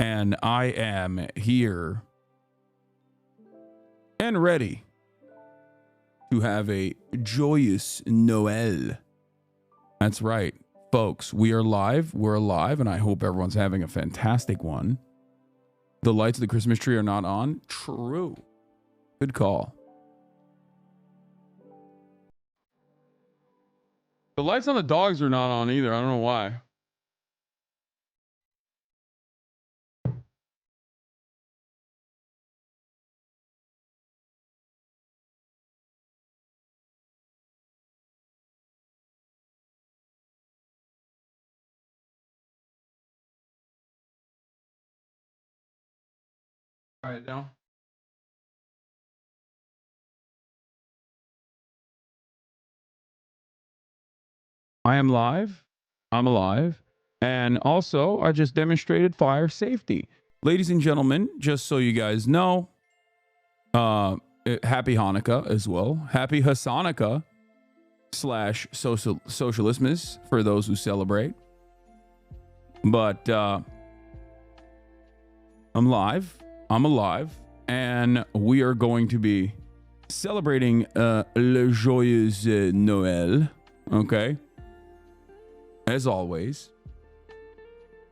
and I am here and ready to have a joyous Noel. That's right, folks. We are live. We're alive, and I hope everyone's having a fantastic one. The lights of the Christmas tree are not on. True. Good call. The lights on the dogs are not on either. I don't know why. All right, now. I am live. I'm alive. And also, I just demonstrated fire safety. Ladies and gentlemen, just so you guys know, happy Hanukkah as well. Happy HasnAbi / SOCIALISTMAS for those who celebrate. But I'm live. I'm alive. And we are going to be celebrating Le Joyeux Noël. Okay? As always,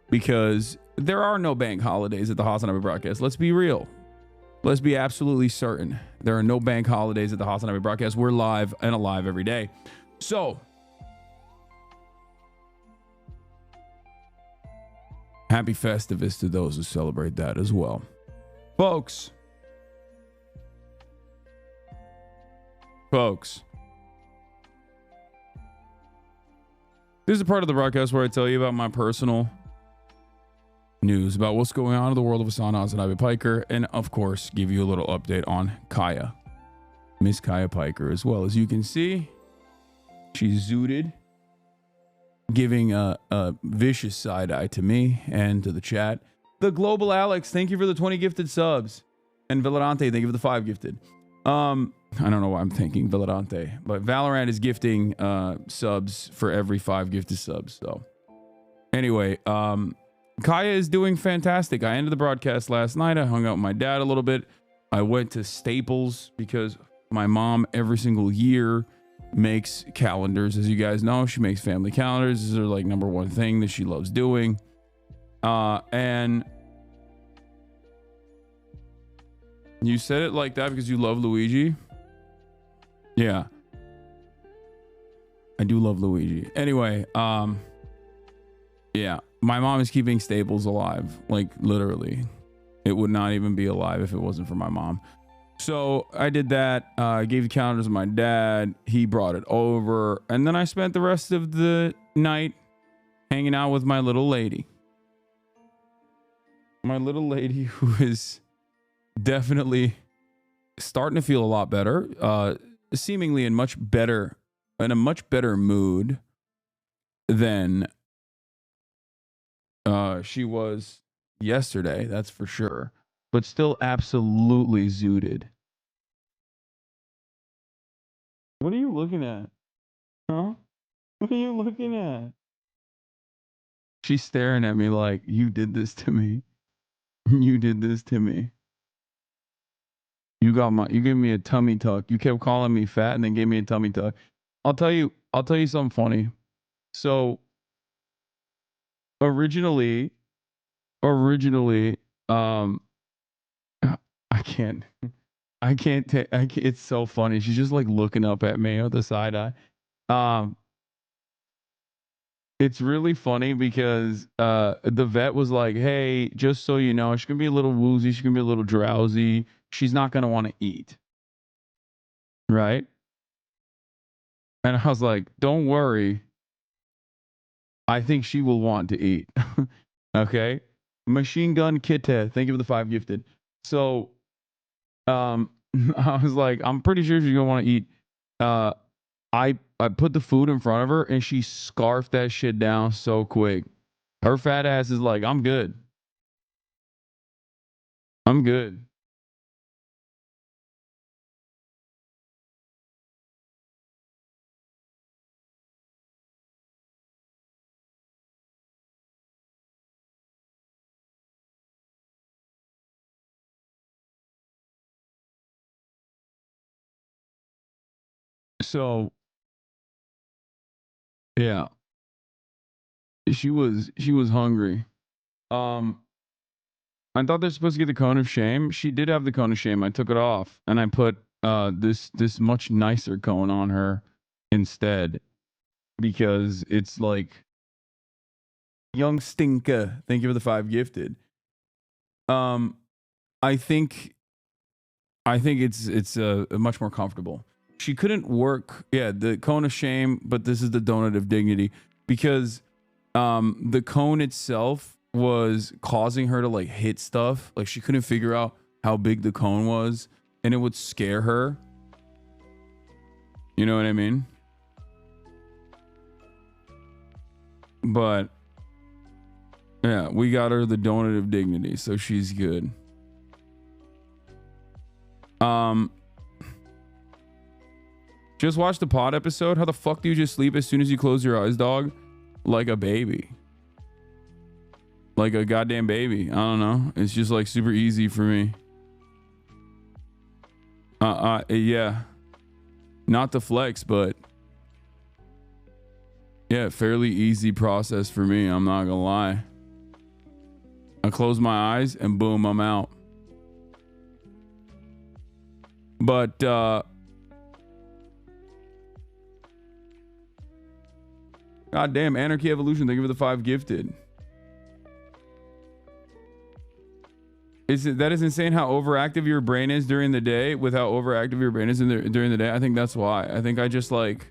because there are no bank holidays at the HasnAbi broadcast. Let's be real. Let's be absolutely certain. There are no bank holidays at the HasnAbi broadcast. We're live and alive every day. So, happy Festivus to those who celebrate that as well. Folks. This is a part of the broadcast where I tell you about my personal news about what's going on in the world of Hasan HasnAbi Piker, and of course, give you a little update on Kaya, Miss Kaya Piker, as well. As you can see, she's zooted, giving a vicious side eye to me and to the chat. The Global Alex, thank you for the 20 gifted subs, and Villarante, thank you for the 5 gifted. I don't know why I'm thinking Villarante, but Valorant is gifting subs for every 5 gifted subs. So anyway, Kaya is doing fantastic. I ended the broadcast last night. I hung out with my dad a little bit. I went to Staples because my mom every single year makes calendars. As you guys know, she makes family calendars. This is her like #1 thing that she loves doing. And you said it like that because you love Luigi. Yeah, I do love Luigi. Anyway, yeah, my mom is keeping Staples alive, like literally. It would not even be alive if it wasn't for my mom. So I did that. I gave the calendars to my dad. He brought it over, and then I spent the rest of the night hanging out with my little lady. My little lady, who is definitely starting to feel a lot better. Seemingly in a much better mood than she was yesterday, that's for sure, but still absolutely zooted. What are you looking at? Huh? What are you looking at? She's staring at me like, you did this to me. You did this to me. You gave me a tummy tuck. You kept calling me fat and then gave me a tummy tuck. I'll tell you something funny. So originally, I can't it's so funny. She's just like looking up at me with the side eye. It's really funny because the vet was like, hey, just so you know, she's gonna be a little woozy, she's gonna be a little drowsy, she's not gonna want to eat. Right? And I was like, don't worry. I think she will want to eat. Okay. Machine Gun Kitte, thank you for the 5 gifted. So I was like, I'm pretty sure she's gonna want to eat. I put the food in front of her and she scarfed that shit down so quick. Her fat ass is like, I'm good. I'm good. So yeah, she was hungry. Um, I thought they're supposed to get the cone of shame. She did have the cone of shame. I took it off and I put this much nicer cone on her instead because it's like young stinker. Thank you for the 5 gifted. Um, I think it's much more comfortable. She couldn't work. Yeah, the cone of shame, but this is the donut of dignity because the cone itself was causing her to like hit stuff. Like she couldn't figure out how big the cone was, and it would scare her. You know what I mean? But yeah, we got her the donut of dignity, so she's good. Just watch the pod episode. How the fuck do you just sleep as soon as you close your eyes, dog? Like a baby. Like a goddamn baby. I don't know. It's just like super easy for me. Yeah. Not to flex, but yeah, fairly easy process for me. I'm not gonna lie. I close my eyes and boom, I'm out. But goddamn, Anarchy Evolution, thank you for the 5 gifted. That is insane how overactive your brain is during the day with how overactive your brain is during the day. I think that's why. I think I just like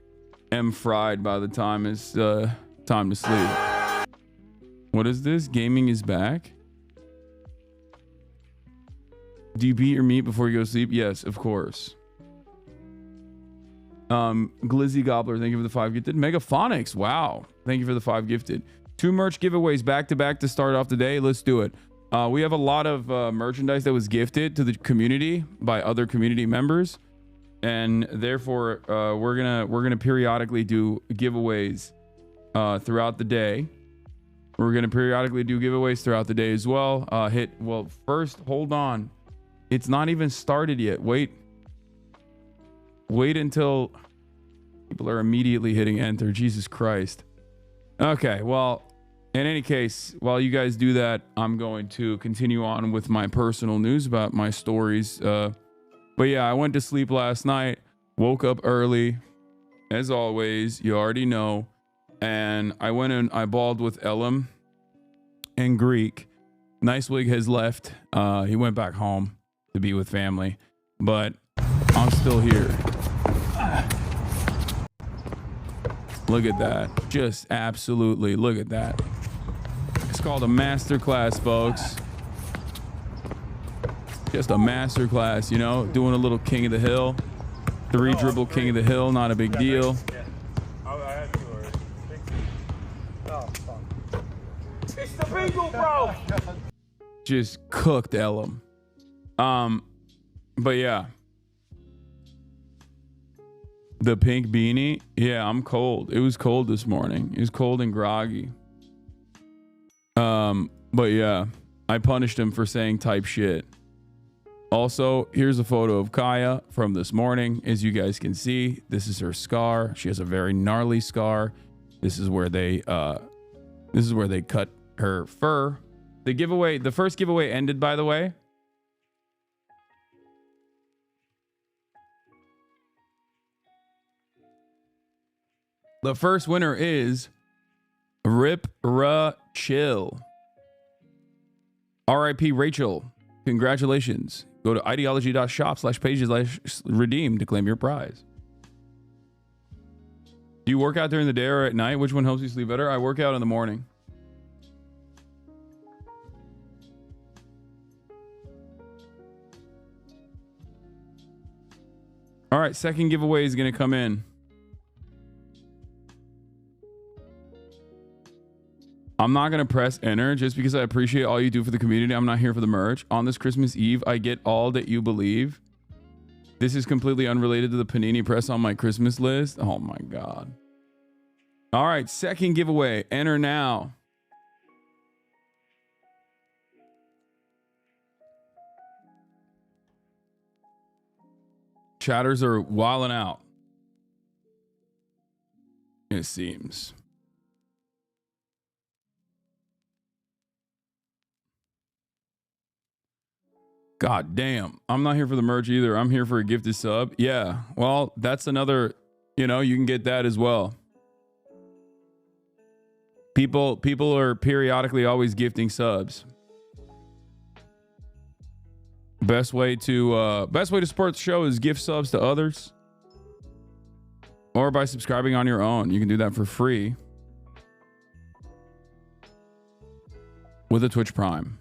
am fried by the time it's time to sleep. What is this? Gaming is back. Do you beat your meat before you go to sleep? Yes, of course. Glizzy Gobbler, thank you for the 5 gifted. Megaphonics, wow. Thank you for the 5 gifted. 2 merch giveaways back to back to start off the day. Let's do it. We have a lot of merchandise that was gifted to the community by other community members, and therefore we're gonna periodically do giveaways throughout the day. We're gonna periodically do giveaways throughout the day as well. First, hold on. It's not even started yet. Wait until people are immediately hitting enter. Jesus Christ. Okay, well, in any case, while you guys do that, I'm going to continue on with my personal news about my stories. But yeah, I went to sleep last night, woke up early, as always, you already know. And I went and I balled with Elam and Greek. Nicewig has left. He went back home to be with family, but I'm still here. Look at that. Just absolutely look at that. It's called a masterclass, folks. Just a masterclass, you know, doing a little King of the Hill. 3 dribble King of the Hill, not a big deal. It's the Beagle, bro. Just cooked Elam. But yeah. The pink beanie. Yeah, I'm cold. It was cold this morning. It was cold and groggy. But yeah, I punished him for saying type shit. Also, here's a photo of Kaya from this morning. As you guys can see, this is her scar. She has a very gnarly scar. This is where they cut her fur. The first giveaway ended, by the way. The first winner is Rip Ra Chill. R.I.P. Rachel. Congratulations. Go to ideology.shop/pages/redeem to claim your prize. Do you work out during the day or at night? Which one helps you sleep better? I work out in the morning. All right, second giveaway is going to come in. I'm not going to press enter just because I appreciate all you do for the community. I'm not here for the merch. On this Christmas Eve, I get all that you believe. This is completely unrelated to the Panini press on my Christmas list. Oh my God. All right, second giveaway. Enter now. Chatters are wilding out. It seems. God damn. I'm not here for the merch either. I'm here for a gifted sub. Yeah. Well, that's another, you know, you can get that as well. People are periodically always gifting subs. Best way to support the show is gift subs to others. Or by subscribing on your own. You can do that for free with a Twitch Prime.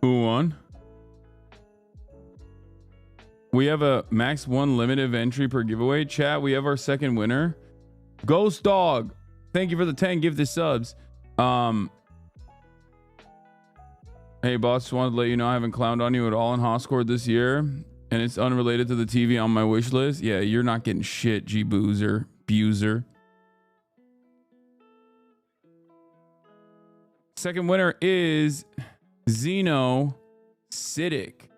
Who won? We have a max 1 limited entry per giveaway. Chat, we have our second winner. Ghost Dog. Thank you for the 10 gifted subs. Hey boss, just wanted to let you know I haven't clowned on you at all in Hoscord this year. And it's unrelated to the TV on my wish list. Yeah, you're not getting shit, G-Boozer. Buser. Second winner is Xeno Citic.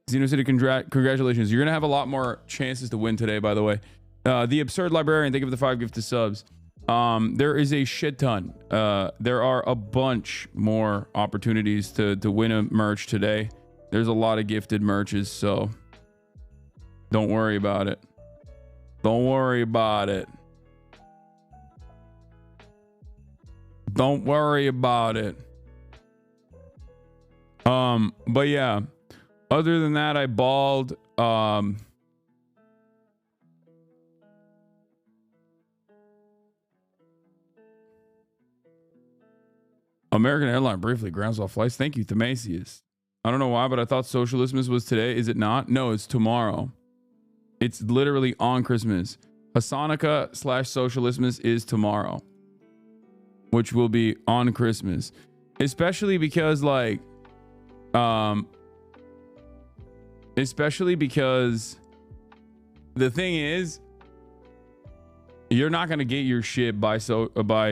Xeno Citic, congratulations. You're going to have a lot more chances to win today, by the way. The Absurd Librarian, thank you for the 5 gifted subs. There is a shit ton. There are a bunch more opportunities to win a merch today. There's a lot of gifted merches, so don't worry about it. Don't worry about it. Don't worry about it. But yeah, other than that, I balled. American Airlines briefly grounds all flights. Thank you, Themasius. I don't know why, but I thought Socialismus was today. Is it not? No, it's tomorrow. It's literally on Christmas. Hasanaka/Socialismus is tomorrow, which will be on Christmas. Especially because the thing is, you're not gonna get your shit by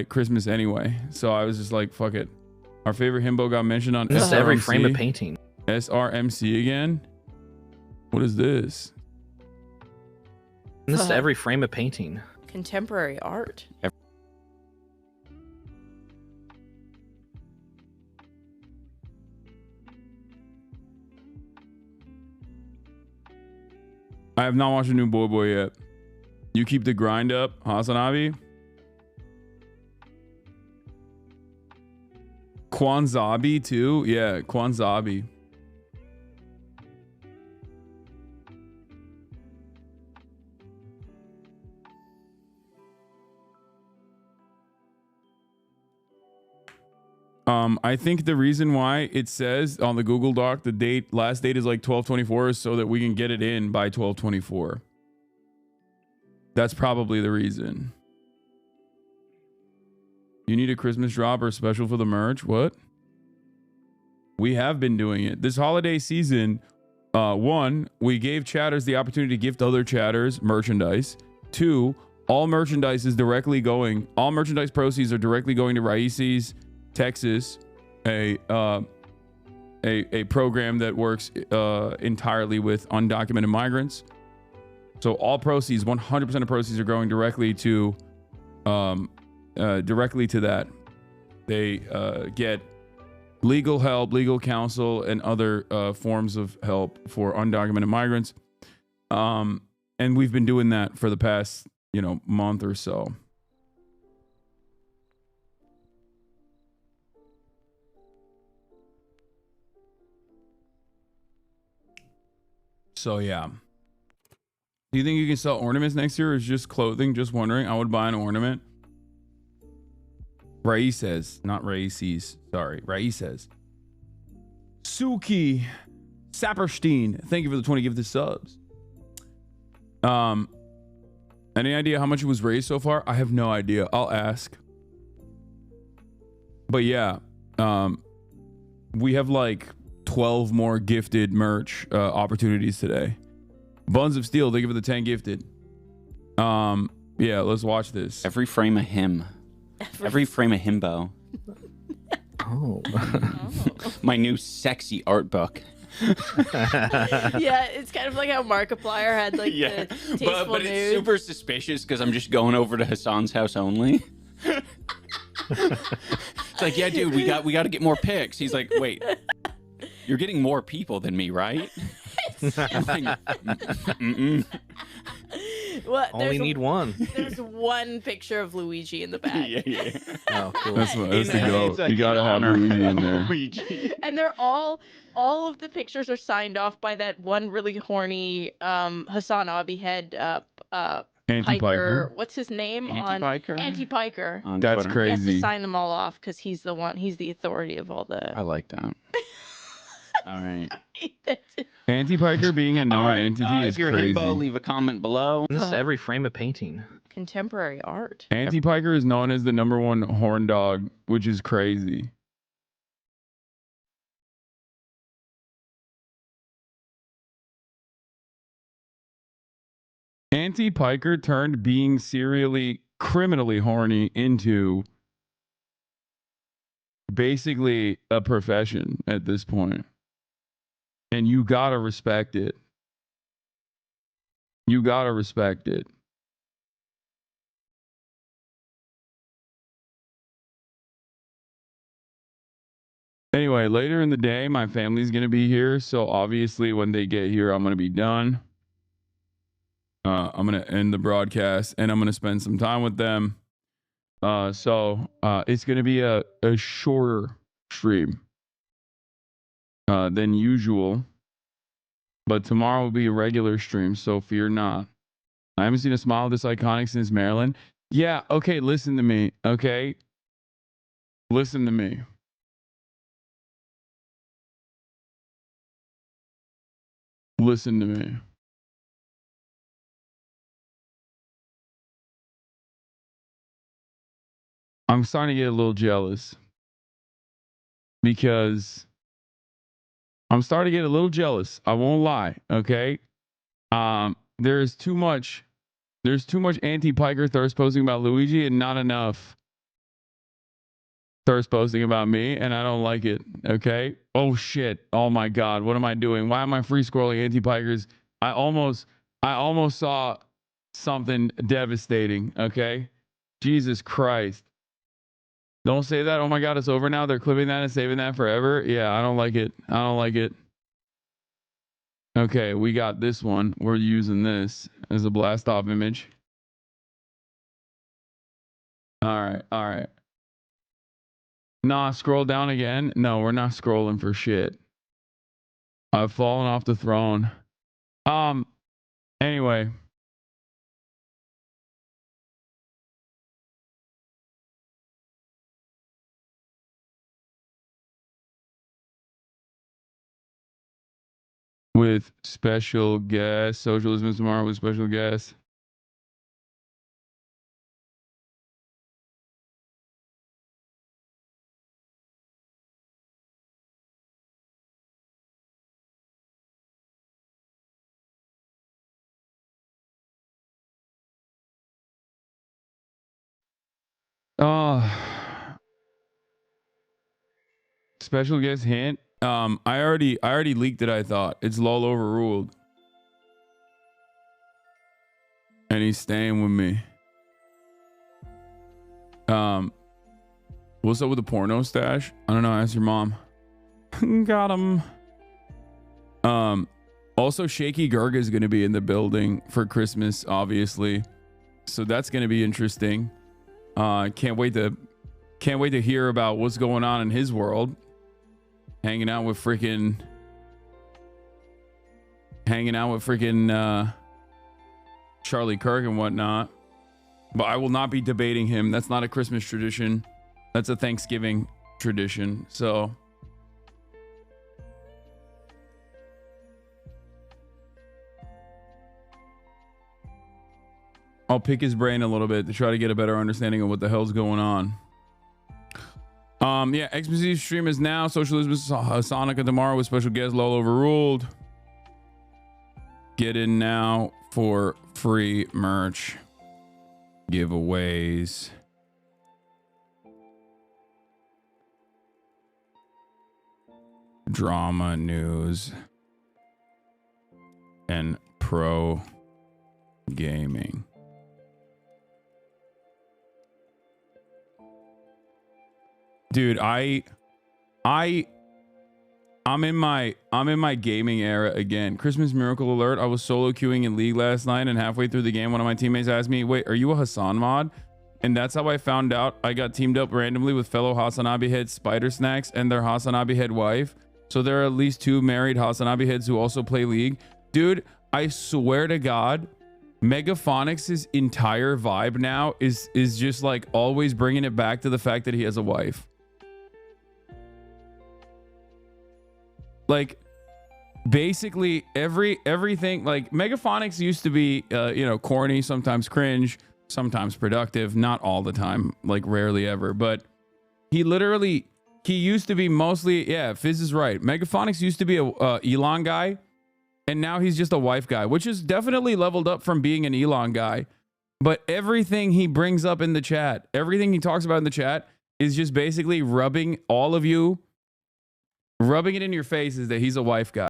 Christmas anyway. So I was just like, fuck it. Our favorite himbo got mentioned on This is every SRMC. frame of painting. SRMC again? What is this? This is every frame of painting. Contemporary art. I have not watched a new Boy yet. You keep the grind up, HasnAbi. Kwanzabi too? Yeah, Kwanzabi. I think the reason why it says on the Google Doc the last date is like 12/24 is so that we can get it in by 12/24. That's probably the reason. You need a Christmas drop or special for the merch? What? We have been doing it. This holiday season, 1, we gave chatters the opportunity to gift other chatters merchandise. 2, all merchandise proceeds are directly going to Raisi's Texas, a program that works entirely with undocumented migrants. So all proceeds, 100% of proceeds are going directly to that. They get legal help, legal counsel, and other forms of help for undocumented migrants. And we've been doing that for the past, month or so. So yeah. Do you think you can sell ornaments next year or is just clothing? Just wondering. I would buy an ornament. Rai says, not Raisi's. Sorry. Rai says. Suki Saperstein. Thank you for the 20 gifted subs. And Any idea how much it was raised so far? I have no idea. I'll ask. But yeah, we have like 12 more gifted merch opportunities today. Buns of Steel, they give it the 10 gifted. Yeah, let's watch this. Every frame a hymn. Every frame a hymbo. Oh. My new sexy art book. Yeah, it's kind of like how Markiplier had like the tasteful but it's nude. super suspicious because I'm just going over to Hasan's house only. It's like, yeah, dude, we got to get more pics. He's like, wait, you're getting more people than me, right? I'm like, What? Only need one. There's one picture of Luigi in the back. yeah. Oh, cool. That's the goat. like You gotta have Luigi in there. And they're all of the pictures are signed off by that one really horny HasnAbi head Anti-Piker. What's his name? Anti-Piker? Anti-Piker. On That's Twitter. He has to crazy. sign them all off because he's the authority of all the. I like that. All right. Anti-Piker being a known entity is If you're crazy. himbo, leave a comment below. This is every frame of painting. Contemporary art. Anti-Piker is known as the #1 horn dog, which is crazy. Anti-Piker turned being serially, criminally horny into basically a profession at this point. And you gotta respect it. You gotta respect it. Anyway, later in the day, my family's going to be here. So obviously when they get here, I'm going to be done. I'm going to end the broadcast and I'm going to spend some time with them. So it's going to be a shorter stream than usual. But tomorrow will be a regular stream, so fear not. I haven't seen a smile this iconic since Maryland. Yeah, okay, listen to me, okay? Listen to me. Listen to me. I'm starting to get a little jealous because I'm starting to get a little jealous. I won't lie, okay? There's too much anti-Piker thirst posting about Luigi and not enough thirst posting about me, and I don't like it, okay? Oh shit. Oh my god, what am I doing? Why am I free scrolling anti-Pikers? I almost saw something devastating, okay? Jesus Christ. Don't say that. Oh my god, it's over now. They're clipping that and saving that forever. Yeah, I don't like it. I don't like it. Okay, we got this one. We're using this as a blast off image. All right. Nah, scroll down again. No, we're not scrolling for shit. I've fallen off the throne. Anyway. With special guest. Socialism tomorrow with special guest. Special guest hint. I already leaked it, I thought. It's lol overruled. And he's staying with me. What's up with the porno stash? I don't know, ask your mom. Got him. Also Shaky Gurga is going to be in the building for Christmas, obviously. So that's going to be interesting. Can't wait to hear about what's going on in his world. Hanging out with freaking Charlie Kirk and whatnot. But I will not be debating him. That's not a Christmas tradition. That's a Thanksgiving tradition. So I'll pick his brain a little bit to try to get a better understanding of what the hell's going on. Yeah, XMAS stream is now. Socialism Hasanaka tomorrow with special guest Lol Overruled. Get in now for free merch giveaways. Drama news and pro gaming. Dude, I'm in my gaming era again. Christmas miracle alert. I was solo queuing in League last night, and halfway through the game, one of my teammates asked me, "Wait, are you a Hasan mod?" And that's how I found out I got teamed up randomly with fellow HasnAbi head Spider Snacks and their HasnAbi head wife. So there are at least 2 married HasnAbi heads who also play League. Dude, I swear to God, Megaphonics' entire vibe now is just like always bringing it back to the fact that he has a wife. Like basically everything, like Megaphonics used to be you know, corny, sometimes cringe, sometimes productive, not all the time, like rarely ever, but he used to be mostly, yeah, Fizz is right. Megaphonics used to be a Elon guy, and now he's just a wife guy, which is definitely leveled up from being an Elon guy. But everything he brings up in the chat, everything he talks about in the chat is just basically rubbing it in your face is that he's a wife guy.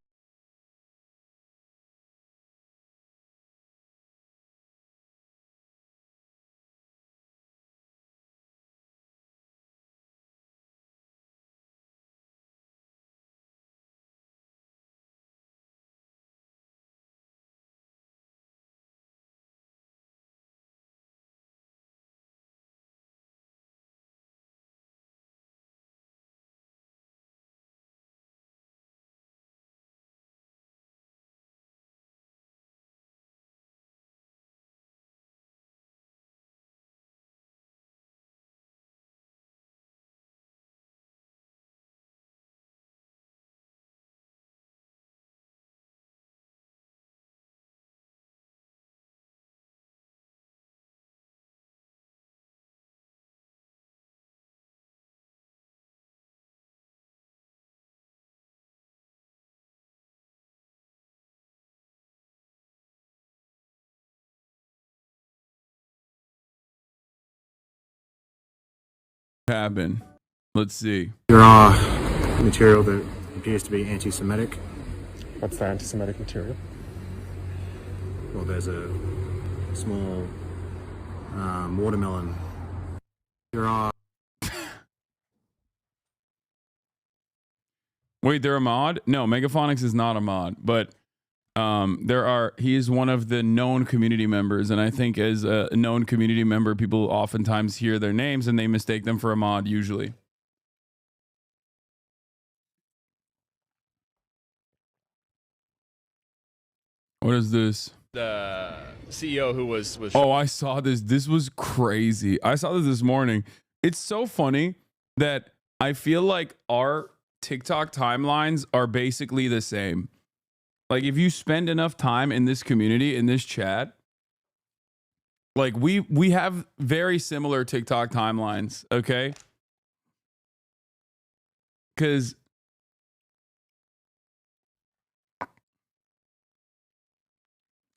Happen. Let's see. There material that appears to be anti-Semitic. What's the anti-Semitic material? Well, there's a small watermelon. There are. Wait, they're a mod? No, Megaphonics is not a mod, but he is one of the known community members, and I think as a known community member, people oftentimes hear their names and they mistake them for a mod usually. What is this? The CEO who was Oh, I saw this. This was crazy. I saw this morning. It's so funny that I feel like our TikTok timelines are basically the same. Like if you spend enough time in this community, in this chat, like we have very similar TikTok timelines, okay? Because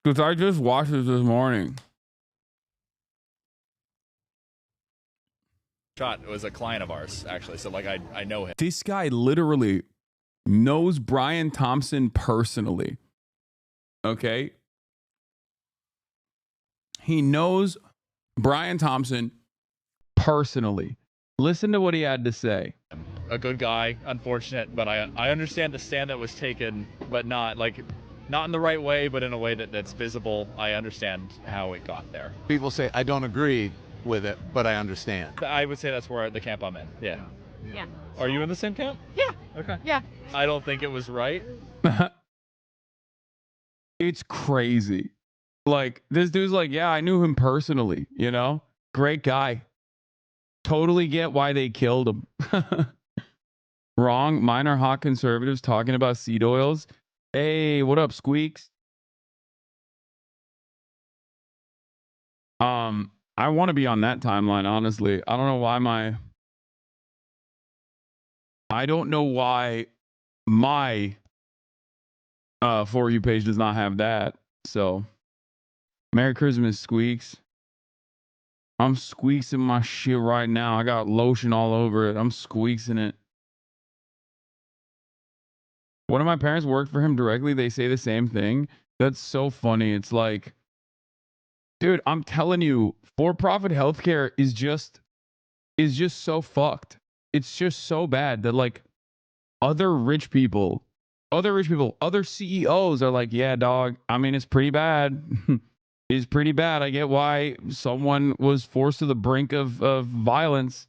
I just watched this morning. shot was a client of ours, actually. So like I know him. This guy literally knows Brian Thompson personally. Okay? He knows Brian Thompson personally. Listen to what he had to say. A good guy, unfortunate, but I understand the stand that was taken, but not in the right way, but in a way that's visible. I understand how it got there. People say, I don't agree with it, but I understand. I would say that's where the camp I'm in. Yeah. Yeah. Are you in the same camp? Yeah. Okay. Yeah. I don't think it was right. It's crazy. Like, this dude's like, yeah, I knew him personally, you know? Great guy. Totally get why they killed him. Wrong. Mine are hot conservatives talking about seed oils. Hey, what up, Squeaks? I want to be on that timeline, honestly. I don't know why my For You page does not have that. So, Merry Christmas, Squeaks. I'm squeezing my shit right now. I got lotion all over it. I'm squeezing it. One of my parents worked for him directly. They say the same thing. That's so funny. It's like, dude, I'm telling you, for-profit healthcare is just so fucked. It's just so bad that like other CEOs are like, yeah, dog. I mean, it's pretty bad. It's pretty bad. I get why someone was forced to the brink of violence.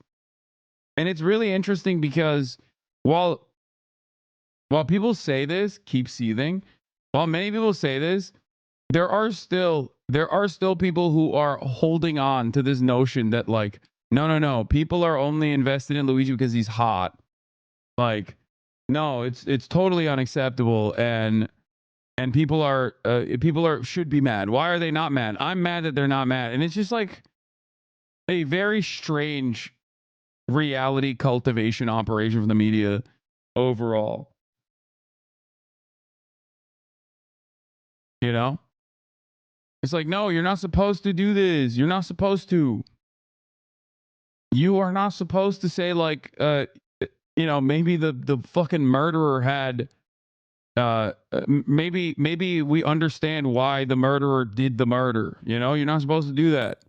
And it's really interesting because while people say this, keep seething, while many people say this, there are still people who are holding on to this notion that like, no, people are only invested in Luigi because he's hot. Like, no, it's totally unacceptable, and people should be mad. Why are they not mad? I'm mad that they're not mad. And it's just like a very strange reality cultivation operation from the media overall. You know? It's like, no, you're not supposed to do this. You're not supposed to. You are not supposed to say like maybe the fucking murderer had maybe we understand why the murderer did the murder. You know, you're not supposed to do that.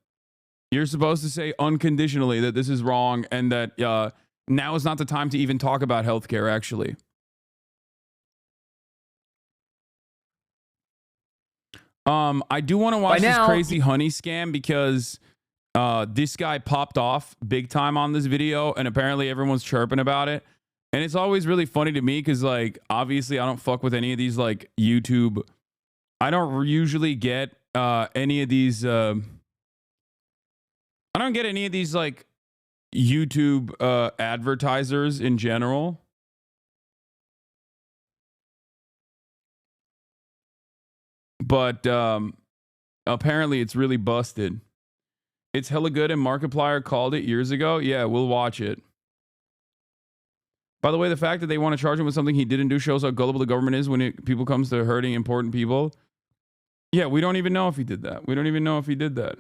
You're supposed to say unconditionally that this is wrong and that now is not the time to even talk about healthcare, actually. I do want to watch this crazy honey scam because this guy popped off big time on this video and apparently everyone's chirping about it. And it's always really funny to me because, like, obviously I don't fuck with any of these, like, YouTube. I don't usually get any of these. I don't get any of these, like, YouTube advertisers in general. But apparently it's really busted. It's hella good and Markiplier called it years ago. Yeah, we'll watch it. By the way, the fact that they want to charge him with something he didn't do shows how gullible the government is when people comes to hurting important people. Yeah, we don't even know if he did that. We don't even know if he did that.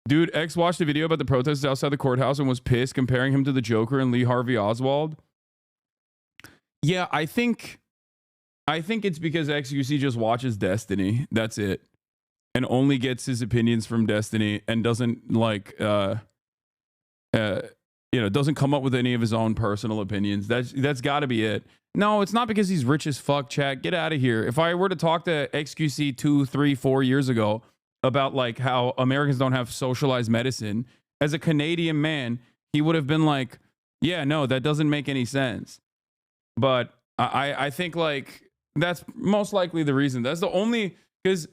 Dude, X watched a video about the protests outside the courthouse and was pissed, comparing him to the Joker and Lee Harvey Oswald. Yeah, I think it's because XQC just watches Destiny. That's it. And only gets his opinions from Destiny and doesn't like doesn't come up with any of his own personal opinions. That's got to be it. No, it's not because he's rich as fuck, chat. Get out of here. If I were to talk to XQC 2, 3, 4 years ago about like how Americans don't have socialized medicine, as a Canadian man, he would have been like, yeah, no, that doesn't make any sense. But I think like that's most likely the reason. That's the only, because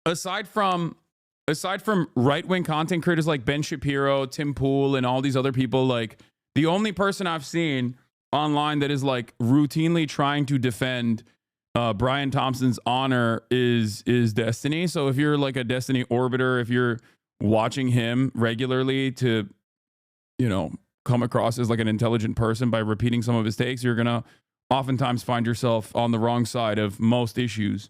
aside from right-wing content creators like Ben Shapiro, Tim Pool, and all these other people, like the only person I've seen online that is like routinely trying to defend Brian Thompson's honor is Destiny. So if you're like a Destiny orbiter, if you're watching him regularly to, come across as like an intelligent person by repeating some of his takes, you're gonna oftentimes find yourself on the wrong side of most issues.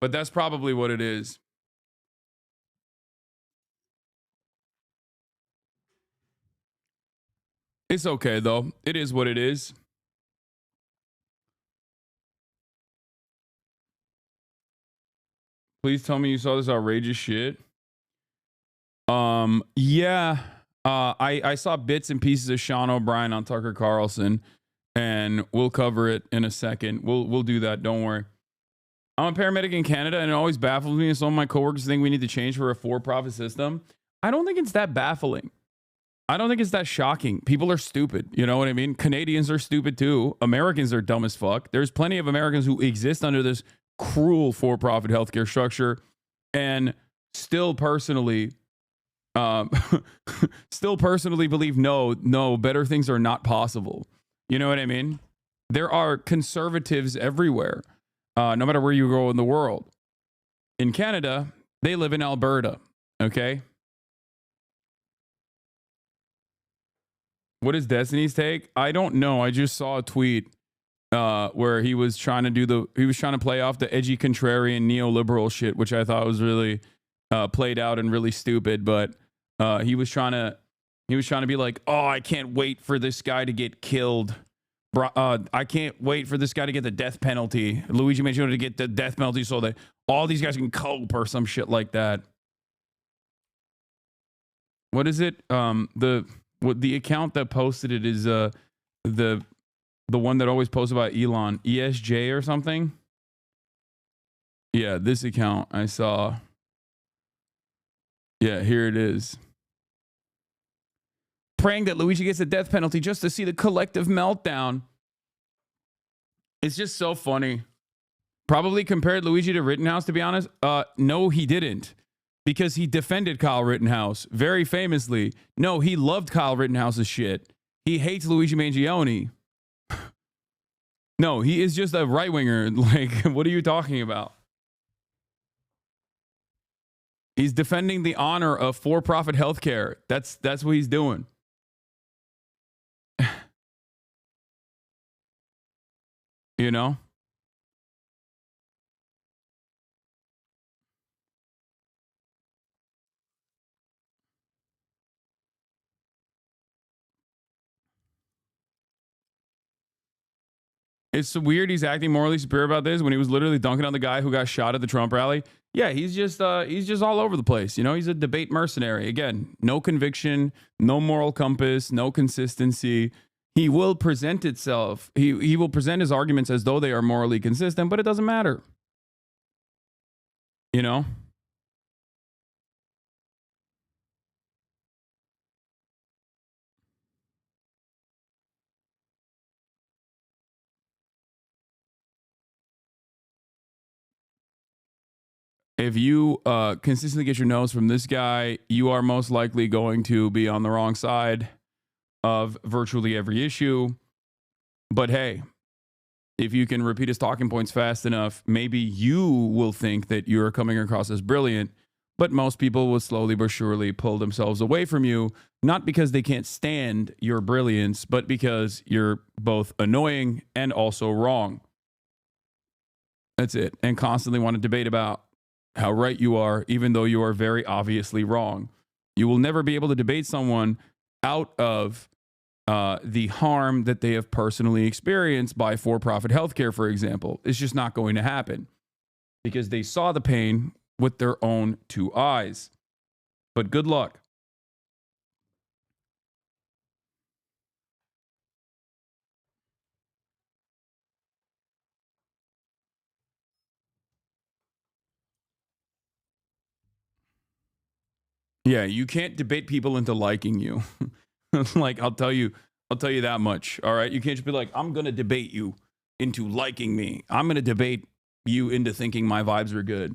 But that's probably what it is. It's okay, though. It is what it is. Please tell me you saw this outrageous shit. Yeah. I saw bits and pieces of Sean O'Brien on Tucker Carlson, and we'll cover it in a second. We'll do that. Don't worry. I'm a paramedic in Canada, and it always baffles me. And some of my coworkers think we need to change for a for-profit system. I don't think it's that baffling. I don't think it's that shocking. People are stupid. You know what I mean? Canadians are stupid too. Americans are dumb as fuck. There's plenty of Americans who exist under this cruel for-profit healthcare structure and still personally believe no, better things are not possible. You know what I mean? There are conservatives everywhere, no matter where you go in the world. In Canada, they live in Alberta, okay? What is Destiny's take? I don't know. I just saw a tweet where he was trying to play off the edgy contrarian neoliberal shit, which I thought was really played out and really stupid. But he was trying to be like, oh, I can't wait for this guy to get killed. I can't wait for this guy to get the death penalty. Luigi Mangione to get the death penalty so that all these guys can cope or some shit like that. What is it? The account that posted it is the one that always posts about Elon, ESJ or something. Yeah, this account I saw. Yeah, here it is. Praying that Luigi gets the death penalty just to see the collective meltdown. It's just so funny. Probably compared Luigi to Rittenhouse, to be honest. No, he didn't. Because he defended Kyle Rittenhouse very famously. No, he loved Kyle Rittenhouse's shit. He hates Luigi Mangione. No, he is just a right-winger. Like, what are you talking about? He's defending the honor of for-profit healthcare. That's what he's doing. You know? It's weird he's acting morally superior about this when he was literally dunking on the guy who got shot at the Trump rally. Yeah, he's just all over the place. You know, he's a debate mercenary. Again, no conviction, no moral compass, no consistency. He will present itself. He will present his arguments as though they are morally consistent, but it doesn't matter. You know? If you consistently get your nose from this guy, you are most likely going to be on the wrong side of virtually every issue. But hey, if you can repeat his talking points fast enough, maybe you will think that you're coming across as brilliant. But most people will slowly but surely pull themselves away from you, not because they can't stand your brilliance, but because you're both annoying and also wrong. That's it. And constantly want to debate about how right you are, even though you are very obviously wrong. You will never be able to debate someone out of the harm that they have personally experienced by for-profit healthcare, for example. It's just not going to happen because they saw the pain with their own two eyes. But good luck. Yeah, you can't debate people into liking you. Like, I'll tell you that much. All right. You can't just be like, I'm going to debate you into liking me. I'm going to debate you into thinking my vibes are good.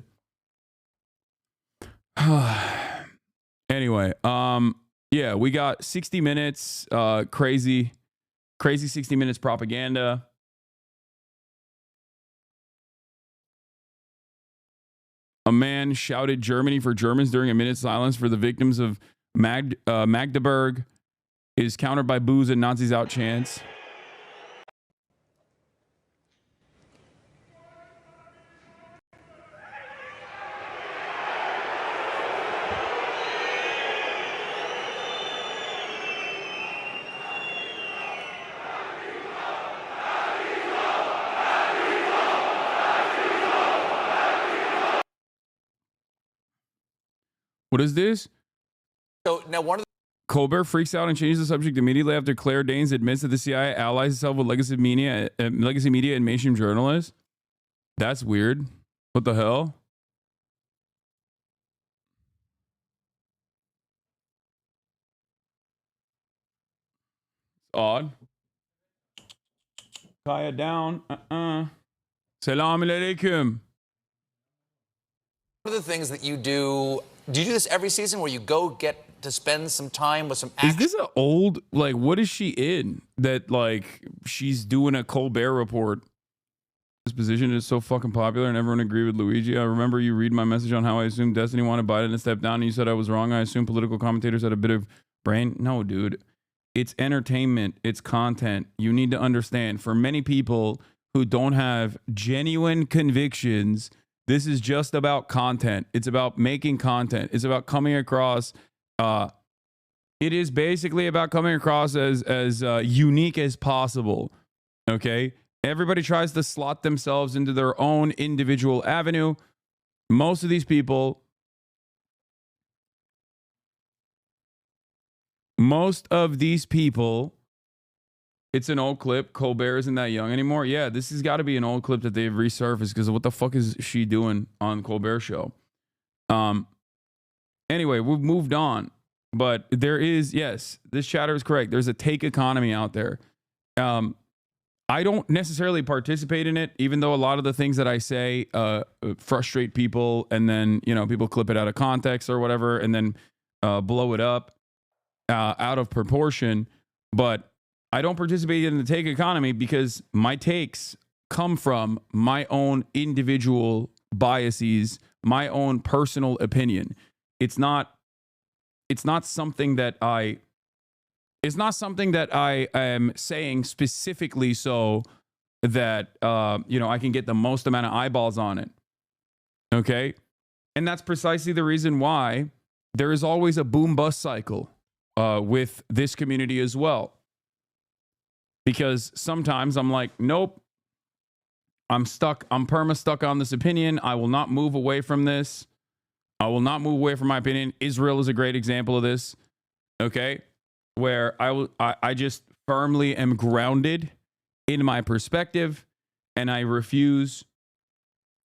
Anyway, yeah, we got 60 minutes, crazy 60 minutes propaganda. A man shouted Germany for Germans during a minute's silence for the victims of Magdeburg is countered by boos and Nazis out chants. What is this? So now one of the Colbert freaks out and changes the subject immediately after Claire Danes admits that the CIA allies itself with legacy media and mainstream journalists. That's weird. What the hell? Odd. Kaya down. Salam alaikum. One of the things that you do you do this every season where you go get to spend some time with some Is this an old, like, what is she in that, like, she's doing a Colbert Report? This position is so fucking popular and everyone agreed with Luigi. I remember you read my message on how I assumed Destiny wanted Biden to step down and you said I was wrong. I assume political commentators had a bit of brain. No, dude. It's entertainment. It's content. You need to understand, for many people who don't have genuine convictions, this is just about content. It's about making content. It's about coming across. It is basically about coming across as unique as possible. Okay? Everybody tries to slot themselves into their own individual avenue. Most of these people, it's an old clip. Colbert isn't that young anymore. Yeah, this has got to be an old clip that they've resurfaced, because what the fuck is she doing on Colbert show? Anyway, we've moved on. But there is, yes, this chatter is correct. There's a take economy out there. I don't necessarily participate in it, even though a lot of the things that I say frustrate people, and then, you know, people clip it out of context or whatever, and then blow it up out of proportion. But I don't participate in the take economy because my takes come from my own individual biases, my own personal opinion. It's not something that I am saying specifically so that you know, I can get the most amount of eyeballs on it. Okay? And that's precisely the reason why there is always a boom bust cycle with this community as well. Because sometimes I'm like, nope, I'm stuck. I'm perma stuck on this opinion. I will not move away from this. I will not move away from my opinion. Israel is a great example of this. Okay? Where I just firmly am grounded in my perspective, and I refuse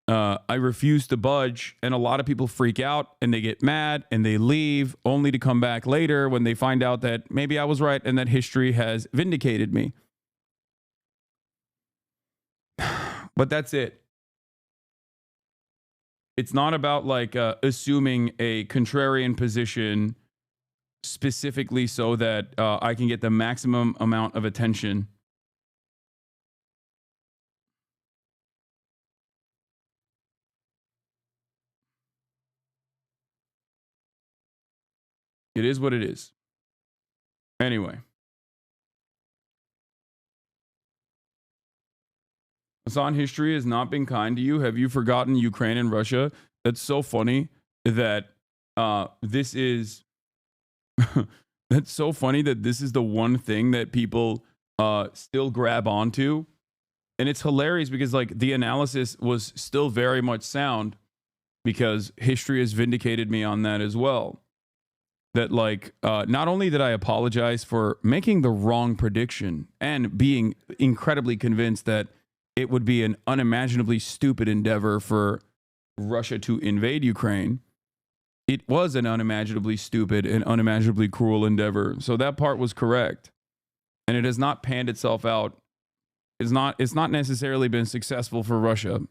to budge. And a lot of people freak out and they get mad and they leave, only to come back later when they find out that maybe I was right and that history has vindicated me. But that's it. It's not about like assuming a contrarian position specifically so that I can get the maximum amount of attention. It is what it is. Anyway. Hasan, history has not been kind to you. Have you forgotten Ukraine and Russia? That's so funny that this is... That's so funny that this is the one thing that people still grab onto. And it's hilarious because like the analysis was still very much sound, because history has vindicated me on that as well. That like not only did I apologize for making the wrong prediction and being incredibly convinced that it would be an unimaginably stupid endeavor for Russia to invade Ukraine. It was an unimaginably stupid and unimaginably cruel endeavor. So that part was correct. And it has not panned itself out. It's not necessarily been successful for Russia.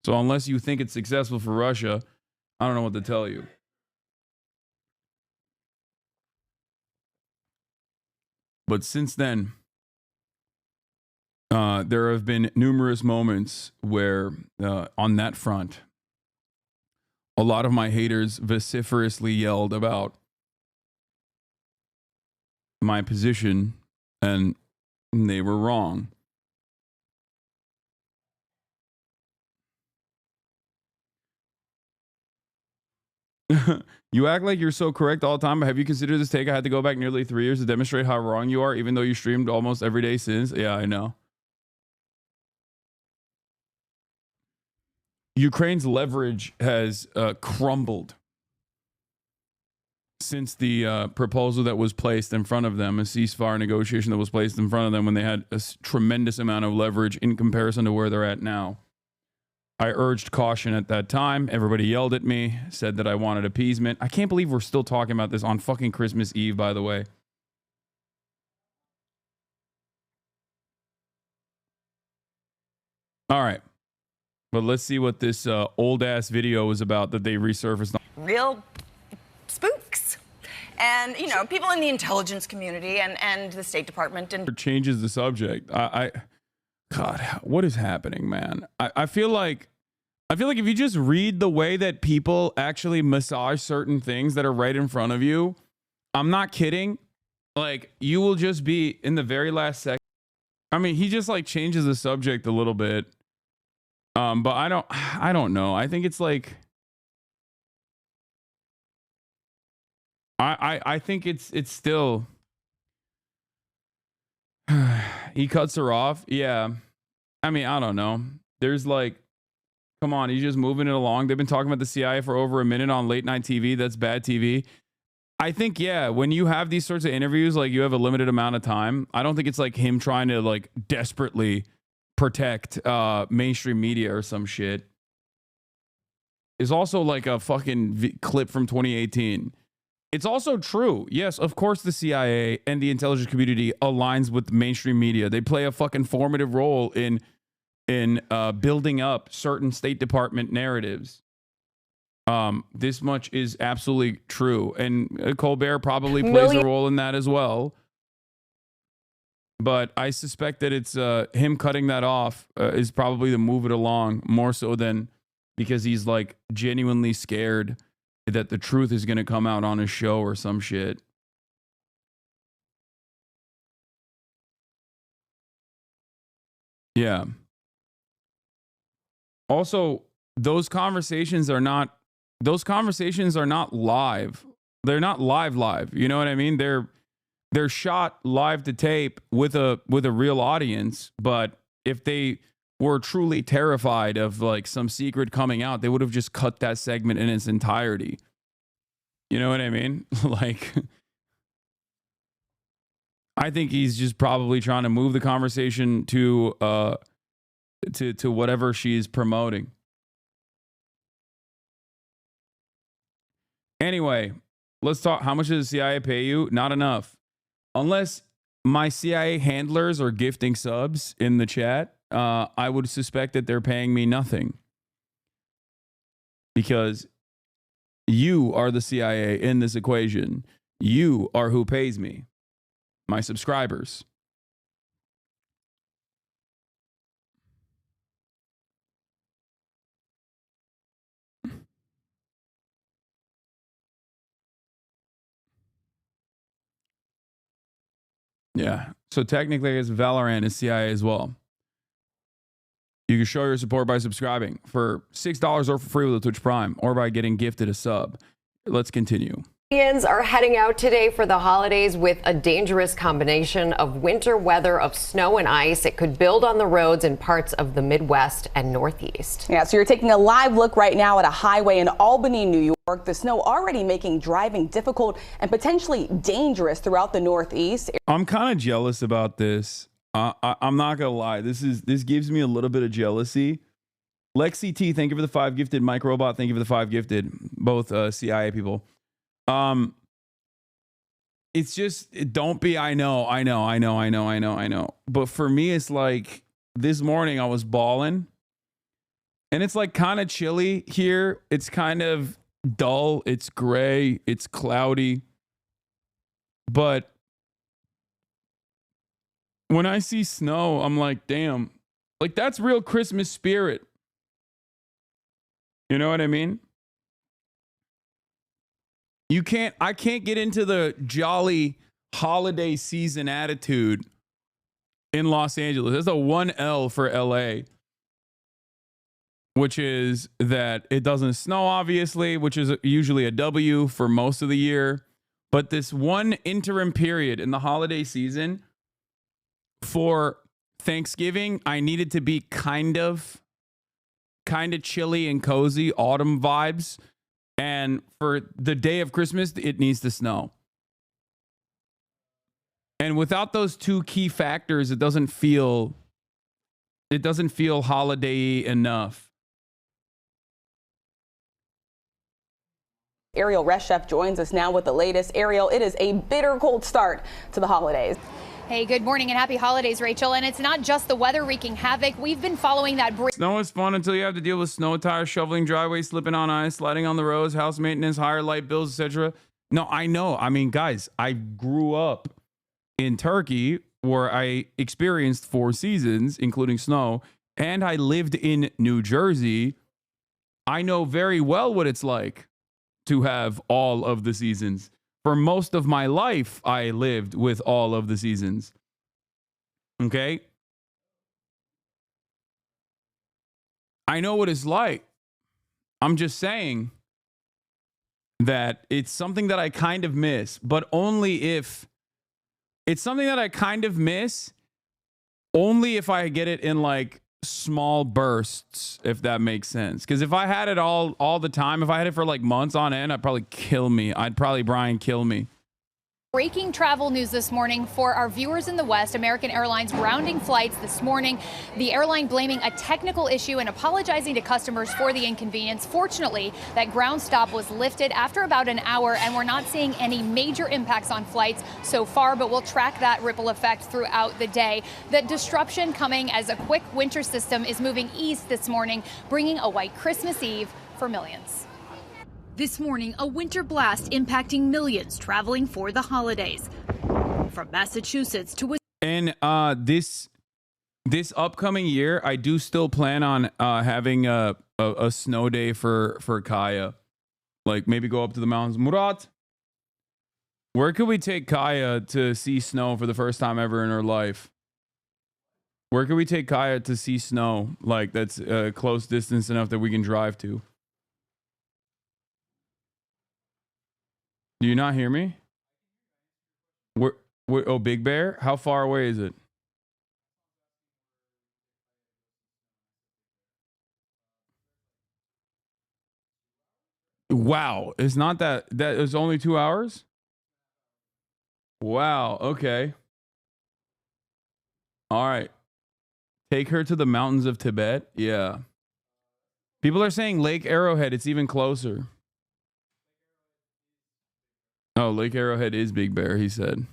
So unless you think it's successful for Russia, I don't know what to tell you. But since then, there have been numerous moments where on that front, a lot of my haters vociferously yelled about my position, and they were wrong. You act like you're so correct all the time, but have you considered this take? I had to go back nearly 3 years to demonstrate how wrong you are, even though you streamed almost every day since. Yeah, I know. Ukraine's leverage has crumbled since the proposal that was placed in front of them, a ceasefire negotiation that was placed in front of them when they had a tremendous amount of leverage in comparison to where they're at now. I urged caution at that time. Everybody yelled at me, said that I wanted appeasement. I can't believe we're still talking about this on fucking Christmas Eve, by the way. All right. But let's see what this old-ass video is about that they resurfaced. Real spooks. and, you know, people in the intelligence community and the State Department. And changes the subject. God, what is happening, man? I feel like if you just read the way that people actually massage certain things that are right in front of you, I'm not kidding. Like, you will just be in the very last second. I mean, he just like changes the subject a little bit. But I don't know. I think it's like, I think it's still, he cuts her off. Yeah. I mean, I don't know. There's like, come on, he's just moving it along. They've been talking about the CIA for over a minute on late night TV. That's bad TV. I think, yeah, when you have these sorts of interviews, like you have a limited amount of time. I don't think it's like him trying to like desperately protect mainstream media or some shit. Is also like a fucking clip from 2018. It's also true. Yes, of course the CIA and the intelligence community aligns with mainstream media. They play a fucking formative role in building up certain State Department narratives. This much is absolutely true. And Colbert probably plays a role in that as well. But I suspect that it's him cutting that off is probably to move it along more so than because he's like genuinely scared that the truth is going to come out on his show or some shit. Yeah. Also, those conversations are not live. They're not live. You know what I mean? They're shot live to tape with a real audience, but if they were truly terrified of like some secret coming out, they would have just cut that segment in its entirety. You know what I mean? Like, I think he's just probably trying to move the conversation to whatever she's promoting. Anyway, let's talk. How much does the CIA pay you? Not enough. Unless my CIA handlers are gifting subs in the chat, I would suspect that they're paying me nothing. Because you are the CIA in this equation. You are who pays me. My subscribers. Yeah. So technically, I guess Valorant is CIA as well. You can show your support by subscribing for $6 or for free with a Twitch Prime or by getting gifted a sub. Let's continue. Canadians are heading out today for the holidays with a dangerous combination of winter weather of snow and ice. It could build on the roads in parts of the Midwest and Northeast. Yeah, so you're taking a live look right now at a highway in Albany, New York. The snow already making driving difficult and potentially dangerous throughout the Northeast. I'm kind of jealous about this. I'm not gonna lie. This gives me a little bit of jealousy. Lexi T, thank you for the 5 gifted. Mike Robot, thank you for the 5 gifted. Both CIA people. It's just, don't be, I know. But for me, it's like this morning I was balling and it's like kind of chilly here. It's kind of dull. It's gray. It's cloudy. But when I see snow, I'm like, damn, like that's real Christmas spirit. You know what I mean? I can't get into the jolly holiday season attitude in Los Angeles. There's a 1L for LA, which is that it doesn't snow, obviously, which is usually a W for most of the year. But this one interim period in the holiday season for Thanksgiving, I needed to be kind of chilly and cozy, autumn vibes. And for the day of Christmas, it needs to snow. And without those two key factors, it doesn't feel holiday enough. Ariel Reshef joins us now with the latest. Ariel, it is a bitter cold start to the holidays. Hey, good morning and happy holidays, Rachel. And it's not just the weather wreaking havoc. We've been following that. Snow is fun until you have to deal with snow tires, shoveling driveways, slipping on ice, sliding on the roads, house maintenance, higher light bills, etc. No, I know. I mean, guys, I grew up in Turkey where I experienced 4 seasons, including snow, and I lived in New Jersey. I know very well what it's like to have all of the seasons. For most of my life, I lived with all of the seasons. Okay? I know what it's like. I'm just saying that it's something that I kind of miss, but only if it's something that I kind of miss, only if I get it in like small bursts, if that makes sense. Because if I had it all the time, if I had it for like months on end, I'd probably kill me. Brian kill me. Breaking travel news this morning for our viewers in the West. American Airlines grounding flights this morning. The airline blaming a technical issue and apologizing to customers for the inconvenience. Fortunately, that ground stop was lifted after about an hour, and we're not seeing any major impacts on flights so far, but we'll track that ripple effect throughout the day. The disruption coming as a quick winter system is moving east this morning, bringing a white Christmas Eve for millions. This morning, a winter blast impacting millions traveling for the holidays. From Massachusetts to And this upcoming year, I do still plan on having a snow day for Kaya. Like maybe go up to the mountains. Murat, where could we take Kaya to see snow for the first time ever in her life? Where could we take Kaya to see snow? Like that's a close distance enough that we can drive to. Do you not hear me? Oh, Big Bear? How far away is it? Wow. It's not that it's only 2 hours? Wow. Okay. All right. Take her to the mountains of Tibet. Yeah. People are saying Lake Arrowhead. It's even closer. Oh, Lake Arrowhead is Big Bear, he said.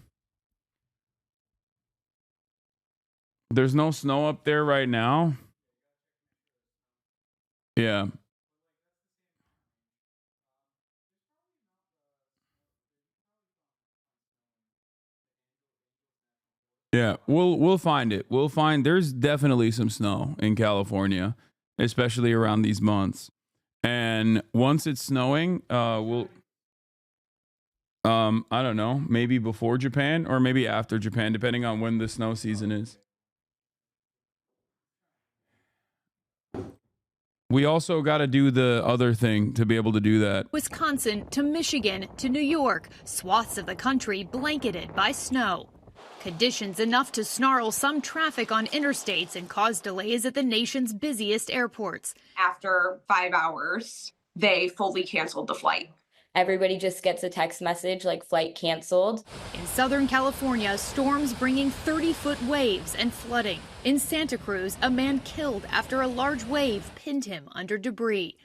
There's no snow up there right now. Yeah. Yeah, we'll find it. There's definitely some snow in California, especially around these months. And once it's snowing, we'll I don't know, maybe before Japan or maybe after Japan, depending on when the snow season is. We also got to do the other thing to be able to do that. Wisconsin to Michigan to New York, swaths of the country blanketed by snow. Conditions enough to snarl some traffic on interstates and cause delays at the nation's busiest airports. After 5 hours, they fully canceled the flight. Everybody just gets a text message like flight canceled. In Southern California, storms bringing 30-foot waves and flooding. In Santa Cruz, a man killed after a large wave pinned him under debris.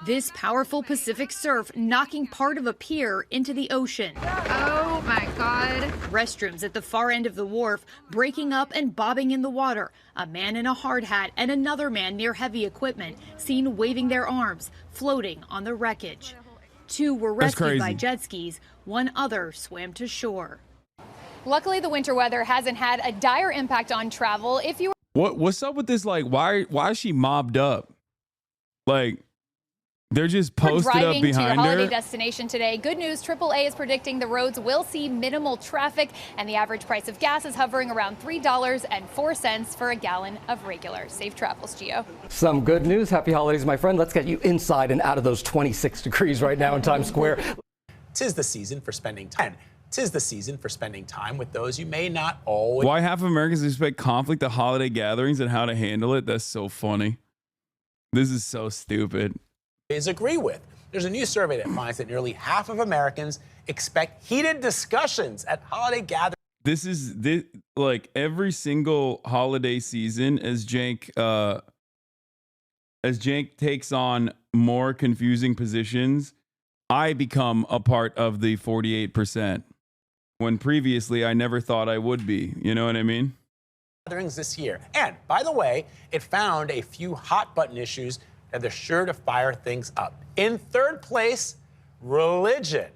This powerful Pacific surf knocking part of a pier into the ocean. Oh my God. Restrooms at the far end of the wharf breaking up and bobbing in the water. A man in a hard hat and another man near heavy equipment seen waving their arms, floating on the wreckage. 2 were rescued by jet skis. 1 other swam to shore. Luckily, the winter weather hasn't had a dire impact on travel. If you what's up with this? Like, why is she mobbed up? Like, they're just posted up driving behind to your holiday her. destination today, good news, AAA is predicting the roads will see minimal traffic, and the average price of gas is hovering around $3.04 for a gallon of regular. Safe travels, Gio. Some good news. Happy holidays, my friend. Let's get you inside and out of those 26 degrees right now in Times Square. 'Tis the season for spending time. 'Tis the season for spending time with those you may not always. Why half of Americans expect conflict at holiday gatherings and how to handle it? That's so funny. This is so stupid. Agree with. There's a new survey that finds that nearly half of Americans expect heated discussions at holiday gatherings. This is like every single holiday season as Jank takes on more confusing positions, I become a part of the 48%. When previously I never thought I would be. You know what I mean? Gatherings this year. And by the way, it found a few hot button issues that they're sure to fire things up. In third place, religion.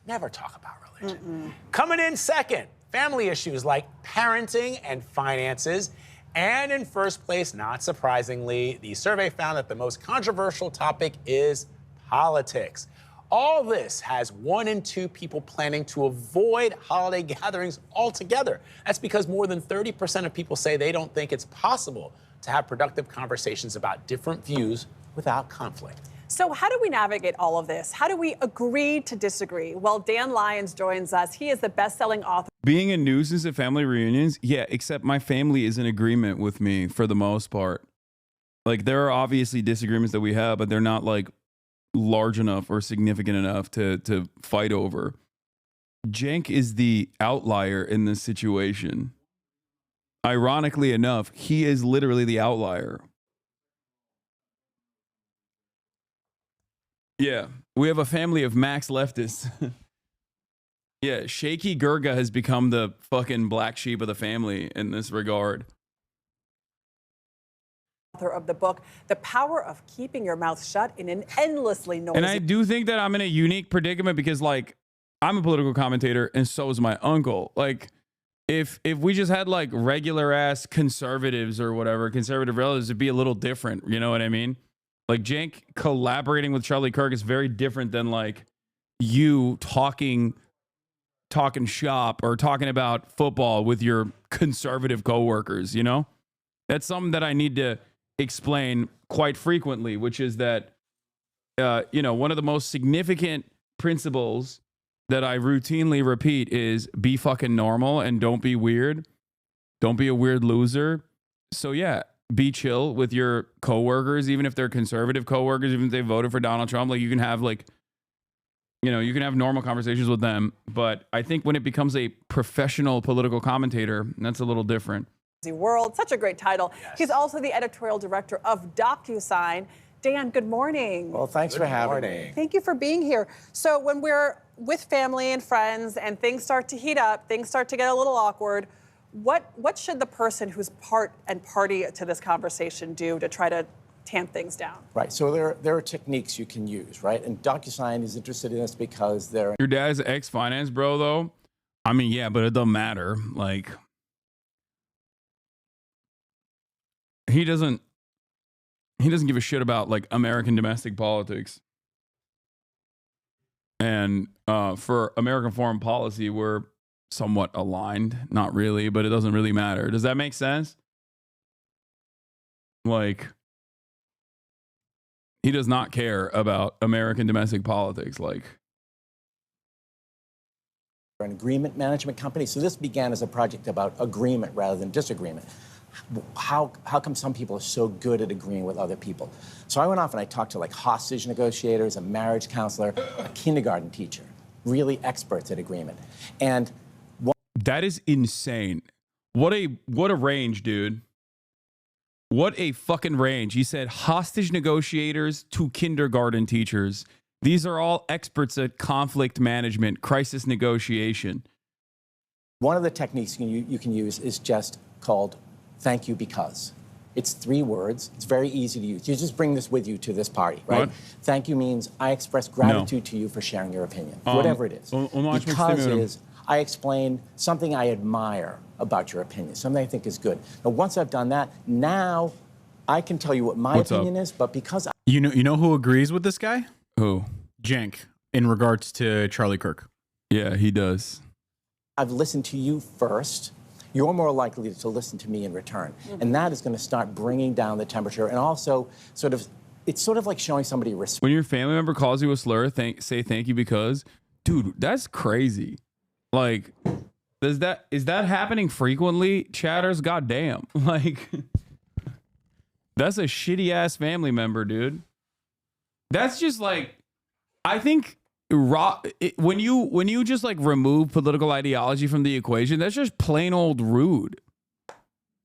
never talk about religion. Coming in second, family issues like parenting and finances. And in first place, not surprisingly, the survey found that the most controversial topic is politics. All this has 1 in 2 people planning to avoid holiday gatherings altogether. That's because more than 30% of people say they don't think it's possible to have productive conversations about different views without conflict. So how do we navigate all of this? How do we agree to disagree? Well, Dan Lyons joins us. He is the best-selling author. Being a nuisance at family reunions, yeah, except my family is in agreement with me for the most part. Like, there are obviously disagreements that we have, but they're not like large enough or significant enough to fight over. Cenk is the outlier in this situation. Ironically enough, he is literally the outlier. Yeah, we have a family of max leftists. Yeah, Shaky Gurga has become the fucking black sheep of the family in this regard. Author of the book, The Power of Keeping Your Mouth Shut in an Endlessly Noisy. And I do think that I'm in a unique predicament because, like, I'm a political commentator and so is my uncle. Like, if we just had like regular ass conservatives or whatever, conservative relatives, it'd be a little different. You know what I mean? Like, Cenk collaborating with Charlie Kirk is very different than like you talking shop or talking about football with your conservative coworkers, you know? That's something that I need to explain quite frequently, which is that, one of the most significant principles that I routinely repeat is be fucking normal and don't be weird. Don't be a weird loser. So yeah, be chill with your coworkers, even if they're conservative coworkers, even if they voted for Donald Trump. Like, you can have you can have normal conversations with them. But I think when it becomes a professional political commentator, that's a little different. World, such a great title. Yes. He's also the editorial director of DocuSign. Dan, good morning. Well, thanks for having me. Thank you for being here. So when we're with family and friends and things start to heat up, things start to get a little awkward, what should the person who's part and party to this conversation do to try to tamp things down? Right. So there are techniques you can use, right? And DocuSign is interested in this because they're... Your dad's ex-finance bro, though? I mean, yeah, but it doesn't matter. Like, he doesn't give a shit about like American domestic politics. And for American foreign policy, we're somewhat aligned. Not really, but it doesn't really matter. Does that make sense? Like, he does not care about American domestic politics. Like, an agreement management company. So this began as a project about agreement rather than disagreement. How come some people are so good at agreeing with other people? So I went off and I talked to like hostage negotiators, a marriage counselor, a kindergarten teacher, really experts at agreement. And that is insane. What a range, dude. What a fucking range. He said hostage negotiators to kindergarten teachers. These are all experts at conflict management, crisis negotiation. One of the techniques you can use is just called thank you because. It's 3 words. It's very easy to use. You just bring this with you to this party, right? What? Thank you means I express gratitude to you for sharing your opinion, whatever it is. Because is I explain something I admire about your opinion, something I think is good. Now, once I've done that, now I can tell you what my opinion is, but because you know who agrees with this guy? Who? Cenk, in regards to Charlie Kirk. Yeah, he does. I've listened to you first, you're more likely to listen to me in return. And that is going to start bringing down the temperature and also it's sort of like showing somebody respect. When your family member calls you a slur, say thank you because, dude, that's crazy. Like, is that happening frequently? Chatters, goddamn. Like, that's a shitty ass family member, dude. That's just like, I think when you just like remove political ideology from the equation, that's just plain old rude.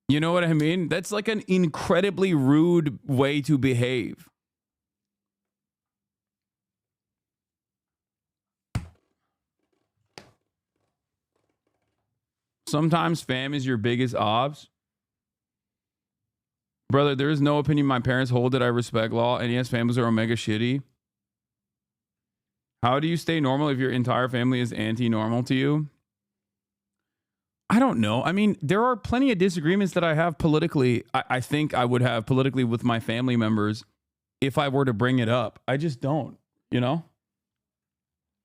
You know what I mean? That's like an incredibly rude way to behave. Sometimes fam is your biggest obs. Brother, there is no opinion my parents hold that I respect law, and yes, families are omega shitty. How do you stay normal if your entire family is anti-normal to you? I don't know. I mean, there are plenty of disagreements that I have politically. I think I would have politically with my family members if I were to bring it up. I just don't, you know?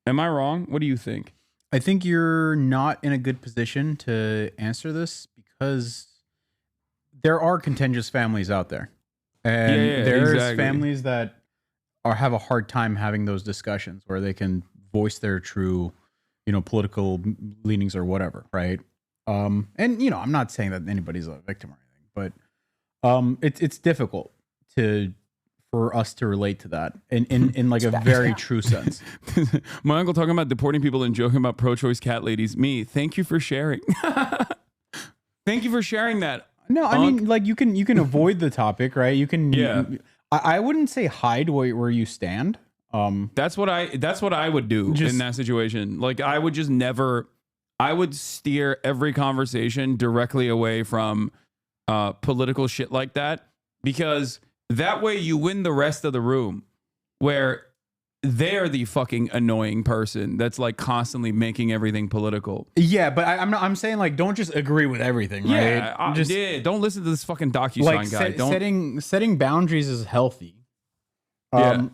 Am I wrong? What do you think? I think you're not in a good position to answer this because there are contentious families out there. And there's families that have a hard time having those discussions where they can voice their true, you know, political leanings or whatever, right? And you know, I'm not saying that anybody's a victim or anything, but it's difficult for us to relate to that in like a very true sense. My uncle talking about deporting people and joking about pro-choice cat ladies. Me, thank you for sharing. Thank you for sharing that. No, I mean, like you can avoid the topic, right? You can. I wouldn't say hide where you stand. That's what I would do in that situation. Like I would just never. I would steer every conversation directly away from political shit like that, because that way you win the rest of the room where they're the fucking annoying person that's like constantly making everything political. Yeah, but I'm saying like don't just agree with everything, right? Yeah, don't listen to this fucking DocuSign guy. Don't setting boundaries is healthy.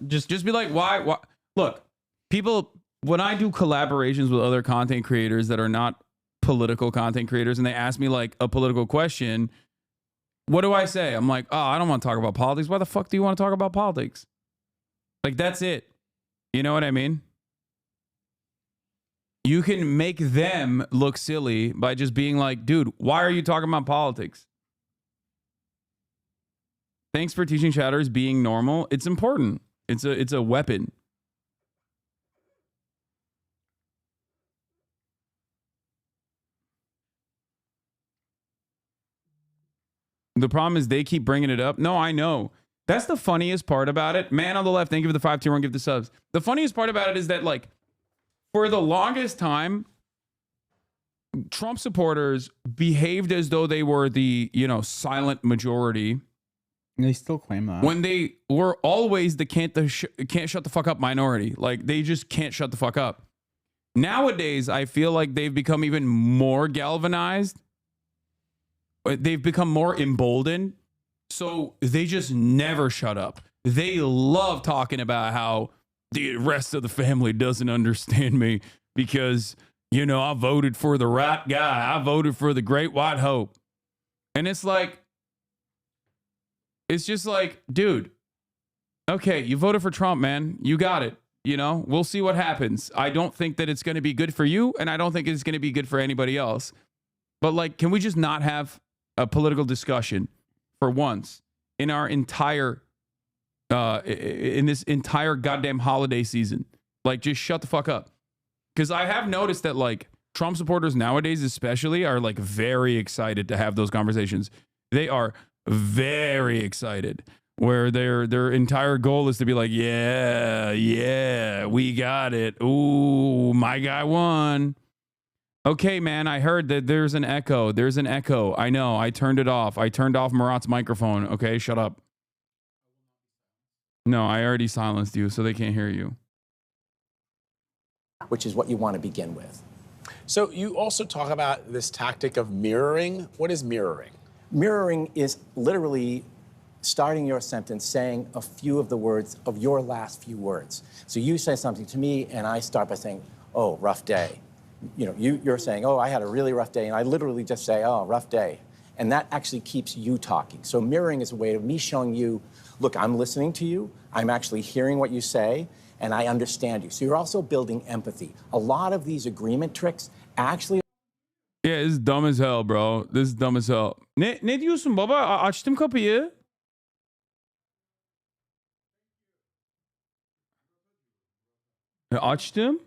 Just be like, why? Look, people. When I do collaborations with other content creators that are not political content creators and they ask me like a political question, what do I say? I'm like, oh, I don't want to talk about politics. Why the fuck do you want to talk about politics? Like, that's it. You know what I mean? You can make them look silly by just being like, dude, why are you talking about politics? Thanks for teaching chatters being normal. It's important. It's a weapon. The problem is they keep bringing it up. No, I know. That's the funniest part about it. Man on the left, thank you for the 5 tier 1, give the subs. The funniest part about it is that, like, for the longest time, Trump supporters behaved as though they were the, you know, silent majority. And they still claim that. When they were always the can't shut the fuck up minority. Like, they just can't shut the fuck up. Nowadays, I feel like they've become even more galvanized. They've become more emboldened, so they just never shut up. They love talking about how the rest of the family doesn't understand me because, you know, I voted for the right guy. I voted for the great white hope. And it's just like, dude, okay, you voted for Trump, man. You got it. You know, we'll see what happens. I don't think that it's going to be good for you, and I don't think it's going to be good for anybody else. But, like, can we just not have a political discussion for once in our entire in this entire goddamn holiday season? Like, just shut the fuck up. Because I have noticed that, like, Trump supporters nowadays especially are like very excited to have those conversations. They are very excited, where their entire goal is to be like, yeah, we got it. Ooh, my guy won. Okay, man, I heard that there's an echo. There's an echo. I know. I turned it off. I turned off Marat's microphone. Okay, shut up. No, I already silenced you, so they can't hear you. Which is what you want to begin with. So you also talk about this tactic of mirroring. What is mirroring? Mirroring is literally starting your sentence saying a few of the words of your last few words. So you say something to me, and I start by saying, oh, rough day. You know, you're saying, oh, I had a really rough day, and I literally just say, oh, rough day. And that actually keeps you talking. So mirroring is a way of me showing you, look, I'm listening to you, I'm actually hearing what you say, and I understand you. So you're also building empathy. A lot of these agreement tricks actually... Yeah, this is dumb as hell, bro. This is dumb as hell. Ne diyorsun baba? Açtım kapıyı. Açtım.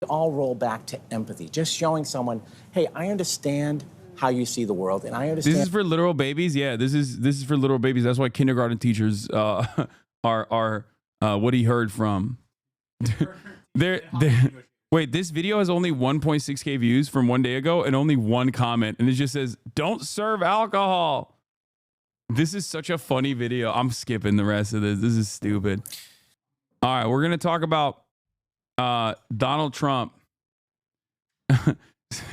All roll back to empathy, just showing someone, hey, I understand how you see the world, and I understand. This is for literal babies. Yeah, this is for literal babies. That's why kindergarten teachers are what he heard from. Wait, this video has only 1.6K views from one day ago and only one comment, and it just says, "Don't serve alcohol." This is such a funny video. I'm skipping the rest of this. This is stupid. All right, we're gonna talk about Donald Trump.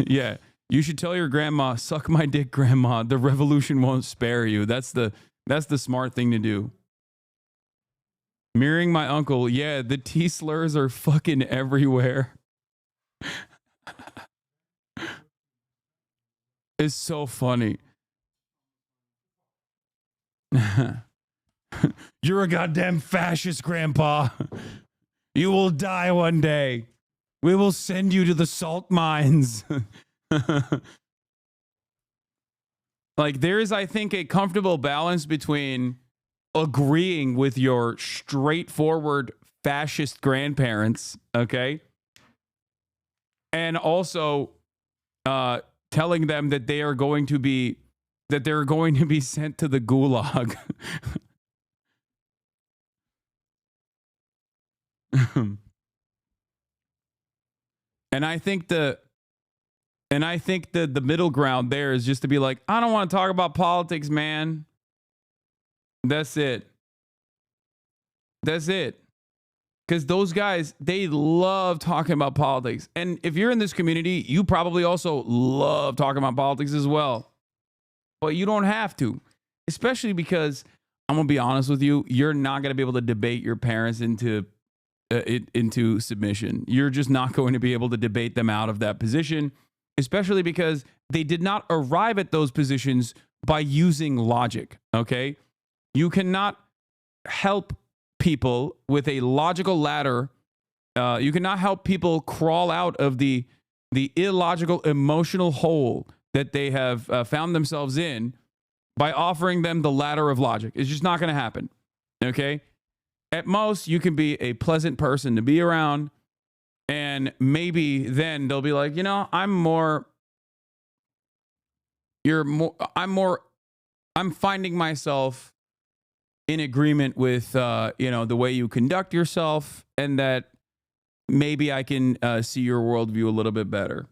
Yeah, you should tell your grandma, suck my dick, grandma. The revolution won't spare you. That's the smart thing to do. Mirroring my uncle. Yeah, the T slurs are fucking everywhere. It's so funny. You're a goddamn fascist, grandpa. You will die one day. We will send you to the salt mines. Like, there is, I think, a comfortable balance between agreeing with your straightforward fascist grandparents, okay, and also telling them that they're going to be sent to the gulag. And I think the middle ground there is just to be like, I don't want to talk about politics, man. That's it. Because those guys, they love talking about politics. And if you're in this community, you probably also love talking about politics as well. But you don't have to. Especially because, I'm going to be honest with you, you're not going to be able to debate your parents into submission. You're just not going to be able to debate them out of that position, especially because they did not arrive at those positions by using logic, okay? You cannot help people with a logical ladder. You cannot help people crawl out of the illogical emotional hole that they have found themselves in by offering them the ladder of logic. It's just not going to happen, okay? At most, you can be a pleasant person to be around, and maybe then they'll be like, you know, I'm finding myself in agreement with, the way you conduct yourself, and that maybe I can see your worldview a little bit better.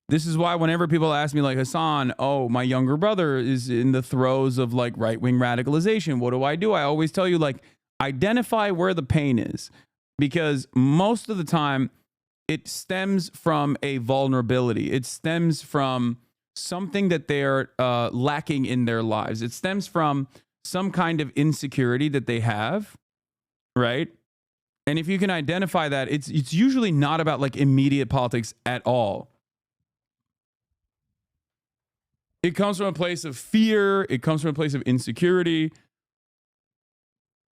This is why whenever people ask me, like, Hasan, oh, my younger brother is in the throes of like right-wing radicalization. What do? I always tell you, like, identify where the pain is, because most of the time it stems from a vulnerability. It stems from something that they're lacking in their lives. It stems from some kind of insecurity that they have, right? And if you can identify that, it's usually not about like immediate politics at all. It comes from a place of fear. It comes from a place of insecurity.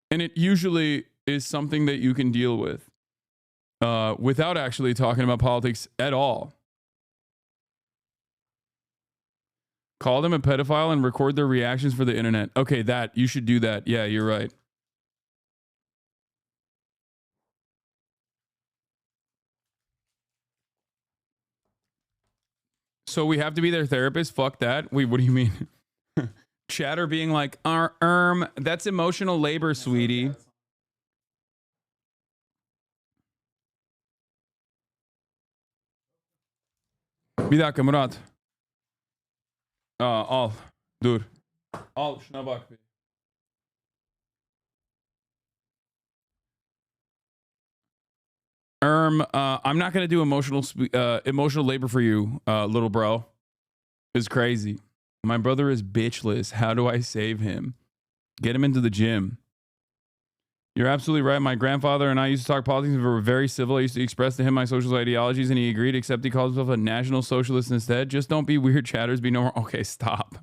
And it usually is something that you can deal with without actually talking about politics at all. Call them a pedophile and record their reactions for the internet. Okay, you should do that. Yeah, you're right. So we have to be their therapist? Fuck that. Wait, what do you mean? Chatter being like, that's emotional labor, sweetie. Bir dakika Murat. Al. Dur. Al şuna bak bir. I'm not gonna do emotional labor for you, little bro. It's crazy. My brother is bitchless. How do I save him? Get him into the gym. You're absolutely right. My grandfather and I used to talk politics and we were very civil. I used to express to him my social ideologies and he agreed, except he calls himself a national socialist instead. Just don't be weird, chatters. Be normal. Okay, stop.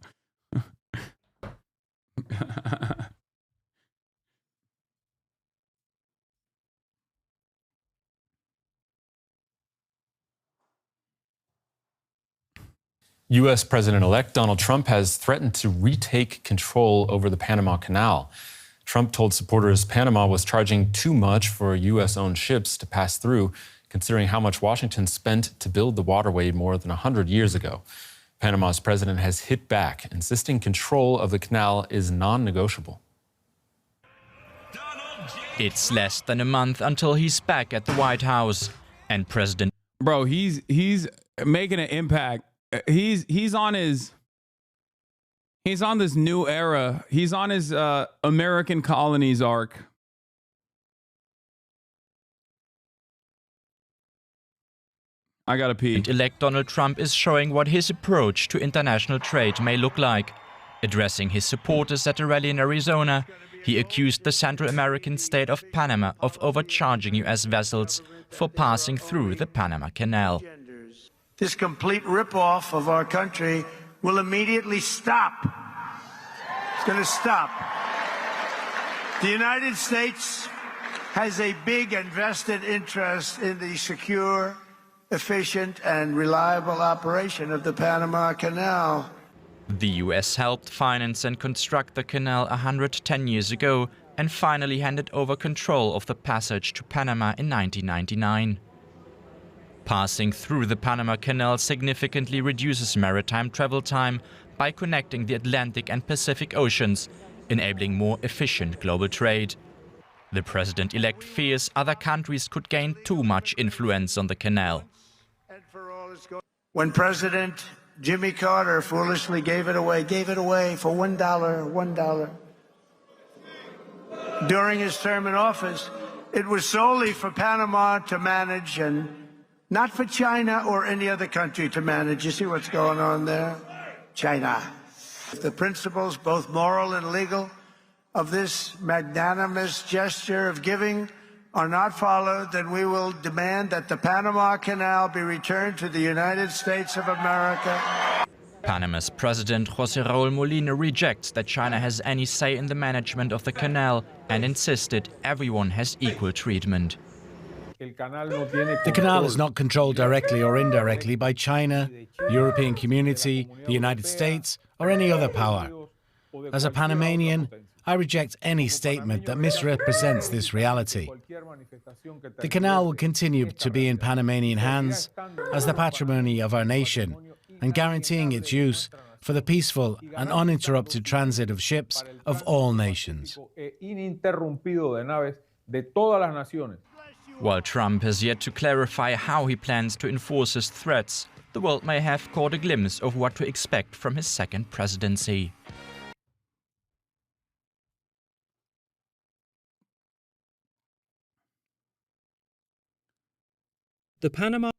U.S. President-elect Donald Trump has threatened to retake control over the Panama Canal. Trump told supporters Panama was charging too much for U.S.-owned ships to pass through, considering how much Washington spent to build the waterway more than 100 years ago. Panama's president has hit back, insisting control of the canal is non-negotiable. It's less than a month until he's back at the White House, and President... Bro, he's making an impact. He's on this new era. He's on his American colonies arc. I gotta pee. Elect Donald Trump is showing what his approach to international trade may look like. Addressing his supporters at a rally in Arizona, he accused the Central American state of Panama of overcharging U.S. vessels for passing through the Panama Canal. This complete ripoff of our country will immediately stop. It's going to stop. The United States has a big and vested interest in the secure, efficient, and reliable operation of the Panama Canal. The U.S. helped finance and construct the canal 110 years ago and finally handed over control of the passage to Panama in 1999. Passing through the Panama Canal significantly reduces maritime travel time by connecting the Atlantic and Pacific Oceans, enabling more efficient global trade. The president-elect fears other countries could gain too much influence on the canal. When President Jimmy Carter foolishly gave it away for $1. During his term in office, it was solely for Panama to manage and not for China or any other country to manage. You see what's going on there? China. If the principles, both moral and legal, of this magnanimous gesture of giving are not followed, then we will demand that the Panama Canal be returned to the United States of America. Panama's president José Raúl Molina rejects that China has any say in the management of the canal and insisted everyone has equal treatment. The canal is not controlled directly or indirectly by China, the European Community, the United States, or any other power. As a Panamanian, I reject any statement that misrepresents this reality. The canal will continue to be in Panamanian hands as the patrimony of our nation and guaranteeing its use for the peaceful and uninterrupted transit of ships of all nations. While Trump has yet to clarify how he plans to enforce his threats, the world may have caught a glimpse of what to expect from his second presidency. The Panama.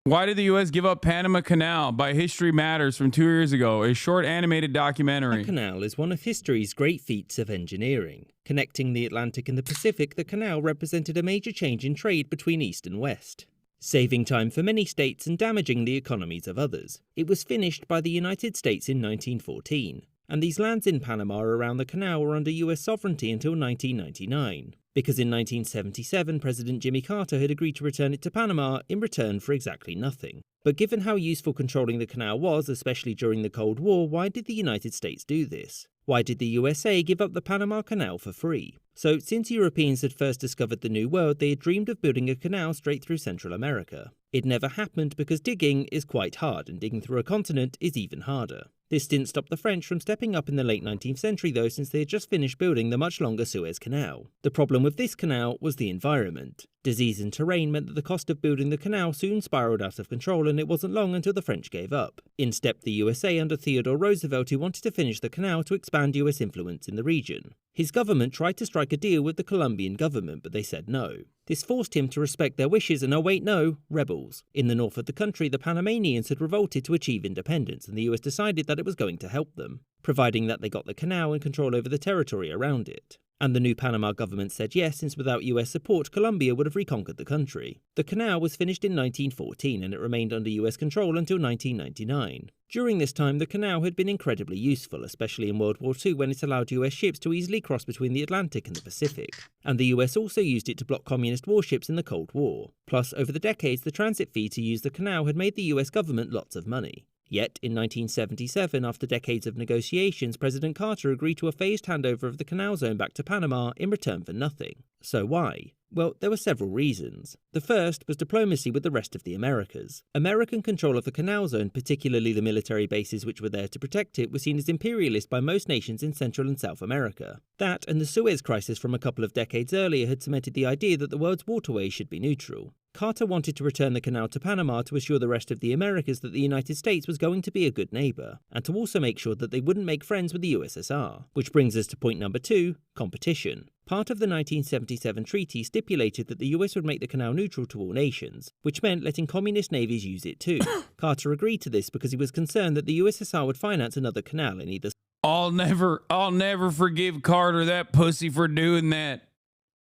Why did the U.S. give up Panama Canal? By History Matters from 2 years ago, a short animated documentary. The canal is one of history's great feats of engineering. Connecting the Atlantic and the Pacific, the canal represented a major change in trade between East and West, saving time for many states and damaging the economies of others. It was finished by the United States in 1914, and these lands in Panama around the canal were under U.S. sovereignty until 1999. Because in 1977, President Jimmy Carter had agreed to return it to Panama in return for exactly nothing. But given how useful controlling the canal was, especially during the Cold War, why did the United States do this? Why did the USA give up the Panama Canal for free? So, since Europeans had first discovered the New World, they had dreamed of building a canal straight through Central America. It never happened because digging is quite hard, and digging through a continent is even harder. This didn't stop the French from stepping up in the late 19th century though, since they had just finished building the much longer Suez Canal. The problem with this canal was the environment. Disease and terrain meant that the cost of building the canal soon spiraled out of control, and it wasn't long until the French gave up. In stepped the USA under Theodore Roosevelt, who wanted to finish the canal to expand US influence in the region. His government tried to strike a deal with the Colombian government, but they said no. This forced him to respect their wishes and, oh wait, no, rebels. In the north of the country, the Panamanians had revolted to achieve independence, and the US decided that it was going to help them, providing that they got the canal and control over the territory around it. And the new Panama government said yes, since without US support, Colombia would have reconquered the country. The canal was finished in 1914 and it remained under US control until 1999. During this time, the canal had been incredibly useful, especially in World War II when it allowed US ships to easily cross between the Atlantic and the Pacific. And the US also used it to block communist warships in the Cold War. Plus, over the decades, the transit fee to use the canal had made the US government lots of money. Yet, in 1977, after decades of negotiations, President Carter agreed to a phased handover of the canal zone back to Panama in return for nothing. So why? Well, there were several reasons. The first was diplomacy with the rest of the Americas. American control of the canal zone, particularly the military bases which were there to protect it, was seen as imperialist by most nations in Central and South America. That and the Suez Crisis from a couple of decades earlier had cemented the idea that the world's waterways should be neutral. Carter wanted to return the canal to Panama to assure the rest of the Americas that the United States was going to be a good neighbour, and to also make sure that they wouldn't make friends with the USSR. Which brings us to point number 2, competition. Part of the 1977 treaty stipulated that the US would make the canal neutral to all nations, which meant letting communist navies use it too. Carter agreed to this because he was concerned that the USSR would finance another canal in either. I'll never forgive Carter, that pussy, for doing that.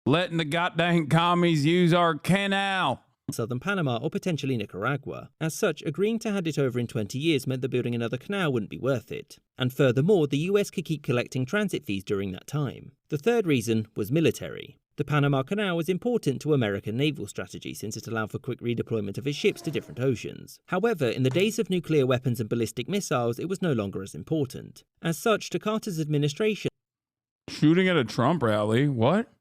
Letting the goddamn commies use our canal. Southern Panama or potentially Nicaragua. As such, agreeing to hand it over in 20 years meant that building another canal wouldn't be worth it. And furthermore, the US could keep collecting transit fees during that time. The third reason was military. The Panama Canal was important to American naval strategy since it allowed for quick redeployment of its ships to different oceans. However, in the days of nuclear weapons and ballistic missiles, it was no longer as important. As such, to Carter's administration... Shooting at a Trump rally? What?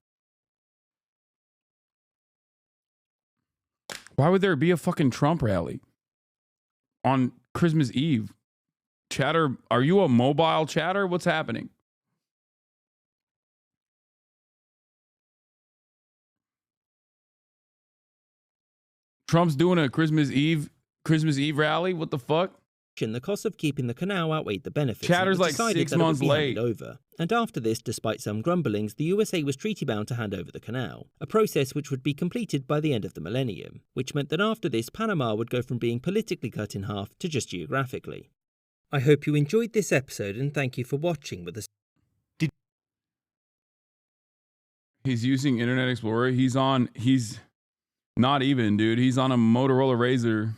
Why would there be a fucking Trump rally on Christmas Eve? Chatter, are you a mobile chatter? What's happening? Trump's doing a Christmas Eve rally? What the fuck? The cost of keeping the canal outweighed the benefits. Chatter's like 6 months late. Over. And after this, despite some grumblings, the USA was treaty-bound to hand over the canal, a process which would be completed by the end of the millennium, which meant that after this, Panama would go from being politically cut in half to just geographically. I hope you enjoyed this episode and thank you for watching with us. He's using Internet Explorer. He's not even, dude. He's on a Motorola Razr.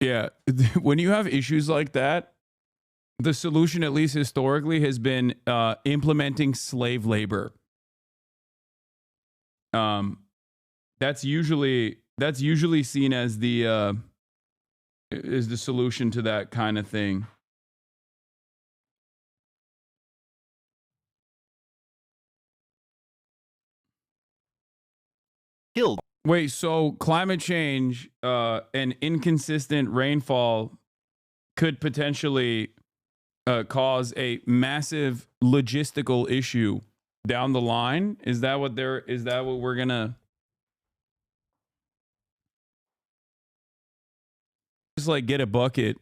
Yeah, when you have issues like that, the solution, at least historically, has been implementing slave labor. That's usually seen as the solution to that kind of thing. Killed. Wait, so climate change and inconsistent rainfall could potentially cause a massive logistical issue down the line? Is that what we're gonna just like get a bucket,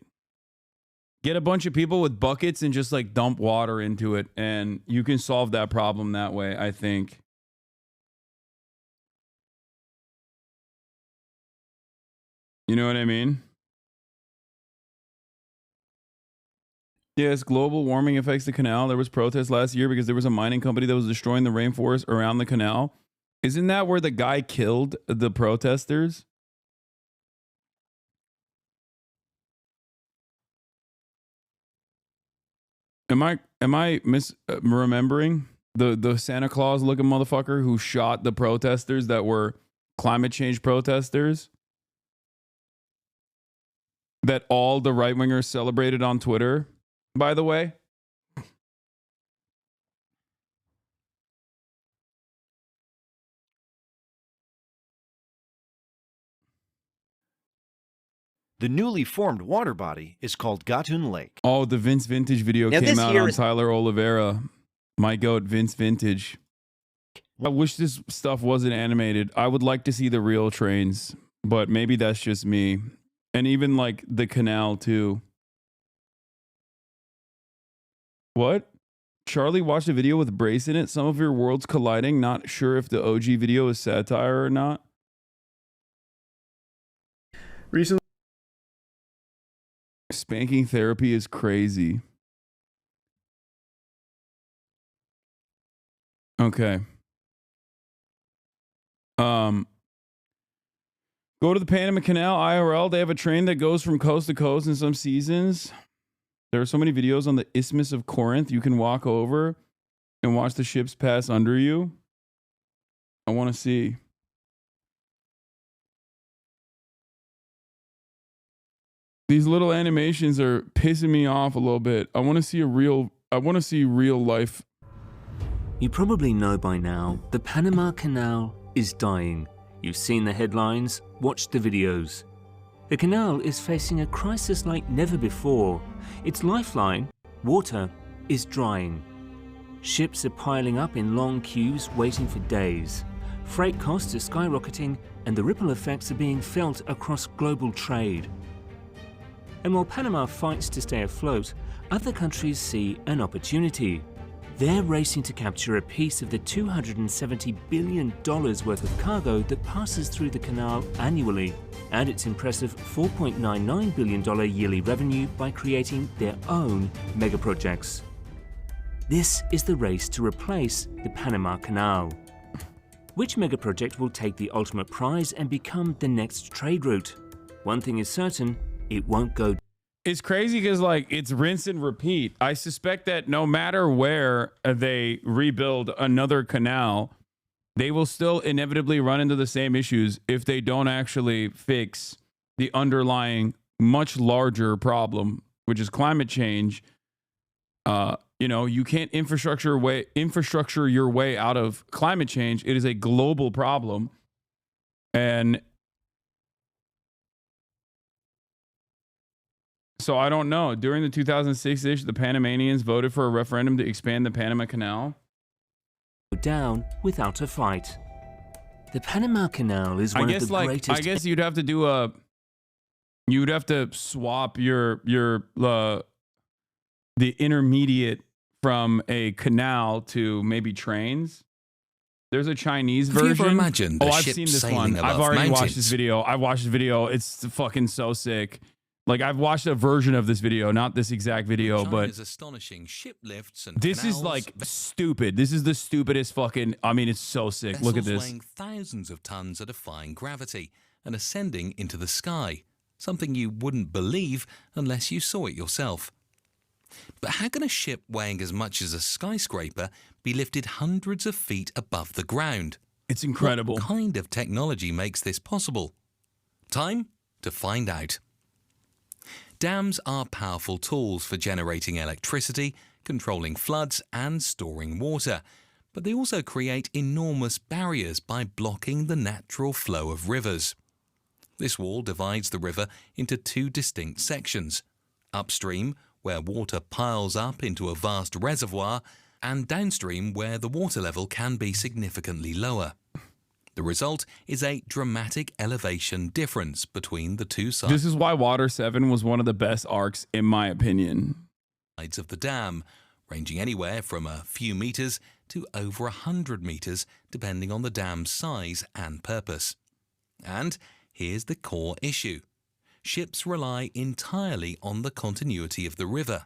get a bunch of people with buckets and just like dump water into it, and you can solve that problem that way, I think. You know what I mean? Yes, global warming affects the canal. There was protests last year because there was a mining company that was destroying the rainforest around the canal. Isn't that where the guy killed the protesters? Am I misremembering the Santa Claus looking motherfucker who shot the protesters that were climate change protesters? That all the right-wingers celebrated on Twitter, by the way. The newly formed water body is called Gatun Lake. Oh, the Vince Vintage video came out on Tyler Oliveira. My goat, Vince Vintage. I wish this stuff wasn't animated. I would like to see the real trains, but maybe that's just me. And even like the canal too. What? Charlie watched a video with Brace in it. Some of your worlds colliding. Not sure if the OG video is satire or not. Recently, spanking therapy is crazy. Okay. Go to the Panama Canal IRL. They have a train that goes from coast to coast in some seasons. There are so many videos on the Isthmus of Corinth. You can walk over and watch the ships pass under you. I want to see. These little animations are pissing me off a little bit. I want to see real life. You probably know by now, the Panama Canal is dying. You've seen the headlines, watched the videos. The canal is facing a crisis like never before. Its lifeline, water, is drying. Ships are piling up in long queues waiting for days. Freight costs are skyrocketing, and the ripple effects are being felt across global trade. And while Panama fights to stay afloat, other countries see an opportunity. They're racing to capture a piece of the $270 billion worth of cargo that passes through the canal annually, and its impressive $4.99 billion yearly revenue by creating their own megaprojects. This is the race to replace the Panama Canal. Which megaproject will take the ultimate prize and become the next trade route? One thing is certain, it won't go. It's crazy because, like, it's rinse and repeat. I suspect that no matter where they rebuild another canal, they will still inevitably run into the same issues if they don't actually fix the underlying much larger problem, which is climate change. You know, you can't infrastructure your way out of climate change. It is a global problem. And so I don't know. During the 2006 issue, the Panamanians voted for a referendum to expand the Panama Canal. Down without a fight. The Panama Canal is one of the greatest. I guess you'd have to do you'd have to swap the intermediate from a canal to maybe trains. There's a Chinese version. Have you ever imagined a I've ship seen this sailing one. above I've already watched mountains? this video. I watched this video. It's fucking so sick. Like, I've watched a version of this video, not this exact video, but China's astonishing ship lifts and this is canals, like stupid. This is the stupidest fucking. I mean, it's so sick. Look at vessels this. weighing thousands of tons are defying gravity and ascending into the sky, something you wouldn't believe unless you saw it yourself. But how can a ship weighing as much as a skyscraper be lifted hundreds of feet above the ground? It's incredible. What kind of technology makes this possible? Time to find out. Dams are powerful tools for generating electricity, controlling floods, and storing water, but they also create enormous barriers by blocking the natural flow of rivers. This wall divides the river into two distinct sections: upstream, where water piles up into a vast reservoir, and downstream, where the water level can be significantly lower. The result is a dramatic elevation difference between the two sides. This is why Water 7 was one of the best arcs, in my opinion. Sides of the dam, ranging anywhere from a few meters to over 100 meters, depending on the dam's size and purpose. And here's the core issue. Ships rely entirely on the continuity of the river.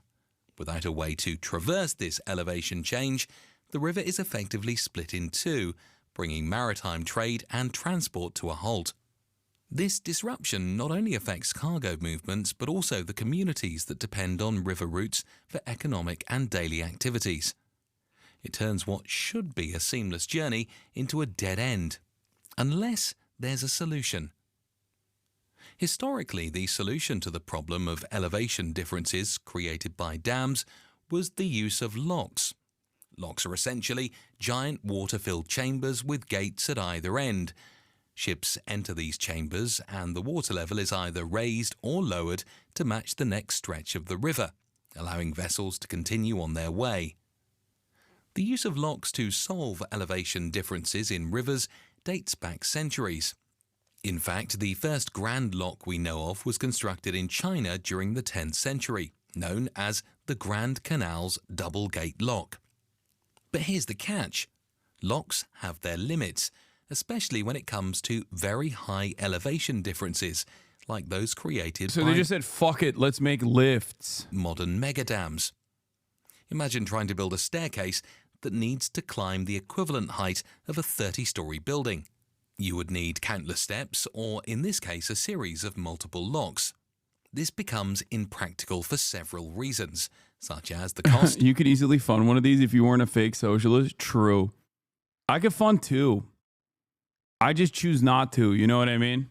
Without a way to traverse this elevation change, the river is effectively split in two, bringing maritime trade and transport to a halt. This disruption not only affects cargo movements, but also the communities that depend on river routes for economic and daily activities. It turns what should be a seamless journey into a dead end, unless there's a solution. Historically, the solution to the problem of elevation differences created by dams was the use of locks. Locks are essentially giant water-filled chambers with gates at either end. Ships enter these chambers and the water level is either raised or lowered to match the next stretch of the river, allowing vessels to continue on their way. The use of locks to solve elevation differences in rivers dates back centuries. In fact, the first grand lock we know of was constructed in China during the 10th century, known as the Grand Canal's Double Gate Lock. But here's the catch. Locks have their limits, especially when it comes to very high elevation differences, like those created So by they just said, fuck it, let's make lifts. modern megadams. Imagine trying to build a staircase that needs to climb the equivalent height of a 30-story building. You would need countless steps, or in this case, a series of multiple locks. This becomes impractical for several reasons, such as the cost. You could easily fund one of these if you weren't a fake socialist. True. I could fund two. I just choose not to. You know what I mean?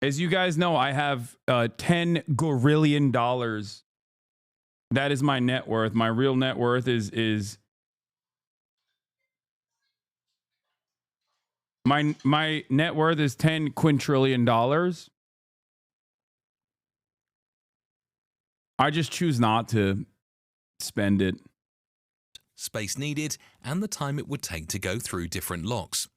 As you guys know, I have $10 gorillion. That is my net worth. My real net worth is my net worth is $10 quintillion. I just choose not to spend it. Space needed, and the time it would take to go through different locks.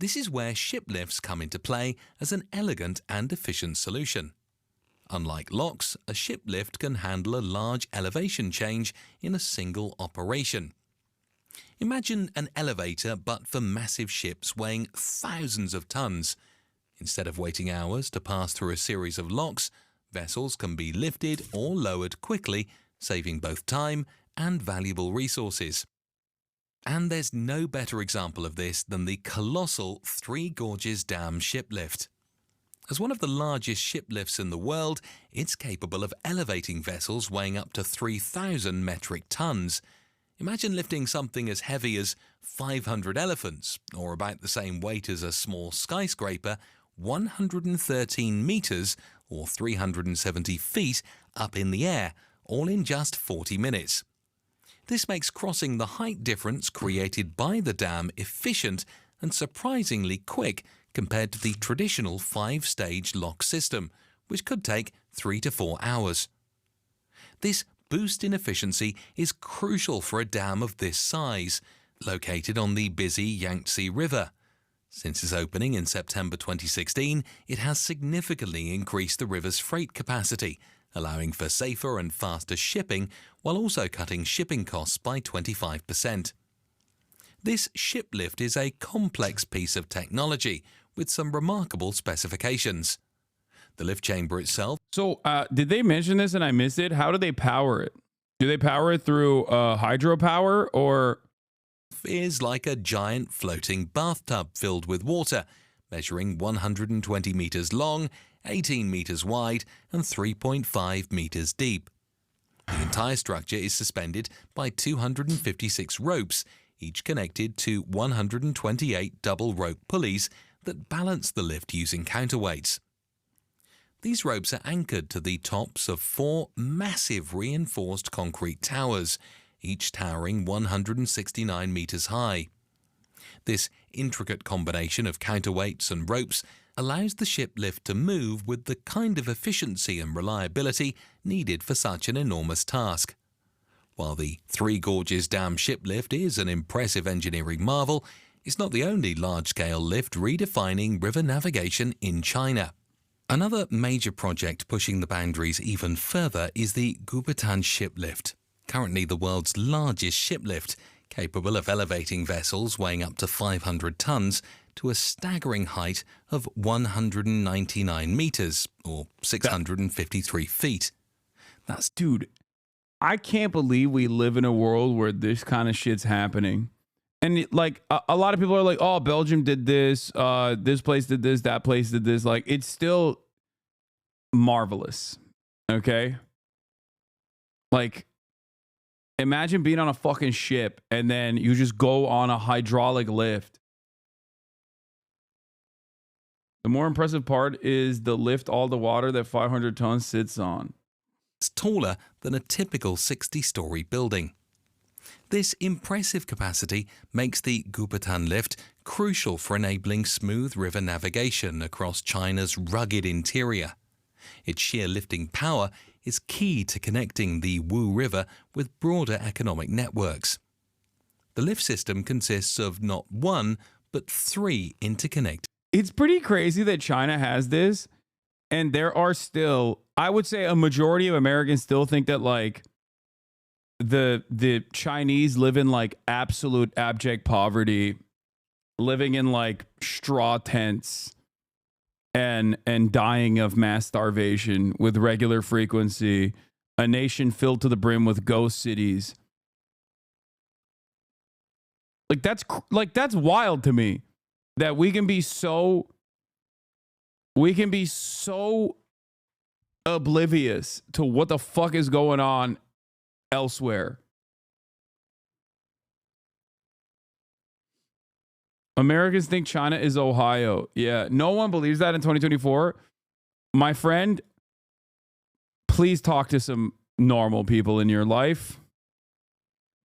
This is where ship lifts come into play as an elegant and efficient solution. Unlike locks, a ship lift can handle a large elevation change in a single operation. Imagine an elevator but for massive ships weighing thousands of tons. Instead of waiting hours to pass through a series of locks, vessels can be lifted or lowered quickly, saving both time and valuable resources. And there's no better example of this than the colossal Three Gorges Dam ship lift. As one of the largest ship lifts in the world, it's capable of elevating vessels weighing up to 3,000 metric tons. Imagine lifting something as heavy as 500 elephants, or about the same weight as a small skyscraper, 113 meters or 370 feet up in the air, all in just 40 minutes. This makes crossing the height difference created by the dam efficient and surprisingly quick compared to the traditional 5-stage lock system, which could take 3 to 4 hours. This boost in efficiency is crucial for a dam of this size, located on the busy Yangtze River. Since its opening in September 2016, it has significantly increased the river's freight capacity, allowing for safer and faster shipping while also cutting shipping costs by 25%. This ship lift is a complex piece of technology with some remarkable specifications. The lift chamber itself. So, did they mention this and I missed it? How do they power it? Do they power it through hydropower or? Is like a giant floating bathtub filled with water, measuring 120 meters long, 18 meters wide, and 3.5 meters deep. The entire structure is suspended by 256 ropes, each connected to 128 double rope pulleys that balance the lift using counterweights. These ropes are anchored to the tops of 4 massive reinforced concrete towers, each towering 169 meters high. This intricate combination of counterweights and ropes allows the ship lift to move with the kind of efficiency and reliability needed for such an enormous task. While the Three Gorges Dam ship lift is an impressive engineering marvel, it's not the only large-scale lift redefining river navigation in China. Another major project pushing the boundaries even further is the Gubatan ship lift, currently the world's largest ship lift, capable of elevating vessels weighing up to 500 tons to a staggering height of 199 meters or 653 feet. That's, dude, I can't believe we live in a world where this kind of shit's happening. And a lot of people are like, oh, Belgium did this, this place did this, that place did this. Like, it's still marvelous. Okay. Like, imagine being on a fucking ship and then you just go on a hydraulic lift. The more impressive part is the lift all the water that 500 tons sits on. It's taller than a typical 60-story building. This impressive capacity makes the Gubatan lift crucial for enabling smooth river navigation across China's rugged interior. Its sheer lifting power is key to connecting the Wu River with broader economic networks. The lift system consists of not 1, but 3 interconnected. It's pretty crazy that China has this, and there are still, I would say a majority of Americans still think that like the Chinese live in like absolute abject poverty, living in like straw tents and dying of mass starvation with regular frequency, a nation filled to the brim with ghost cities. That's wild to me that we can be so oblivious to what the fuck is going on elsewhere. Americans think China is Ohio. Yeah, no one believes that in 2024. My friend, please talk to some normal people in your life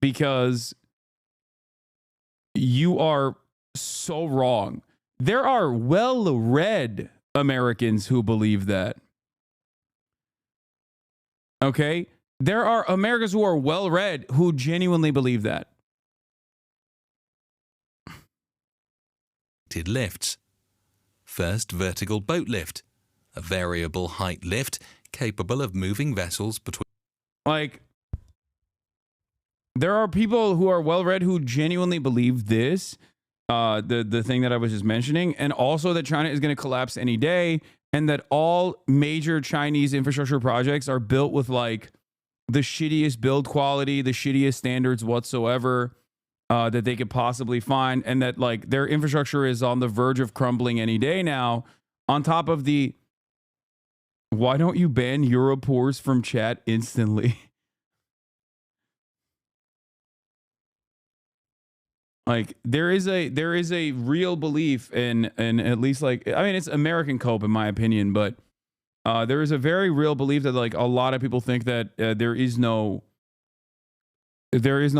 because you are so wrong. There are well-read Americans who believe that. Okay? There are Americans who are well-read who genuinely believe that. lifts. First, vertical boat lift, a variable height lift capable of moving vessels between. Like, there are people who are well-read who genuinely believe this, the thing that I was just mentioning, and also that China is going to collapse any day, and that all major Chinese infrastructure projects are built with like the shittiest build quality, the shittiest standards whatsoever that they could possibly find, and that like their infrastructure is on the verge of crumbling any day now. On top of the, why don't you ban Europors from chat instantly? Like there is a real belief in at least like, I mean, it's American cope in my opinion, but there is a very real belief that like a lot of people think that there is no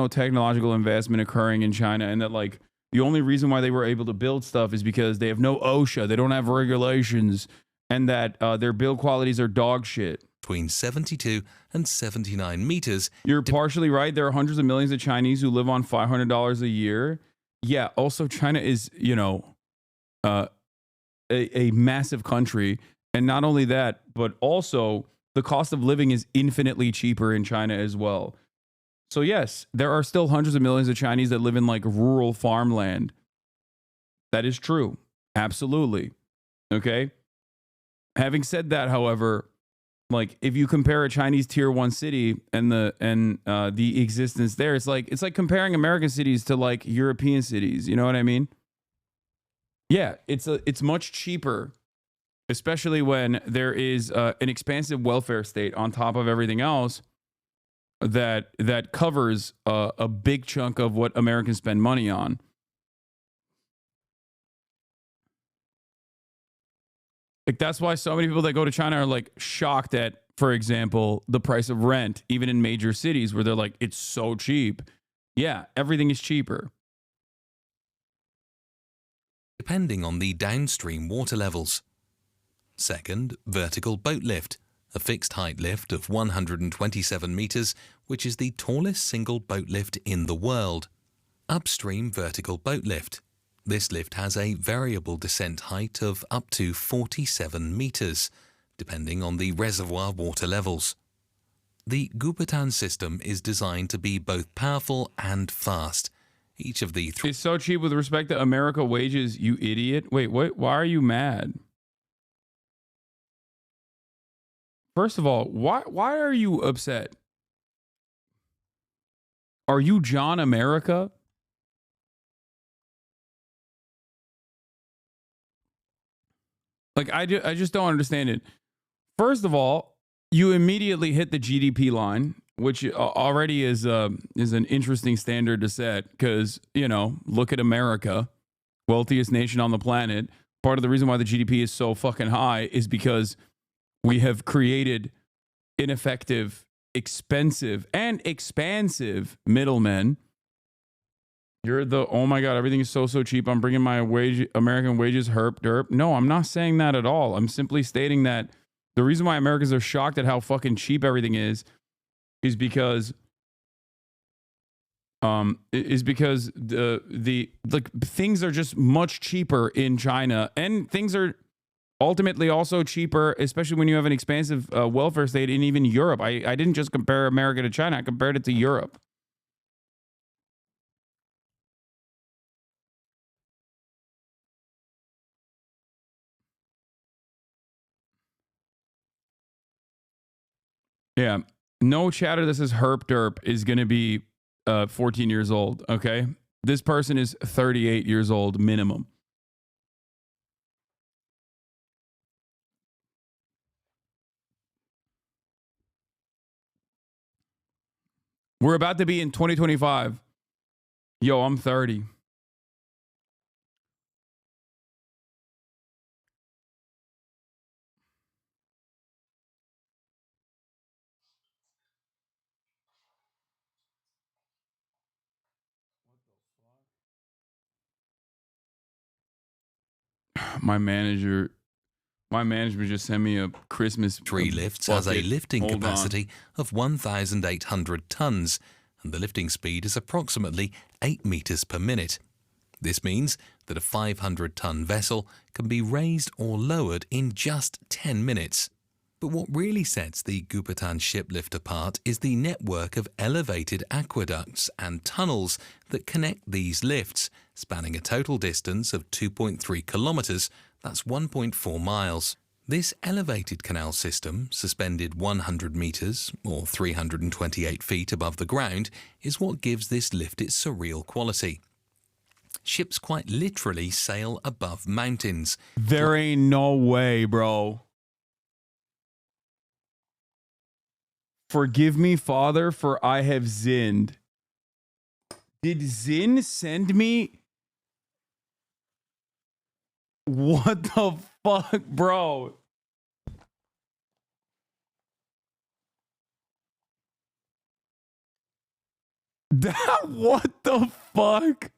technological investment occurring in China, and that like the only reason why they were able to build stuff is because they have no OSHA, they don't have regulations, and that their build qualities are dog shit. Between 72 and 79 meters. You're partially right. There are hundreds of millions of Chinese who live on $500 a year. Yeah. Also, China is, you know, a massive country. And not only that, but also the cost of living is infinitely cheaper in China as well. So yes, there are still hundreds of millions of Chinese that live in like rural farmland. That is true. Absolutely. Okay. Having said that, however, like if you compare a Chinese tier 1 city and the existence there, it's like comparing American cities to like European cities. You know what I mean? Yeah, it's much cheaper, especially when there is an expansive welfare state on top of everything else that covers a big chunk of what Americans spend money on. Like that's why so many people that go to China are like shocked at, for example, the price of rent, even in major cities where they're like, it's so cheap. Yeah, everything is cheaper. Depending on the downstream water levels. Second, vertical boat lift, a fixed height lift of 127 meters, which is the tallest single boat lift in the world. Upstream vertical boat lift. This lift has a variable descent height of up to 47 meters, depending on the reservoir water levels. The Gupatan system is designed to be both powerful and fast. Each of the It's so cheap with respect to America wages, you idiot. Wait, what? Why are you mad? First of all, why are you upset? Are you John America? Like, I just don't understand it. First of all, you immediately hit the GDP line, which already is an interesting standard to set because, you know, look at America, wealthiest nation on the planet. Part of the reason why the GDP is so fucking high is because we have created ineffective, expensive, and expansive middlemen. You're the, oh my God, everything is so cheap. I'm bringing my American wages herp derp. No, I'm not saying that at all. I'm simply stating that the reason why Americans are shocked at how fucking cheap everything is because the things are just much cheaper in China, and things are ultimately also cheaper, especially when you have an expansive welfare state in even Europe. I didn't just compare America to China. I compared it to Europe. Yeah. No chatter that says herp derp is going to be 14 years old, okay? This person is 38 years old minimum. We're about to be in 2025. Yo, I'm 30. My management just sent me a Christmas. Tree lifts has a lifting capacity of 1,800 tons, and the lifting speed is approximately 8 meters per minute. This means that a 500-ton vessel can be raised or lowered in just 10 minutes. But what really sets the Gupatan ship lift apart is the network of elevated aqueducts and tunnels that connect these lifts, spanning a total distance of 2.3 kilometers, that's 1.4 miles. This elevated canal system, suspended 100 meters or 328 feet above the ground, is what gives this lift its surreal quality. Ships quite literally sail above mountains. There ain't no way, bro. Forgive me, Father, for I have sinned. Did Zin send me? What the fuck, bro? What the fuck?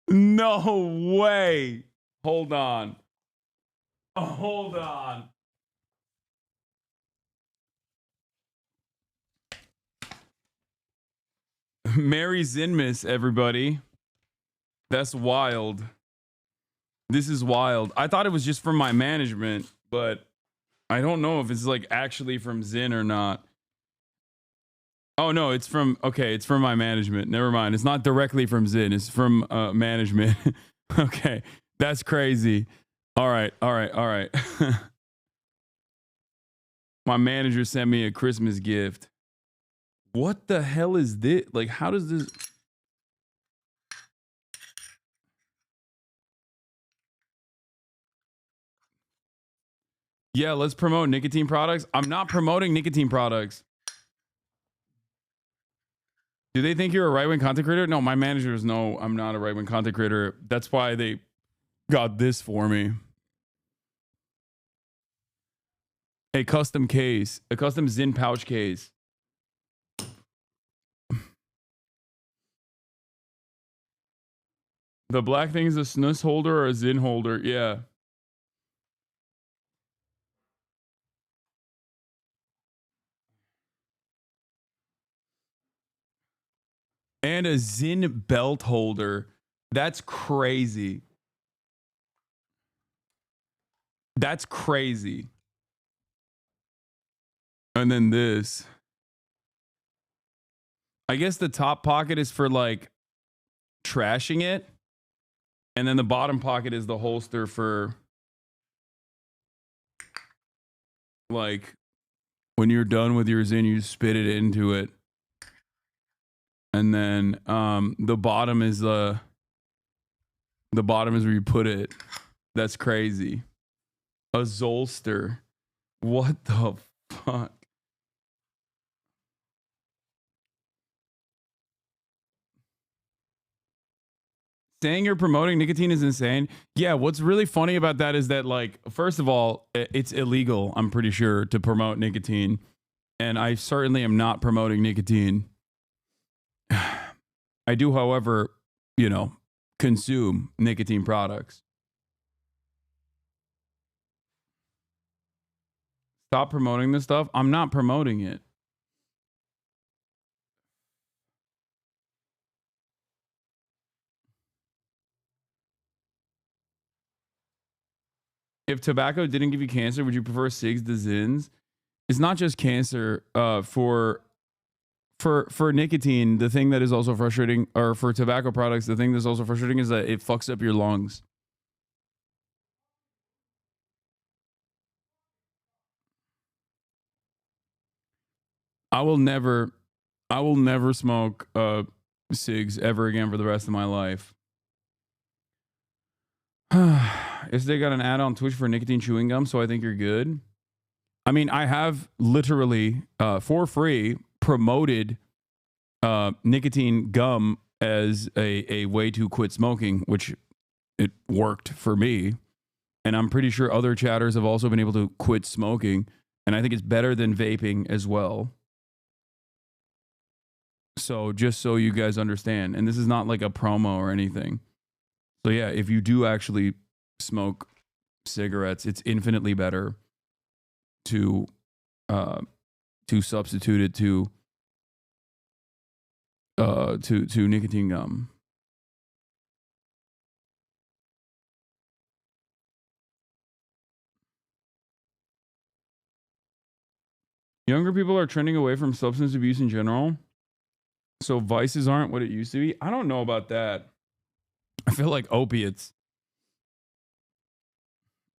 No way. Hold on. Hold on. Merry Zinmas, everybody. That's wild. This is wild. I thought it was just from my management, but I don't know if it's like actually from Zin or not. Oh no, it's from, okay, it's from my management. Never mind. It's not directly from Zin. It's from management. Okay, that's crazy. All right. My manager sent me a Christmas gift. What the hell is this? Like, how does this? Yeah, let's promote nicotine products. I'm not promoting nicotine products. Do they think you're a right-wing content creator? No, my managers know I'm not a right-wing content creator. That's why they got this for me. A custom case, a custom Zin pouch case. The black thing is a snus holder or a Zin holder. Yeah. And a Zin belt holder. That's crazy. That's crazy. And then this. I guess the top pocket is for like trashing it. And then the bottom pocket is the holster for like when you're done with your Zin, you spit it into it. And then the bottom is where you put it. That's crazy. A Zolster. What the fuck? Saying you're promoting nicotine is insane. Yeah, what's really funny about that is that, like, first of all, it's illegal, I'm pretty sure, to promote nicotine. And I certainly am not promoting nicotine. I do, however, you know, consume nicotine products. Stop promoting this stuff. I'm not promoting it. If tobacco didn't give you cancer, would you prefer cigs to Zins? It's not just cancer. For nicotine, the thing that is also frustrating, or for tobacco products, the thing that's also frustrating is that it fucks up your lungs. I will never smoke cigs ever again for the rest of my life. Is they got an ad on Twitch for nicotine chewing gum, so I think you're good. I mean, I have literally for free promoted nicotine gum as a way to quit smoking, which it worked for me. And I'm pretty sure other chatters have also been able to quit smoking. And I think it's better than vaping as well. So just so you guys understand, and this is not like a promo or anything. So yeah, if you do actually smoke cigarettes, it's infinitely better to substitute it to nicotine gum. Younger people are trending away from substance abuse in general. So vices aren't what it used to be. I don't know about that. I feel like opiates.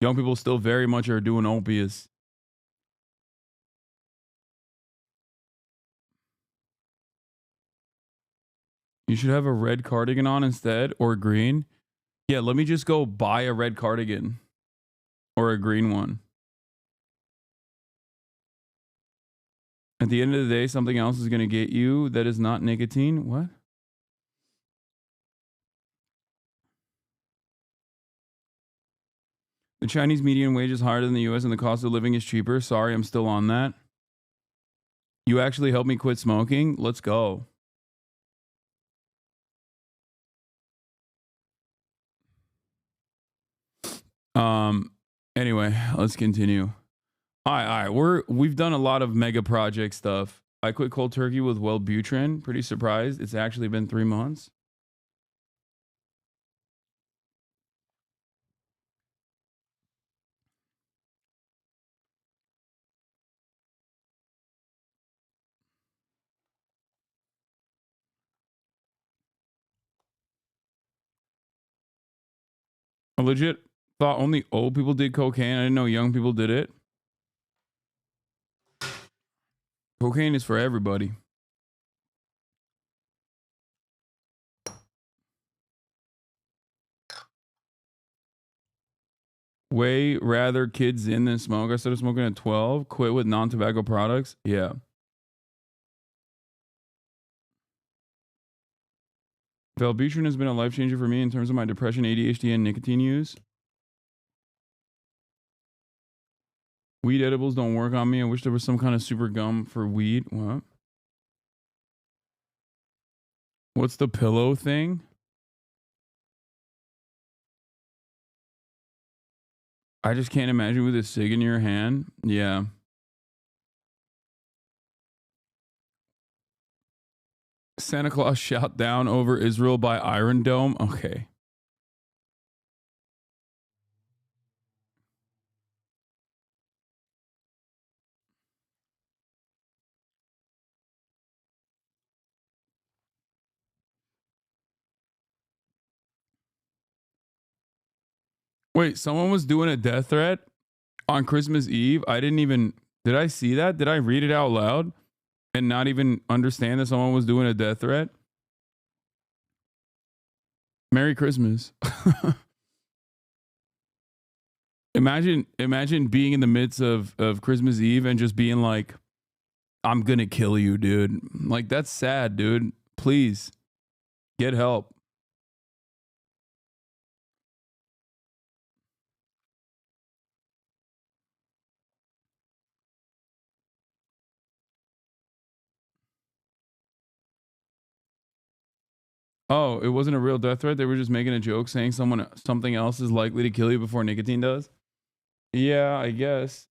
Young people still very much are doing opiates. You should have a red cardigan on instead, or green. Yeah, let me just go buy a red cardigan or a green one. At the end of the day, something else is going to get you that is not nicotine. What? The Chinese median wage is higher than the US and the cost of living is cheaper. Sorry, I'm still on that. You actually helped me quit smoking? Let's go. Anyway, let's continue. All right. We've done a lot of mega project stuff. I quit cold turkey with Wellbutrin. Pretty surprised. It's actually been 3 months. I legit thought only old people did cocaine. I didn't know young people did it. Cocaine is for everybody. Way rather kids in than smoke. I started smoking at 12. Quit with non-tobacco products. Yeah. Wellbutrin has been a life changer for me in terms of my depression, ADHD, and nicotine use. Weed edibles don't work on me. I wish there was some kind of super gum for weed. What? What's the pillow thing? I just can't imagine with a cig in your hand. Yeah. Santa Claus shot down over Israel by Iron Dome. Okay. Wait, someone was doing a death threat on Christmas Eve. Did I see that? Did I read it out loud and not even understand that someone was doing a death threat? Merry Christmas. Imagine being in the midst of Christmas Eve and just being like, I'm gonna kill you, dude. Like, that's sad, dude. Please get help. Oh, it wasn't a real death threat. They were just making a joke saying something else is likely to kill you before nicotine does. Yeah, I guess.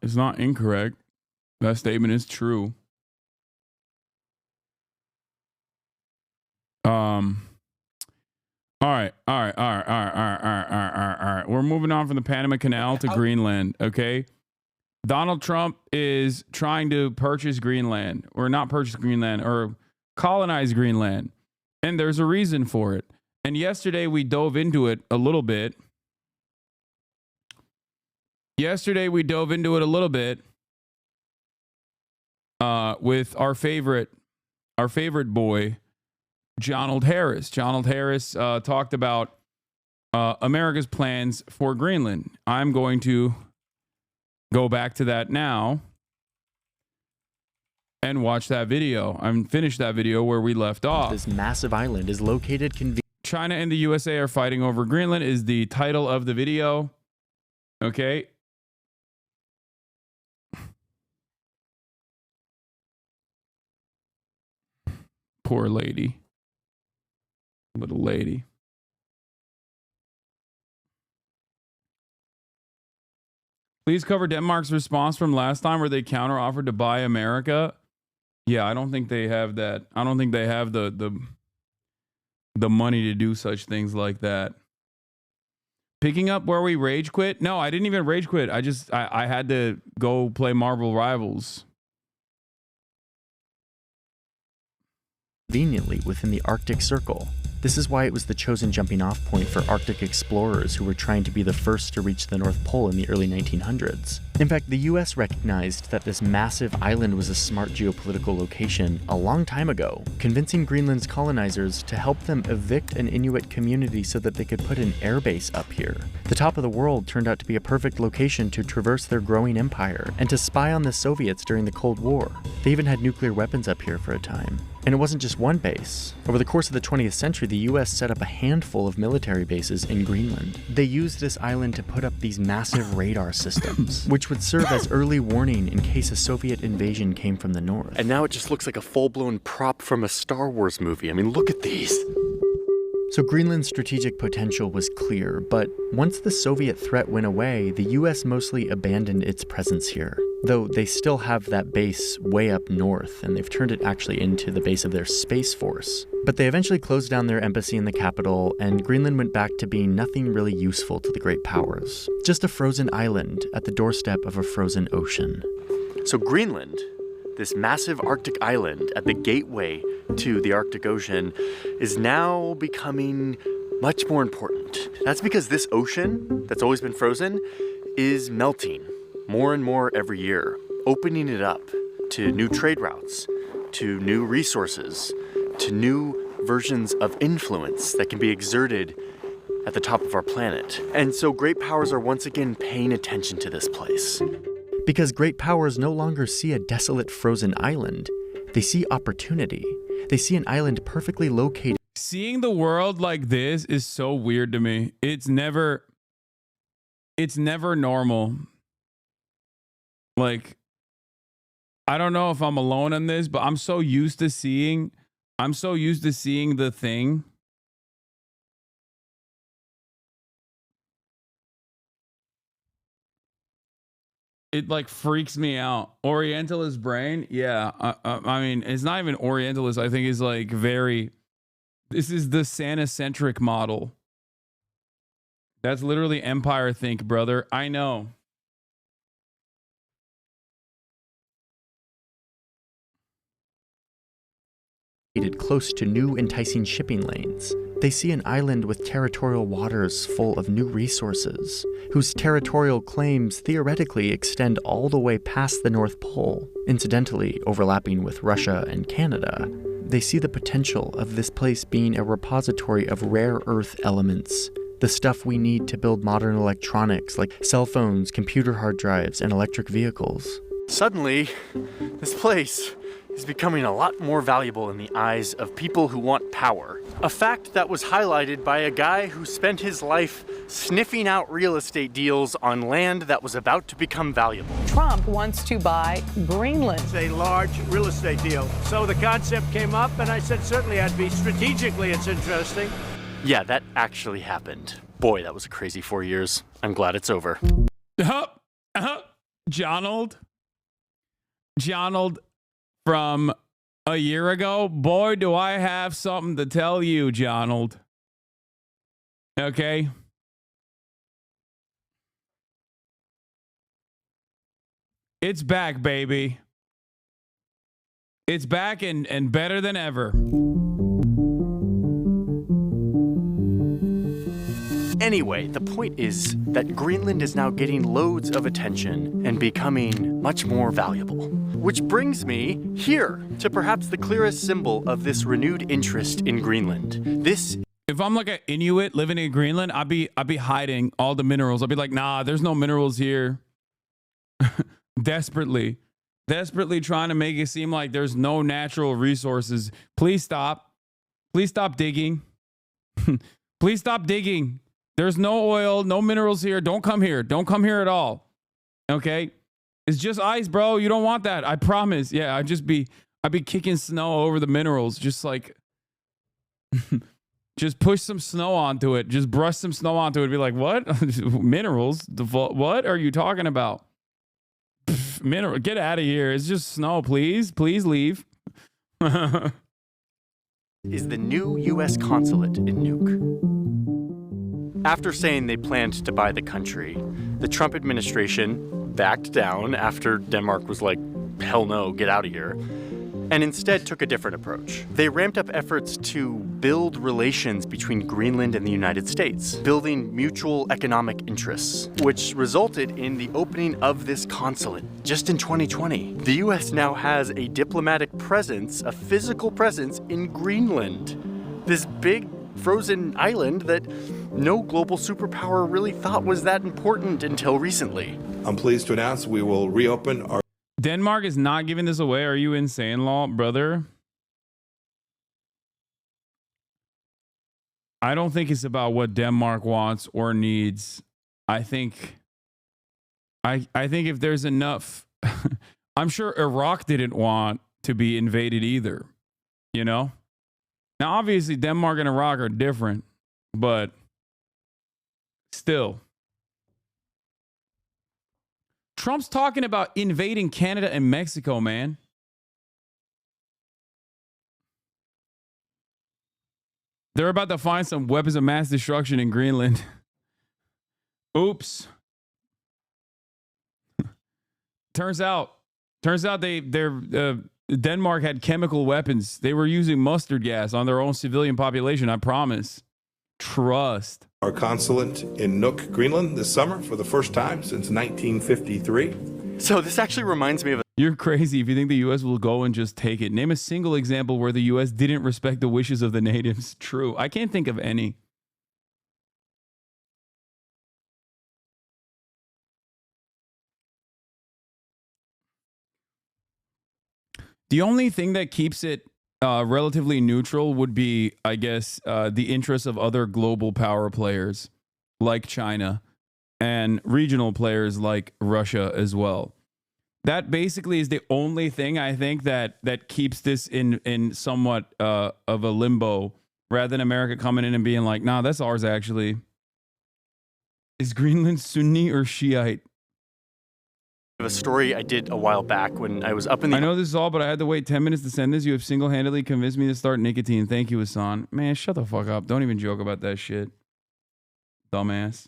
It's not incorrect. That statement is true. All right. We're moving on from the Panama Canal to Greenland, okay? Donald Trump is trying to purchase Greenland, or not purchase Greenland, or colonize Greenland. And there's a reason for it. And yesterday we dove into it a little bit. With our favorite boy, Donald Harris. Donald Harris talked about America's plans for Greenland. I'm going to go back to that now and watch that video. I'm finished that video where we left off. This massive island is located China and the USA are fighting over Greenland is the title of the video. Okay. Poor lady. Little lady. Please cover Denmark's response from last time where they counteroffered to buy America. Yeah, I don't think they have that. I don't think they have the money to do such things like that. Picking up where we rage quit? No, I didn't even rage quit. I had to go play Marvel Rivals. Conveniently within the Arctic Circle. This is why it was the chosen jumping off point for Arctic explorers who were trying to be the first to reach the North Pole in the early 1900s. In fact, the US recognized that this massive island was a smart geopolitical location a long time ago, convincing Greenland's colonizers to help them evict an Inuit community so that they could put an airbase up here. The top of the world turned out to be a perfect location to traverse their growing empire and to spy on the Soviets during the Cold War. They even had nuclear weapons up here for a time. And it wasn't just one base. Over the course of the 20th century, the US set up a handful of military bases in Greenland. They used this island to put up these massive radar systems, which would serve as early warning in case a Soviet invasion came from the north. And now it just looks like a full-blown prop from a Star Wars movie. I mean, look at these. So Greenland's strategic potential was clear, but once the Soviet threat went away, the US mostly abandoned its presence here. Though they still have that base way up north, and they've turned it actually into the base of their Space Force. But they eventually closed down their embassy in the capital, and Greenland went back to being nothing really useful to the great powers. Just a frozen island at the doorstep of a frozen ocean. So Greenland, this massive Arctic island at the gateway to the Arctic Ocean, is now becoming much more important. That's because this ocean that's always been frozen is melting more and more every year, opening it up to new trade routes, to new resources, to new versions of influence that can be exerted at the top of our planet. And so great powers are once again paying attention to this place. Because great powers no longer see a desolate frozen island, they see opportunity. They see an island perfectly located. Seeing the world like this is so weird to me. It's never normal. Like, I don't know if I'm alone in this, but I'm so used to seeing the thing. It like freaks me out. Orientalist brain. Yeah. I mean, it's not even Orientalist. I think it's like this is the Santa-centric model. That's literally Empire think, brother. I know. Close to new enticing shipping lanes. They see an island with territorial waters full of new resources, whose territorial claims theoretically extend all the way past the North Pole, incidentally overlapping with Russia and Canada. They see the potential of this place being a repository of rare earth elements, the stuff we need to build modern electronics like cell phones, computer hard drives, and electric vehicles. Suddenly, this place is becoming a lot more valuable in the eyes of people who want power. A fact that was highlighted by a guy who spent his life sniffing out real estate deals on land that was about to become valuable. Trump wants to buy Greenland. It's a large real estate deal. So the concept came up, and I said, certainly I'd be strategically, it's interesting. Yeah, that actually happened. Boy, that was a crazy 4 years. I'm glad it's over. Jonald from a year ago. Boy, do I have something to tell you, Jonald. Okay. It's back, baby. It's back and better than ever. Anyway, the point is that Greenland is now getting loads of attention and becoming much more valuable. Which brings me here to perhaps the clearest symbol of this renewed interest in Greenland. If I'm like an Inuit living in Greenland, I'd be hiding all the minerals. I'd be like, nah, there's no minerals here. Desperately trying to make it seem like there's no natural resources. Please stop. Please stop digging. Please stop digging. There's no oil, no minerals here. Don't come here. Don't come here at all. Okay? It's just ice, bro. You don't want that. I promise. Yeah, I'd be kicking snow over the minerals. Just like, just push some snow onto it. Just brush some snow onto it. Be like, what? Minerals? What are you talking about? Mineral? Get out of here. It's just snow, please. Please leave. is the new U.S. consulate in Nuuk. After saying they planned to buy the country, the Trump administration backed down after Denmark was like, hell no, get out of here, and instead took a different approach. They ramped up efforts to build relations between Greenland and the United States, building mutual economic interests, which resulted in the opening of this consulate just in 2020. The US now has a diplomatic presence, a physical presence in Greenland, this big frozen island that no global superpower really thought was that important until recently. I'm pleased to announce we will reopen our... Denmark is not giving this away. Are you insane, law, brother? I don't think it's about what Denmark wants or needs. I think if there's enough, I'm sure Iraq didn't want to be invaded either, you know? Now, obviously, Denmark and Iraq are different, but still. Trump's talking about invading Canada and Mexico, man. They're about to find some weapons of mass destruction in Greenland. Oops. Turns out Denmark had chemical weapons. They were using mustard gas on their own civilian population, I promise. Trust. Our consulate in Nuuk, Greenland this summer for the first time since 1953. So this actually reminds me of... You're crazy if you think the U.S. will go and just take it. Name a single example where the U.S. didn't respect the wishes of the natives. True. I can't think of any. The only thing that keeps it relatively neutral would be, I guess, the interests of other global power players like China and regional players like Russia as well. That basically is the only thing I think that keeps this in somewhat of a limbo, rather than America coming in and being like, nah, that's ours actually. Is Greenland Sunni or Shiite? A story I did a while back when I was up in the... I know this is all, but I had to wait 10 minutes to send this. You have single-handedly convinced me to start nicotine. Thank you, Hasan. Man, shut the fuck up. Don't even joke about that shit. Dumbass.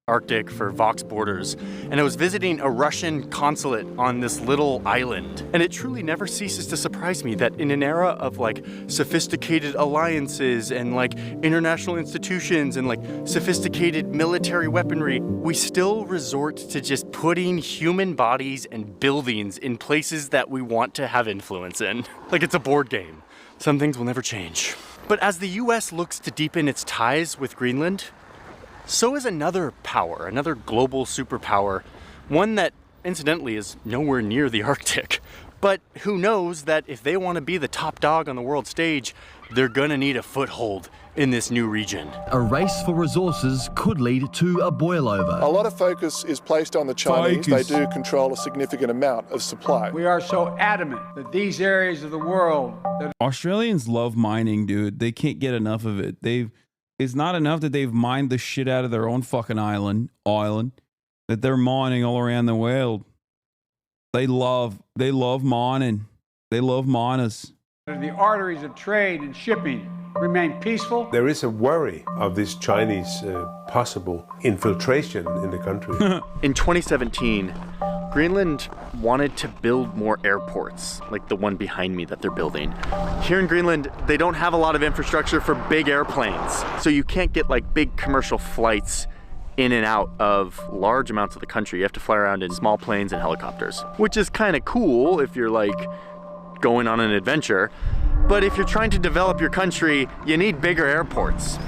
Arctic for Vox Borders, and I was visiting a Russian consulate on this little island. And it truly never ceases to surprise me that in an era of like sophisticated alliances and like international institutions and like sophisticated military weaponry, we still resort to just putting human bodies and buildings in places that we want to have influence in. Like it's a board game. Some things will never change. But as the US looks to deepen its ties with Greenland, so is another power, another global superpower, one that incidentally is nowhere near the Arctic. But who knows that if they want to be the top dog on the world stage, they're gonna need a foothold in this new region. A race for resources could lead to a boil over. A lot of focus is placed on the Chinese. They do control a significant amount of supply. We are so adamant that these areas of the world... Australians love mining, dude. They can't get enough of it. It's not enough that they've mined the shit out of their own fucking island, that they're mining all around the world. They love mining. They love miners. The arteries of trade and shipping remain peaceful. There is a worry of this Chinese possible infiltration in the country. In 2017, Greenland wanted to build more airports, like the one behind me that they're building. Here in Greenland, they don't have a lot of infrastructure for big airplanes, so you can't get like big commercial flights in and out of large amounts of the country. You have to fly around in small planes and helicopters, which is kind of cool if you're like going on an adventure. But if you're trying to develop your country, you need bigger airports.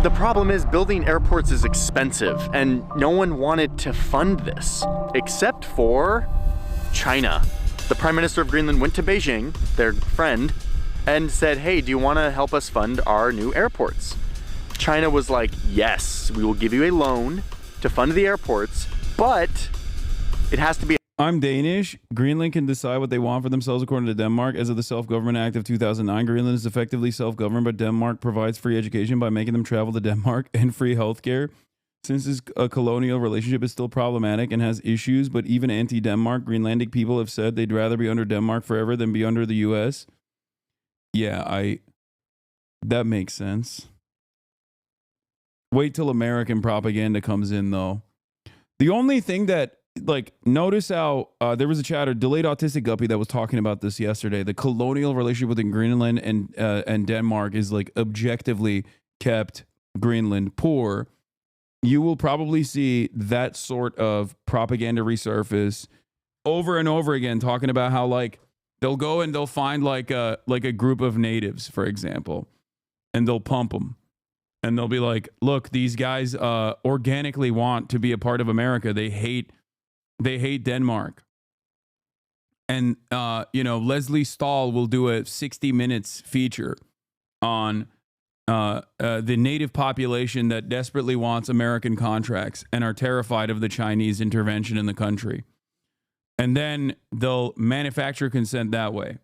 The problem is building airports is expensive, and no one wanted to fund this, except for China. The Prime Minister of Greenland went to Beijing, their friend, and said, hey, do you want to help us fund our new airports? China was like, yes, we will give you a loan to fund the airports, but it has to be... I'm Danish. Greenland can decide what they want for themselves according to Denmark. As of the Self-Government Act of 2009, Greenland is effectively self-governed, but Denmark provides free education by making them travel to Denmark and free healthcare. Since this colonial relationship is still problematic and has issues, but even anti-Denmark Greenlandic people have said they'd rather be under Denmark forever than be under the U.S. Yeah, that makes sense. Wait till American propaganda comes in, though. The only thing that, like, notice how there was a chatter, Delayed Autistic Guppy, that was talking about this yesterday. The colonial relationship within Greenland and Denmark is, like, objectively kept Greenland poor. You will probably see that sort of propaganda resurface over and over again, talking about how, like, they'll go and they'll find like a group of natives, for example, and they'll pump them. And they'll be like, look, these guys organically want to be a part of America. They hate Denmark. And, Leslie Stahl will do a 60 minutes feature on the native population that desperately wants American contracts and are terrified of the Chinese intervention in the country. And then they'll manufacture consent that way.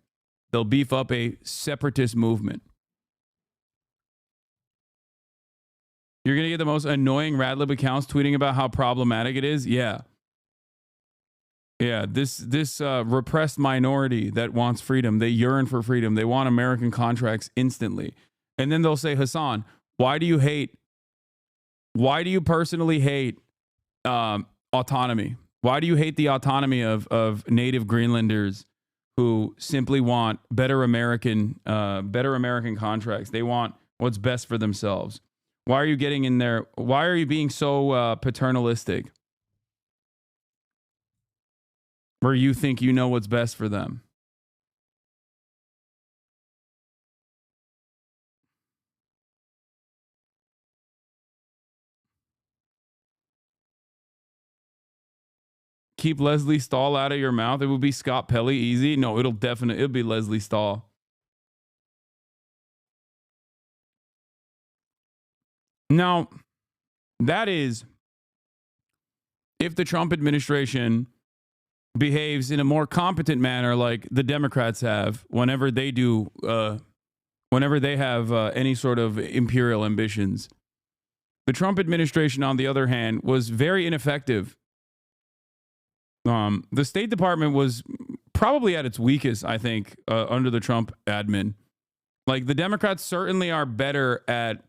They'll beef up a separatist movement. You're going to get the most annoying Radlib accounts tweeting about how problematic it is? Yeah. Yeah, this repressed minority that wants freedom, they yearn for freedom. They want American contracts instantly. And then they'll say, Hasan, why do you personally hate autonomy? Why do you hate the autonomy of native Greenlanders who simply want better American contracts? They want what's best for themselves. Why are you getting in there? Why are you being so paternalistic? Where you think you know what's best for them? Keep Leslie Stahl out of your mouth. It would be Scott Pelley easy. No, it'll be Leslie Stahl. Now, that is if the Trump administration behaves in a more competent manner like the Democrats have whenever they have any sort of imperial ambitions. The Trump administration, on the other hand, was very ineffective. The State Department was probably at its weakest, I think, under the Trump admin. Like, the Democrats certainly are better at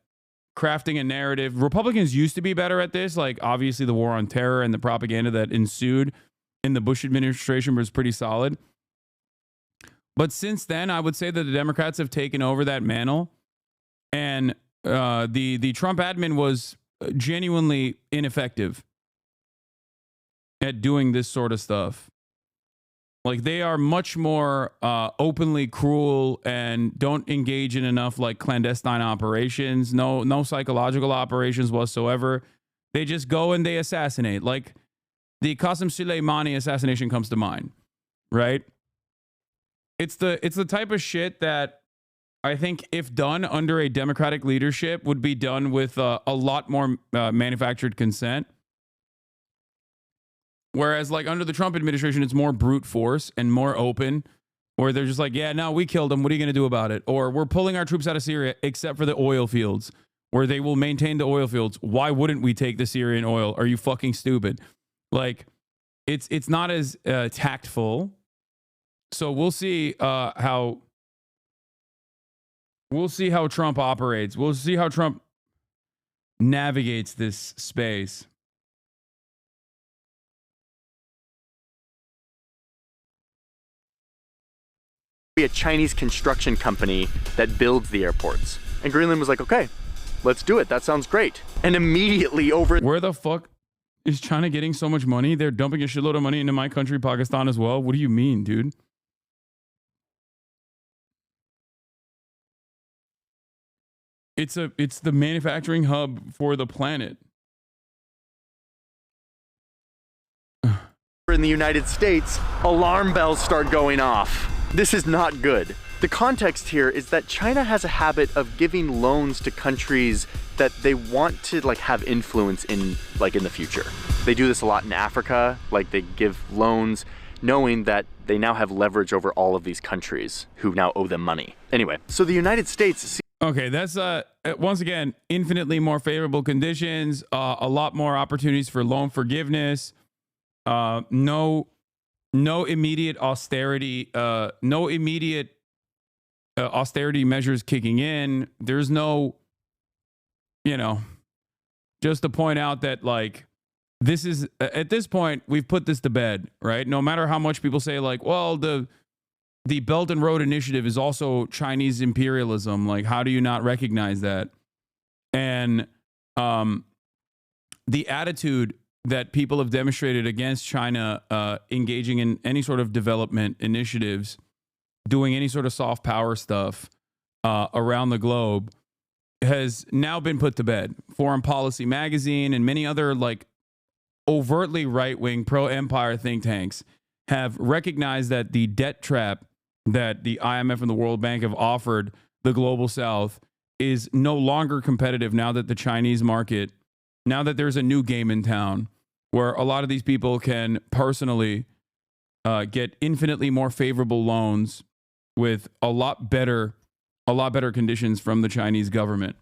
crafting a narrative. Republicans used to be better at this. Like, obviously, the war on terror and the propaganda that ensued in the Bush administration was pretty solid. But since then, I would say that the Democrats have taken over that mantle. And the Trump admin was genuinely ineffective at doing this sort of stuff. Like, they are much more openly cruel and don't engage in enough like clandestine operations, no psychological operations whatsoever. They just go and they assassinate. Like, the Qasem Soleimani assassination comes to mind, right? It's the type of shit that I think, if done under a Democratic leadership, would be done with a lot more manufactured consent. Whereas, like, under the Trump administration, it's more brute force and more open, where they're just like, yeah, no, we killed them. What are you going to do about it? Or we're pulling our troops out of Syria, except for the oil fields, where they will maintain the oil fields. Why wouldn't we take the Syrian oil? Are you fucking stupid? Like, it's not as tactful. So we'll see how Trump operates. We'll see how Trump navigates this space. Be a Chinese construction company that builds the airports. And Greenland was like, okay, let's do it. That sounds great. And immediately over... Where the fuck is China getting so much money? They're dumping a shitload of money into my country, Pakistan, as well. What do you mean, dude? It's the manufacturing hub for the planet. In the United States, alarm bells start going off. This is not good. The context here is that China has a habit of giving loans to countries that they want to have influence in in the future. They do this a lot in Africa. They give loans knowing that they now have leverage over all of these countries who now owe them money. Anyway, so the United States... Okay, that's once again infinitely more favorable conditions, a lot more opportunities for loan forgiveness, no immediate austerity, austerity measures kicking in. There's no, just to point out that like this is at this point we've put this to bed, right? No matter how much people say like, well, the Belt and Road Initiative is also Chinese imperialism. Like, how do you not recognize that? And the attitude that people have demonstrated against China engaging in any sort of development initiatives, doing any sort of soft power stuff around the globe has now been put to bed. Foreign Policy Magazine and many other like overtly right-wing pro-empire think tanks have recognized that the debt trap that the IMF and the World Bank have offered the global south is no longer competitive now that the Chinese market, now that there's a new game in town where a lot of these people can personally get infinitely more favorable loans with a lot better conditions from the Chinese government.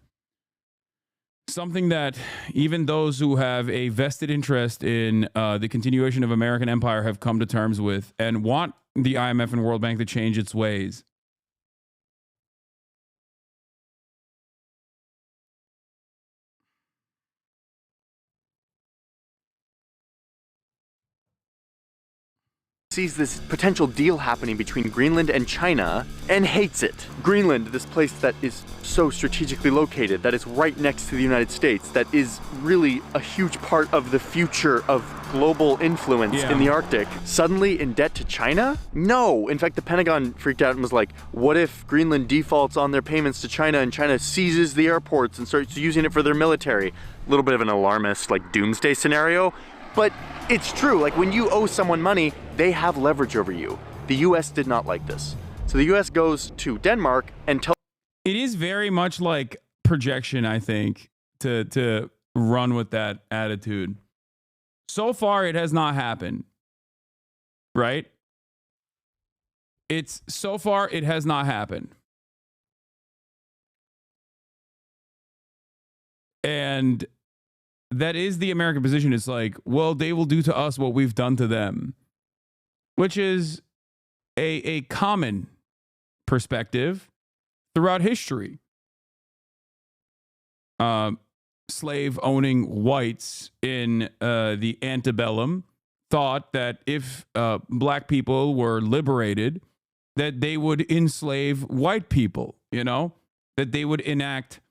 Something that even those who have a vested interest in the continuation of American empire have come to terms with and want the IMF and World Bank to change its ways. Sees this potential deal happening between Greenland and China and hates it. Greenland, this place that is so strategically located, that is right next to the United States, that is really a huge part of the future of global influence in the Arctic, suddenly in debt to China? No. In fact, the Pentagon freaked out and was like, what if Greenland defaults on their payments to China and China seizes the airports and starts using it for their military? A little bit of an alarmist, like, doomsday scenario. But it's true, like when you owe someone money, they have leverage over you. The US did not like this. So the US goes to Denmark and tells... It is very much like projection, I think, to run with that attitude. So far, it has not happened, right? So far, it has not happened. And that is the American position. It's like, well, they will do to us what we've done to them, which is a common perspective throughout history. Slave-owning whites in the antebellum thought that if black people were liberated, that they would enslave white people, that they would enact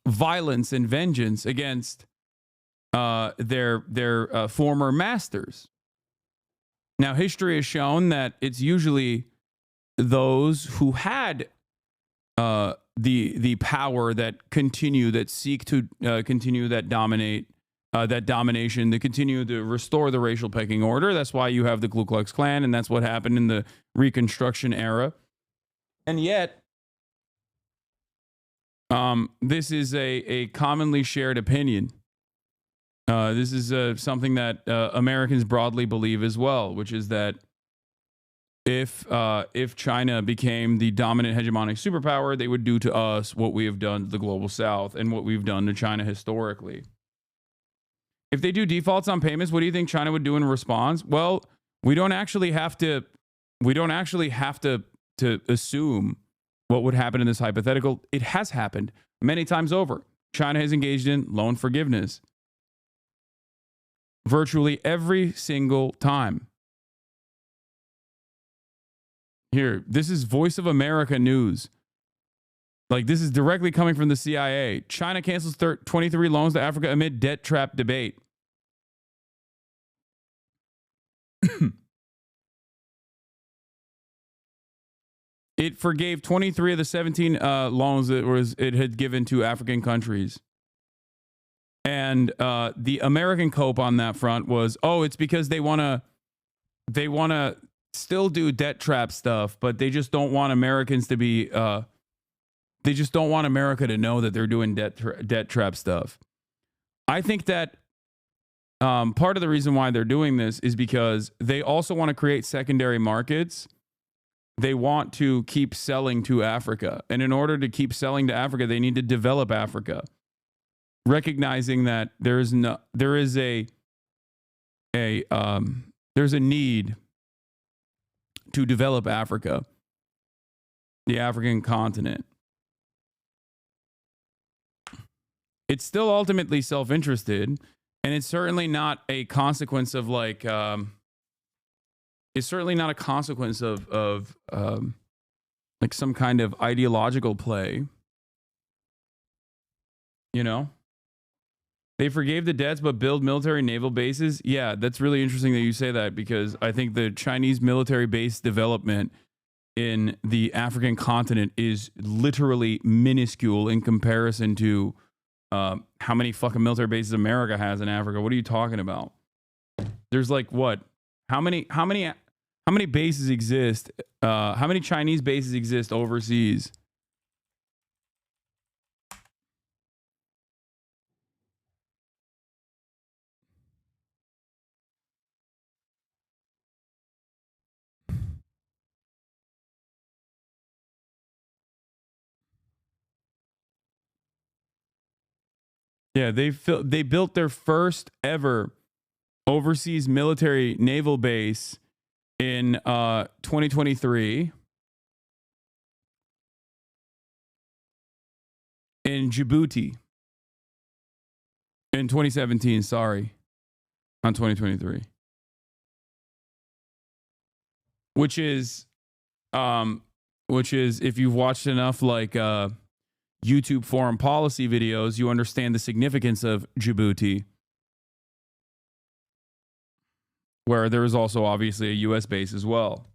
violence and vengeance against their former masters. Now, history has shown that it's usually those who had the power that seek to continue that domination, to continue to restore the racial pecking order. That's why you have the Ku Klux Klan, and that's what happened in the Reconstruction era. And yet, this is a commonly shared opinion. This is something that Americans broadly believe as well, which is that if China became the dominant hegemonic superpower, they would do to us what we have done to the global south and what we've done to China historically. If they do defaults on payments, what do you think China would do in response? Well, we don't actually have to assume what would happen in this hypothetical. It has happened many times over. China has engaged in loan forgiveness virtually every single time. Here, this is Voice of America News. Like, this is directly coming from the CIA. China cancels 23 loans to Africa amid debt trap debate. It forgave 23 of the 17 loans that it had given to African countries. And the American cope on that front was, it's because they want to still do debt trap stuff, but they just don't want Americans to be, they just don't want America to know that they're doing debt trap stuff. I think that part of the reason why they're doing this is because they also want to create secondary markets they want to keep selling to Africa. And in order to keep selling to Africa, they need to develop Africa. Recognizing that there is a need to develop Africa, the African continent. It's still ultimately self-interested, and it's certainly not a consequence of like it's certainly not a consequence of like some kind of ideological play. You know? They forgave the debts but build military naval bases. Yeah, that's really interesting that you say that, because I think the Chinese military base development in the African continent is literally minuscule in comparison to how many fucking military bases America has in Africa. What are you talking about? There's like what? How many bases exist? How many Chinese bases exist overseas? Yeah, they built their first ever overseas military naval base in 2023 in Djibouti. In 2017, sorry, on 2023, which is if you've watched enough like YouTube foreign policy videos, you understand the significance of Djibouti, where there is also obviously a US base as well.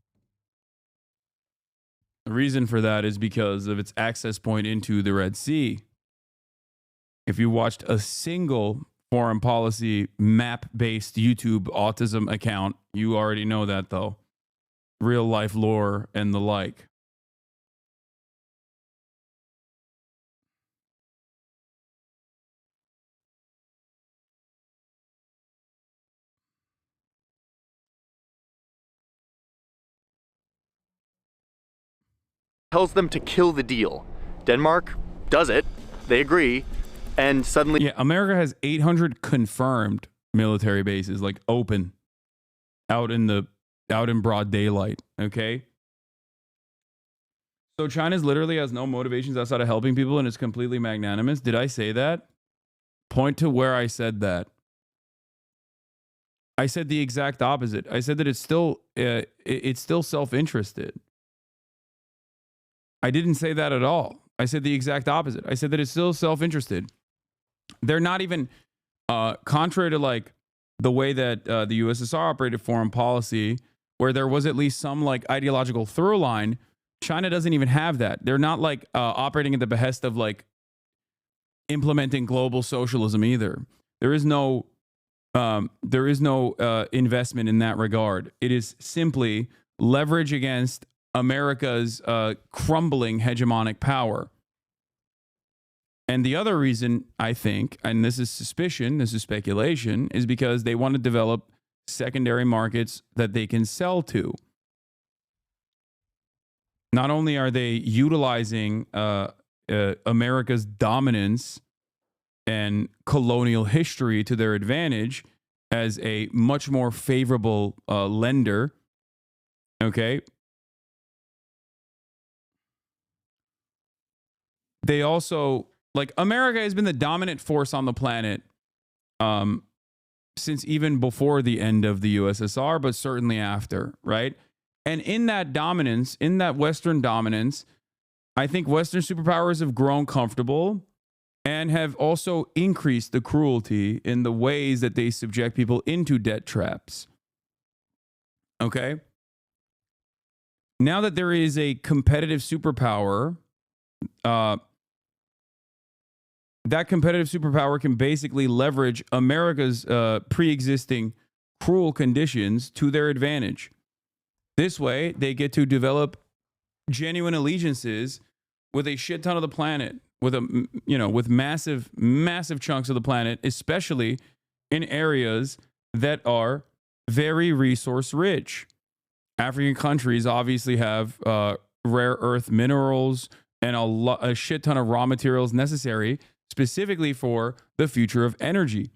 The reason for that is because of its access point into the Red Sea. If you watched a single foreign policy map-based YouTube autism account, you already know that though. Real life lore and the like. Tells them to kill the deal. Denmark does it. They agree. And suddenly... Yeah, America has 800 confirmed military bases, like open, out in broad daylight, okay? So China literally has no motivations outside of helping people and is completely magnanimous. Did I say that? Point to where I said that. I said the exact opposite. I said that it's still self-interested. I didn't say that at all. I said the exact opposite. I said that it's still self-interested. They're not even, contrary to like the way that the USSR operated foreign policy, where there was at least some like ideological through line. China doesn't even have that. They're not like operating at the behest of like implementing global socialism either. There is no investment in that regard. It is simply leverage against America's crumbling hegemonic power. And the other reason, I think, and this is suspicion, this is speculation, is because they want to develop secondary markets that they can sell to. Not only are they utilizing America's dominance and colonial history to their advantage as a much more favorable lender, okay? They also, like, America has been the dominant force on the planet since even before the end of the USSR, but certainly after, right? And in that dominance, in that Western dominance, I think Western superpowers have grown comfortable and have also increased the cruelty in the ways that they subject people into debt traps. Okay? Now that there is a competitive superpower, that competitive superpower can basically leverage America's pre-existing cruel conditions to their advantage. This way, they get to develop genuine allegiances with a shit ton of the planet, with massive, massive chunks of the planet, especially in areas that are very resource rich. African countries obviously have rare earth minerals and a shit ton of raw materials necessary specifically for the future of energy.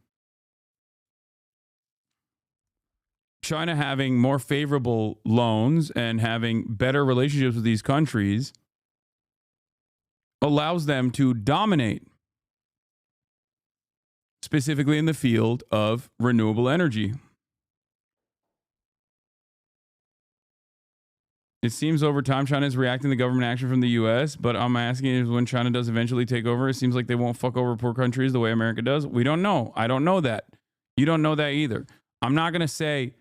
China having more favorable loans and having better relationships with these countries allows them to dominate, specifically in the field of renewable energy. It seems over time China is reacting to government action from the U.S., but I'm asking is when China does eventually take over, it seems like they won't fuck over poor countries the way America does. We don't know. I don't know that. You don't know that either. I'm not going to say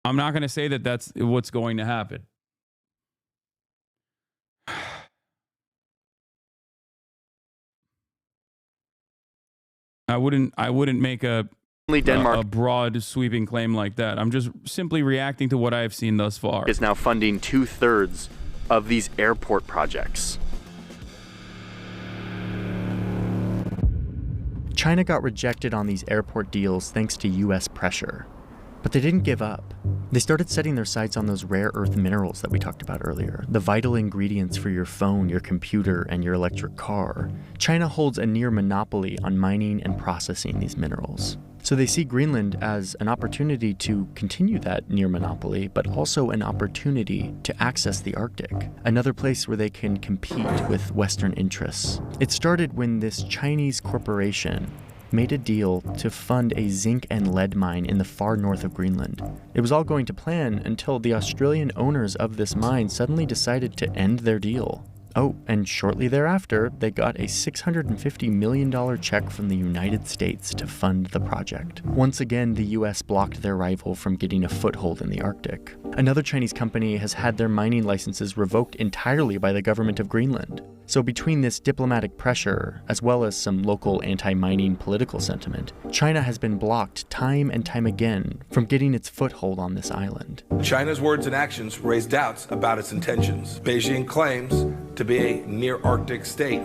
that that's what's going to happen. I wouldn't make a broad sweeping claim like that. I'm just simply reacting to what I've seen thus far. Is now funding 2/3 of these airport projects. China got rejected on these airport deals thanks to US pressure. But they didn't give up. They started setting their sights on those rare earth minerals that we talked about earlier, the vital ingredients for your phone, your computer, and your electric car. China holds a near monopoly on mining and processing these minerals. So they see Greenland as an opportunity to continue that near monopoly, but also an opportunity to access the Arctic, another place where they can compete with Western interests. It started when this Chinese corporation made a deal to fund a zinc and lead mine in the far north of Greenland. It was all going to plan until the Australian owners of this mine suddenly decided to end their deal. Oh, and shortly thereafter, they got a $650 million check from the United States to fund the project. Once again, the US blocked their rival from getting a foothold in the Arctic. Another Chinese company has had their mining licenses revoked entirely by the government of Greenland. So between this diplomatic pressure, as well as some local anti-mining political sentiment, China has been blocked time and time again from getting its foothold on this island. China's words and actions raise doubts about its intentions. Beijing claims to be a near Arctic state,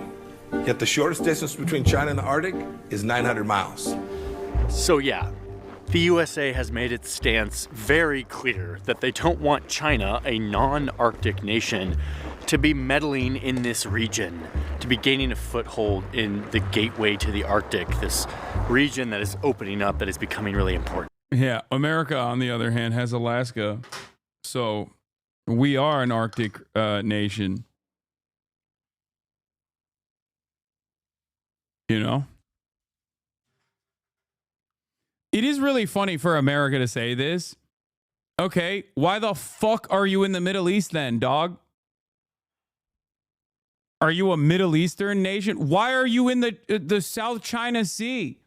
yet the shortest distance between China and the Arctic is 900 miles. So yeah, the USA has made its stance very clear that they don't want China, a non-Arctic nation, to be meddling in this region, to be gaining a foothold in the gateway to the Arctic, this region that is opening up, that is becoming really important. Yeah, America, on the other hand, has Alaska, so we are an Arctic nation. You know? It is really funny for America to say this. Okay, why the fuck are you in the Middle East then, dog? Are you a Middle Eastern nation? Why are you in the South China Sea?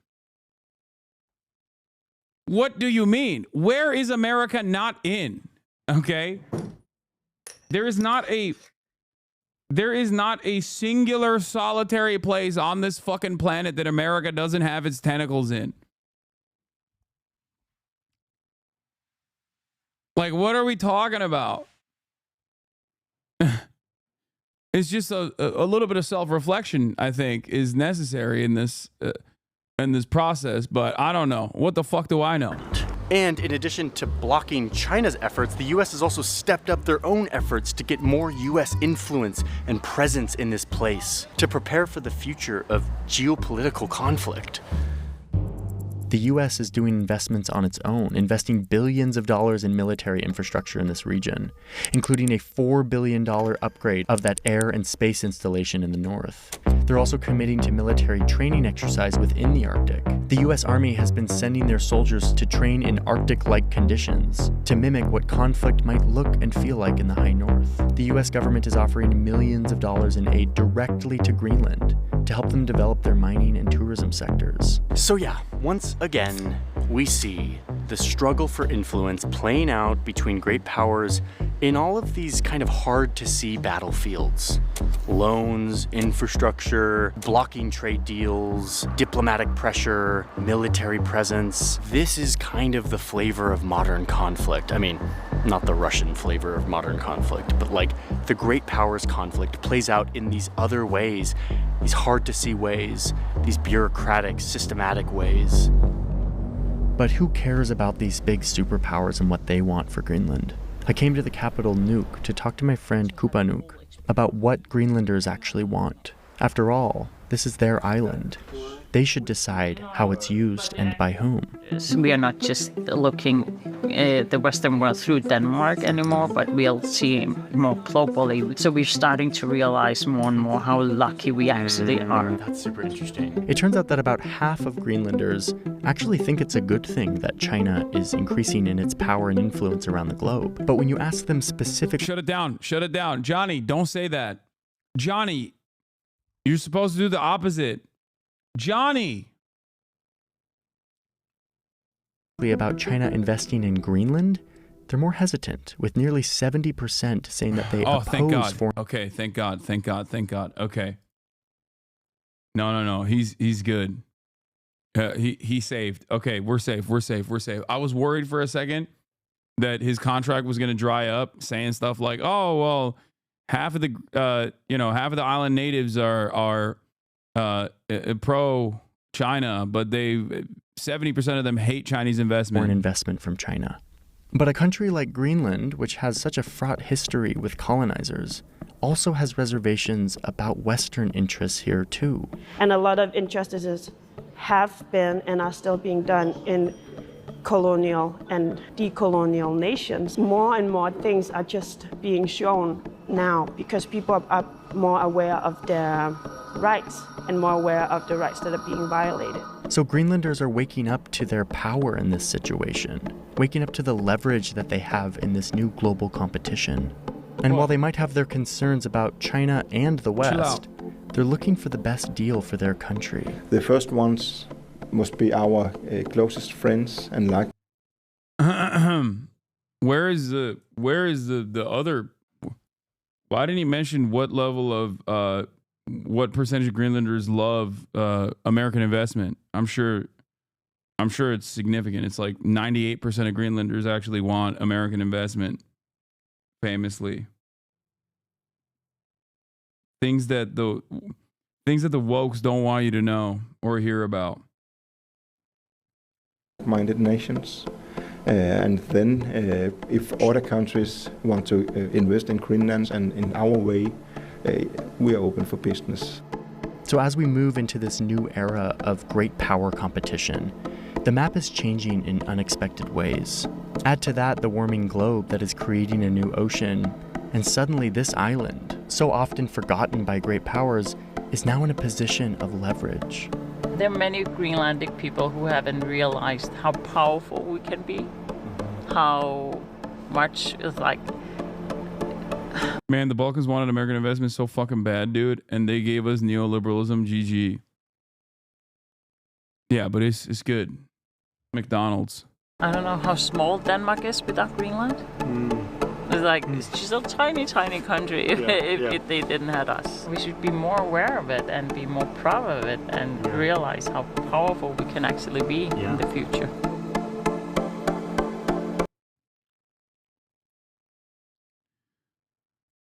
What do you mean? Where is America not in? Okay? There is not a singular solitary place on this fucking planet that America doesn't have its tentacles in. Like, what are we talking about? It's just a little bit of self-reflection, I think, is necessary in this process. But I don't know. What the fuck do I know? And in addition to blocking China's efforts, the US has also stepped up their own efforts to get more US influence and presence in this place, to prepare for the future of geopolitical conflict. The US is doing investments on its own, investing billions of dollars in military infrastructure in this region, including a $4 billion upgrade of that air and space installation in the north. They're also committing to military training exercise within the Arctic. The US Army has been sending their soldiers to train in Arctic-like conditions, to mimic what conflict might look and feel like in the high north. The US government is offering millions of dollars in aid directly to Greenland to help them develop their mining and tourism sectors. So yeah, once again, we see the struggle for influence playing out between great powers in all of these kind of hard-to-see battlefields. Loans, infrastructure, blocking trade deals, diplomatic pressure, military presence. This is kind of the flavor of modern conflict. I mean, not the Russian flavor of modern conflict, but like the great powers conflict plays out in these other ways, these hard-to-see ways, these bureaucratic, systematic ways. But who cares about these big superpowers and what they want for Greenland? I came to the capital Nuuk to talk to my friend Kupanuk about what Greenlanders actually want. After all, this is their island. They should decide how it's used and by whom. So we are not just looking the Western world through Denmark anymore, but we'll see more globally. So we're starting to realize more and more how lucky we actually are. That's super interesting. It turns out that about half of Greenlanders actually think it's a good thing that China is increasing in its power and influence around the globe. But when you ask them specifically... Shut it down. Shut it down. Johnny, don't say that. Johnny, you're supposed to do the opposite. Johnny! About China investing in Greenland, they're more hesitant, with nearly 70% saying that they oppose thank God. foreign... Okay, thank God, thank God, thank God. Okay. No. He's good. He saved. Okay, we're safe. I was worried for a second that his contract was going to dry up, saying stuff like, "Oh, well, half of the island natives are pro China, but 70% of them hate Chinese investment." Foreign investment from China. But a country like Greenland, which has such a fraught history with colonizers, also has reservations about Western interests here too. And a lot of injustices have been and are still being done in colonial and decolonial nations. More and more things are just being shown now because people are more aware of their rights and more aware of the rights that are being violated. So Greenlanders are waking up to their power in this situation, waking up to the leverage that they have in this new global competition. And while they might have their concerns about China and the West, they're looking for the best deal for their country. The first ones must be our closest friends and like. Where is the other? Why didn't he mention what level of what percentage of Greenlanders love American investment? I'm sure it's significant. It's like 98% of Greenlanders actually want American investment. Famously, things that the wokes don't want you to know or hear about. Minded nations, and then if other countries want to invest in Greenland and in our way, we are open for business. So as we move into this new era of great power competition, the map is changing in unexpected ways. Add to that the warming globe that is creating a new ocean, and suddenly this island, so often forgotten by great powers, is now in a position of leverage. There are many Greenlandic people who haven't realized how powerful we can be, how much is like... Man, the Balkans wanted American investment so fucking bad, dude, and they gave us neoliberalism. GG. Yeah, but it's good. McDonald's. I don't know how small Denmark is without Greenland. It's just a tiny, tiny country if they didn't have us. We should be more aware of it and be more proud of it and realize how powerful we can actually be in the future.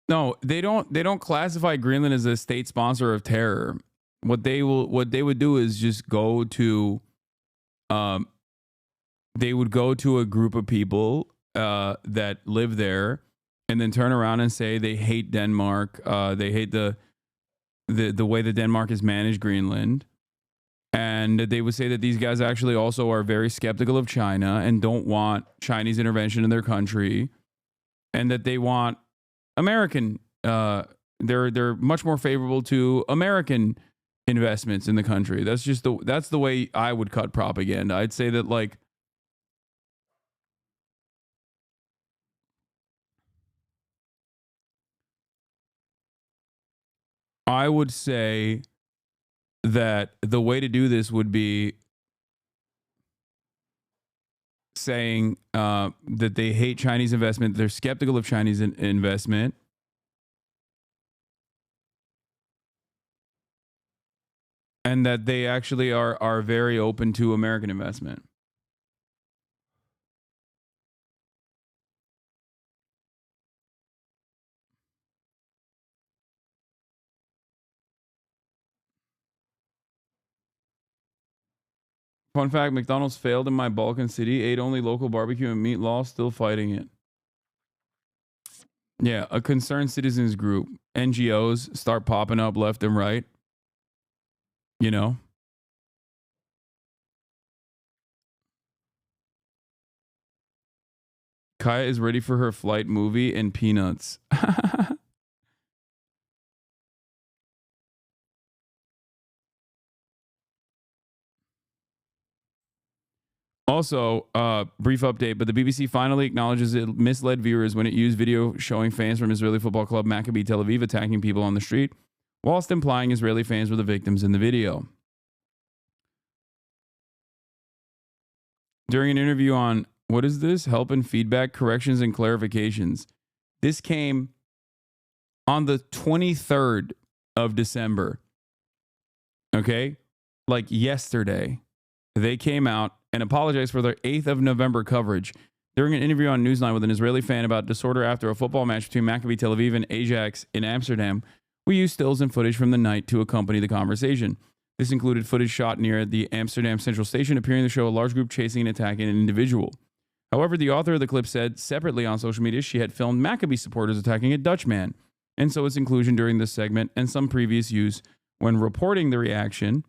No, they don't classify Greenland as a state sponsor of terror. What they would do is just go to they would go to a group of people that live there and then turn around and say they hate Denmark. They hate the way that Denmark has managed Greenland. And they would say that these guys actually also are very skeptical of China and don't want Chinese intervention in their country, and that they want American, they're much more favorable to American investments in the country. That's the way I would cut propaganda. I'd say that, like, I would say that the way to do this would be saying that they hate Chinese investment, they're skeptical of Chinese investment, and that they actually are very open to American investment. Fun fact, McDonald's failed in my Balkan city, ate only local barbecue and meat law, still fighting it. Yeah, a concerned citizens group, NGOs start popping up left and right. You know? Kaya is ready for her flight movie and Peanuts. Also, brief update, but the BBC finally acknowledges it misled viewers when it used video showing fans from Israeli football club Maccabi Tel Aviv attacking people on the street, whilst implying Israeli fans were the victims in the video. During an interview on, what is this? Help and Feedback, Corrections and Clarifications. This came on the 23rd of December. Okay? Like yesterday. They came out and apologized for their 8th of November coverage. During an interview on Newsline with an Israeli fan about disorder after a football match between Maccabi Tel Aviv and Ajax in Amsterdam, we used stills and footage from the night to accompany the conversation. This included footage shot near the Amsterdam Central Station, appearing to show a large group chasing and attacking an individual. However, the author of the clip said separately on social media she had filmed Maccabi supporters attacking a Dutch man, and so its inclusion during this segment and some previous use when reporting the reaction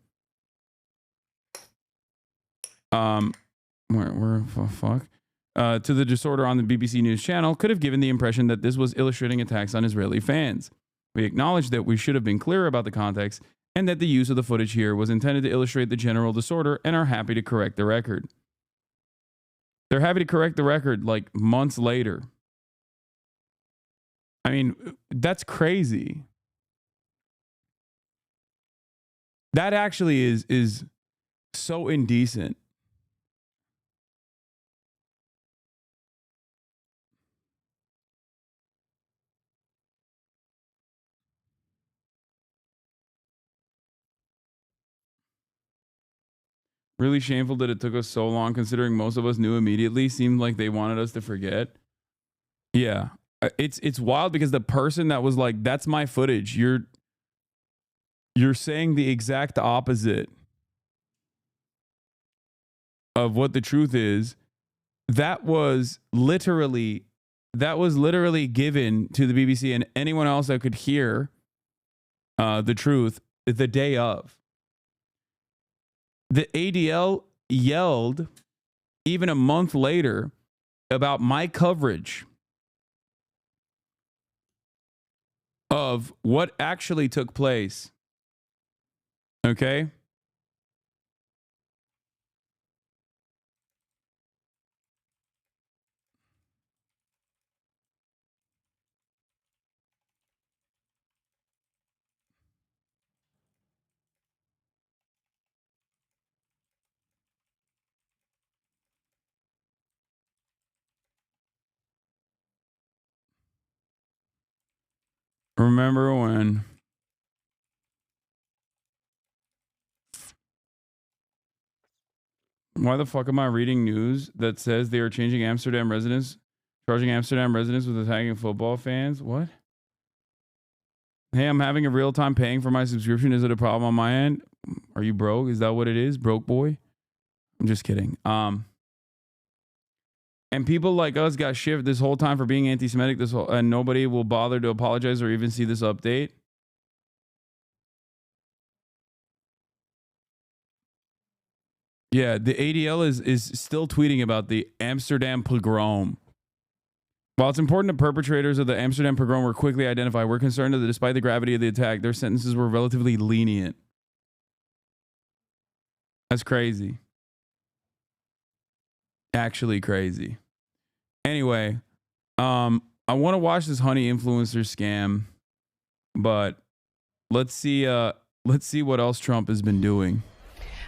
to the disorder on the BBC News channel could have given the impression that this was illustrating attacks on Israeli fans. We acknowledge that we should have been clearer about the context and that the use of the footage here was intended to illustrate the general disorder and are happy to correct the record. They're happy to correct the record like months later. I mean, that's crazy. That actually is so indecent. Really shameful that it took us so long, considering most of us knew immediately. Seemed like they wanted us to forget. Yeah, it's wild because the person that was like, "That's my footage," you're saying the exact opposite of what the truth is. That was literally given to the BBC and anyone else that could hear the truth the day of. The ADL yelled even a month later about my coverage of what actually took place. Okay? Remember when why the fuck am I reading news that says they are charging Amsterdam residents with attacking football fans? What? Hey, I'm having a real time paying for my subscription. Is it a problem on my end? Are you broke? Is that what it is? Broke boy? I'm just kidding. And people like us got shit this whole time for being anti-Semitic, and nobody will bother to apologize or even see this update. Yeah, the ADL is still tweeting about the Amsterdam pogrom. While it's important the perpetrators of the Amsterdam pogrom were quickly identified, we're concerned that despite the gravity of the attack, their sentences were relatively lenient. That's crazy. Actually crazy. Anyway, I want to watch this honey influencer scam, but let's see what else Trump has been doing.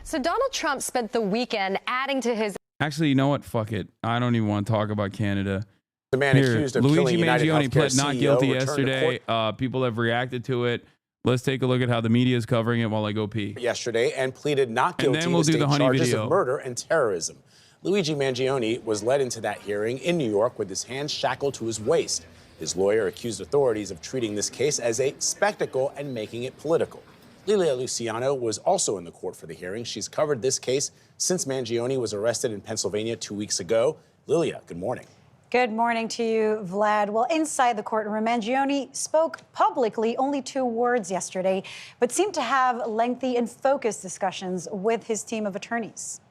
So Donald Trump spent the weekend adding to his... Actually, you know what? Fuck it. I don't even want to talk about Canada. The man accused of killing United Luigi Mangione Healthcare pled not CEO guilty returned to yesterday. People have reacted to it. Let's take a look at how the media is covering it while I go pee. Yesterday and pleaded not guilty and then we'll to do the state honey charges video. of murder and terrorism. Luigi Mangione was led into that hearing in New York with his hands shackled to his waist. His lawyer accused authorities of treating this case as a spectacle and making it political. Lilia Luciano was also in the court for the hearing. She's covered this case since Mangione was arrested in Pennsylvania 2 weeks ago. Lilia, good morning. Good morning to you, Vlad. Well, inside the courtroom, Mangione spoke publicly only 2 words yesterday, but seemed to have lengthy and focused discussions with his team of attorneys.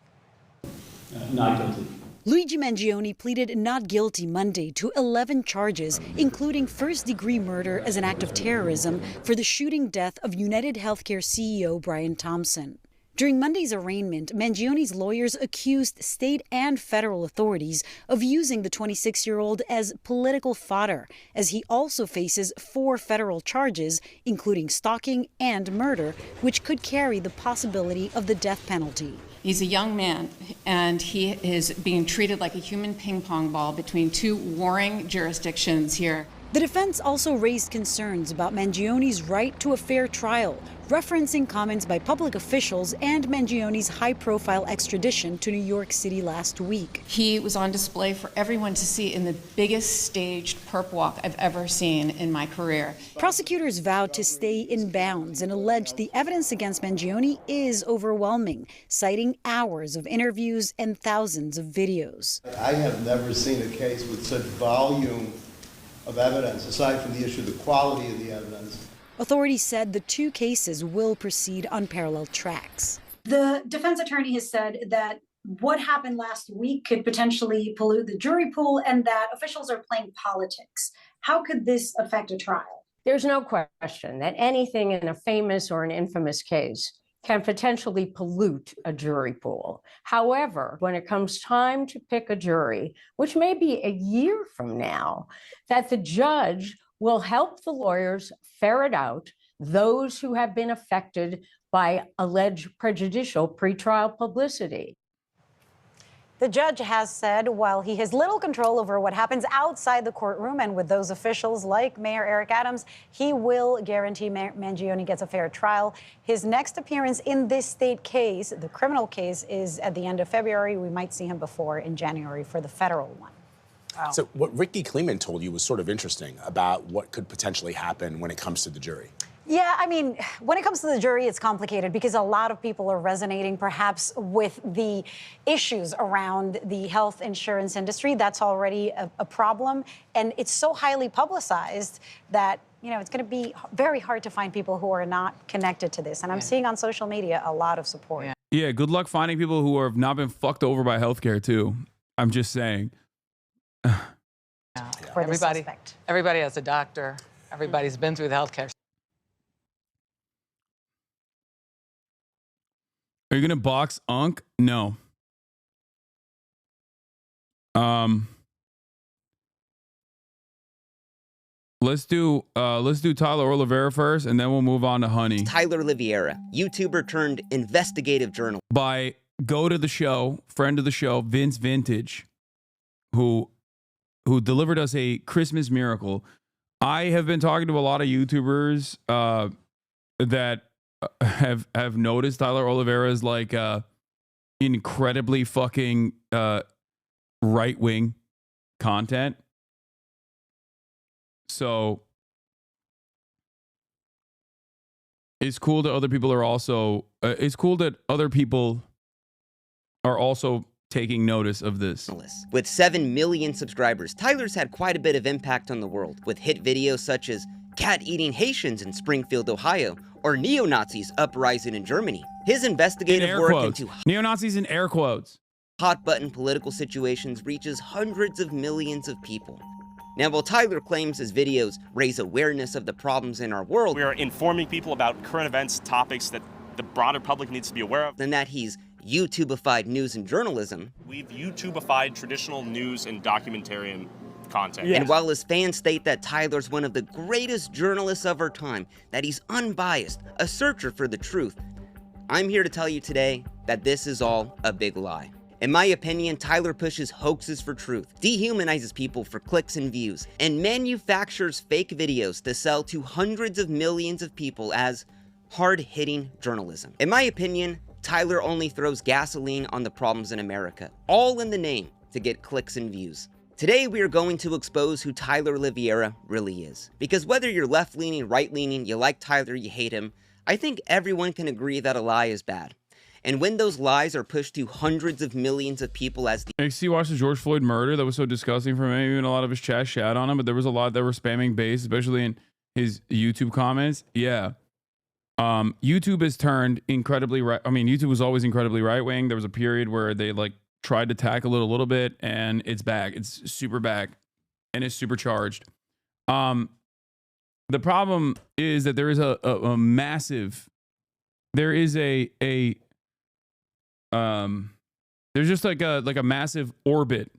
Not guilty. Luigi Mangione pleaded not guilty Monday to 11 charges, including first-degree murder as an act of terrorism for the shooting death of United Healthcare CEO Brian Thompson. During Monday's arraignment, Mangione's lawyers accused state and federal authorities of using the 26-year-old as political fodder, as he also faces 4 federal charges, including stalking and murder, which could carry the possibility of the death penalty. He's a young man, and he is being treated like a human ping pong ball between 2 warring jurisdictions here. The defense also raised concerns about Mangione's right to a fair trial, referencing comments by public officials and Mangione's high-profile extradition to New York City last week. He was on display for everyone to see in the biggest staged perp walk I've ever seen in my career. Prosecutors vowed to stay in bounds and alleged the evidence against Mangione is overwhelming, citing hours of interviews and thousands of videos. I have never seen a case with such volume of evidence, aside from the issue of the quality of the evidence. Authorities said the 2 cases will proceed on parallel tracks. The defense attorney has said that what happened last week could potentially pollute the jury pool and that officials are playing politics. How could this affect a trial? There's no question that anything in a famous or an infamous case can potentially pollute a jury pool. However, when it comes time to pick a jury, which may be a year from now, that the judge will help the lawyers ferret out those who have been affected by alleged prejudicial pretrial publicity. The judge has said while he has little control over what happens outside the courtroom and with those officials like Mayor Eric Adams, he will guarantee Mangione gets a fair trial. His next appearance in this state case, the criminal case, is at the end of February. We might see him before in January for the federal one. Wow. So what Ricky Kleeman told you was sort of interesting about what could potentially happen when it comes to the jury. Yeah, I mean, when it comes to the jury, it's complicated because a lot of people are resonating perhaps with the issues around the health insurance industry. That's already a problem. And it's so highly publicized that, you know, it's going to be very hard to find people who are not connected to this. And I'm seeing on social media a lot of support. Yeah, good luck finding people who have not been fucked over by healthcare, too. I'm just saying. Everybody has a doctor. Everybody's been through the healthcare. Are you gonna box Unk? No. Let's do Tyler Oliveira first, and then we'll move on to Honey. Tyler Oliveira, YouTuber turned investigative journalist. By go to the show, friend of the show, Vince Vintage, who delivered us a Christmas miracle. I have been talking to a lot of YouTubers that have noticed Tyler Oliveira's like incredibly fucking right-wing content. So it's cool that other people are also taking notice of this. With 7 million subscribers, Tyler's had quite a bit of impact on the world, with hit videos such as cat-eating Haitians in Springfield, Ohio, or neo-Nazis uprising in Germany. His investigative work into neo-Nazis in air quotes hot-button political situations reaches hundreds of millions of people. Now, while Tyler claims his videos raise awareness of the problems in our world, we are informing people about current events, topics that the broader public needs to be aware of. And that he's YouTubified news and journalism. We've YouTubified traditional news and documentarian content. And while his fans state that Tyler's one of the greatest journalists of our time, that he's unbiased, a searcher for the truth, I'm here to tell you today that this is all a big lie. In my opinion, Tyler pushes hoaxes for truth, dehumanizes people for clicks and views, and manufactures fake videos to sell to hundreds of millions of people as hard-hitting journalism. In my opinion, Tyler only throws gasoline on the problems in America, all in the name to get clicks and views. Today, we are going to expose who Tyler Oliveira really is. Because whether you're left-leaning, right-leaning, you like Tyler, you hate him, I think everyone can agree that a lie is bad. And when those lies are pushed to hundreds of millions of people as the XC watched the George Floyd murder. That was so disgusting for me. Even a lot of his chat shat on him, but there was a lot that were spamming base, especially in his YouTube comments. Yeah. YouTube has turned incredibly right. I mean, YouTube was always incredibly right wing. There was a period where they like tried to tackle it a little bit, and it's back. It's super back, and it's supercharged. The problem is that there is a massive, there is there's just like a massive orbit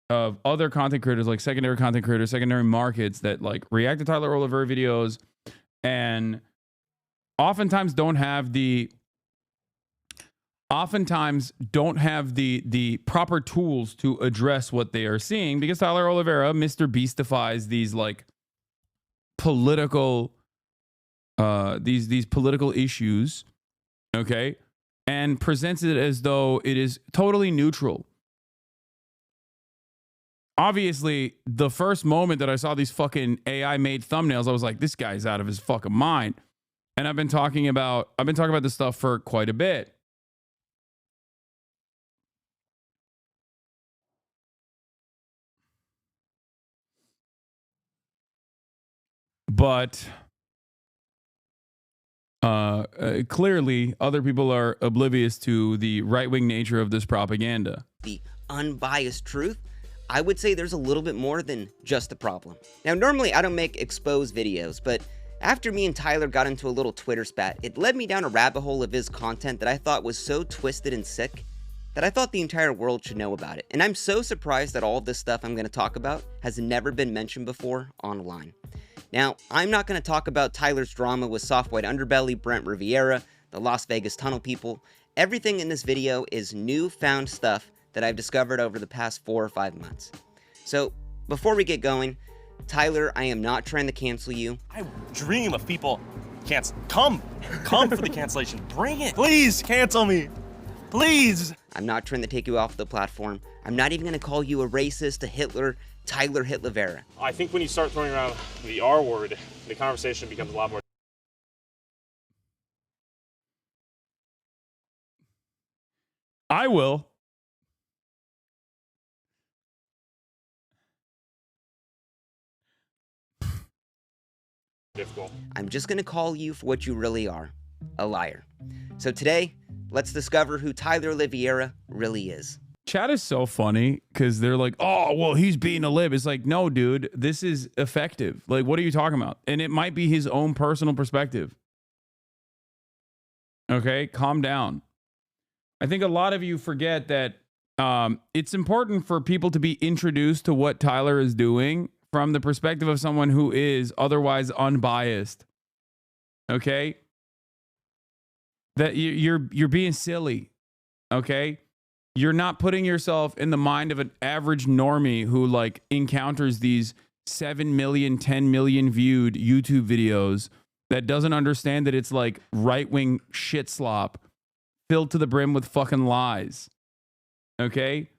of other content creators, like secondary content creators, secondary markets that like react to Tyler Oliver videos and oftentimes don't have the proper tools to address what they are seeing, because Tyler Oliveira, Mr. Beastifies these like political these political issues, okay, and presents it as though it is totally neutral. Obviously, the first moment that I saw these fucking AI made thumbnails, I was like, this guy's out of his fucking mind. And I've been talking about this stuff for quite a bit. But clearly, other people are oblivious to the right-wing nature of this propaganda. The unbiased truth, I would say there's a little bit more than just a problem. Now, normally I don't make exposed videos, but after me and Tyler got into a little Twitter spat, it led me down a rabbit hole of his content that I thought was so twisted and sick that I thought the entire world should know about it. And I'm so surprised that all of this stuff I'm going to talk about has never been mentioned before online. Now, I'm not going to talk about Tyler's drama with Soft White Underbelly, Brent Riviera, the Las Vegas Tunnel people. Everything in this video is newfound stuff that I've discovered over the past 4 or 5 months. So, before we get going, Tyler, I am not trying to cancel you. I dream of people come for the cancellation. Bring it. Please cancel me. Please. I'm not trying to take you off the platform. I'm not even going to call you a racist, a Hitler, Tyler Hitlevera. I think when you start throwing around the R word, the conversation becomes a lot more. I will. Difficult. I'm just going to call you for what you really are, a liar. So today, let's discover who Tyler Oliveira really is. Chat is so funny because they're like, oh, well, he's being a lib. It's like, no, dude, this is effective. Like, what are you talking about? And it might be his own personal perspective. Okay, calm down. I think a lot of you forget that it's important for people to be introduced to what Tyler is doing from the perspective of someone who is otherwise unbiased. Okay? That you're being silly. Okay? You're not putting yourself in the mind of an average normie who like encounters these 7 million, 10 million viewed YouTube videos that doesn't understand that it's like right-wing shit slop filled to the brim with fucking lies. Okay?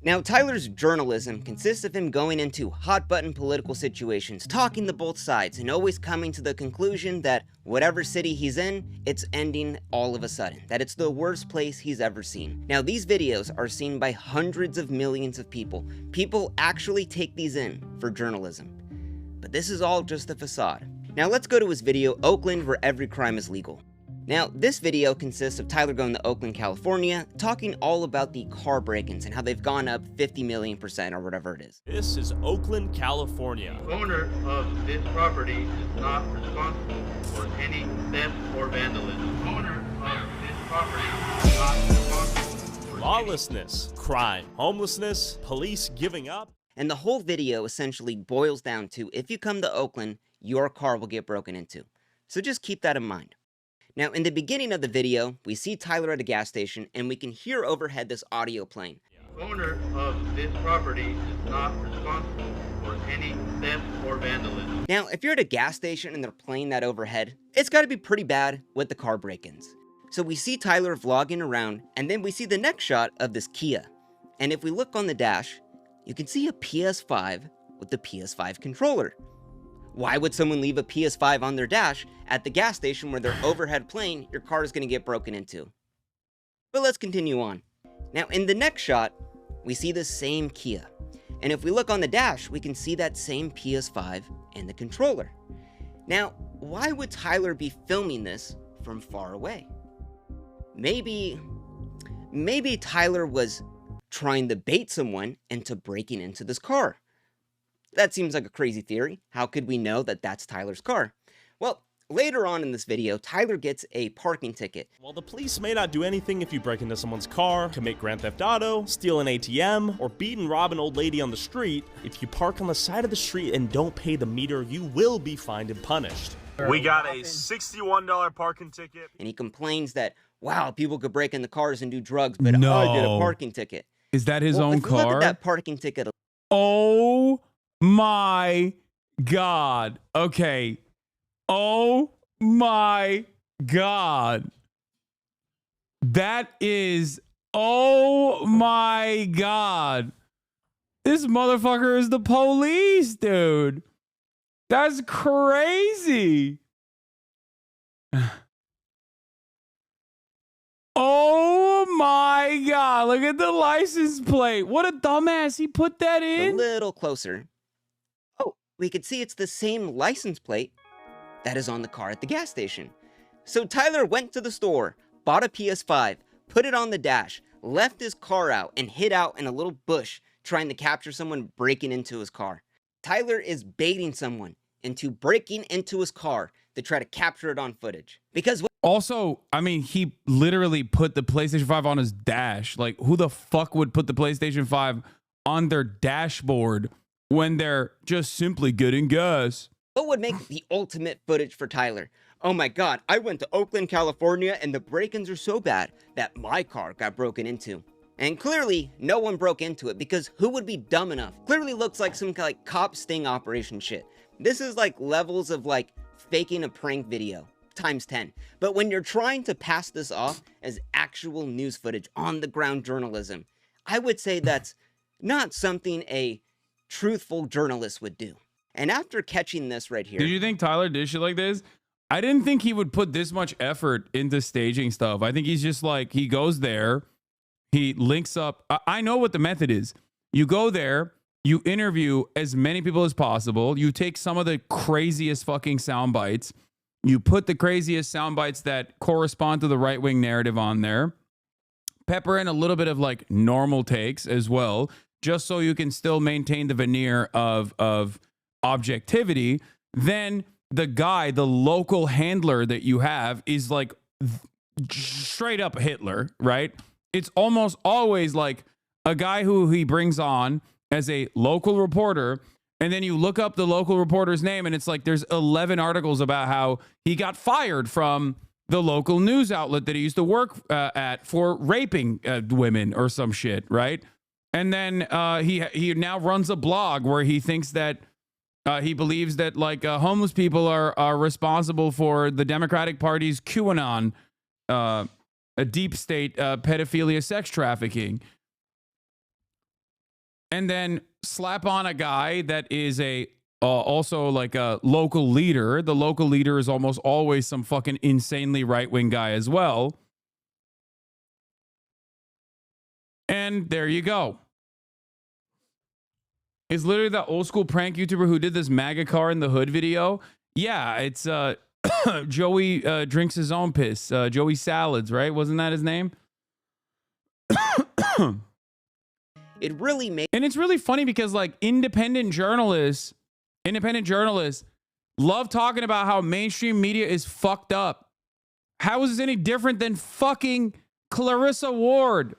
Now, Tyler's journalism consists of him going into hot-button political situations, talking to both sides, and always coming to the conclusion that whatever city he's in, it's ending all of a sudden, that it's the worst place he's ever seen. Now, these videos are seen by hundreds of millions of people. People actually take these in for journalism. But this is all just a facade. Now, let's go to his video, Oakland, where every crime is legal. Now, this video consists of Tyler going to Oakland, California, talking all about the car break-ins and how they've gone up 50 million% or whatever it is. This is Oakland, California. The owner of this property is not responsible for any theft or vandalism. The owner of this property is not responsible for lawlessness, crime, homelessness, police giving up. And the whole video essentially boils down to, if you come to Oakland, your car will get broken into. So just keep that in mind. Now, in the beginning of the video, we see Tyler at a gas station, and we can hear overhead this audio playing. The owner of this property is not responsible for any theft or vandalism. Now, if you're at a gas station and they're playing that overhead, it's got to be pretty bad with the car break-ins. So we see Tyler vlogging around, and then we see the next shot of this Kia. And if we look on the dash, you can see a PS5 with the PS5 controller. Why would someone leave a PS5 on their dash at the gas station where they're overhead playing? Your car is going to get broken into. But let's continue on. Now, in the next shot, we see the same Kia. And if we look on the dash, we can see that same PS5 and the controller. Now, why would Tyler be filming this from far away? Maybe Tyler was trying to bait someone into breaking into this car. That seems like a crazy theory. How could we know that that's Tyler's car? Well, later on in this video, Tyler gets a parking ticket. While the police may not do anything if you break into someone's car, commit Grand Theft Auto, steal an ATM, or beat and rob an old lady on the street, if you park on the side of the street and don't pay the meter, you will be fined and punished. We got a $61 parking ticket. And he complains that, wow, people could break into cars and do drugs, but I did a parking ticket. Is that his own car? Look at that parking ticket. Oh my God. Okay. Oh my God. That is, oh my God. This motherfucker is the police, dude. That's crazy. Oh my God. Look at the license plate. What a dumbass. He put that in. A little closer. Oh, we could see it's the same license plate that is on the car at the gas station. So Tyler went to the store, bought a PS5, put it on the dash, left his car out, and hid out in a little bush trying to capture someone breaking into his car. Tyler is baiting someone into breaking into his car to try to capture it on footage. Because also, I mean, he literally put the PlayStation 5 on his dash. Like, who the fuck would put the PlayStation 5 on their dashboard when they're just simply getting gas? What would make the ultimate footage for Tyler? Oh my God, I went to Oakland, California, and the break-ins are so bad that my car got broken into. And clearly, no one broke into it, because who would be dumb enough? Clearly looks like some like cop sting operation shit. This is like levels of like faking a prank video times 10. But when you're trying to pass this off as actual news footage, on the ground journalism, I would say that's not something a truthful journalist would do. And after catching this right here. Did you think Tyler did shit like this? I didn't think he would put this much effort into staging stuff. I think he's just like, he goes there, he links up. I know what the method is. You go there, you interview as many people as possible. You take some of the craziest fucking sound bites. You put the craziest sound bites that correspond to the right-wing narrative on there. Pepper in a little bit of like normal takes as well, just so you can still maintain the veneer of objectivity. Then the guy, the local handler that you have is like straight up Hitler, right? It's almost always like a guy who he brings on as a local reporter, and then you look up the local reporter's name and it's like there's 11 articles about how he got fired from the local news outlet that he used to work at for raping women or some shit, right? And then he now runs a blog where he thinks that he believes that like homeless people are responsible for the Democratic Party's QAnon, a deep state pedophilia, sex trafficking. And then slap on a guy that is a also like a local leader. The local leader is almost always some fucking insanely right-wing guy as well. And there you go. It's literally that old school prank YouTuber who did this MAGA car in the hood video. Yeah, it's Joey drinks his own piss. Joey Salads, right? Wasn't that his name? It really made, and it's really funny because like independent journalists love talking about how mainstream media is fucked up. How is this any different than fucking Clarissa Ward?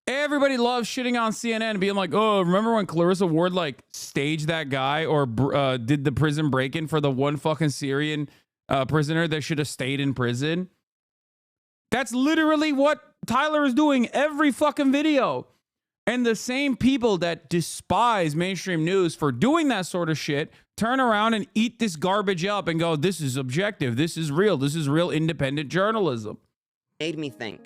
Everybody loves shitting on CNN and being like, oh, remember when Clarissa Ward like staged that guy or did the prison break-in for the one fucking Syrian prisoner that should have stayed in prison? That's literally what Tyler is doing every fucking video. And the same people that despise mainstream news for doing that sort of shit turn around and eat this garbage up and go, this is objective, this is real independent journalism. Made me think,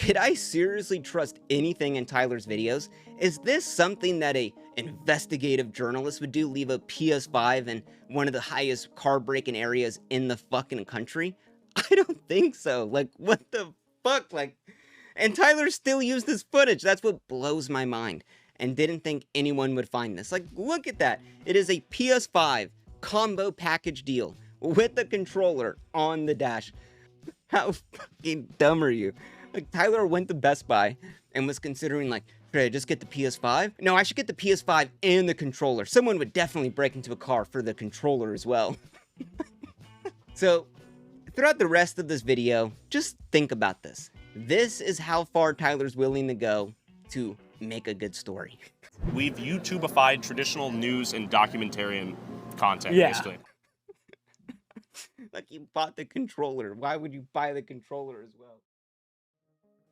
Could I seriously trust anything in Tyler's videos? Is this something that a investigative journalist would do? Leave a PS5 in one of the highest car-breaking areas in the fucking country? I don't think so. Like, what the fuck? Like, and Tyler still used this footage. That's what blows my mind. And didn't think anyone would find this. Like, look at that. It is a PS5 combo package deal with the controller on the dash. How fucking dumb are you? Like, Tyler went to Best Buy and was considering, like, should I just get the PS5? No, I should get the PS5 and the controller. Someone would definitely break into a car for the controller as well. So, throughout the rest of this video, just think about this. This is how far Tyler's willing to go to make a good story. We've YouTubified traditional news and documentarian content, basically. Like, you bought the controller. Why would you buy the controller as well?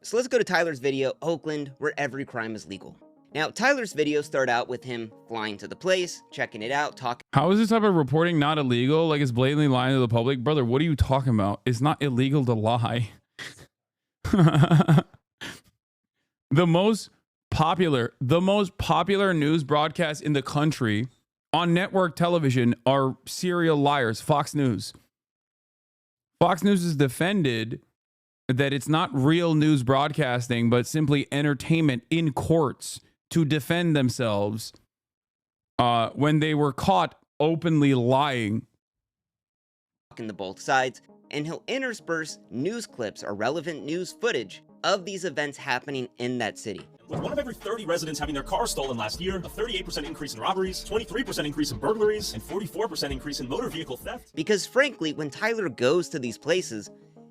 So let's go to Tyler's video, Oakland, where every crime is legal. Now, Tyler's videos start out with him flying to the place, checking it out, talking. How is this type of reporting not illegal? Like, it's blatantly lying to the public? Brother, what are you talking about? It's not illegal to lie. The most popular news broadcasts in the country on network television are serial liars. Fox News. Fox News is defended that it's not real news broadcasting, but simply entertainment in courts to defend themselves when they were caught openly lying. The both sides, and he'll intersperse news clips or relevant news footage of these events happening in that city. With 1 of every 30 residents having their car stolen last year, a 38% increase in robberies, 23% increase in burglaries, and 44% increase in motor vehicle theft. Because frankly, when Tyler goes to these places,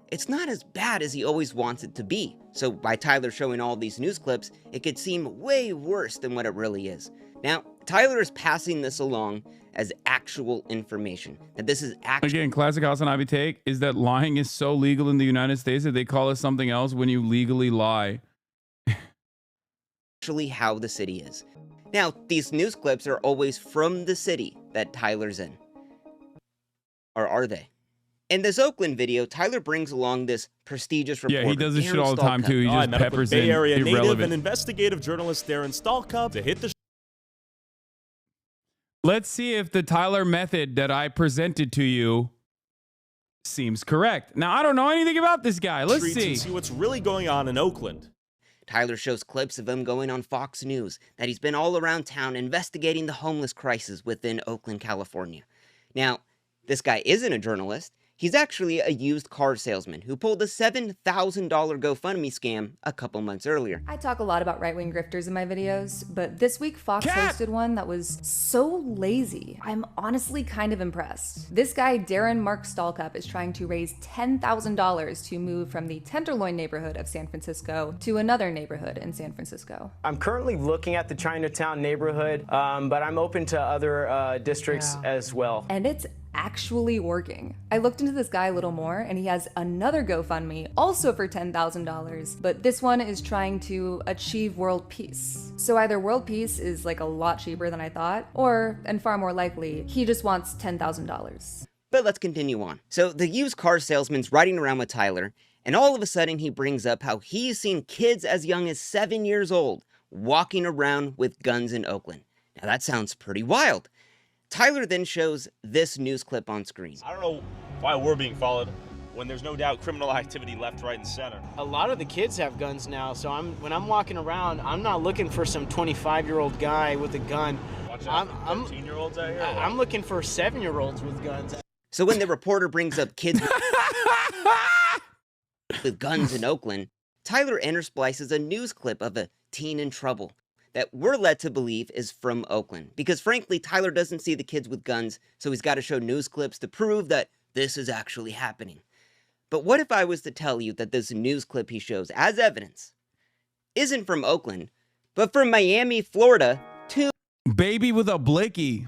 it's not as bad as he always wants it to be. So by Tyler showing all these news clips, it could seem way worse than what it really is. Now, Tyler is passing this along as actual information. That this is actually... Again, classic HasnAbi take is that lying is so legal in the United States that they call it something else when you legally lie. Actually how the city is. Now, these news clips are always from the city that Tyler's in. Or are they? In this Oakland video, Tyler brings along this prestigious reporter. Yeah, he does this shit all the time too. He just peppers in Bay Area native irrelevant. and investigative journalist Darren Stalcup to hit the... Let's see if the Tyler method that I presented to you seems correct. Now, I don't know anything about this guy. Let's see. And see what's really going on in Oakland. Tyler shows clips of him going on Fox News, that he's been all around town investigating the homeless crisis within Oakland, California. Now, this guy isn't a journalist. He's actually a used car salesman who pulled a $7,000 GoFundMe scam a couple months earlier. I talk a lot about right-wing grifters in my videos, but this week Fox hosted one that was so lazy. I'm honestly kind of impressed. This guy, Darren Mark Stalcup, is trying to raise $10,000 to move from the Tenderloin neighborhood of San Francisco to another neighborhood in San Francisco. I'm currently looking at the Chinatown neighborhood, but I'm open to other districts as well. And it's actually working. I looked into this guy a little more, and he has another GoFundMe, also for $10,000, but this one is trying to achieve world peace. So either world peace is like a lot cheaper than I thought, or, and far more likely, he just wants $10,000. But let's continue on. So the used car salesman's riding around with Tyler, and all of a sudden he brings up how he's seen kids as young as 7 years old walking around with guns in Oakland. Now that sounds pretty wild. Tyler then shows this news clip on screen. I don't know why we're being followed when there's no doubt criminal activity left, right, and center. A lot of the kids have guns now, so when I'm walking around, I'm not looking for some 25-year-old guy with a gun. Watch out for 13-year-olds out here. I'm looking for 7-year-olds with guns. So when the reporter brings up kids with guns in Oakland, Tyler intersplices a news clip of a teen in trouble that we're led to believe is from Oakland. Because frankly, Tyler doesn't see the kids with guns, so he's got to show news clips to prove that this is actually happening. But what if I was to tell you that this news clip he shows as evidence isn't from Oakland, but from Miami, Florida, 2 baby with a blicky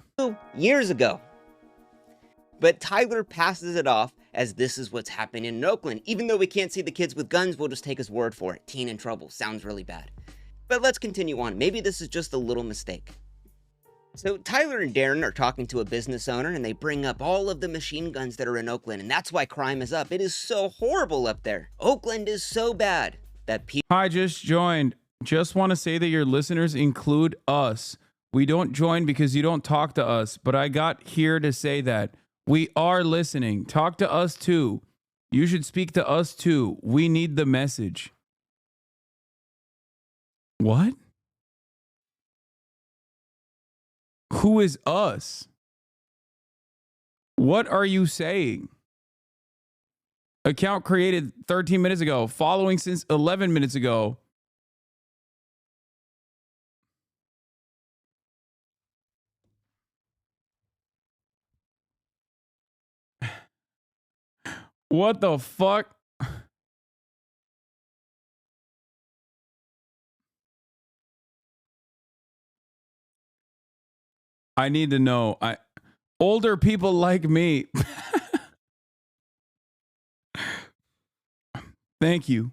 years ago? But Tyler passes it off as this is what's happening in Oakland. Even though we can't see the kids with guns, we'll just take his word for it. Teen in trouble. Sounds really bad. But let's continue on. Maybe this is just a little mistake. So Tyler and Darren are talking to a business owner, and they bring up all of the machine guns that are in Oakland, and that's why crime is up. It is so horrible up there. Oakland is so bad that people... Hi, just joined. Just want to say that your listeners include us. We don't join because you don't talk to us, but I got here to say that we are listening. Talk to us too. You should speak to us too. We need the message. What? Who is us? What are you saying? Account created 13 minutes ago, following since 11 minutes ago. What the fuck? I need to know. Older people like me. Thank you.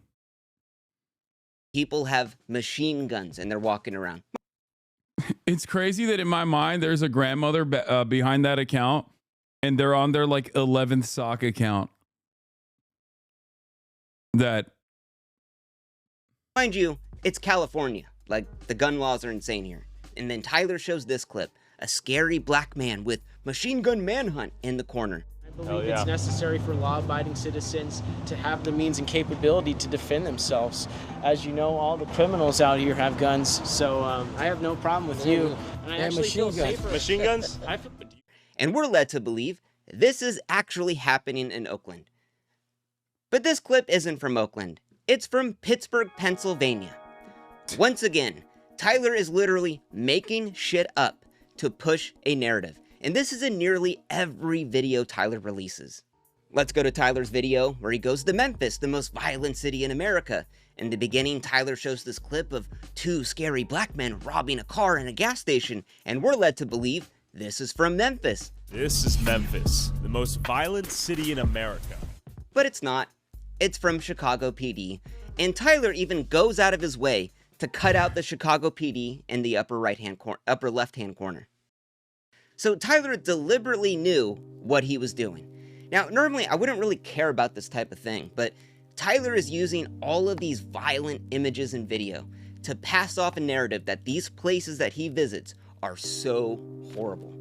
People have machine guns and they're walking around. It's crazy that in my mind there's a grandmother behind that account and they're on their like 11th sock account. That, mind you, it's California. Like, the gun laws are insane here. And then Tyler shows this clip, a scary black man with machine gun manhunt in the corner. I believe it's necessary for law-abiding citizens to have the means and capability to defend themselves. As you know, all the criminals out here have guns, so I have no problem with you. And I actually feel safer. Machine guns? And we're led to believe this is actually happening in Oakland. But this clip isn't from Oakland. It's from Pittsburgh, Pennsylvania. Once again, Tyler is literally making shit up to push a narrative. And this is in nearly every video Tyler releases. Let's go to Tyler's video where he goes to Memphis, the most violent city in America. In the beginning, Tyler shows this clip of two scary black men robbing a car in a gas station, and we're led to believe this is from Memphis. This is Memphis, the most violent city in America. But it's not. It's from Chicago PD, and Tyler even goes out of his way to cut out the Chicago PD in the upper left-hand corner. So Tyler deliberately knew what he was doing. Now, normally I wouldn't really care about this type of thing, but Tyler is using all of these violent images and video to pass off a narrative that these places that he visits are so horrible.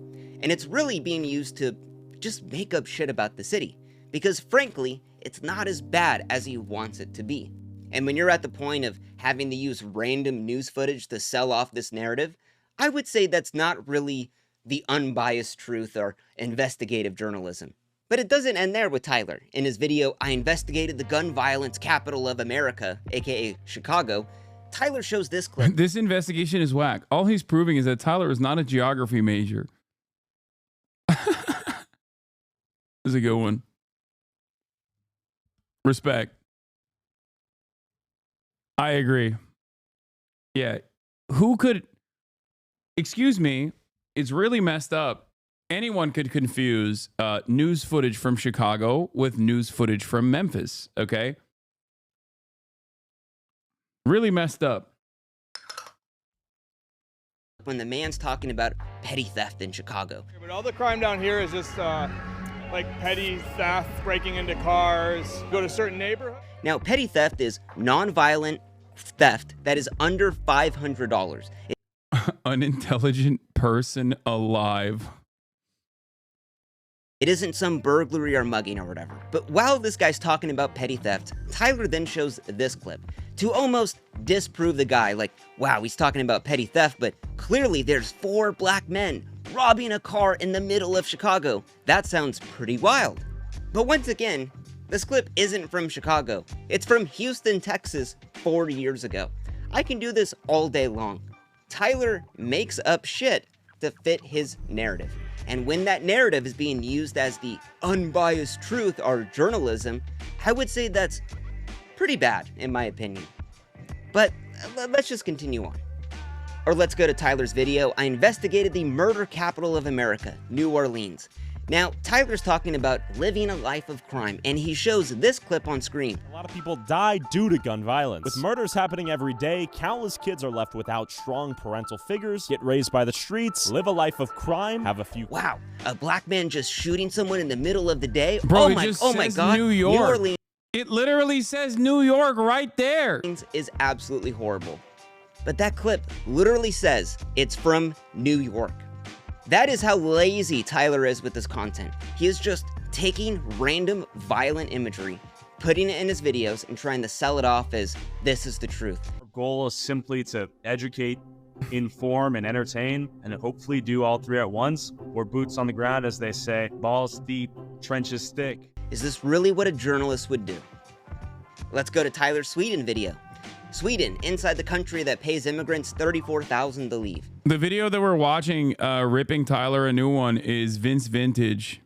And it's really being used to just make up shit about the city, because frankly, it's not as bad as he wants it to be. And when you're at the point of having to use random news footage to sell off this narrative, I would say that's not really the unbiased truth or investigative journalism. But it doesn't end there with Tyler. In his video, I investigated the gun violence capital of America, aka Chicago, Tyler shows this clip. This investigation is whack. All he's proving is that Tyler is not a geography major. This is a good one. Respect. I agree. Yeah. Who could... Excuse me. It's really messed up. Anyone could confuse news footage from Chicago with news footage from Memphis, okay? Really messed up. When the man's talking about petty theft in Chicago. But all the crime down here is just like petty theft, breaking into cars, go to certain neighborhoods. Now, petty theft is non-violent theft that is under $500. Unintelligent person alive. It isn't some burglary or mugging or whatever. But while this guy's talking about petty theft, Tyler then shows this clip to almost disprove the guy. Like, wow, he's talking about petty theft, but clearly there's 4 black men robbing a car in the middle of Chicago. That sounds pretty wild. But once again, this clip isn't from Chicago. It's from Houston, Texas, 4 years ago. I can do this all day long. Tyler makes up shit to fit his narrative. And when that narrative is being used as the unbiased truth or journalism, I would say that's pretty bad, in my opinion. But let's just continue on. Or let's go to Tyler's video. I investigated the murder capital of America, New Orleans. Now, Tyler's talking about living a life of crime, and he shows this clip on screen. A lot of people die due to gun violence. With murders happening every day, countless kids are left without strong parental figures, get raised by the streets, live a life of crime, have a few... Wow, a black man just shooting someone in the middle of the day? Bro, oh my God, New York. New Orleans. It literally says New York right there. Is absolutely horrible. But that clip literally says it's from New York. That is how lazy Tyler is with this content. He is just taking random violent imagery, putting it in his videos, and trying to sell it off as this is the truth. Our goal is simply to educate, inform, and entertain, and hopefully do all three at once. We're boots on the ground, as they say, balls deep, trenches thick. Is this really what a journalist would do? Let's go to Tyler's Sweden video. Sweden, inside the country that pays immigrants $34,000 to leave. The video that we're watching, ripping Tyler a new one, is Vince Vintage.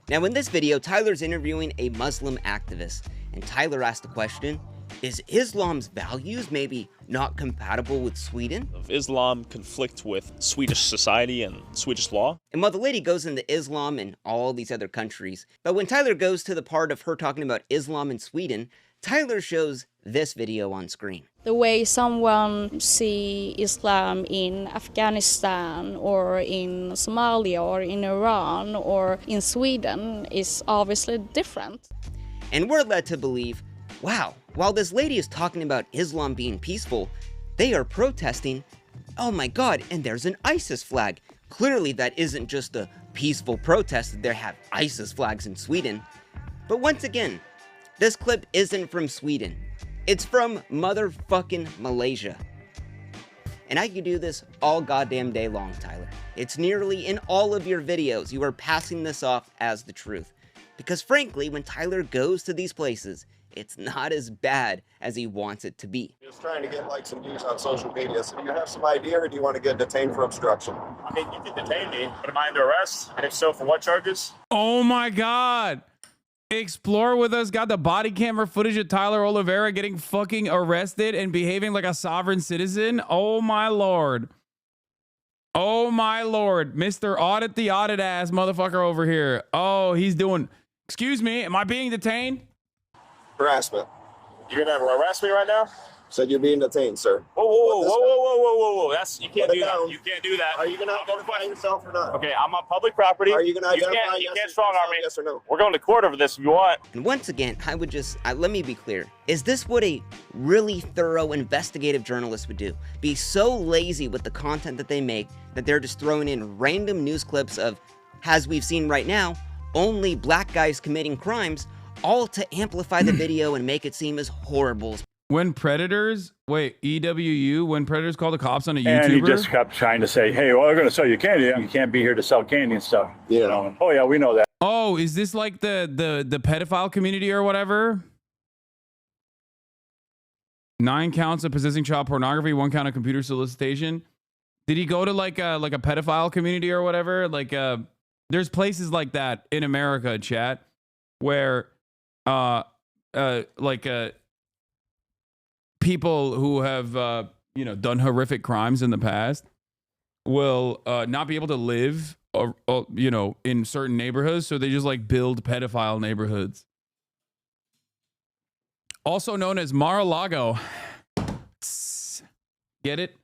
Now in this video, Tyler's interviewing a Muslim activist, and Tyler asked the question, is Islam's values maybe not compatible with Sweden? Islam conflict with Swedish society and Swedish law. And while the lady goes into Islam and all these other countries, but when Tyler goes to the part of her talking about Islam in Sweden, Tyler shows this video on screen. The way someone see Islam in Afghanistan or in Somalia or in Iran or in Sweden is obviously different. And we're led to believe, wow, while this lady is talking about Islam being peaceful, they are protesting. Oh my God, and there's an ISIS flag. Clearly that isn't just a peaceful protest that they have ISIS flags in Sweden. But once again, this clip isn't from Sweden. It's from motherfucking Malaysia. And I could do this all goddamn day long, Tyler. It's nearly in all of your videos you are passing this off as the truth. Because frankly, when Tyler goes to these places, it's not as bad as he wants it to be. Just trying to get like some views on social media. So do you have some idea, or do you want to get detained for obstruction? I mean, you can detain me, but am I under arrest? And if so, for what charges? Oh my God. Explore with us got the body camera footage of Tyler Oliveira getting fucking arrested and behaving like a sovereign citizen. Oh my Lord. Oh my Lord. Mr. Audit the audit ass motherfucker over here. Oh, he's doing, excuse me, am I being detained? Harassment. You're gonna harass me right now? Said you're being detained, sir. Whoa. That's, you can't do that. You can't do that. Are you going to identify yourself or not? Okay, I'm on public property. Are you going to identify You can't strong arm me. Yes or no? We're going to court over this if you want. And once again, I would just, let me be clear. Is this what a really thorough investigative journalist would do? Be so lazy with the content that they make that they're just throwing in random news clips of, as we've seen right now, only black guys committing crimes, all to amplify the video and make it seem as horrible as When Predators, wait, EWU, when Predators call the cops on a YouTuber? And he just kept trying to say, hey, well, they're going to sell you candy. You can't be here to sell candy and stuff. Yeah. You know? Oh, yeah, we know that. Oh, is this like the pedophile community or whatever? 9 counts of possessing child pornography, 1 count of computer solicitation. Did he go to like a pedophile community or whatever? Like there's places like that in America, chat, where people who have done horrific crimes in the past will not be able to live in certain neighborhoods, so they just like build pedophile neighborhoods, also known as Mar-a-Lago. Get it?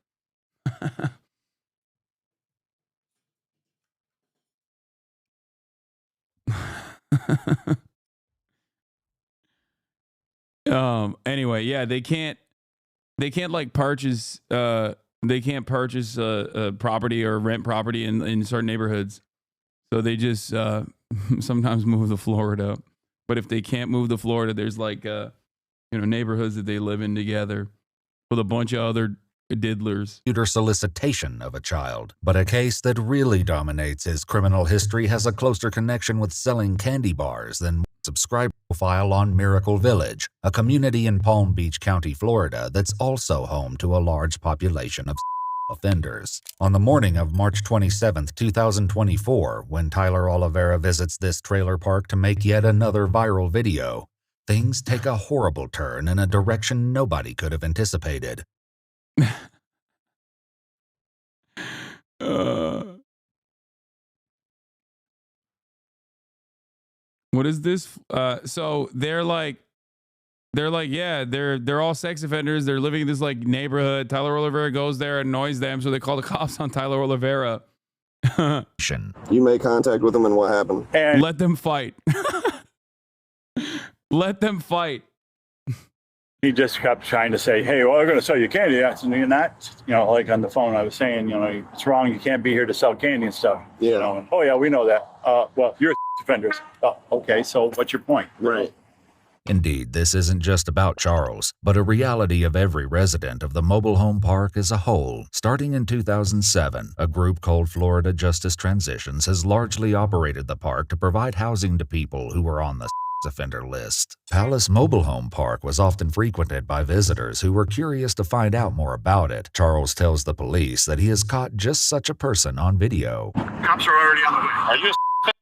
Anyway, yeah, they can't like purchase property or rent property in certain neighborhoods, so they just sometimes move to Florida. But if they can't move to Florida, there's like neighborhoods that they live in together with a bunch of other diddlers. Computer solicitation of a child. But a case that really dominates his criminal history has a closer connection with selling candy bars than subscribe profile on Miracle Village, a community in Palm Beach County, Florida that's also home to a large population of offenders. On the morning of March 27, 2024, when Tyler Oliveira visits this trailer park to make yet another viral video, things take a horrible turn in a direction nobody could have anticipated. What is this? So they're like, They're like, yeah, they're all sex offenders. They're living in this like neighborhood. Tyler Oliveira goes there and annoys them, so they call the cops on Tyler Oliveira. You made contact with them, and what happened? And let them fight. Let them fight. he just kept trying to say, hey, well, they're going to sell you candy. I said, you're not, you know, like on the phone, I was saying, you know, it's wrong. You can't be here to sell candy and stuff. Yeah. You know, and, oh, yeah, we know that. Well, you're offenders. Oh, okay, so what's your point? Right. Indeed, this isn't just about Charles, but a reality of every resident of the mobile home park as a whole. Starting in 2007, a group called Florida Justice Transitions has largely operated the park to provide housing to people who were on the offender list. Palace Mobile Home Park was often frequented by visitors who were curious to find out more about it. Charles tells the police that he has caught just such a person on video. Cops are already on the way. Are you?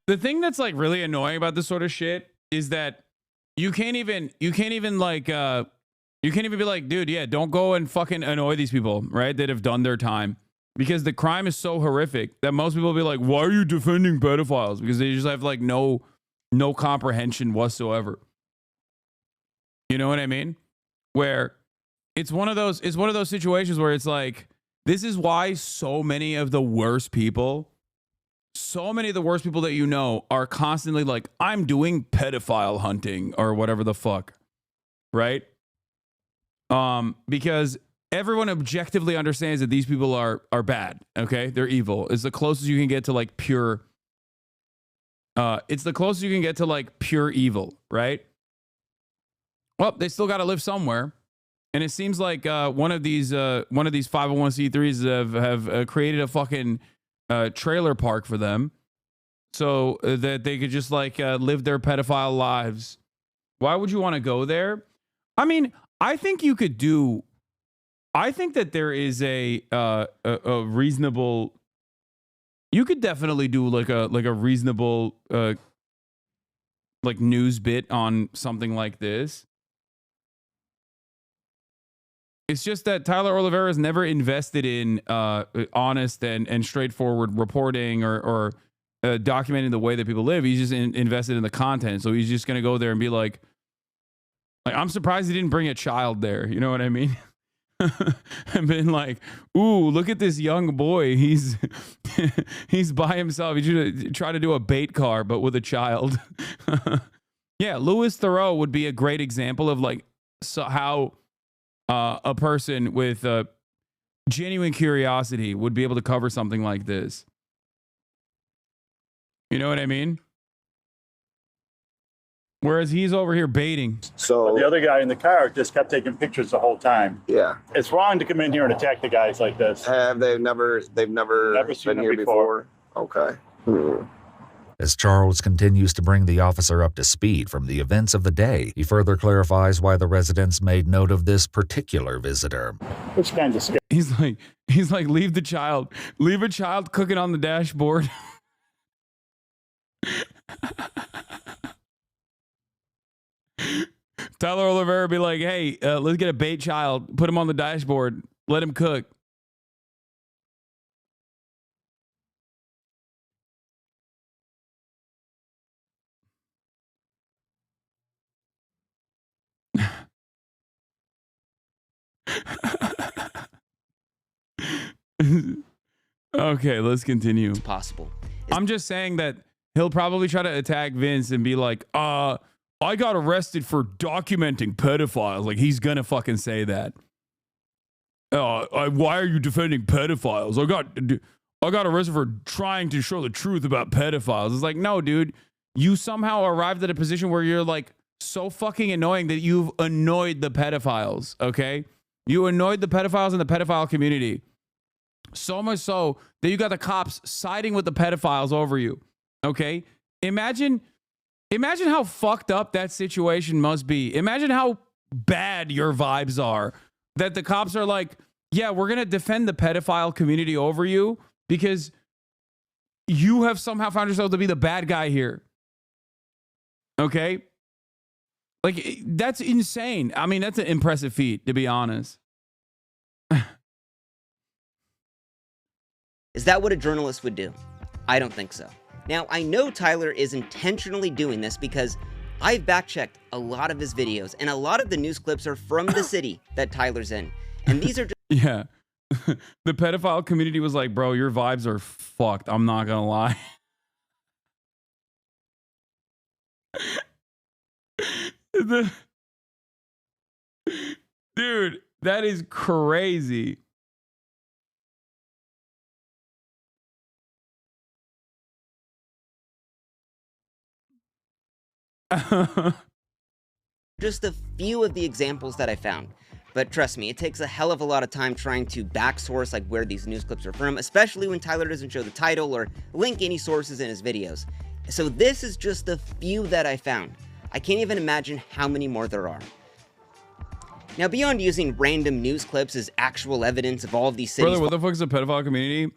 The thing that's like really annoying about this sort of shit is that you can't even like you can't even be like, dude, yeah, don't go and fucking annoy these people, right, that have done their time, because the crime is so horrific that most people will be like, why are you defending pedophiles? Because they just have like no comprehension whatsoever. You know what I mean? Where it's one of those situations where it's like, this is why so many of the worst people that you know are constantly like, I'm doing pedophile hunting or whatever the fuck, right? Because everyone objectively understands that these people are bad, okay? They're evil. It's the closest you can get to like pure pure evil, right? Well, they still got to live somewhere. And it seems like one of these 501c3s have created a fucking trailer park for them so that they could just like live their pedophile lives. Why would you want to go there? I mean, I think that there is a reasonable, you could definitely do like a reasonable like news bit on something like this. It's just that Tyler Oliveira has never invested in honest and straightforward reporting or documenting the way that people live. He's just invested in the content. So he's just going to go there and be like, I'm surprised he didn't bring a child there. You know what I mean? And been like, ooh, look at this young boy. He's by himself. He should try to do a bait car, but with a child. Yeah, Louis Theroux would be a great example of like how a person with genuine curiosity would be able to cover something like this. You know what I mean? Whereas he's over here baiting. So the other guy in the car just kept taking pictures the whole time. Yeah. It's wrong to come in here and attack the guys like this. They've never seen been here before? Okay. As Charles continues to bring the officer up to speed from the events of the day, he further clarifies why the residents made note of this particular visitor. Which kind of scary? He's like, leave a child cooking on the dashboard. Tyler Oliveira be like, hey, let's get a bait child, put him on the dashboard, let him cook. Okay, let's continue. It's possible. I'm just saying that he'll probably try to attack Vince and be like, I got arrested for documenting pedophiles. Like, he's gonna fucking say that. Why are you defending pedophiles? I got arrested for trying to show the truth about pedophiles. It's like, no, dude, you somehow arrived at a position where you're like so fucking annoying that you've annoyed the pedophiles, okay? You annoyed the pedophiles in the pedophile community. So much so that you got the cops siding with the pedophiles over you, okay? Imagine how fucked up that situation must be. Imagine how bad your vibes are that the cops are like, yeah, we're going to defend the pedophile community over you because you have somehow found yourself to be the bad guy here. Okay? Like, that's insane. I mean, that's an impressive feat, to be honest. Is that what a journalist would do? I don't think so. Now, I know Tyler is intentionally doing this because I've back-checked a lot of his videos, and a lot of the news clips are from the city that Tyler's in. And these are just... Yeah. The pedophile community was like, bro, your vibes are fucked. I'm not gonna lie. Dude, that is crazy. Just a few of the examples that I found. But trust me, it takes a hell of a lot of time trying to backsource like where these news clips are from, especially when Tyler doesn't show the title or link any sources in his videos. So this is just a few that I found. I can't even imagine how many more there are. Now, beyond using random news clips as actual evidence of all of these cities... Brother, what the fuck is the pedophile community?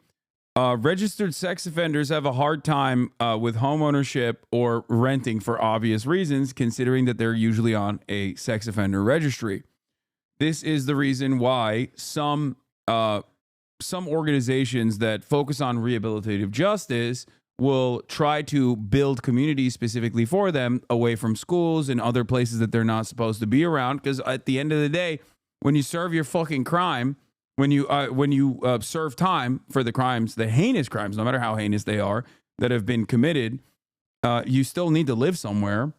Registered sex offenders have a hard time with home ownership or renting for obvious reasons, considering that they're usually on a sex offender registry. This is the reason why some organizations that focus on rehabilitative justice will try to build communities specifically for them away from schools and other places that they're not supposed to be around. Because at the end of the day, when you serve your fucking crime, when you serve time for the crimes, the heinous crimes, no matter how heinous they are, that have been committed, you still need to live somewhere.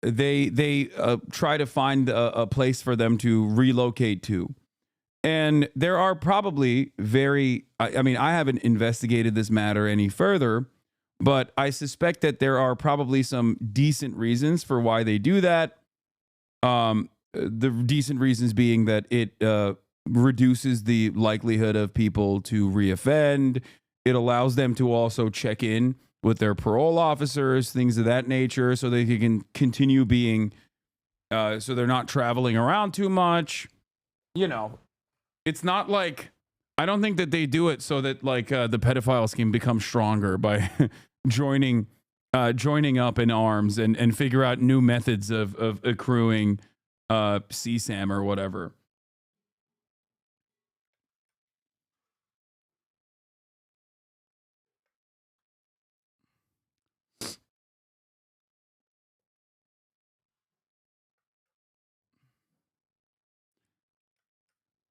They try to find a place for them to relocate to. And there are probably I mean, I haven't investigated this matter any further, but I suspect that there are probably some decent reasons for why they do that. The decent reasons being that it reduces the likelihood of people to reoffend. It allows them to also check in with their parole officers, things of that nature, so they can continue being, so they're not traveling around too much. You know, it's not like, I don't think that they do it so that like the pedophiles can become stronger by joining up in arms and figure out new methods of accruing CSAM or whatever.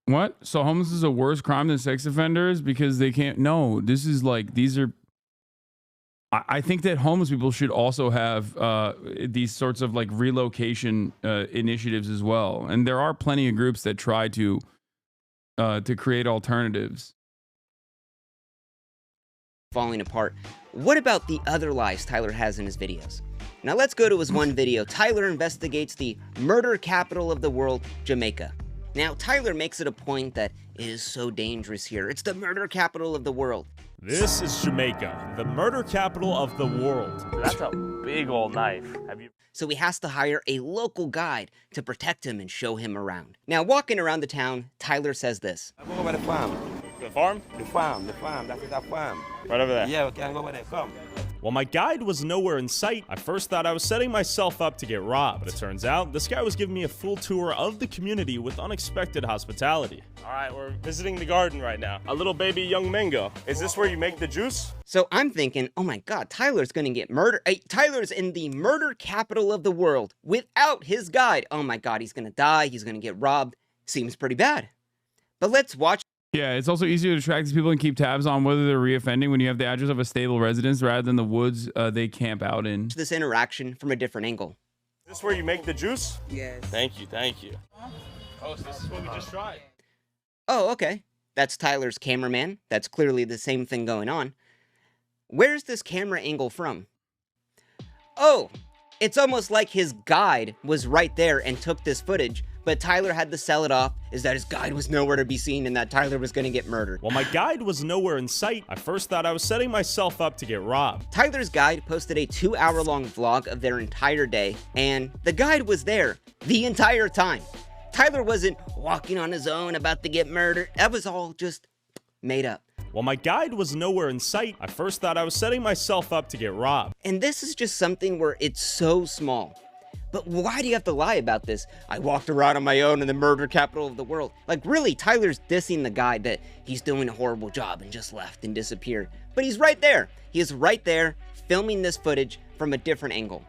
What? So homeless is a worse crime than sex offenders because they can't? No, this is like, these are, I think that homeless people should also have these sorts of like relocation initiatives as well. And there are plenty of groups that try to create alternatives. Falling apart. What about the other lies Tyler has in his videos? Now let's go to his one video. Tyler investigates the murder capital of the world, Jamaica. Now, Tyler makes it a point that it is so dangerous here. It's the murder capital of the world. This is Jamaica, the murder capital of the world. That's a big old knife. So he has to hire a local guide to protect him and show him around. Now, walking around the town, Tyler says this. I'm going over the farm. The farm? The farm. That is a farm. Right over there. Yeah, we can go over there. Come. While my guide was nowhere in sight, I first thought I was setting myself up to get robbed. But it turns out, this guy was giving me a full tour of the community with unexpected hospitality. All right, we're visiting the garden right now. A little baby young mango. Is this where you make the juice? So I'm thinking, oh my God, Tyler's gonna get murdered. Tyler's in the murder capital of the world without his guide. Oh my God, he's gonna die. He's gonna get robbed. Seems pretty bad. But let's watch. Yeah, it's also easier to track these people and keep tabs on whether they're reoffending when you have the address of a stable residence rather than the woods they camp out in. This interaction from a different angle. Is this where you make the juice? Yes. Thank you, thank you. Oh, so this is what we just tried. Oh, okay. That's Tyler's cameraman. That's clearly the same thing going on. Where's this camera angle from? Oh, it's almost like his guide was right there and took this footage, but Tyler had to sell it off is that his guide was nowhere to be seen and that Tyler was going to get murdered. While my guide was nowhere in sight, I first thought I was setting myself up to get robbed. Tyler's guide posted a 2-hour-long vlog of their entire day, and the guide was there the entire time. Tyler wasn't walking on his own about to get murdered. That was all just made up. While my guide was nowhere in sight, I first thought I was setting myself up to get robbed. And this is just something where it's so small. But why do you have to lie about this? I walked around on my own in the murder capital of the world. Like, really, Tyler's dissing the guy that he's doing a horrible job and just left and disappeared. But he's right there. He is right there, filming this footage from a different angle.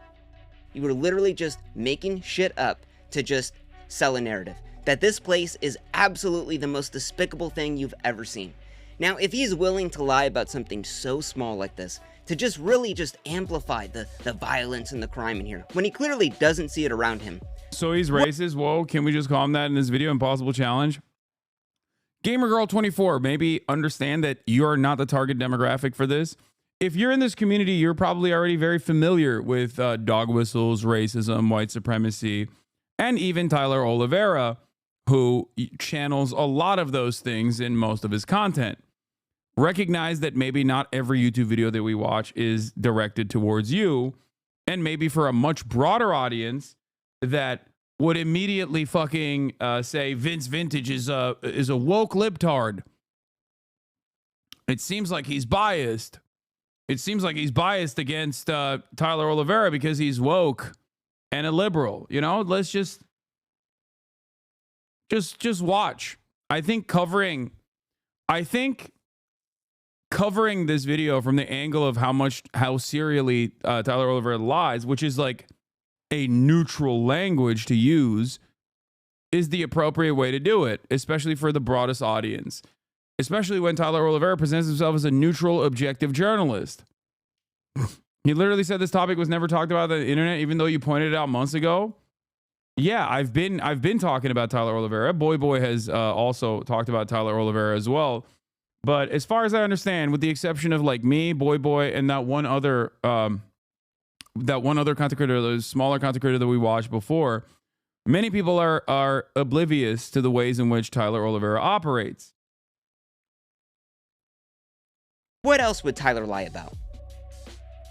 You were literally just making shit up to just sell a narrative that this place is absolutely the most despicable thing you've ever seen. Now, if he's willing to lie about something so small like this, to just really just amplify the violence and the crime in here, when he clearly doesn't see it around him. So he's racist? Whoa, can we just call him that in this video? Impossible challenge? GamerGirl24, maybe understand that you're not the target demographic for this. If you're in this community, you're probably already very familiar with dog whistles, racism, white supremacy, and even Tyler Oliveira, who channels a lot of those things in most of his content. Recognize that maybe not every YouTube video that we watch is directed towards you, and maybe for a much broader audience that would immediately fucking say Vince Vintage is a woke libtard. It seems like he's biased. It seems like he's biased against Tyler Oliveira because he's woke and a liberal. You know, let's just watch. I think covering this video from the angle of how serially Tyler Oliveira lies, which is like a neutral language to use, is the appropriate way to do it, especially for the broadest audience, especially when Tyler Oliveira presents himself as a neutral, objective journalist. He literally said this topic was never talked about on the internet, even though you pointed it out months ago. Yeah, I've been talking about Tyler Oliveira. Boy has also talked about Tyler Oliveira as well. But as far as I understand, with the exception of like me, Boy, and that one other content creator, the smaller content creator that we watched before, many people are oblivious to the ways in which Tyler Oliveira operates. What else would Tyler lie about?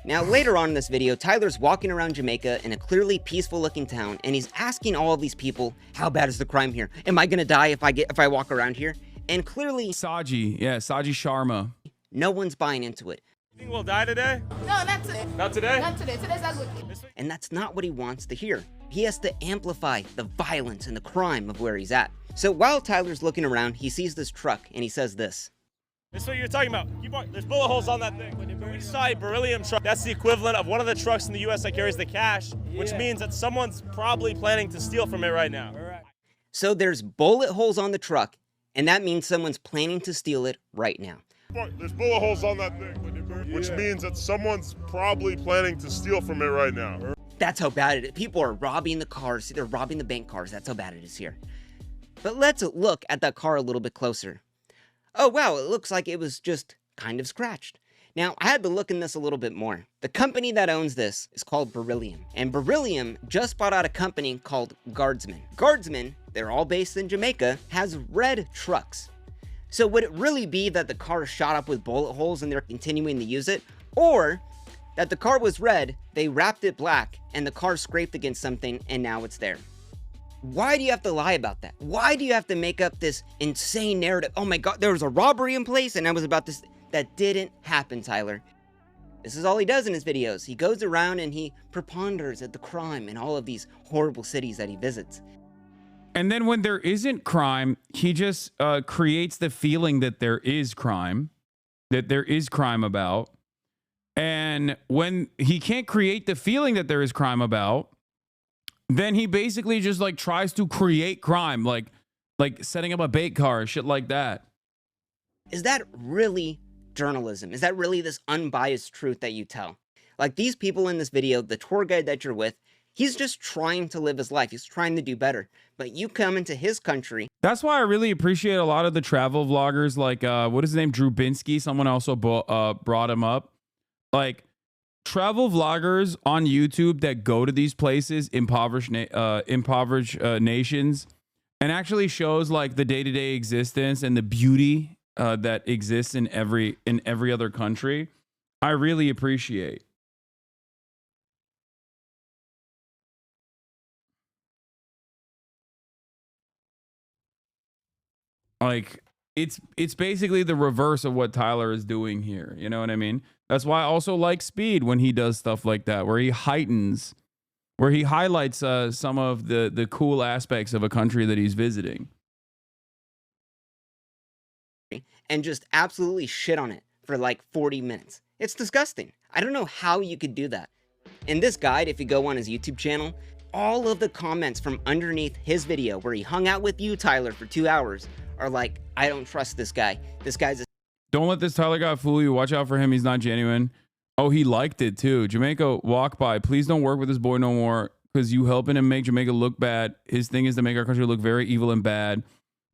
Now, later on in this video, Tyler's walking around Jamaica in a clearly peaceful looking town, and he's asking all of these people, how bad is the crime here? Am I gonna die if I walk around here? And clearly, Saji Sharma. No one's buying into it. You think we'll die today? No, not today. Not today? Not today. Today's a good day. And that's not what he wants to hear. He has to amplify the violence and the crime of where he's at. So while Tyler's looking around, he sees this truck and he says this. This is what you're talking about. There's bullet holes on that thing. We saw a beryllium truck. That's the equivalent of one of the trucks in the U.S. that carries the cash, which means that someone's probably planning to steal from it right now. So there's bullet holes on the truck, and that means someone's planning to steal it right now. There's bullet holes on that thing, which means that someone's probably planning to steal from it right now. That's how bad it is. People are robbing the cars. They're robbing the bank cars. That's how bad it is here. But let's look at that car a little bit closer. Oh, wow, it looks like it was just kind of scratched. Now, I had to look in this a little bit more. The company that owns this is called Beryllium, and Beryllium just bought out a company called Guardsman. Guardsman, they're all based in Jamaica, has red trucks. So would it really be that the car shot up with bullet holes and they're continuing to use it? Or that the car was red, they wrapped it black, and the car scraped against something and now it's there? Why do you have to lie about that? Why do you have to make up this insane narrative? Oh my God, there was a robbery in place and I was about this. That didn't happen, Tyler. This is all he does in his videos. He goes around and he preponders at the crime in all of these horrible cities that he visits. And then when there isn't crime, he just creates the feeling that there is crime, about. And when he can't create the feeling that there is crime about, then he basically just like tries to create crime, like setting up a bait car, shit like that. Is that really journalism? Is that really this unbiased truth that you tell? Like these people in this video, the tour guide that you're with, he's just trying to live his life. He's trying to do better. But you come into his country. That's why I really appreciate a lot of the travel vloggers, like what is his name? Drew Binsky. Someone also brought him up. Like travel vloggers on YouTube that go to these places, impoverished nations, and actually shows like the day-to-day existence and the beauty that exists in every other country. I really appreciate. Like it's basically the reverse of what Tyler is doing here. You know what I mean? That's why I also like Speed when he does stuff like that, where he highlights some of the cool aspects of a country that he's visiting. And just absolutely shit on it for like 40 minutes. It's disgusting. I don't know how you could do that. In this guide, if you go on his YouTube channel, all of the comments from underneath his video where he hung out with you, Tyler, for 2 hours are like, I don't trust this guy. This guy's a... Don't let this Tyler guy fool you. Watch out for him. He's not genuine. Oh, he liked it too. Jamaica walk by. Please don't work with this boy no more because you helping him make Jamaica look bad. His thing is to make our country look very evil and bad.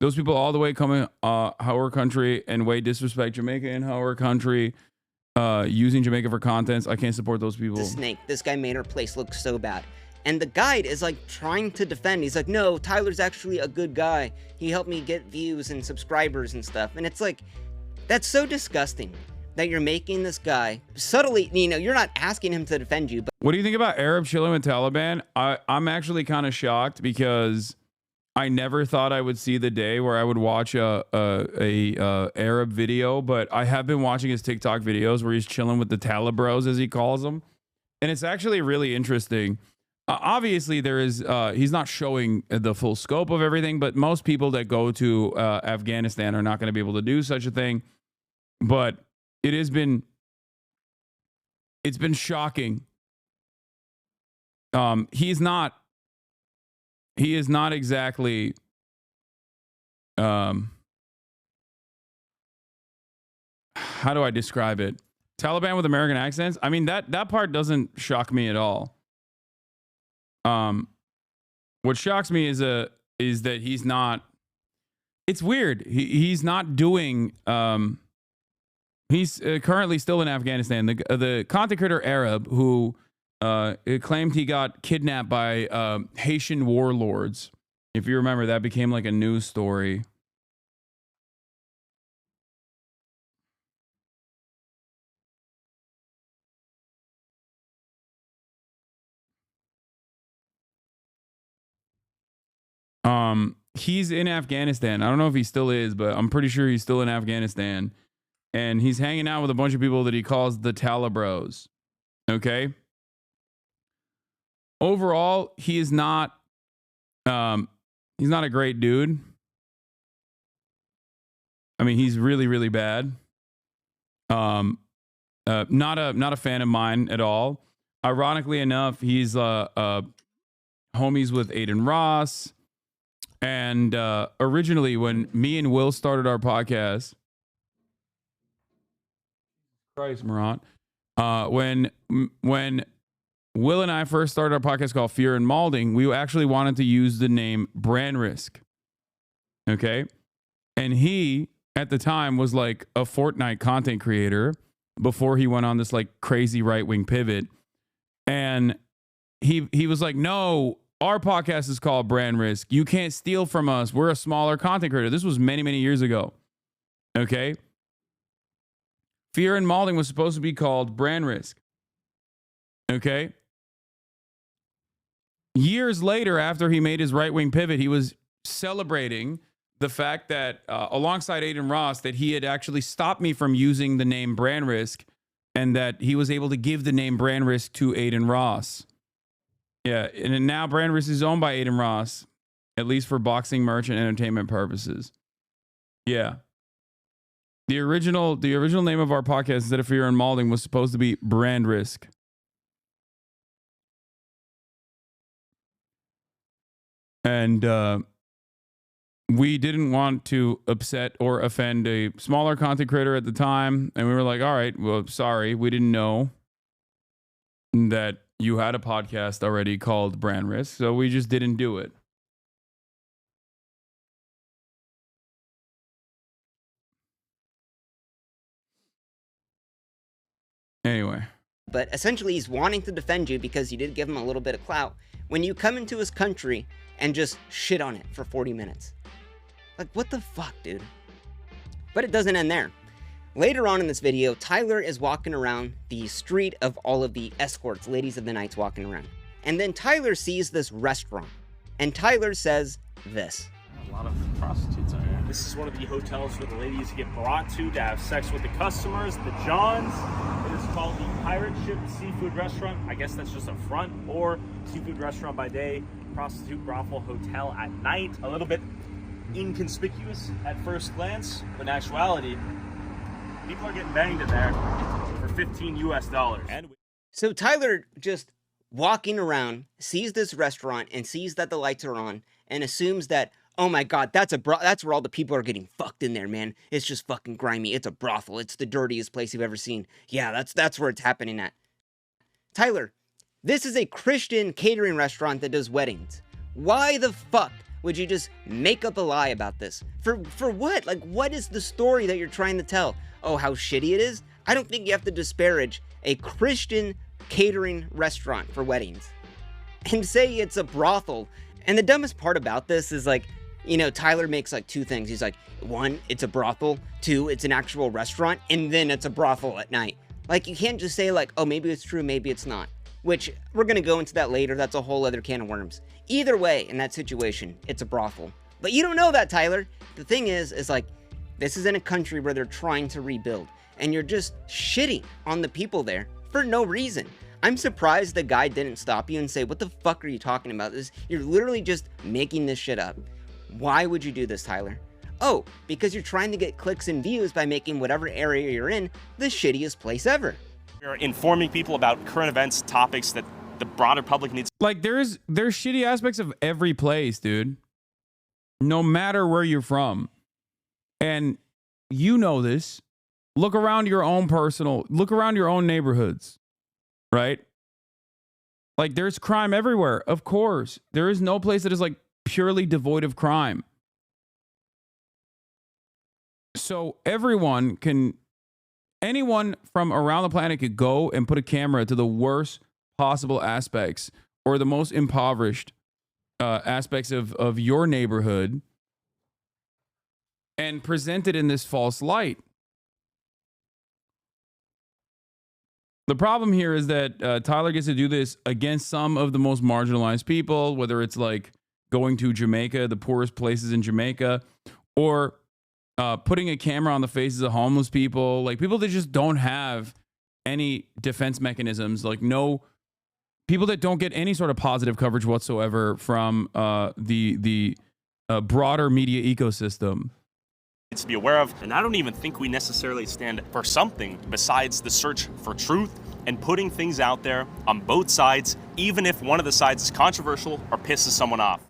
Those people all the way coming our country and way disrespect Jamaica and our country, using Jamaica for contents. I can't support those people. The snake. This guy made our place look so bad. And the guide is like trying to defend. He's like, no, Tyler's actually a good guy. He helped me get views and subscribers and stuff. And it's like, that's so disgusting that you're making this guy subtly, you know, you're not asking him to defend you. But what do you think about Arab chilling with Taliban? I'm actually kind of shocked because I never thought I would see the day where I would watch a Arab video, but I have been watching his TikTok videos where he's chilling with the Talibros, as he calls them. And it's actually really interesting. Obviously, there is he's not showing the full scope of everything, but most people that go to Afghanistan are not going to be able to do such a thing. But it's been shocking. He is not exactly how do I describe it? Taliban with American accents? I mean, that part doesn't shock me at all. What shocks me is that he's not, it's weird. He's not doing, he's currently still in Afghanistan. The content creator Arab who claimed he got kidnapped by Haitian warlords. If you remember, that became like a news story. He's in Afghanistan. I don't know if he still is, but I'm pretty sure he's still in Afghanistan. And he's hanging out with a bunch of people that he calls the Talibros. Okay? Overall, he is not he's not a great dude. I mean, he's really, really bad. Not a fan of mine at all. Ironically enough, he's homies with Aiden Ross. And originally, when me and Will started our podcast, Christ, Marat, when Will and I first started our podcast called Fear and Malding, we actually wanted to use the name Brand Risk. Okay, and he at the time was like a Fortnite content creator before he went on this like crazy right-wing pivot, and he was like, no. Our podcast is called Brand Risk. You can't steal from us. We're a smaller content creator. This was many, many years ago. Okay. Fear and Malding was supposed to be called Brand Risk. Okay. Years later, after he made his right-wing pivot, he was celebrating the fact that alongside Aiden Ross, that he had actually stopped me from using the name Brand Risk and that he was able to give the name Brand Risk to Aiden Ross. Yeah, and now Brand Risk is owned by Aiden Ross, at least for boxing, merch, and entertainment purposes. Yeah. The original name of our podcast, instead of Fear and Malding, was supposed to be Brand Risk. And we didn't want to upset or offend a smaller content creator at the time. And we were like, all right, well, sorry, we didn't know that you had a podcast already called Brand Risk, so we just didn't do it. Anyway. But essentially, he's wanting to defend you because you did give him a little bit of clout when you come into his country and just shit on it for 40 minutes. Like, what the fuck, dude? But it doesn't end there. Later on in this video, Tyler is walking around the street of all of the escorts, ladies of the nights walking around. And then Tyler sees this restaurant. And Tyler says this. A lot of prostitutes out here. This is one of the hotels where the ladies get brought to have sex with the customers, the Johns. It is called the Pirate Ship Seafood Restaurant. I guess that's just a front, or seafood restaurant by day, prostitute brothel hotel at night. A little bit inconspicuous at first glance, but in actuality, people are getting banged in there for $15 US. So Tyler just walking around, sees this restaurant and sees that the lights are on and assumes that, oh my God, that's where all the people are getting fucked in there, man. It's just fucking grimy. It's a brothel. It's the dirtiest place you've ever seen. Yeah, that's where it's happening at. Tyler, this is a Christian catering restaurant that does weddings. Why the fuck would you just make up a lie about this? For what? Like, what is the story that you're trying to tell? Oh, how shitty it is? I don't think you have to disparage a Christian catering restaurant for weddings and say it's a brothel. And the dumbest part about this is, like, you know, Tyler makes like two things. He's like, one, it's a brothel. Two, it's an actual restaurant. And then it's a brothel at night. Like, you can't just say like, oh, maybe it's true, maybe it's not. Which, we're going to go into that later. That's a whole other can of worms. Either way, in that situation, it's a brothel. But you don't know that, Tyler. The thing is like, this is in a country where they're trying to rebuild. And you're just shitting on the people there for no reason. I'm surprised the guy didn't stop you and say, what the fuck are you talking about? You're literally just making this shit up. Why would you do this, Tyler? Oh, because you're trying to get clicks and views by making whatever area you're in the shittiest place ever. We're informing people about current events, topics that the broader public needs. Like, there's shitty aspects of every place, dude. No matter where you're from. And you know this. Look around your own neighborhoods, right? Like, there's crime everywhere. Of course. There is no place that is like purely devoid of crime. So anyone from around the planet could go and put a camera to the worst possible aspects or the most impoverished aspects of your neighborhood and present it in this false light. The problem here is that Tyler gets to do this against some of the most marginalized people, whether it's like going to Jamaica, the poorest places in Jamaica, or putting a camera on the faces of homeless people, like people that just don't have any defense mechanisms, like no people that don't get any sort of positive coverage whatsoever from the broader media ecosystem. To be aware of, and I don't even think we necessarily stand for something besides the search for truth and putting things out there on both sides, even if one of the sides is controversial or pisses someone off.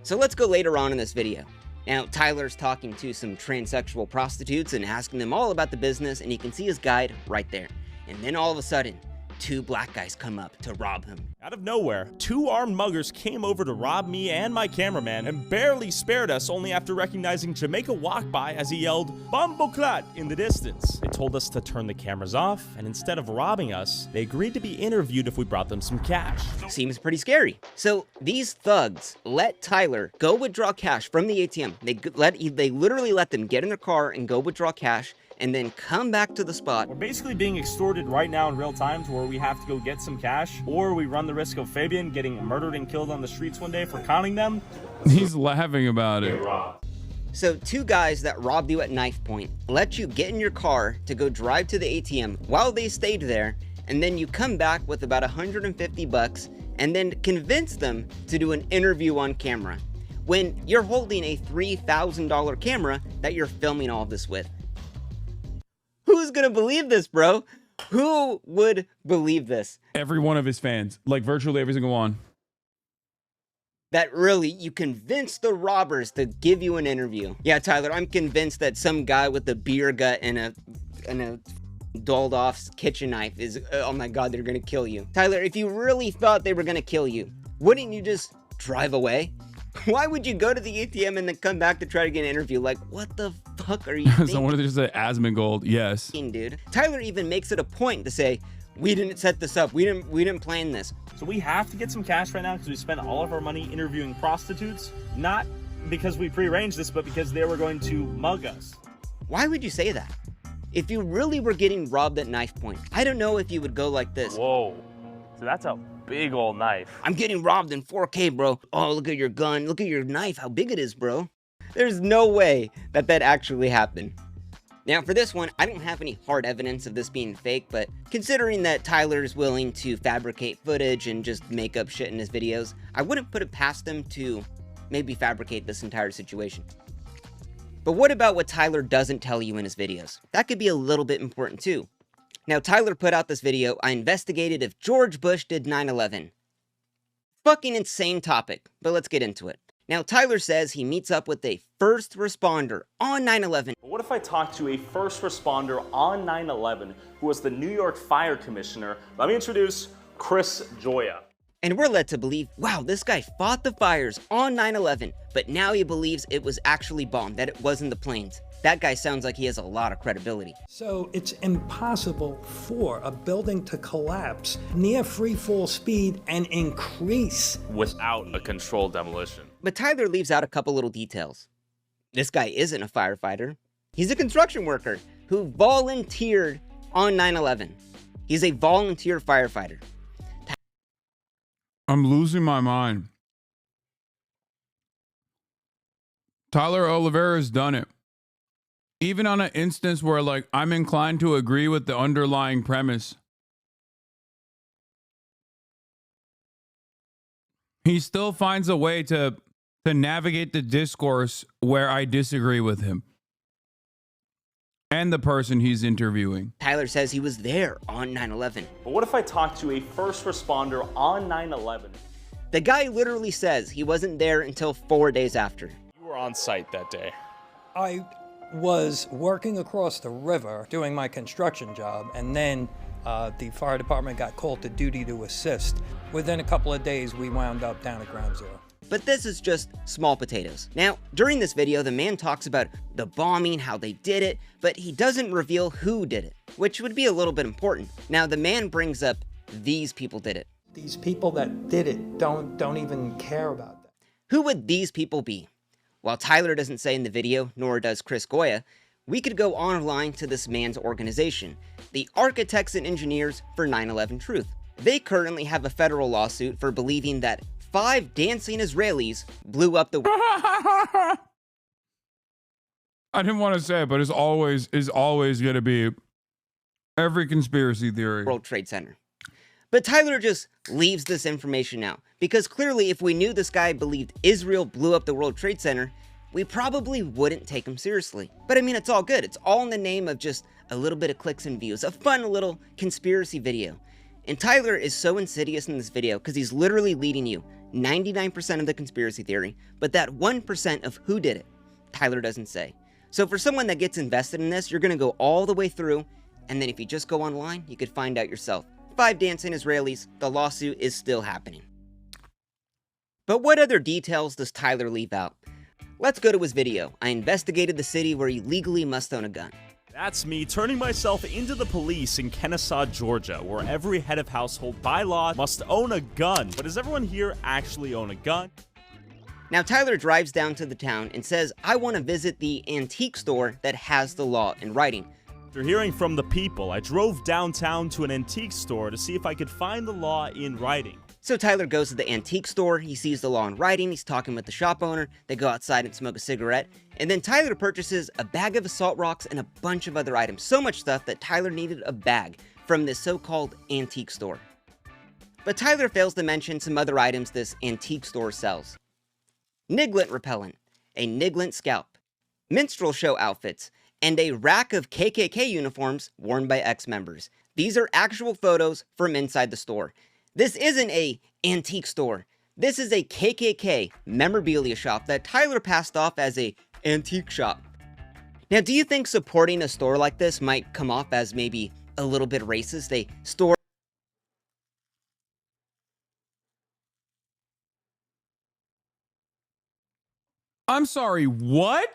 So let's go later on in this video. Now, Tyler's talking to some transsexual prostitutes and asking them all about the business, and you can see his guide right there. And then all of a sudden, two black guys come up to rob him. Out of nowhere, two armed muggers came over to rob me and my cameraman and barely spared us, only after recognizing Jamaica walk by as he yelled, "Bumbleclat" in the distance. They told us to turn the cameras off, and instead of robbing us, they agreed to be interviewed if we brought them some cash. Seems pretty scary. So these thugs let Tyler go withdraw cash from the ATM. They literally let them get in their car and go withdraw cash, and then come back to the spot. We're basically being extorted right now in real time to where we have to go get some cash, or we run the risk of Fabian getting murdered and killed on the streets one day for counting them. He's laughing about it. So two guys that robbed you at knife point let you get in your car to go drive to the ATM while they stayed there, and then you come back with about $150 and then convince them to do an interview on camera when you're holding a $3,000 camera that you're filming all of this with. Who's gonna believe this, bro? Who would believe this? Every one of his fans, like virtually every single one. That really, you convinced the robbers to give you an interview. Yeah, Tyler, I'm convinced that some guy with a beer gut and a dulled off kitchen knife is, oh my God, they're gonna kill you. Tyler, if you really thought they were gonna kill you, wouldn't you just drive away? Why would you go to the ATM and then come back to try to get an interview? Like, what the fuck are you thinking? Someone just said Asmongold, yes. Dude. Tyler even makes it a point to say, we didn't set this up. We didn't plan this. So we have to get some cash right now because we spent all of our money interviewing prostitutes, not because we prearranged this, but because they were going to mug us. Why would you say that? If you really were getting robbed at knife point, I don't know if you would go like this. Whoa. So that's a big old knife. I'm getting robbed in 4K, bro. Oh, look at your gun. Look at your knife. How big it is, bro. There's no way that actually happened. Now, for this one, I don't have any hard evidence of this being fake, but considering that Tyler's willing to fabricate footage and just make up shit in his videos, I wouldn't put it past him to maybe fabricate this entire situation. But what about what Tyler doesn't tell you in his videos? That could be a little bit important too. Now, Tyler put out this video, I investigated if George Bush did 9/11. Fucking insane topic, but let's get into it. Now, Tyler says he meets up with a first responder on 9/11. What if I talk to a first responder on 9/11 who was the New York Fire Commissioner? Let me introduce Chris Joya. And we're led to believe, wow, this guy fought the fires on 9/11, but now he believes it was actually bombed, that it wasn't the planes. That guy sounds like he has a lot of credibility. So it's impossible for a building to collapse near free fall speed and increase without a controlled demolition. But Tyler leaves out a couple little details. This guy isn't a firefighter. He's a construction worker who volunteered on 9/11. He's a volunteer firefighter. I'm losing my mind. Tyler Oliveira's done it. Even on an instance where, like, I'm inclined to agree with the underlying premise, he still finds a way to navigate the discourse where I disagree with him and the person he's interviewing. Tyler says he was there on 9/11. But what if I talk to a first responder on 9/11? The guy literally says he wasn't there until 4 days after. You were on site that day. I was working across the river doing my construction job, and then the fire department got called to duty to assist. Within a couple of days, we wound up down at ground zero. But this is just small potatoes. Now, during this video, the man talks about the bombing, how they did it, but he doesn't reveal who did it, which would be a little bit important. Now, the man brings up these people did it. These people that did it don't even care about that. Who would these people be? While Tyler doesn't say in the video, nor does Chris Goya, we could go online to this man's organization, the Architects and Engineers for 9/11 Truth. They currently have a federal lawsuit for believing that 5 dancing Israelis blew up the I didn't want to say it, but it's always going to be every conspiracy theory. World Trade Center. But Tyler just leaves this information out, because clearly if we knew this guy believed Israel blew up the World Trade Center, we probably wouldn't take him seriously. But I mean, it's all good. It's all in the name of just a little bit of clicks and views, a fun little conspiracy video. And Tyler is so insidious in this video because he's literally leading you 99% of the conspiracy theory, but that 1% of who did it, Tyler doesn't say. So for someone that gets invested in this, you're going to go all the way through, and then if you just go online, you could find out yourself. 5 dancing Israelis, the lawsuit is still happening. But what other details does Tyler leave out? Let's go to his video. I investigated the city where you legally must own a gun. That's me turning myself into the police in Kennesaw, Georgia, where every head of household by law must own a gun. But does everyone here actually own a gun? Now Tyler drives down to the town and says, I want to visit the antique store that has the law in writing. After hearing from the people, I drove downtown to an antique store to see if I could find the law in writing. So Tyler goes to the antique store, he sees the law in writing, he's talking with the shop owner, they go outside and smoke a cigarette, and then Tyler purchases a bag of assault rocks and a bunch of other items. So much stuff that Tyler needed a bag from this so-called antique store. But Tyler fails to mention some other items this antique store sells. Niglint repellent, a Niglint scalp, minstrel show outfits, and a rack of KKK uniforms worn by ex-members. These are actual photos from inside the store. This isn't a antique store. This is a KKK memorabilia shop that Tyler passed off as a antique shop. Now, do you think supporting a store like this might come off as maybe a little bit racist? A store... I'm sorry, what?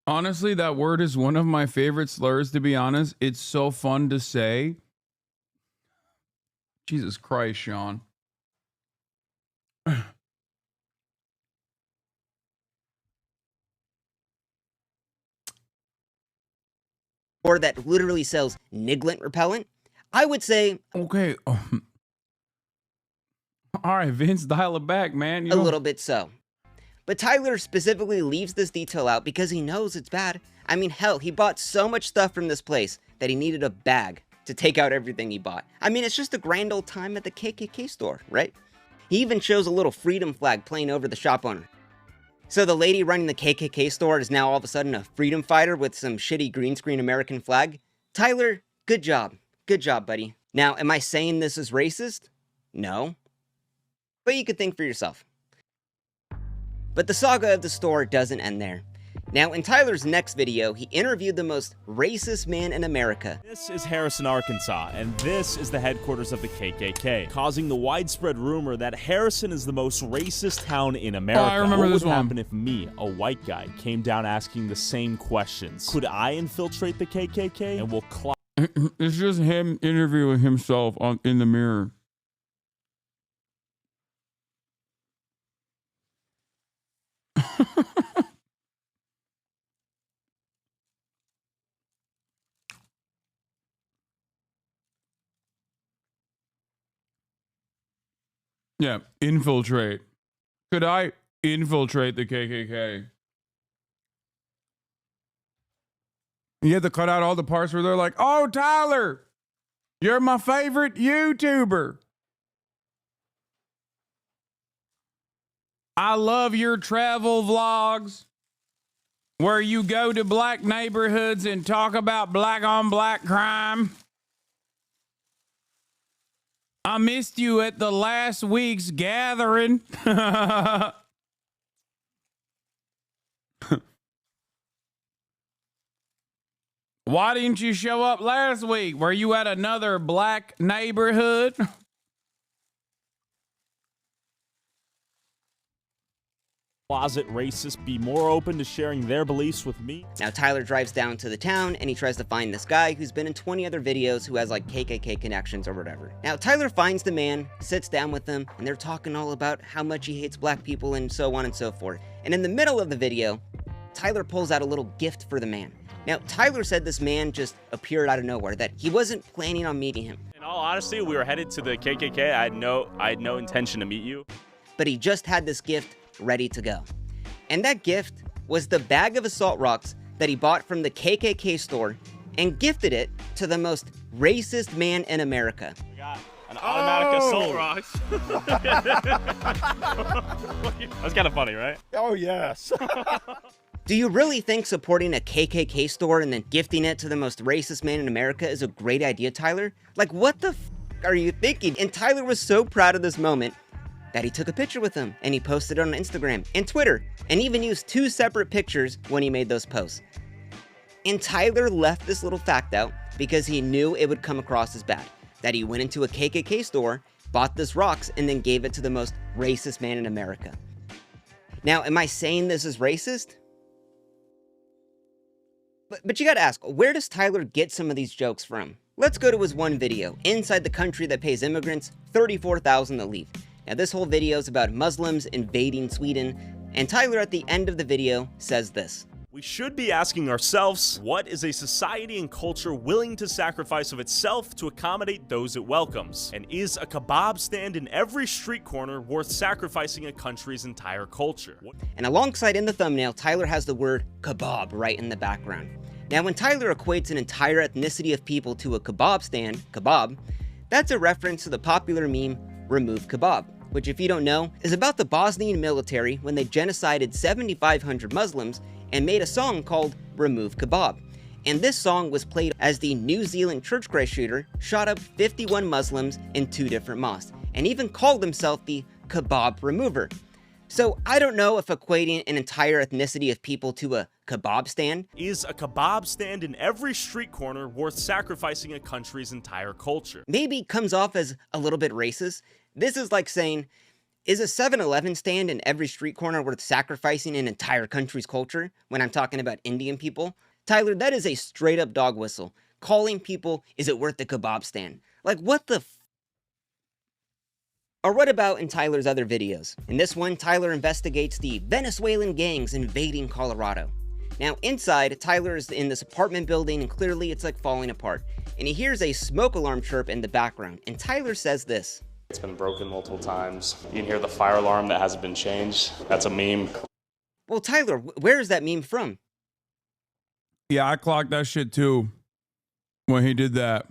Honestly, that word is one of my favorite slurs, to be honest. It's so fun to say. Jesus Christ, Sean. Or that literally sells Niglint repellent, I would say... Okay. All right, Vince, dial it back, man. A little bit so. But Tyler specifically leaves this detail out because he knows it's bad. I mean, hell, he bought so much stuff from this place that he needed a bag to take out everything he bought. I mean, it's just a grand old time at the KKK store, right? He even shows a little freedom flag playing over the shop owner. So the lady running the KKK store is now all of a sudden a freedom fighter with some shitty green screen American flag. Tyler, good job. Good job, buddy. Now, am I saying this is racist? No. But you could think for yourself. But the saga of the store doesn't end there. Now, in Tyler's next video, he interviewed the most racist man in America. This is Harrison, Arkansas, and this is the headquarters of the KKK, causing the widespread rumor that Harrison is the most racist town in America. I remember what this would one. happen if me, a white guy, came down asking the same questions? Could I infiltrate the KKK and will clock? It's just him interviewing himself in the mirror. Yeah, infiltrate. Could I infiltrate the KKK? You had to cut out all the parts where they're like, "Oh, Tyler, you're my favorite YouTuber. I love your travel vlogs where you go to black neighborhoods and talk about black on black crime. I missed you at the last week's gathering." Why didn't you show up last week? Were you at another black neighborhood? Closet racists be more open to sharing their beliefs with me? Now, Tyler drives down to the town and he tries to find this guy who's been in 20 other videos who has like KKK connections or whatever. Now, Tyler finds the man, sits down with him, and they're talking all about how much he hates black people and so on and so forth. And in the middle of the video, Tyler pulls out a little gift for the man. Now, Tyler said this man just appeared out of nowhere, that he wasn't planning on meeting him. In all honesty, we were headed to the KKK. I had no intention to meet you. But he just had this gift ready to go. And that gift was the bag of assault rocks that he bought from the KKK store and gifted it to the most racist man in America. We got an automatic assault rocks. That's kind of funny, right? Oh, yes. Do you really think supporting a KKK store and then gifting it to the most racist man in America is a great idea, Tyler? Like, what the f are you thinking? And Tyler was so proud of this moment that he took a picture with him and he posted it on Instagram and Twitter and even used 2 separate pictures when he made those posts. And Tyler left this little fact out because he knew it would come across as bad, that he went into a KKK store, bought this rocks, and then gave it to the most racist man in America. Now, am I saying this is racist? But you gotta ask, where does Tyler get some of these jokes from? Let's go to his one video, Inside the Country That Pays Immigrants $34,000 to Leave. Now, this whole video is about Muslims invading Sweden, and Tyler at the end of the video says this. We should be asking ourselves, what is a society and culture willing to sacrifice of itself to accommodate those it welcomes? And is a kebab stand in every street corner worth sacrificing a country's entire culture? And alongside in the thumbnail, Tyler has the word kebab right in the background. Now, when Tyler equates an entire ethnicity of people to a kebab stand, kebab, that's a reference to the popular meme, Remove Kebab, which, if you don't know, is about the Bosnian military when they genocided 7,500 Muslims and made a song called Remove Kebab. And this song was played as the New Zealand church Christ shooter shot up 51 Muslims in 2 different mosques, and even called himself the Kebab Remover. So I don't know if equating an entire ethnicity of people to a kebab stand. Is a kebab stand in every street corner worth sacrificing a country's entire culture? Maybe comes off as a little bit racist. This is like saying, is a 7-Eleven stand in every street corner worth sacrificing an entire country's culture when I'm talking about Indian people? Tyler, that is a straight up dog whistle. Calling people, is it worth the kebab stand? Like, what the f? Or what about in Tyler's other videos? In this one, Tyler investigates the Venezuelan gangs invading Colorado. Now, inside, Tyler is in this apartment building and clearly it's like falling apart. And he hears a smoke alarm chirp in the background. And Tyler says this. It's been broken multiple times. You can hear the fire alarm that hasn't been changed. That's a meme. Well, Tyler, where is that meme from? Yeah, I clocked that shit too when he did that.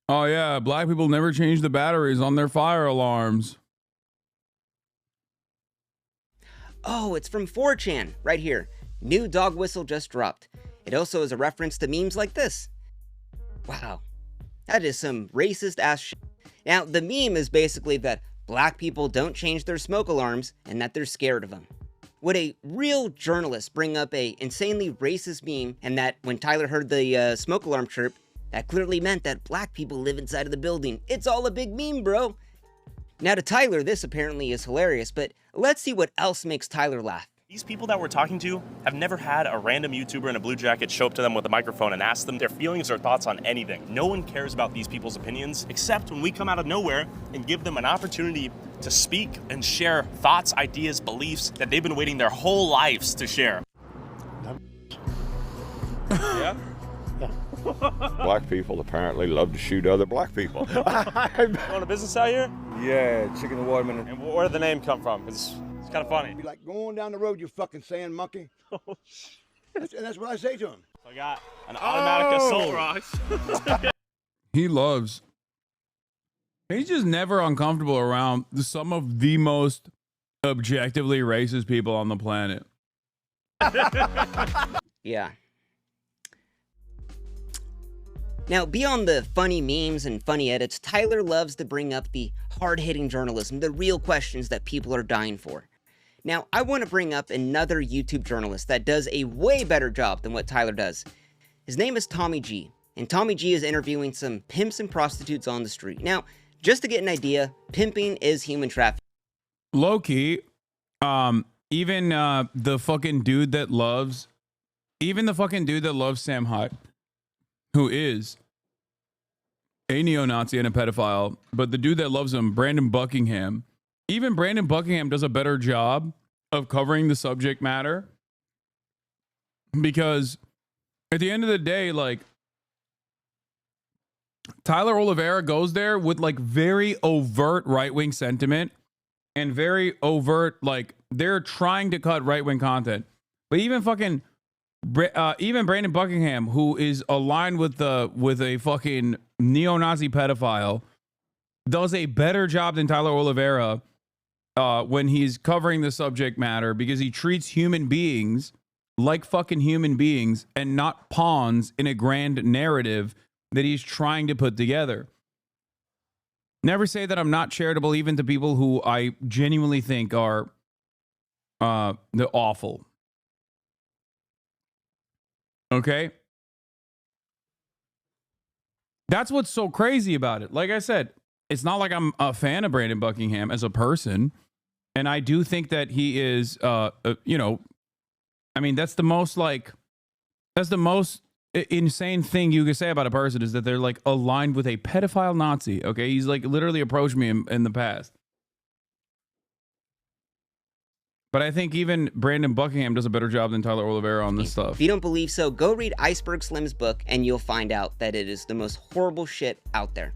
Oh yeah, black people never change the batteries on their fire alarms. Oh, it's from 4chan, right here. New dog whistle just dropped. It also is a reference to memes like this. Wow, that is some racist ass shit. Now, the meme is basically that black people don't change their smoke alarms and that they're scared of them. Would a real journalist bring up a insanely racist meme and that when Tyler heard the smoke alarm chirp, that clearly meant that black people live inside of the building? It's all a big meme, bro. Now to Tyler, this apparently is hilarious, but let's see what else makes Tyler laugh. These people that we're talking to have never had a random YouTuber in a blue jacket show up to them with a microphone and ask them their feelings or thoughts on anything. No one cares about these people's opinions, except when we come out of nowhere and give them an opportunity to speak and share thoughts, ideas, beliefs that they've been waiting their whole lives to share. Yeah? Black people apparently love to shoot other black people. You own a business out here? Yeah, chicken and watermelon. And where did the name come from? It's kind of funny. Be like, going down the road, you fucking sand monkey. And that's what I say to him. So I got an automatic assault rocks. He loves. He's just never uncomfortable around some of the most objectively racist people on the planet. Yeah. Now, beyond the funny memes and funny edits, Tyler loves to bring up the hard-hitting journalism, the real questions that people are dying for. Now, I want to bring up another YouTube journalist that does a way better job than what Tyler does. His name is Tommy G, and Tommy G is interviewing some pimps and prostitutes on the street. Now, just to get an idea, pimping is human trafficking. Low-key, even the fucking dude that loves, Sam Hyde, who is a neo-Nazi and a pedophile, but the dude that loves him, Brandon Buckingham, even Brandon Buckingham does a better job of covering the subject matter, because at the end of the day, like, Tyler Oliveira goes there with like very overt right-wing sentiment and very overt, like, they're trying to cut right-wing content, but even Brandon Buckingham, who is aligned with a fucking neo-Nazi pedophile, does a better job than Tyler Oliveira when he's covering the subject matter, because he treats human beings like fucking human beings and not pawns in a grand narrative that he's trying to put together. Never say that I'm not charitable, even to people who I genuinely think are they're awful. Okay? That's what's so crazy about it. Like I said, it's not like I'm a fan of Brandon Buckingham as a person. And I do think that he is, you know, I mean, that's the most insane thing you could say about a person, is that they're like aligned with a pedophile Nazi. Okay? He's like literally approached me in the past. But I think even Brandon Buckingham does a better job than Tyler Oliveira on this stuff. If you don't believe so, go read Iceberg Slim's book and you'll find out that it is the most horrible shit out there.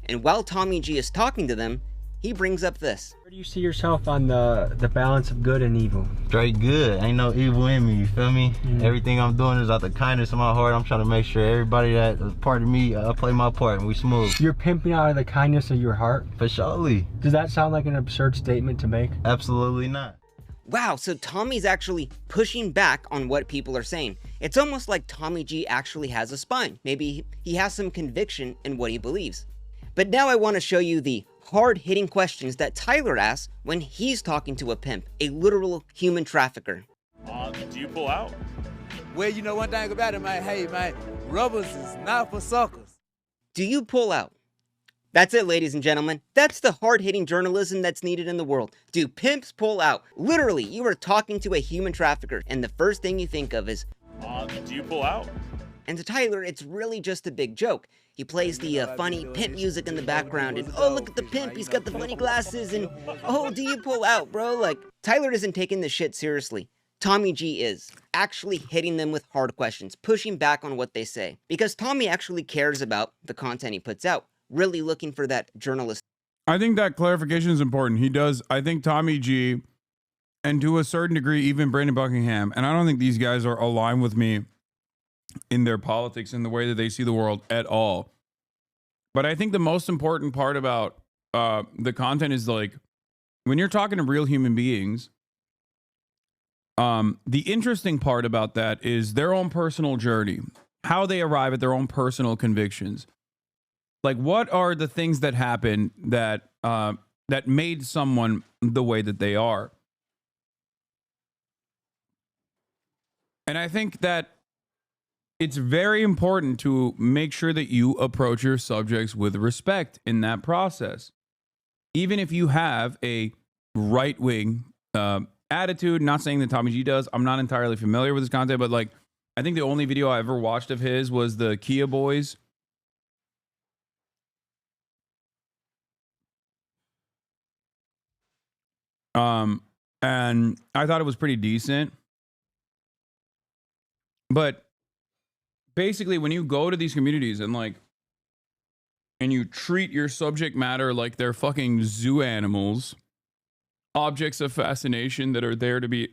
And while Tommy G is talking to them, he brings up this. Where do you see yourself on the balance of good and evil? Straight good. Ain't no evil in me, you feel me? Everything I'm doing is out the kindness of my heart. I'm trying to make sure everybody that is part of me, I play my part and we smooth. You're pimping out of the kindness of your heart? For surely. Does that sound like an absurd statement to make? Absolutely not. Wow, so Tommy's actually pushing back on what people are saying. It's almost like Tommy G actually has a spine. Maybe he has some conviction in what he believes. But now I want to show you the hard-hitting questions that Tyler asks when he's talking to a pimp, a literal human trafficker. Do you pull out? Well, you know one thing about it, man. Hey, man, rubbers is not for suckers. Do you pull out? That's it, ladies and gentlemen. That's the hard-hitting journalism that's needed in the world. Do pimps pull out? Literally, you are talking to a human trafficker, and the first thing you think of is, do you pull out? And to Tyler, it's really just a big joke. He plays the funny pimp music in the background, and oh, look at the pimp, he's got the funny glasses, and oh, do you pull out, bro? Like, Tyler isn't taking this shit seriously. Tommy G is actually hitting them with hard questions, pushing back on what they say, because Tommy actually cares about the content he puts out. Really looking for that journalist. I think that clarification is important. He does. I think Tommy G, and to a certain degree, even Brandon Buckingham, and I don't think these guys are aligned with me in their politics and the way that they see the world at all. But I think the most important part about the content is like when you're talking to real human beings, the interesting part about that is their own personal journey, how they arrive at their own personal convictions. Like, what are the things that happen that that made someone the way that they are? And I think that it's very important to make sure that you approach your subjects with respect in that process. Even if you have a right-wing attitude, not saying that Tommy G does. I'm not entirely familiar with his content, but like, I think the only video I ever watched of his was the Kia Boys. And I thought it was pretty decent. But basically, when you go to these communities and like, and you treat your subject matter like they're fucking zoo animals, objects of fascination that are there to be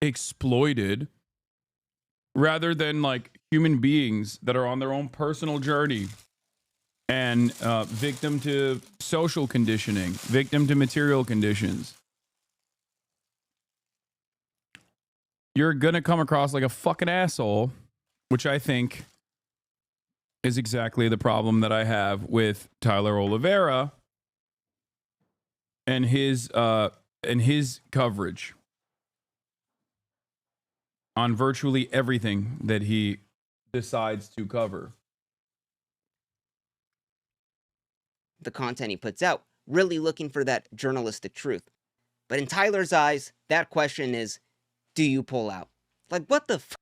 exploited, rather than like human beings that are on their own personal journey and victim to social conditioning, victim to material conditions, you're gonna come across like a fucking asshole, which I think is exactly the problem that I have with Tyler Oliveira and his coverage on virtually everything that he decides to cover. The content he puts out, really looking for that journalistic truth. But in Tyler's eyes, that question is, do you pull out? Like, what the f?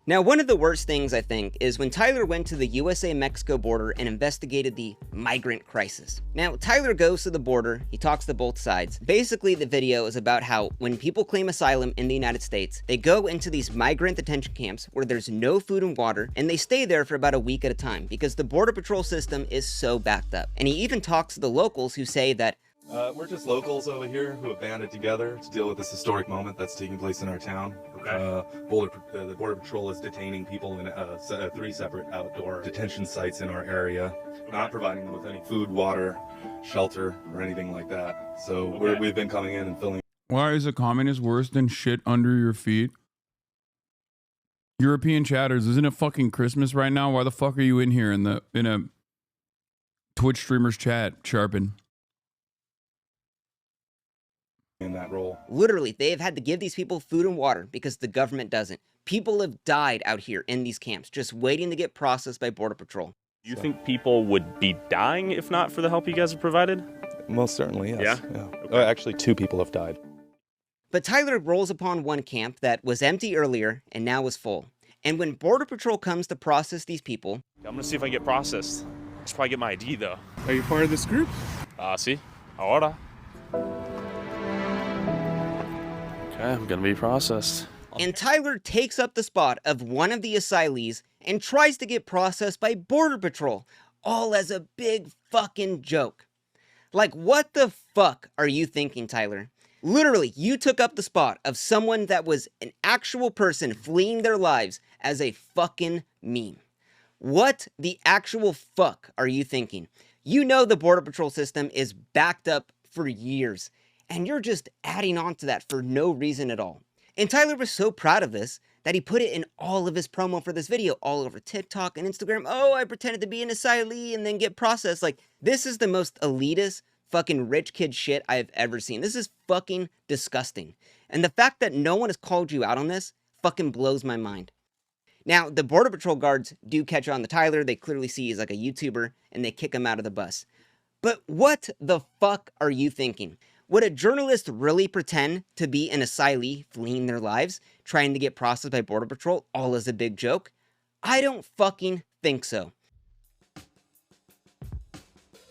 Now, one of the worst things, I think, is when Tyler went to the USA-Mexico border and investigated the migrant crisis. Now, Tyler goes to the border, he talks to both sides. Basically, the video is about how when people claim asylum in the United States, they go into these migrant detention camps where there's no food and water, and they stay there for about a week at a time because the Border Patrol system is so backed up. And he even talks to the locals who say that we're just locals over here who have banded together to deal with this historic moment that's taking place in our town. The Border Patrol is detaining people in 3 separate outdoor detention sites in our area, not providing them with any food, water, shelter, or anything like that. So we've been coming in and filling. Why is a communist worse than shit under your feet? European chatters, isn't it fucking Christmas right now? Why the fuck are you in here in a Twitch streamer's chat sharpen? In that role. Literally, they have had to give these people food and water because the government doesn't. People have died out here in these camps, just waiting to get processed by Border Patrol. Do you think people would be dying if not for the help you guys have provided? Most certainly, yes. Yeah? Okay. Actually, 2 people have died. But Tyler rolls upon one camp that was empty earlier and now is full. And when Border Patrol comes to process these people... I'm gonna see if I get processed. I should probably get my ID though. Are you part of this group? Sí. Ahora. Okay, I'm gonna be processed. And Tyler takes up the spot of one of the asylees and tries to get processed by Border Patrol, all as a big fucking joke. Like, what the fuck are you thinking, Tyler? Literally, you took up the spot of someone that was an actual person fleeing their lives as a fucking meme. What the actual fuck are you thinking? You know the Border Patrol system is backed up for years. And you're just adding on to that for no reason at all. And Tyler was so proud of this that he put it in all of his promo for this video, all over TikTok and Instagram. Oh, I pretended to be an asylee and then get processed. Like, this is the most elitist fucking rich kid shit I have ever seen. This is fucking disgusting. And the fact that no one has called you out on this fucking blows my mind. Now, the Border Patrol guards do catch on to Tyler. They clearly see he's like a YouTuber and they kick him out of the bus. But what the fuck are you thinking? Would a journalist really pretend to be an asylee fleeing their lives, trying to get processed by Border Patrol, all as a big joke? I don't fucking think so.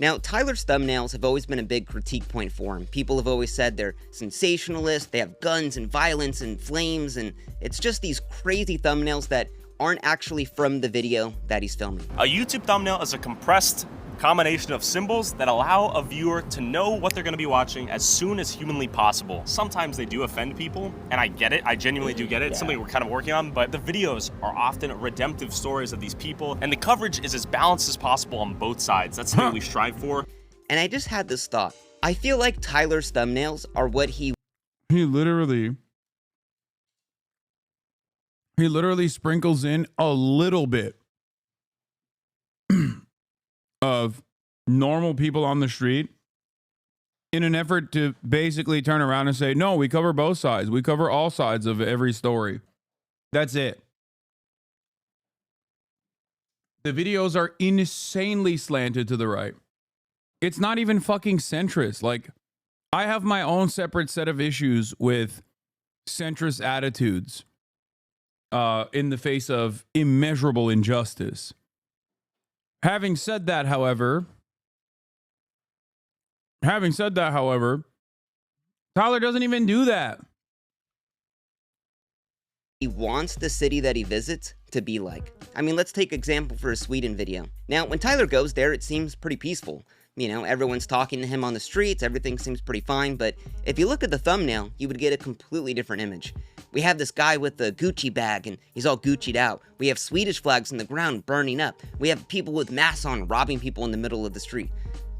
Now, Tyler's thumbnails have always been a big critique point for him. People have always said they're sensationalist, they have guns and violence and flames, and it's just these crazy thumbnails that aren't actually from the video that he's filming. A YouTube thumbnail is a compressed Combination of symbols that allow a viewer to know what they're going to be watching as soon as humanly possible. Sometimes they do offend people, and I get it. I genuinely do get it. It's something we're kind of working on, but the videos are often redemptive stories of these people, and the coverage is as balanced as possible on both sides. That's what we strive for. And I just had this thought. I feel like Tyler's thumbnails are what he literally sprinkles in a little bit of normal people on the street in an effort to basically turn around and say, no, we cover both sides. We cover all sides of every story. That's it. The videos are insanely slanted to the right. It's not even fucking centrist. Like, I have my own separate set of issues with centrist attitudes in the face of immeasurable injustice. Having said that, however, Tyler doesn't even do that. He wants the city that he visits to be like. I mean, let's take example for a Sweden video. Now, when Tyler goes there, it seems pretty peaceful. You know, everyone's talking to him on the streets, everything seems pretty fine, but if you look at the thumbnail, you would get a completely different image. We have this guy with the Gucci bag, and he's all Gucci'd out. We have Swedish flags on the ground burning up. We have people with masks on robbing people in the middle of the street.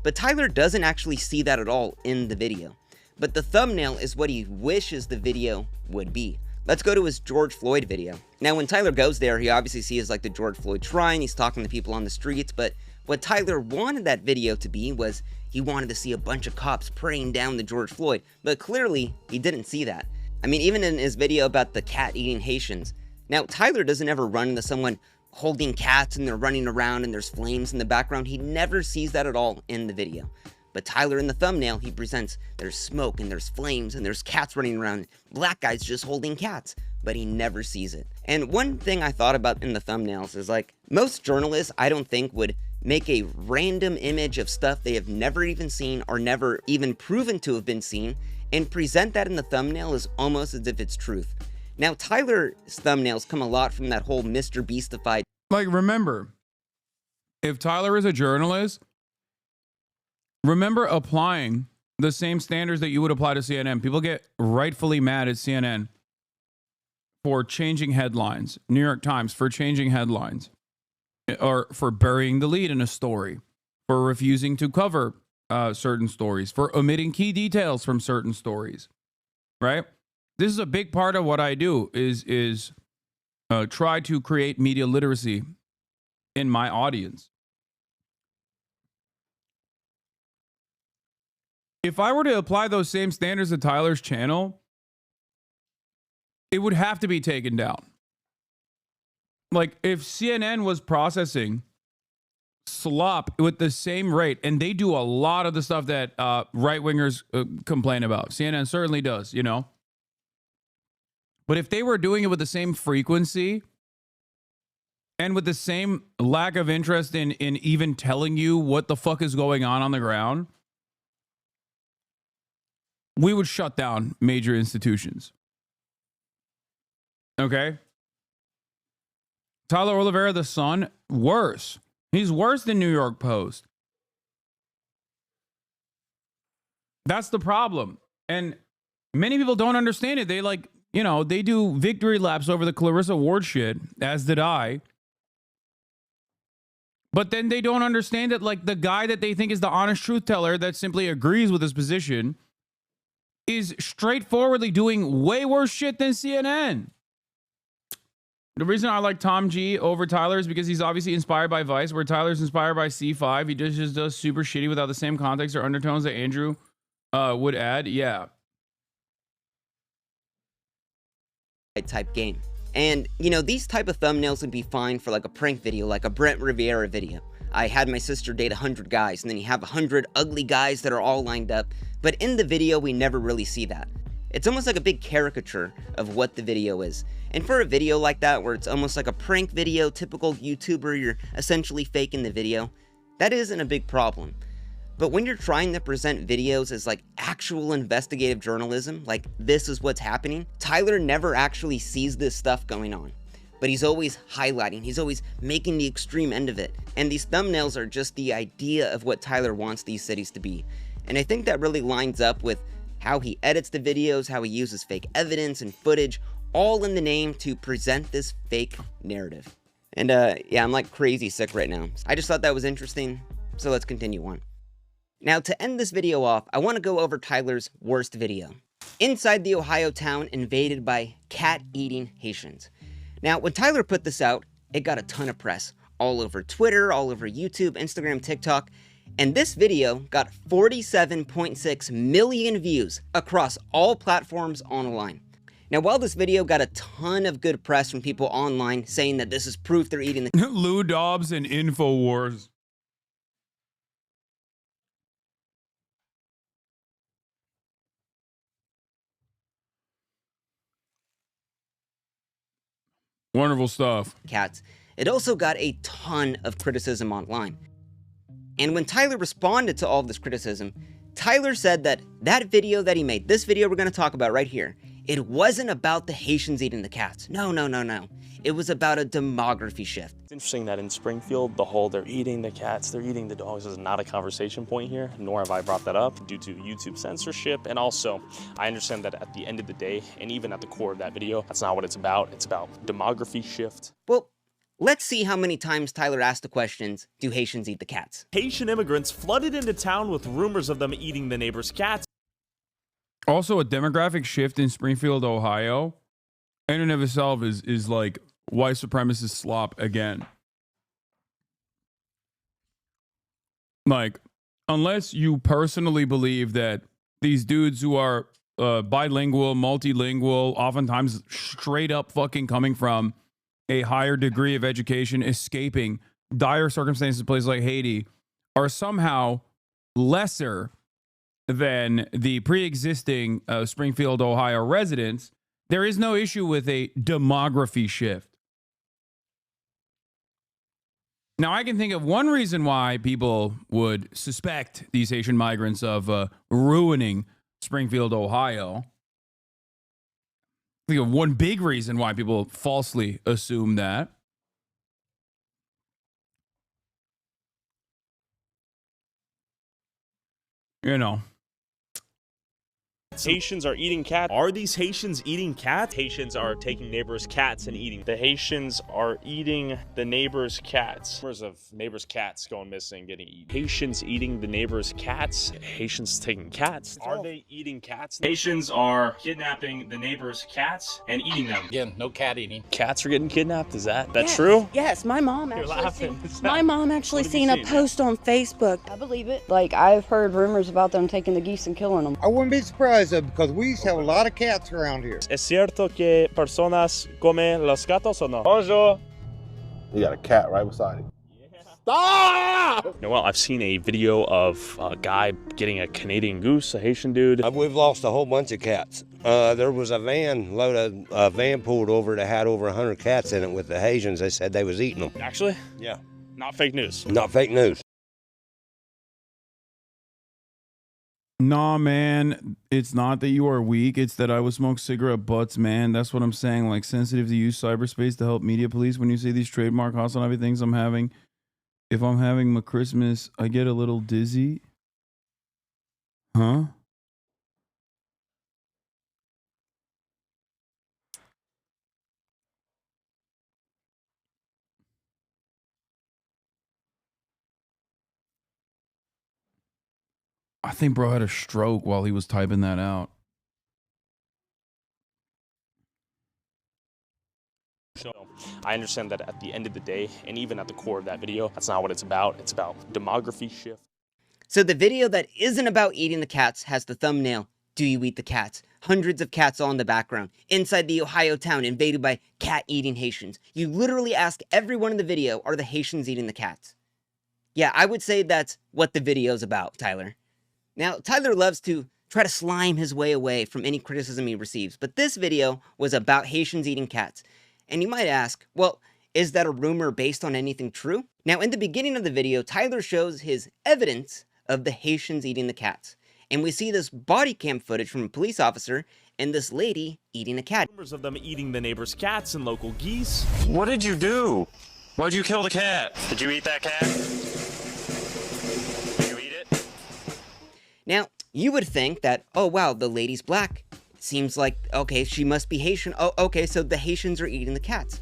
But Tyler doesn't actually see that at all in the video. But the thumbnail is what he wishes the video would be. Let's go to his George Floyd video. Now, when Tyler goes there, he obviously sees like the George Floyd shrine, he's talking to people on the streets, but what Tyler wanted that video to be was he wanted to see a bunch of cops praying down the George Floyd, but clearly he didn't see that. I mean, even in his video about the cat eating Haitians. Now, Tyler doesn't ever run into someone holding cats and they're running around and there's flames in the background. He never sees that at all in the video. But Tyler in the thumbnail, he presents there's smoke and there's flames and there's cats running around. Black guys just holding cats, but he never sees it. And one thing I thought about in the thumbnails is like, most journalists I don't think would make a random image of stuff they have never even seen or never even proven to have been seen and present that in the thumbnail as almost as if it's truth. Now, Tyler's thumbnails come a lot from that whole Mr. Beastified. Like, remember, if Tyler is a journalist, remember applying the same standards that you would apply to CNN. People get rightfully mad at CNN for changing headlines, New York Times for changing headlines, or for burying the lead in a story, for refusing to cover certain stories, for omitting key details from certain stories, right? This is a big part of what I do is try to create media literacy in my audience. If I were to apply those same standards to Tyler's channel, it would have to be taken down. Like, if CNN was processing slop with the same rate, and they do a lot of the stuff that right-wingers complain about. CNN certainly does, you know. But if they were doing it with the same frequency and with the same lack of interest in even telling you what the fuck is going on the ground, we would shut down major institutions. Okay? Tyler Oliveira, the Sun, worse. He's worse than New York Post. That's the problem. And many people don't understand it. They like, you know, they do victory laps over the Clarissa Ward shit, as did I. But then they don't understand that, like, the guy that they think is the honest truth teller that simply agrees with his position is straightforwardly doing way worse shit than CNN. The reason I like Tom G over Tyler is because he's obviously inspired by Vice, where Tyler's inspired by C5. He just does super shitty without the same context or undertones that Andrew would add. Yeah. Type game. And, you know, these type of thumbnails would be fine for like a prank video, like a Brent Riviera video. I had my sister date 100 guys, and then you have 100 ugly guys that are all lined up. But in the video, we never really see that. It's almost like a big caricature of what the video is. And for a video like that, where it's almost like a prank video, typical YouTuber, you're essentially faking the video, that isn't a big problem. But when you're trying to present videos as like actual investigative journalism, like this is what's happening, Tyler never actually sees this stuff going on. but he's always highlighting, he's always making the extreme end of it. And these thumbnails are just the idea of what Tyler wants these cities to be. And I think that really lines up with how he edits the videos, how he uses fake evidence and footage, all in the name to present this fake narrative. And yeah, I'm like crazy sick right now. I just thought that was interesting, so let's continue on. Now, to end this video off, I want to go over Tyler's worst video. Inside the Ohio town invaded by cat-eating Haitians. Now, when Tyler put this out, it got a ton of press, all over Twitter, all over YouTube, Instagram, TikTok, and this video got 47.6 million views across all platforms online. Now, while this video got a ton of good press from people online saying that this is proof they're eating the Lou Dobbs and InfoWars. Wonderful stuff. Cats, it also got a ton of criticism online. And when Tyler responded to all of this criticism, Tyler said that that video that he made, this video we're going to talk about right here, it wasn't about the Haitians eating the cats. No. It was about a demography shift. It's interesting that in Springfield, the whole they're eating the cats, they're eating the dogs is not a conversation point here, nor have I brought that up due to YouTube censorship. And also, I understand that at the end of the day, and even at the core of that video, that's not what it's about. It's about demography shift. Well, let's see how many times Tyler asked the questions, do Haitians eat the cats? Haitian immigrants flooded into town with rumors of them eating the neighbor's cats. Also, a demographic shift in Springfield, Ohio, in and of itself is like white supremacist slop again. Like, unless you personally believe that these dudes who are bilingual, multilingual, oftentimes straight up fucking coming from a higher degree of education, escaping dire circumstances in places like Haiti, are somehow lesser than the pre-existing Springfield, Ohio residents, there is no issue with a demography shift. Now, I can think of one reason why people would suspect these Haitian migrants of ruining Springfield, Ohio. I think of one big reason why people falsely assume that. You know. Haitians are eating cats. Are these Haitians eating cats? Haitians are taking neighbors' cats and eating. The Haitians are eating the neighbors' cats. Rumors of neighbors' cats going missing, getting eaten. Haitians eating the neighbors' cats. Haitians taking cats. Are they eating cats? Haitians are kidnapping the neighbors' cats and eating them. Again, no cat eating. Cats are getting kidnapped. Is that Yes. true? Yes, my mom You're actually laughing. seen a post on Facebook. I believe it. Like, I've heard rumors about them taking the geese and killing them. I wouldn't be surprised because we used to have a lot of cats around here. ¿Es cierto que personas comen los gatos o no? Bonjour. You got a cat right beside him. Stop! Noel, I've seen a video of a guy getting a Canadian goose, a Haitian dude. We've lost a whole bunch of cats. There was a van pulled over that had over 100 cats in it with the Haitians. They said they was eating them. Actually? Yeah. Not fake news. Not fake news. Nah, man, it's not that you are weak. It's that I would smoke cigarette butts, man. That's what I'm saying. Like, sensitive to use cyberspace to help media police. When you say these trademark HasnAbi things I'm having, if I'm having my Christmas, I get a little dizzy. Huh? I think bro had a stroke while he was typing that out. So I understand that at the end of the day, and even at the core of that video, that's not what it's about. It's about demography shift. So the video that isn't about eating the cats has the thumbnail, "Do you eat the cats?" Hundreds of cats all in the background. Inside the Ohio town invaded by cat-eating Haitians. You literally ask everyone in the video, are the Haitians eating the cats? Yeah, I would say that's what the video's about, Tyler. Now, Tyler loves to try to slime his way away from any criticism he receives, but this video was about Haitians eating cats. And you might ask, well, is that a rumor based on anything true? Now, in the beginning of the video, Tyler shows his evidence of the Haitians eating the cats. And we see this body cam footage from a police officer and this lady eating a cat. Rumors of them eating the neighbor's cats and local geese. What did you do? Why'd you kill the cat? Did you eat that cat? Did you eat it? Now, you would think that, oh wow, the lady's black. Seems like, okay, she must be Haitian. Oh, okay, so the Haitians are eating the cats.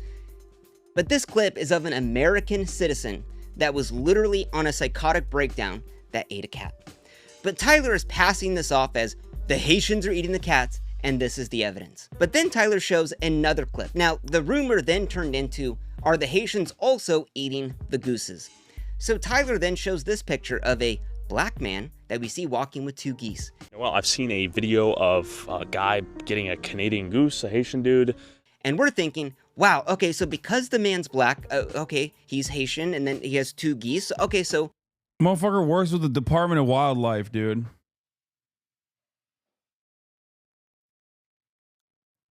But this clip is of an American citizen that was literally on a psychotic breakdown that ate a cat. But Tyler is passing this off as the Haitians are eating the cats, and this is the evidence. But then Tyler shows another clip. Now, the rumor then turned into, are the Haitians also eating the gooses? So Tyler then shows this picture of a black man that we see walking with 2 geese. Well, I've seen a video of a guy getting a Canadian goose, a Haitian dude. And we're thinking, wow, okay, so because the man's black, okay, he's Haitian, and then he has 2 geese. Okay, so... Motherfucker works with the Department of Wildlife, dude.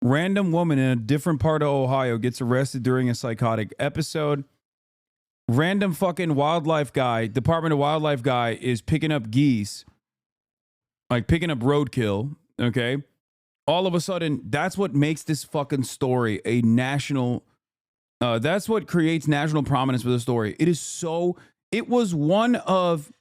Random woman in a different part of Ohio gets arrested during a psychotic episode. Random fucking wildlife guy, Department of Wildlife guy, is picking up geese. Like picking up roadkill, okay? All of a sudden, that's what makes this fucking story a national... that's what creates national prominence for the story. It is so... It was one of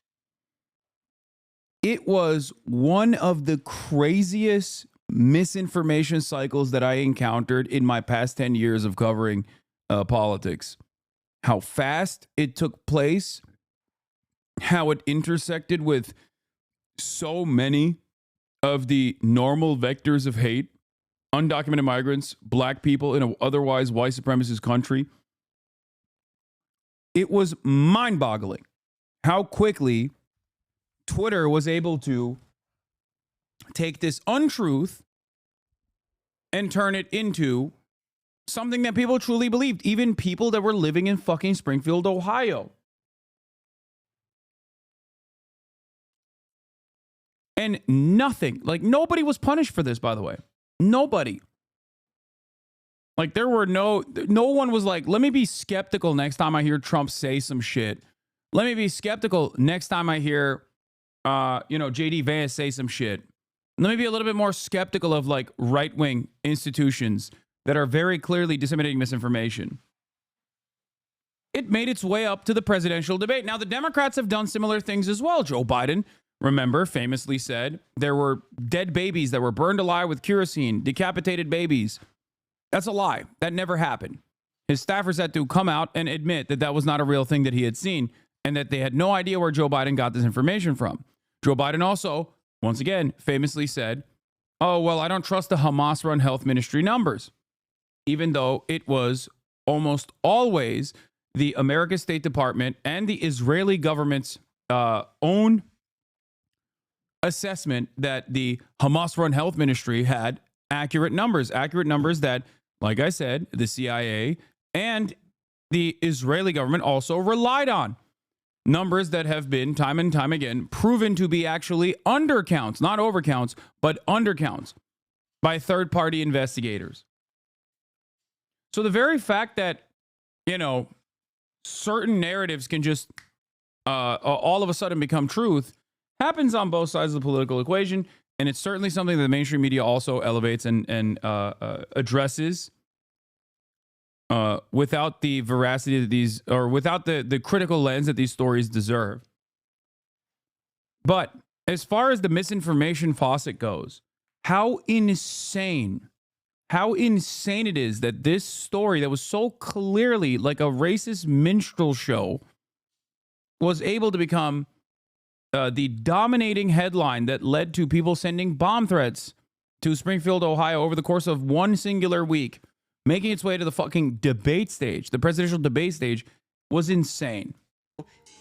the craziest misinformation cycles that I encountered in my past 10 years of covering politics. How fast it took place, how it intersected with so many of the normal vectors of hate, undocumented migrants, black people in an otherwise white supremacist country. It was mind-boggling how quickly Twitter was able to take this untruth and turn it into something that people truly believed, even people that were living in fucking Springfield, Ohio. And nothing, like nobody was punished for this, by the way. Nobody. Like there were no one was like, let me be skeptical next time I hear Trump say some shit. Let me be skeptical next time I hear, JD Vance say some shit. Let me be a little bit more skeptical of like right-wing institutions that are very clearly disseminating misinformation. It made its way up to the presidential debate. Now, the Democrats have done similar things as well. Joe Biden, remember, famously said there were dead babies that were burned alive with kerosene, decapitated babies. That's a lie. That never happened. His staffers had to come out and admit that that was not a real thing that he had seen and that they had no idea where Joe Biden got this information from. Joe Biden also, once again, famously said, oh, well, I don't trust the Hamas-run health ministry numbers, even though it was almost always the American State Department and the Israeli government's own assessment that the Hamas-run health ministry had accurate numbers that, like I said, the CIA and the Israeli government also relied on. Numbers that have been time and time again proven to be actually undercounts, not overcounts, but undercounts by third-party investigators. So the very fact that, certain narratives can just all of a sudden become truth happens on both sides of the political equation. And it's certainly something that the mainstream media also elevates and addresses without the veracity that these, or without the critical lens that these stories deserve. But as far as the misinformation faucet goes, how insane it is that this story that was so clearly like a racist minstrel show was able to become the dominating headline that led to people sending bomb threats to Springfield, Ohio over the course of one singular week, making its way to the fucking debate stage, the presidential debate stage, was insane.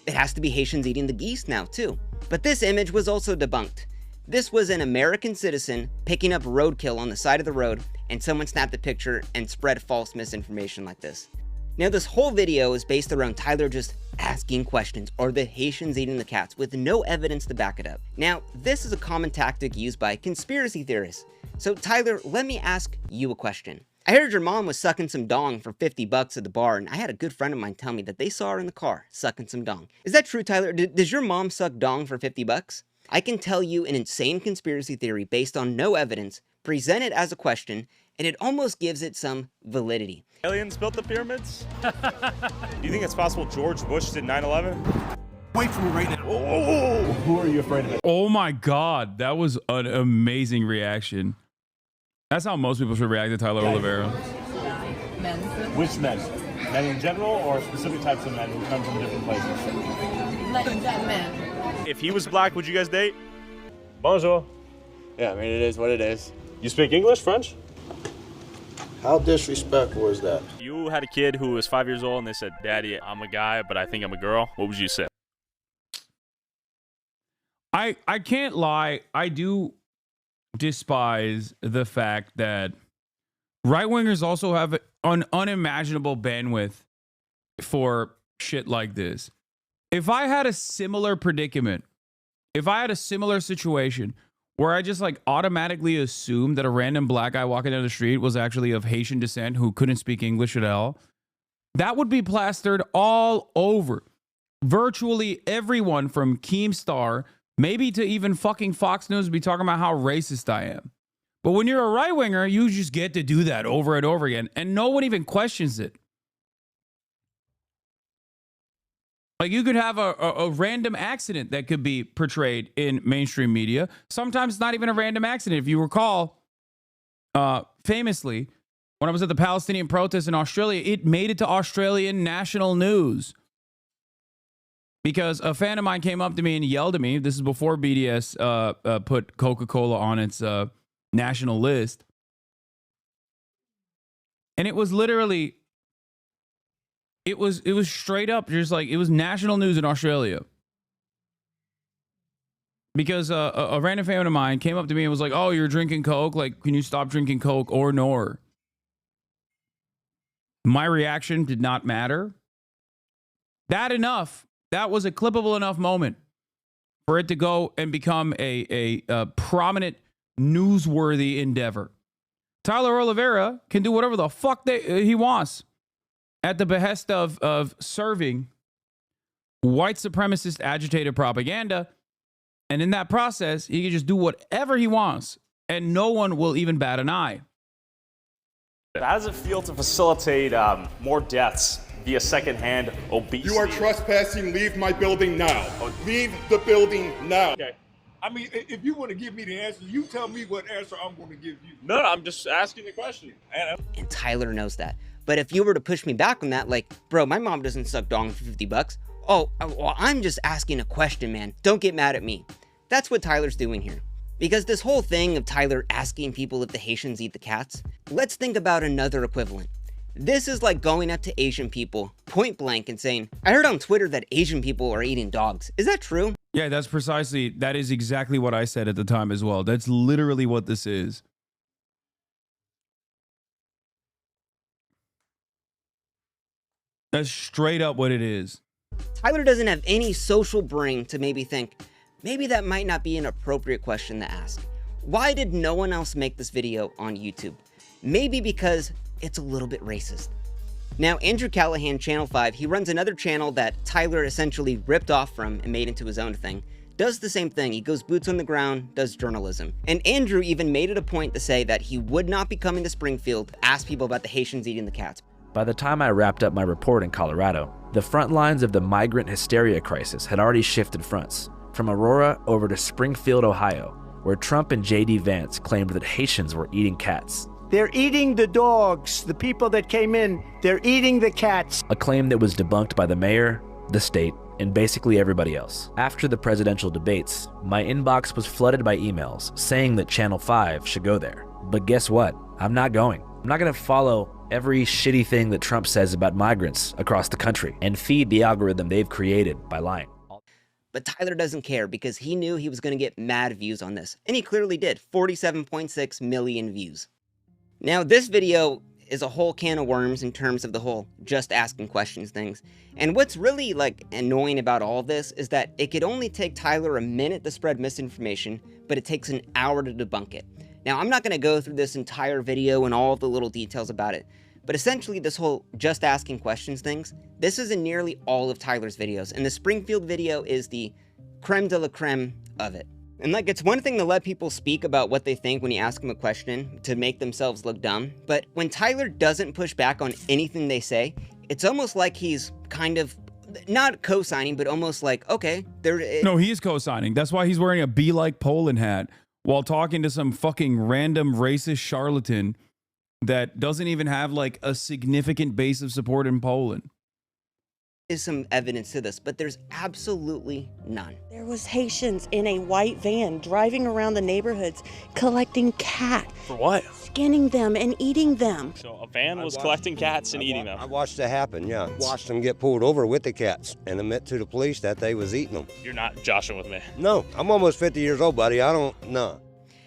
It has to be Haitians eating the geese now, too. But this image was also debunked. This was an American citizen picking up roadkill on the side of the road, and someone snapped a picture and spread false misinformation like this. Now, this whole video is based around Tyler just asking questions, or the Haitians eating the cats, with no evidence to back it up. Now, this is a common tactic used by conspiracy theorists. So, Tyler, let me ask you a question. I heard your mom was sucking some dong for $50 at the bar, and I had a good friend of mine tell me that they saw her in the car sucking some dong. Is that true, Tyler? Does your mom suck dong for $50? I can tell you an insane conspiracy theory based on no evidence, present it as a question, and it almost gives it some validity. Aliens built the pyramids? Do you think it's possible George Bush did 9/11? Wait for me right now. Oh, who are you afraid of? Oh my God, that was an amazing reaction. That's how most people should react to Tyler Oliveira. Men. Which men? Men in general or specific types of men who come from different places? Men. If he was black, would you guys date? Bonjour. Yeah, I mean, it is what it is. You speak English, French? How disrespectful is that? You had a kid who was 5 years old and they said, Daddy, I'm a guy, but I think I'm a girl. What would you say? I can't lie. I do despise the fact that right-wingers also have an unimaginable bandwidth for shit like this. If I had a similar predicament, if I had a similar situation where I just like automatically assumed that a random black guy walking down the street was actually of Haitian descent who couldn't speak English at all, that would be plastered all over. Virtually everyone from Keemstar, maybe to even fucking Fox News, would be talking about how racist I am. But when you're a right-winger, you just get to do that over and over again, and no one even questions it. Like, you could have a random accident that could be portrayed in mainstream media. Sometimes it's not even a random accident. If you recall, famously, when I was at the Palestinian protests in Australia, it made it to Australian national news. Because a fan of mine came up to me and yelled at me. This is before BDS put Coca-Cola on its national list. And it was literally... It was straight up just like it was national news in Australia. Because a random fan of mine came up to me and was like, "Oh, you're drinking Coke? Like, can you stop drinking Coke or nor?" My reaction did not matter. That was a clippable enough moment for it to go and become a prominent, newsworthy endeavor. Tyler Oliveira can do whatever the fuck he wants at the behest of serving white supremacist agitated propaganda. And in that process, he can just do whatever he wants, and no one will even bat an eye. How does it feel to facilitate more deaths via secondhand obesity? You are trespassing. Leave my building now. Leave the building now. Okay. I mean, if you want to give me the answer, you tell me what answer I'm going to give you. No, I'm just asking the question. And Tyler knows that. But if you were to push me back on that, like, bro, my mom doesn't suck dong for $50. Oh, well, I'm just asking a question, man. Don't get mad at me. That's what Tyler's doing here. Because this whole thing of Tyler asking people if the Haitians eat the cats, let's think about another equivalent. This is like going up to Asian people point blank and saying, I heard on Twitter that Asian people are eating dogs. Is that true? Yeah, that is exactly what I said at the time as well. That's literally what this is. That's straight up what it is. Tyler doesn't have any social brain to maybe think, maybe that might not be an appropriate question to ask. Why did no one else make this video on YouTube? Maybe because it's a little bit racist. Now, Andrew Callahan, Channel 5, he runs another channel that Tyler essentially ripped off from and made into his own thing. Does the same thing. He goes boots on the ground, does journalism. And Andrew even made it a point to say that he would not be coming to Springfield to ask people about the Haitians eating the cats. By the time I wrapped up my report in Colorado, the front lines of the migrant hysteria crisis had already shifted fronts, from Aurora over to Springfield, Ohio, where Trump and J.D. Vance claimed that Haitians were eating cats. They're eating the dogs. The people that came in, they're eating the cats. A claim that was debunked by the mayor, the state, and basically everybody else. After the presidential debates, my inbox was flooded by emails saying that Channel 5 should go there. But guess what? I'm not going. I'm not going to follow every shitty thing that Trump says about migrants across the country and feed the algorithm they've created by lying. But Tyler doesn't care because he knew he was going to get mad views on this. And he clearly did. 47.6 million views. Now, this video is a whole can of worms in terms of the whole just asking questions things. And what's really like annoying about all this is that it could only take Tyler a minute to spread misinformation, but it takes an hour to debunk it. Now, I'm not going to go through this entire video and all of the little details about it, but essentially this whole just asking questions things, this is in nearly all of Tyler's videos, and the Springfield video is the creme de la creme of it. And like, it's one thing to let people speak about what they think when you ask them a question to make themselves look dumb, but when Tyler doesn't push back on anything they say, it's almost like he's kind of not co-signing, but almost like, okay, no, he is co-signing. That's why he's wearing a Be Like Poland hat while talking to some fucking random racist charlatan that doesn't even have like a significant base of support in Poland. Is some evidence to this, but there's absolutely none. There was Haitians in a white van driving around the neighborhoods collecting cats. For what? Skinning them and eating them. So a van was collecting cats and eating them. I watched it happen, yeah. Watched them get pulled over with the cats and admit to the police that they was eating them. You're not joshing with me. No, I'm almost 50 years old, buddy. I don't know.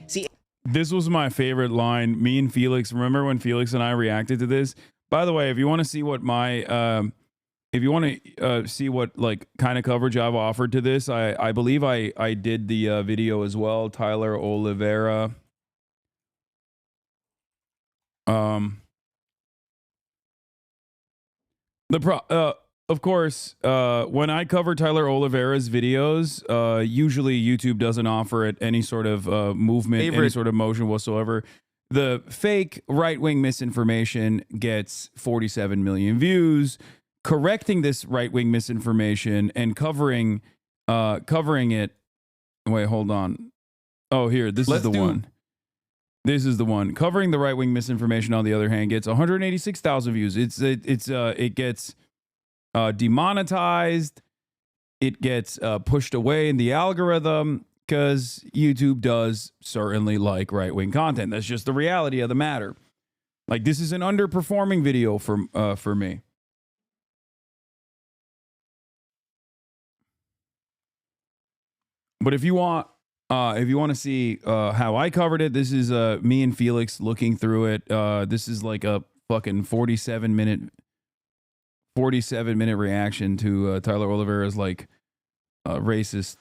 See, this was my favorite line. Me and Felix, remember when Felix and I reacted to this? By the way, if you want to see what my... if you want to see what like kind of coverage I've offered to this, I believe I did the video as well. Tyler Oliveira. Of course, when I cover Tyler Oliveira's videos, usually YouTube doesn't offer it any sort of movement, any sort of motion whatsoever. The fake right-wing misinformation gets 47 million views. Correcting this right-wing misinformation and covering it. Wait, hold on. Oh, here, this is the one. This is the one. Covering the right-wing misinformation, on the other hand, gets 186,000 views. It gets demonetized. It gets pushed away in the algorithm because YouTube does certainly like right-wing content. That's just the reality of the matter. Like, this is an underperforming video for me. But if you want to see how I covered it, this is me and Felix looking through it. This is like a fucking 47 minute reaction to Tyler Oliveira's like racist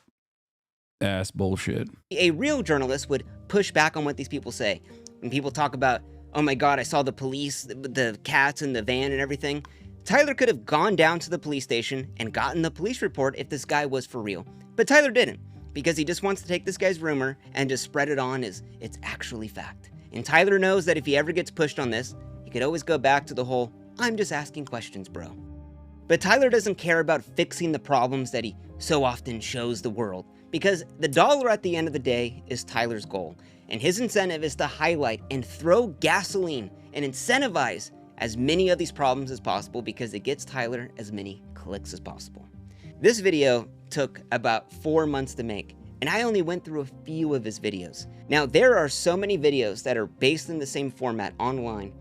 ass bullshit. A real journalist would push back on what these people say. When people talk about, oh my God, I saw the police, the cats in the van and everything. Tyler could have gone down to the police station and gotten the police report if this guy was for real. But Tyler didn't, because he just wants to take this guy's rumor and just spread it on as it's actually fact. And Tyler knows that if he ever gets pushed on this, he could always go back to the whole, I'm just asking questions, bro. But Tyler doesn't care about fixing the problems that he so often shows the world, because the dollar at the end of the day is Tyler's goal. And his incentive is to highlight and throw gasoline and incentivize as many of these problems as possible, because it gets Tyler as many clicks as possible. This video took about 4 months to make, and I only went through a few of his videos. Now, there are so many videos that are based in the same format online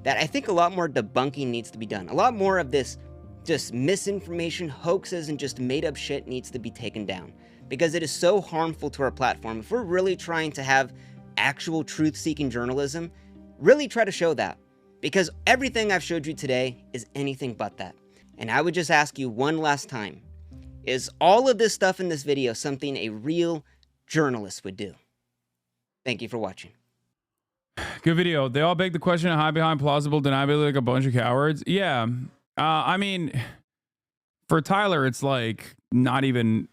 that I think a lot more debunking needs to be done. A lot more of this just misinformation, hoaxes, and just made up shit needs to be taken down, because it is so harmful to our platform. If we're really trying to have actual truth-seeking journalism, really try to show that, because everything I've showed you today is anything but that. And I would just ask you one last time, is all of this stuff in this video something a real journalist would do? Thank you for watching. Good video. They all beg the question and hide behind plausible deniability like a bunch of cowards. Yeah. I mean, for Tyler, it's like not even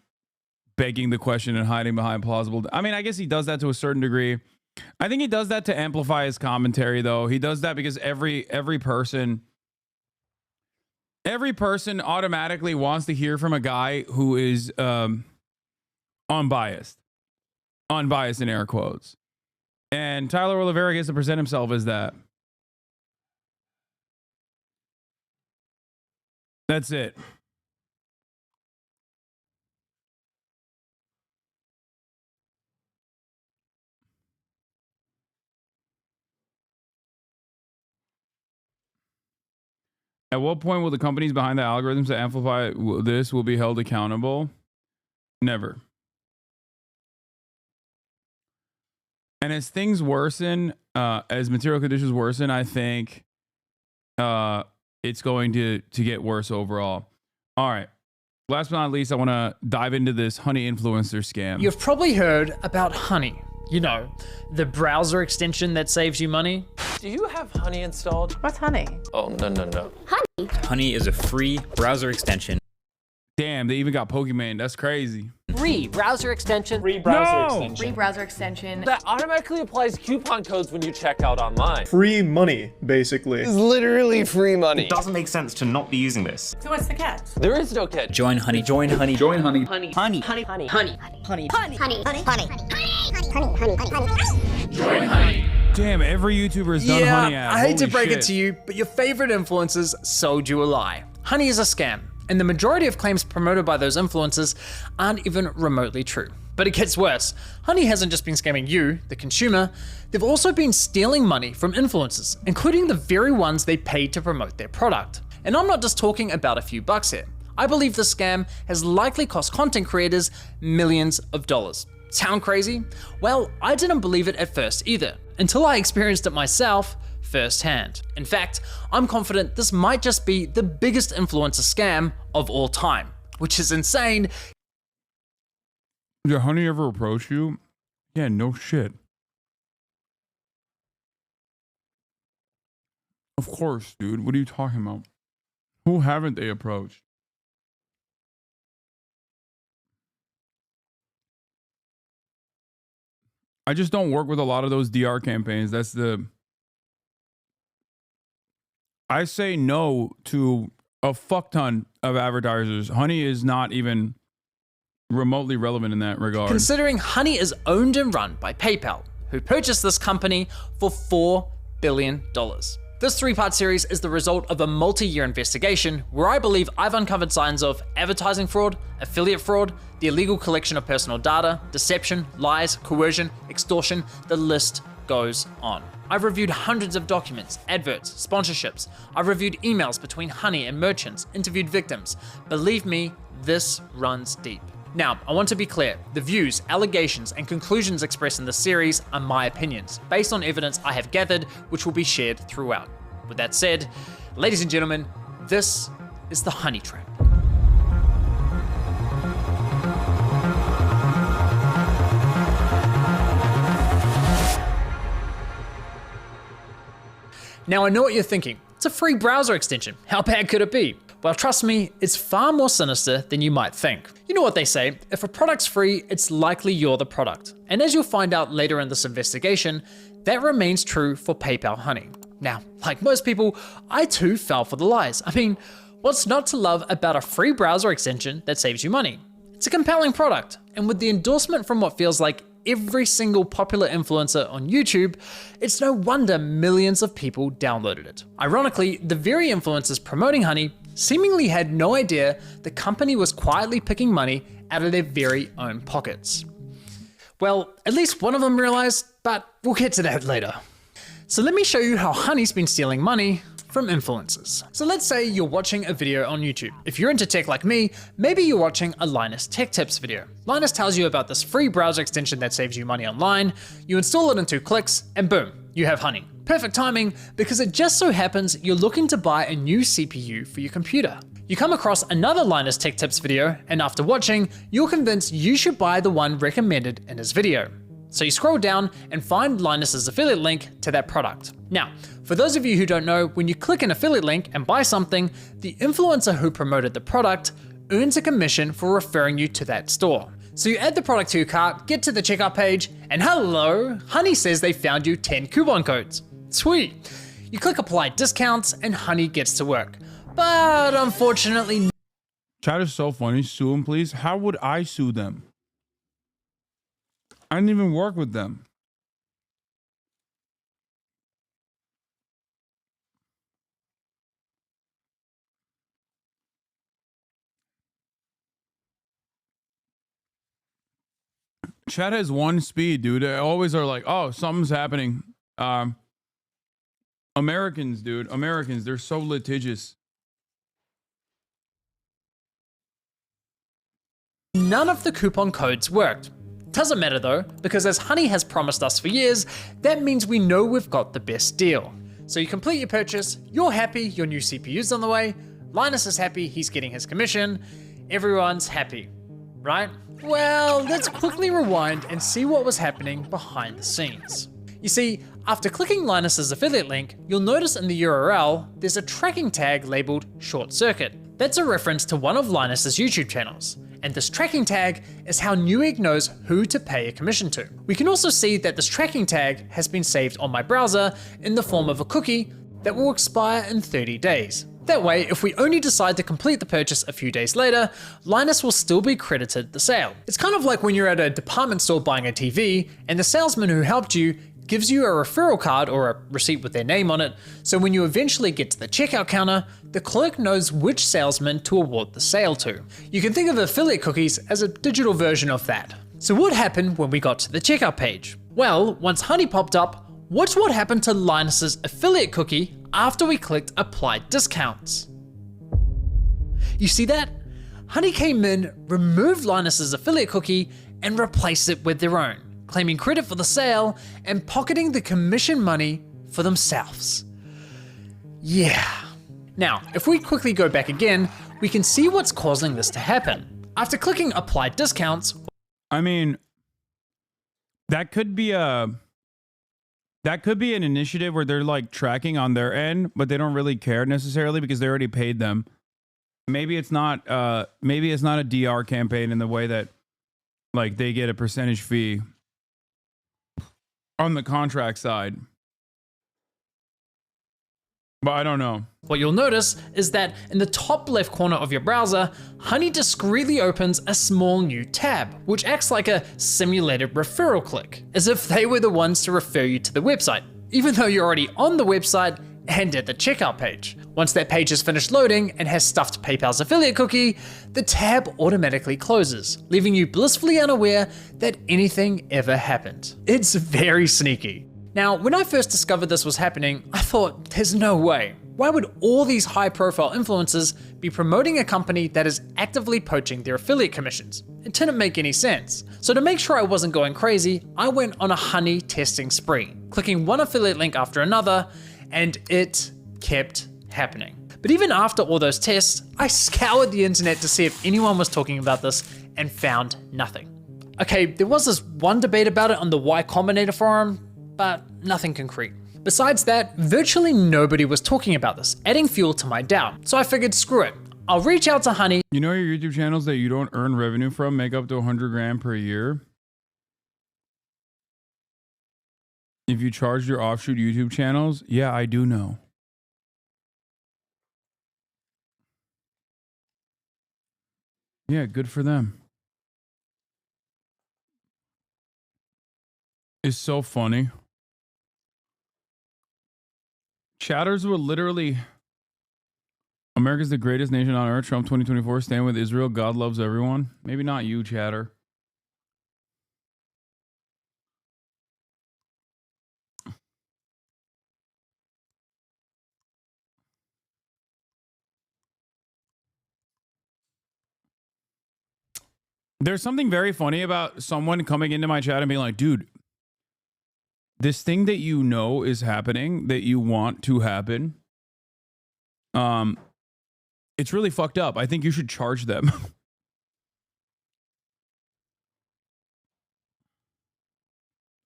begging the question and hiding behind plausible. I mean, I guess he does that to a certain degree. I think he does that to amplify his commentary, though. He does that because every person automatically wants to hear from a guy who is unbiased in air quotes. And Tyler Oliveira gets to present himself as that. That's it. At what point will the companies behind the algorithms to amplify this will be held accountable? Never. And as things worsen, as material conditions worsen, I think it's going to get worse overall. All right. Last but not least, I want to dive into this honey influencer scam. You've probably heard about Honey. You know, the browser extension that saves you money. Do you have Honey installed? What's Honey? Oh, no. Honey? Honey is a free browser extension. Damn, they even got Pokemon. That's crazy. free browser extension. Free browser extension. Free browser extension. That automatically applies coupon codes when you check out online. Free money, basically. It's literally free money. It doesn't make sense to not be using this. So what's the catch? There is no catch. Join honey. Join honey. Join honey. Honey. Honey. Honey. Honey. Honey. Honey. Honey. Honey. Honey. Honey. Join honey. Damn, every YouTuber's done honey ads. I hate to Holy break shit. it to you, but your favorite influencers sold you a lie. Honey is a scam, and the majority of claims promoted by those influencers aren't even remotely true. But it gets worse. Honey hasn't just been scamming you, the consumer, they've also been stealing money from influencers, including the very ones they paid to promote their product. And I'm not just talking about a few bucks here. I believe the scam has likely cost content creators millions of dollars. Sound crazy? Well, I didn't believe it at first either, until I experienced it myself firsthand. In fact, I'm confident this might just be the biggest influencer scam of all time, which is insane. Did honey ever approach you? Yeah, no shit. Of course, dude. What are you talking about? Who haven't they approached? I just don't work with a lot of those DR campaigns. I say no to a fuck ton of advertisers. Honey is not even remotely relevant in that regard. Considering Honey is owned and run by PayPal, who purchased this company for $4 billion. This 3-part series is the result of a multi-year investigation where I believe I've uncovered signs of advertising fraud, affiliate fraud, the illegal collection of personal data, deception, lies, coercion, extortion, the list goes on. I've reviewed hundreds of documents, adverts, sponsorships. I've reviewed emails between Honey and merchants, interviewed victims. Believe me, this runs deep. Now, I want to be clear, the views, allegations, and conclusions expressed in this series are my opinions, based on evidence I have gathered, which will be shared throughout. With that said, ladies and gentlemen, this is the Honey Trap. Now I know what you're thinking, it's a free browser extension, how bad could it be? Well, trust me, it's far more sinister than you might think. You know what they say, if a product's free, it's likely you're the product. And as you'll find out later in this investigation, that remains true for PayPal Honey. Now, like most people, I too fell for the lies. I mean, what's not to love about a free browser extension that saves you money? It's a compelling product, and with the endorsement from what feels like every single popular influencer on YouTube, it's no wonder millions of people downloaded it. Ironically, the very influencers promoting Honey seemingly had no idea the company was quietly picking money out of their very own pockets. Well, at least one of them realized, but we'll get to that later. So let me show you how Honey's been stealing money from influencers. So let's say you're watching a video on YouTube. If you're into tech like me, maybe you're watching a Linus Tech Tips video. Linus tells you about this free browser extension that saves you money online. You install it in 2 clicks and boom, you have Honey. Perfect timing because it just so happens you're looking to buy a new CPU for your computer. You come across another Linus Tech Tips video and after watching, you're convinced you should buy the one recommended in his video. So you scroll down and find Linus's affiliate link to that product. Now, for those of you who don't know, when you click an affiliate link and buy something, the influencer who promoted the product earns a commission for referring you to that store. So you add the product to your cart, get to the checkout page, and hello, Honey says they found you 10 coupon codes. Sweet. You click apply discounts and Honey gets to work. But unfortunately, Chat is so funny. Sue them, please. How would I sue them? I didn't even work with them. Chat has one speed, dude. They always are like, oh, something's happening. Americans, dude. Americans, they're so litigious. none of the coupon codes worked. Doesn't matter though, because as Honey has promised us for years, that means we know we've got the best deal. So you complete your purchase, you're happy, your new CPU's on the way, Linus is happy, he's getting his commission, everyone's happy, right? Well, let's quickly rewind and see what was happening behind the scenes. You see, after clicking Linus's affiliate link, you'll notice in the URL, there's a tracking tag labeled short circuit. That's a reference to one of Linus's YouTube channels. And this tracking tag is how Newegg knows who to pay a commission to. We can also see that this tracking tag has been saved on my browser in the form of a cookie that will expire in 30 days. That way, if we only decide to complete the purchase a few days later, Linus will still be credited the sale. It's kind of like when you're at a department store buying a TV and the salesman who helped you gives you a referral card or a receipt with their name on it, so when you eventually get to the checkout counter, the clerk knows which salesman to award the sale to. You can think of affiliate cookies as a digital version of that. So what happened when we got to the checkout page? Well, once Honey popped up, watch what happened to Linus's affiliate cookie after we clicked apply discounts. You see that? Honey came in, removed Linus's affiliate cookie, and replaced it with their own, claiming credit for the sale and pocketing the commission money for themselves. Yeah. Now, if we quickly go back again, we can see what's causing this to happen. After clicking apply discounts, I mean, that could be an initiative where they're like tracking on their end, but they don't really care necessarily because they already paid them. Maybe it's not a DR campaign in the way that like they get a percentage fee on the contract side. But I don't know. What you'll notice is that in the top left corner of your browser, Honey discreetly opens a small new tab, which acts like a simulated referral click, as if they were the ones to refer you to the website, even though you're already on the website and at the checkout page. Once that page is finished loading and has stuffed PayPal's affiliate cookie, the tab automatically closes, leaving you blissfully unaware that anything ever happened. It's very sneaky. Now, when I first discovered this was happening, I thought, there's no way. Why would all these high-profile influencers be promoting a company that is actively poaching their affiliate commissions? It didn't make any sense. So to make sure I wasn't going crazy, I went on a Honey testing spree, clicking one affiliate link after another, and it kept happening. But even after all those tests, I scoured the internet to see if anyone was talking about this and found nothing. Okay, there was this one debate about it on the Y Combinator forum, but nothing concrete. Besides that, virtually nobody was talking about this, adding fuel to my doubt. So I figured, screw it. I'll reach out to Honey. You know your YouTube channels that you don't earn revenue from make up to 100 grand per year? If you charge your offshoot YouTube channels? Yeah, I do know. Yeah, good for them. It's so funny. Chatters were literally, America's the greatest nation on earth. Trump 2024, stand with Israel. God loves everyone. Maybe not you, Chatter. There's something very funny about someone coming into my chat and being like, dude, this thing that you know is happening, that you want to happen, it's really fucked up. I think you should charge them.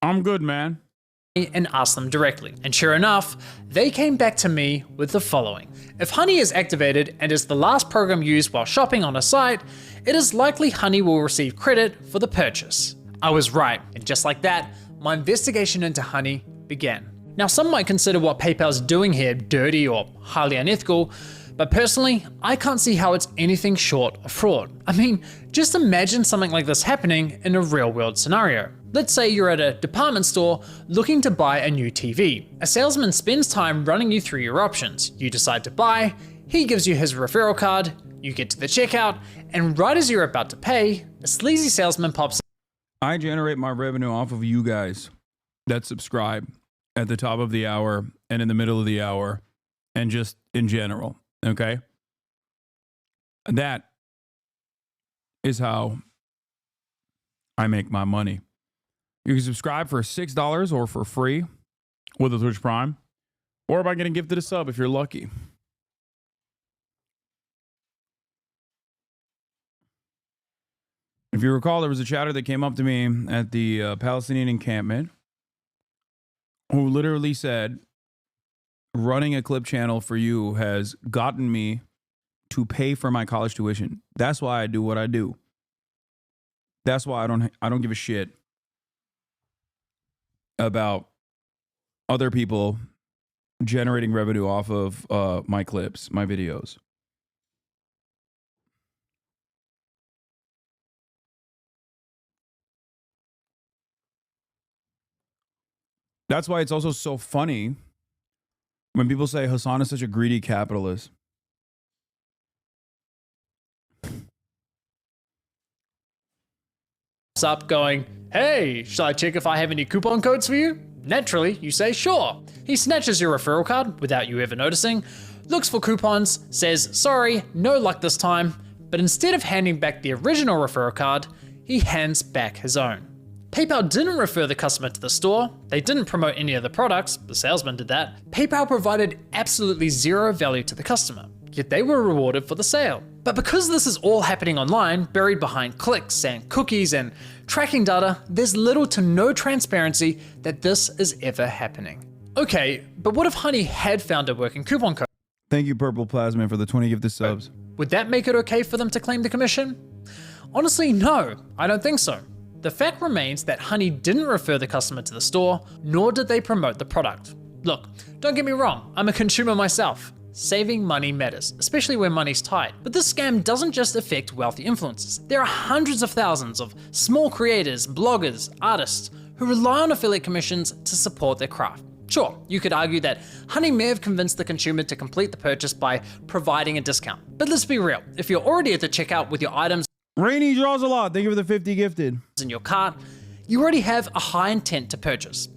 I'm good, man. And ask them directly. And sure enough, they came back to me with the following. If Honey is activated and is the last program used while shopping on a site, it is likely Honey will receive credit for the purchase. I was right, and just like that, my investigation into Honey began. Now, some might consider what PayPal's doing here dirty or highly unethical, but personally, I can't see how it's anything short of fraud. I mean, just imagine something like this happening in a real-world scenario. Let's say you're at a department store looking to buy a new TV. A salesman spends time running you through your options. You decide to buy, he gives you his referral card, you get to the checkout, and right as you're about to pay, a sleazy salesman pops up. I generate my revenue off of you guys that subscribe at the top of the hour and in the middle of the hour and just in general, okay? That is how I make my money. You can subscribe for $6 or for free with a Twitch Prime, or by getting gifted a sub if you're lucky. If you recall, there was a chatter that came up to me at the Palestinian encampment who literally said, running a clip channel for you has gotten me to pay for my college tuition. That's why I do what I do. That's why I don't give a shit about other people generating revenue off of my clips, my videos. That's why it's also so funny when people say Hasan is such a greedy capitalist. Up going, hey, shall I check if I have any coupon codes for you? Naturally, you say sure. He snatches your referral card without you ever noticing, looks for coupons, says sorry, no luck this time, but instead of handing back the original referral card, he hands back his own. PayPal didn't refer the customer to the store, they didn't promote any of the products, the salesman did that. PayPal provided absolutely zero value to the customer, yet they were rewarded for the sale. But because this is all happening online, buried behind clicks and cookies and tracking data, there's little to no transparency that this is ever happening. Okay, but what if Honey had found a working coupon code? Thank you, Purple Plasma, for the 20 gifted subs. Would that make it okay for them to claim the commission? Honestly, no, I don't think so. The fact remains that Honey didn't refer the customer to the store, nor did they promote the product. Look, don't get me wrong, I'm a consumer myself. Saving money matters, especially when money's tight. But this scam doesn't just affect wealthy influencers. There are hundreds of thousands of small creators, bloggers, artists who rely on affiliate commissions to support their craft. Sure, you could argue that Honey may have convinced the consumer to complete the purchase by providing a discount. But let's be real, if you're already at the checkout with your items Rainy draws a lot. Thank you for the 50 gifted. In your cart, you already have a high intent to purchase.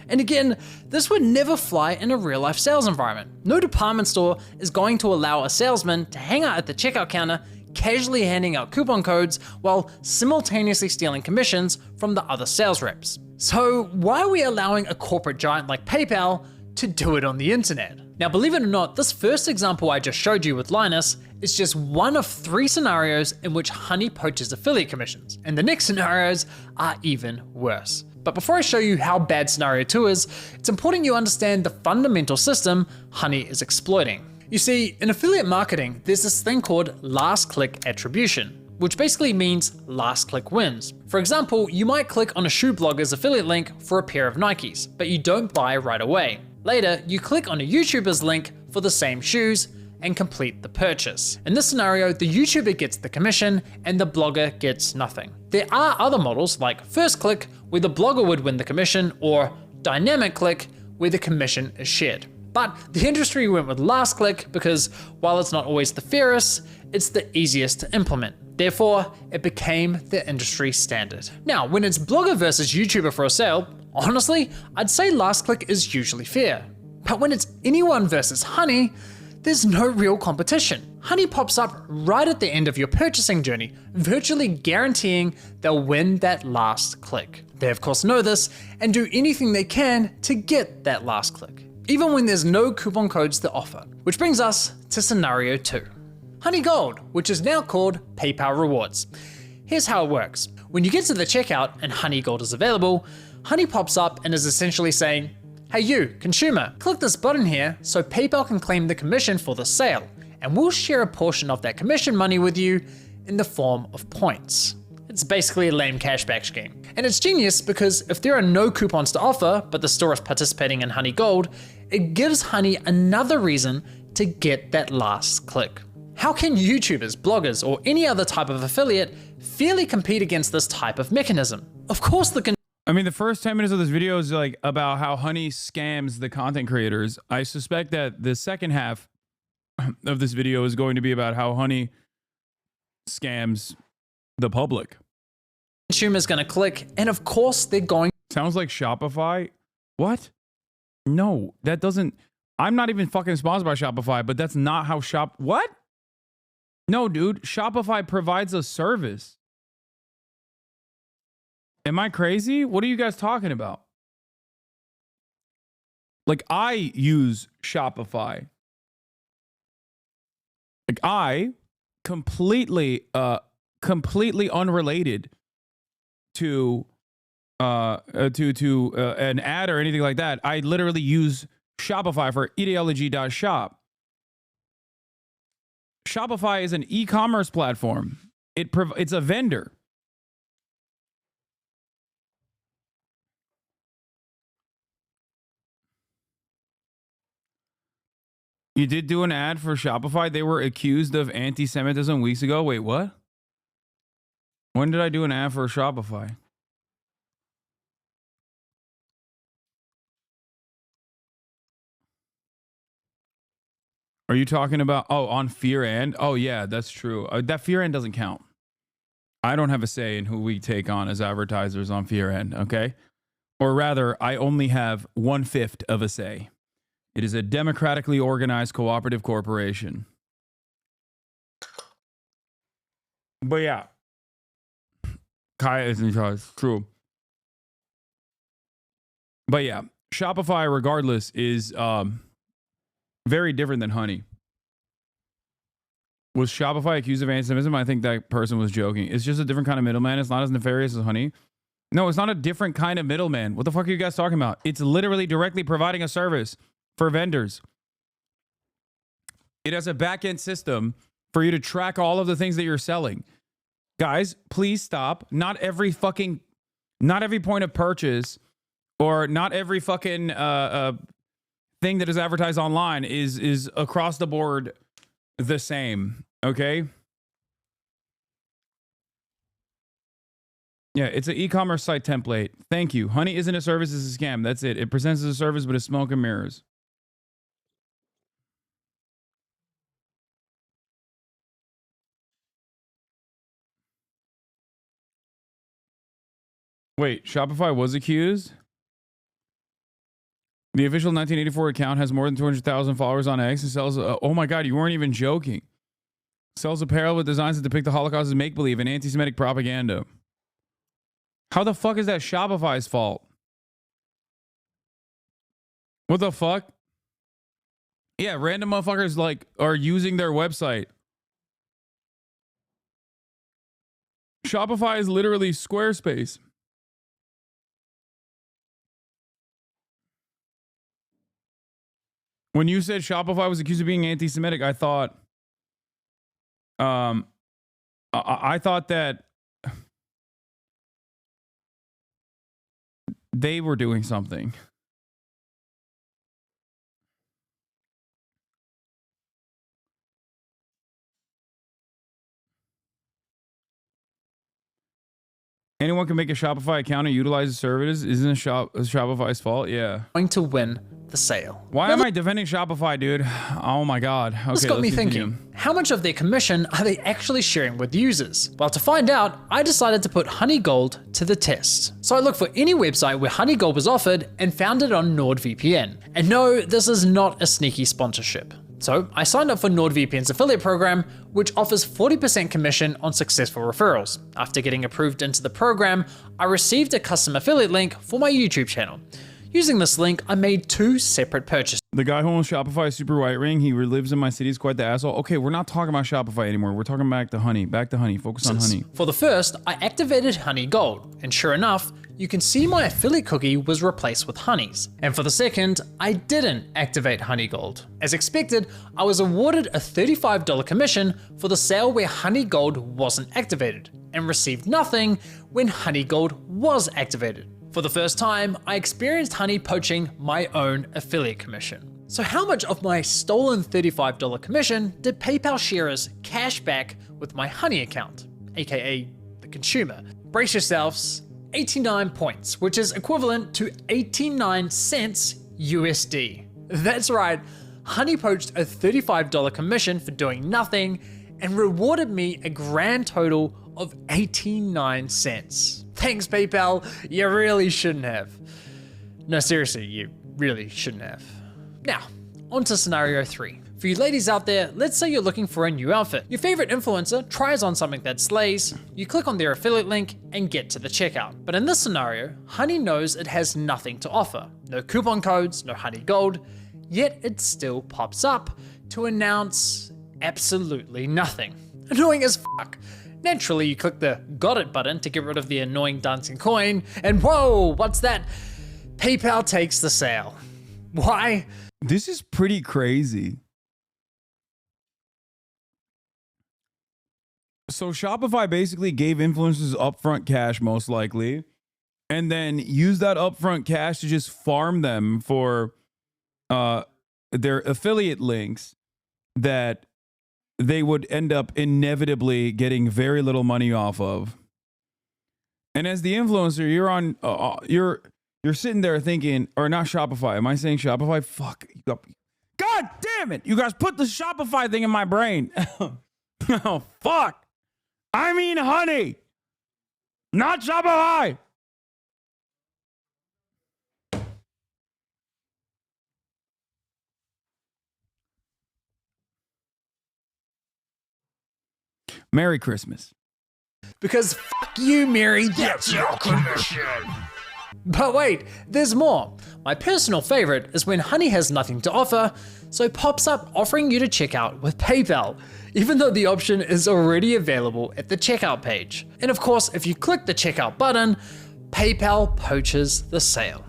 And again, this would never fly in a real life sales environment. No department store is going to allow a salesman to hang out at the checkout counter, casually handing out coupon codes while simultaneously stealing commissions from the other sales reps. So why are we allowing a corporate giant like PayPal to do it on the internet? Now, believe it or not, this first example I just showed you with Linus is just one of 3 scenarios in which Honey poaches affiliate commissions, and the next scenarios are even worse. But before I show you how bad scenario 2 is, it's important you understand the fundamental system Honey is exploiting. You see, in affiliate marketing, there's this thing called last click attribution, which basically means last click wins. For example, you might click on a shoe blogger's affiliate link for a pair of Nikes, but you don't buy right away. Later, you click on a YouTuber's link for the same shoes and complete the purchase. In this scenario, the YouTuber gets the commission and the blogger gets nothing. There are other models like first click, where the blogger would win the commission, or dynamic click, where the commission is shared. But the industry went with last click because while it's not always the fairest, it's the easiest to implement. Therefore, it became the industry standard. Now, when it's blogger versus YouTuber for a sale, honestly, I'd say last click is usually fair. But when it's anyone versus Honey, there's no real competition. Honey pops up right at the end of your purchasing journey, virtually guaranteeing they'll win that last click. They of course know this and do anything they can to get that last click, even when there's no coupon codes to offer. Which brings us to scenario 2. Honey Gold, which is now called PayPal Rewards. Here's how it works. When you get to the checkout and Honey Gold is available, Honey pops up and is essentially saying, hey you, consumer, click this button here so PayPal can claim the commission for the sale, and we'll share a portion of that commission money with you in the form of points. It's basically a lame cashback scheme. And it's genius because if there are no coupons to offer, but the store is participating in Honey Gold, it gives Honey another reason to get that last click. How can YouTubers, bloggers, or any other type of affiliate fairly compete against this type of mechanism? Of course I mean, the first 10 minutes of this video is like about how Honey scams the content creators. I suspect that the second half of this video is going to be about how Honey scams the public. Consumer's gonna click, and of course they're going. Sounds like Shopify. What? No, that doesn't. I'm not even fucking sponsored by Shopify, but that's not how What? No, dude. Shopify provides a service. Am I crazy? What are you guys talking about? Like, I use Shopify. Like, I completely unrelated to an ad or anything like that. I literally use Shopify for ideology.shop. Shopify is an e-commerce platform. It's a vendor. You did do an ad for Shopify. They were accused of anti-Semitism weeks ago. Wait, what? When did I do an ad for Shopify? Are you talking about, oh, on Fear and? Oh, yeah, that's true. That Fear and doesn't count. I don't have a say in who we take on as advertisers on Fear and, okay? Or rather, I only have 1/5 of a say. It is a democratically organized cooperative corporation. But yeah, Kaya is in charge. True. But yeah, Shopify, regardless, is very different than Honey. Was Shopify accused of anti-Semitism? I think that person was joking. It's just a different kind of middleman. It's not as nefarious as Honey. No, it's not a different kind of middleman. What the fuck are you guys talking about? It's literally directly providing a service for vendors. It has a back-end system for you to track all of the things that you're selling. Guys, please stop. Not every point of purchase or not every fucking thing that is advertised online is across the board the same, okay? Yeah, it's an e-commerce site template. Thank you. Honey isn't a service, it's a scam. That's it. It presents as a service, but it's smoke and mirrors. Wait, Shopify was accused? The official 1984 account has more than 200,000 followers on X and sells... oh my God, you weren't even joking. Sells apparel with designs that depict the Holocaust as make-believe and anti-Semitic propaganda. How the fuck is that Shopify's fault? What the fuck? Yeah, random motherfuckers like are using their website. Shopify is literally Squarespace. When you said Shopify was accused of being anti-Semitic, I thought, I thought that they were doing something. Anyone can make a Shopify account and utilize the services. Isn't it Shopify's fault? Yeah. Going to win the sale. Why am I defending Shopify, dude? Oh my God. Okay, this got me thinking, how much of their commission are they actually sharing with users? Well, to find out, I decided to put Honey Gold to the test. So I looked for any website where Honey Gold was offered and found it on NordVPN. And no, this is not a sneaky sponsorship. So I signed up for NordVPN's affiliate program, which offers 40% commission on successful referrals. After getting approved into the program, I received a custom affiliate link for my YouTube channel. Using this link, I made 2 separate purchases. The guy who owns Shopify Super White Ring, he lives in my city, is quite the asshole. Okay, we're not talking about Shopify anymore. We're talking back to Honey. Back to Honey. Focus on Honey. For the first, I activated Honey Gold, and sure enough, you can see my affiliate cookie was replaced with Honey's. And for the second, I didn't activate Honey Gold. As expected, I was awarded a $35 commission for the sale where Honey Gold wasn't activated, and received nothing when Honey Gold was activated. For the first time, I experienced Honey poaching my own affiliate commission. So how much of my stolen $35 commission did PayPal share as cash back with my Honey account, aka the consumer? Brace yourselves, 89 points, which is equivalent to 89 cents USD. That's right, Honey poached a $35 commission for doing nothing and rewarded me a grand total of 89 cents. Thanks, PayPal, you really shouldn't have. No, seriously, you really shouldn't have. Now, on to scenario 3. For you ladies out there, let's say you're looking for a new outfit. Your favorite influencer tries on something that slays, you click on their affiliate link and get to the checkout. But in this scenario, Honey knows it has nothing to offer. No coupon codes, no Honey Gold, yet it still pops up to announce absolutely nothing. Annoying as fuck. Naturally, you click the got it button to get rid of the annoying dancing coin, and whoa, what's that? PayPal takes the sale. Why? This is pretty crazy. So Shopify basically gave influencers upfront cash, most likely, and then used that upfront cash to just farm them for their affiliate links that they would end up inevitably getting very little money off of. And as the influencer, you're on, you're sitting there thinking, or not Shopify. Am I saying Shopify? Fuck. God damn it. You guys put the Shopify thing in my brain. Oh, fuck. I mean honey, not Shopify. Merry Christmas. Because fuck you, Mary, that's your commission. But wait, there's more. My personal favorite is when Honey has nothing to offer, so pops up offering you to check out with PayPal, even though the option is already available at the checkout page. And of course, if you click the checkout button, PayPal poaches the sale.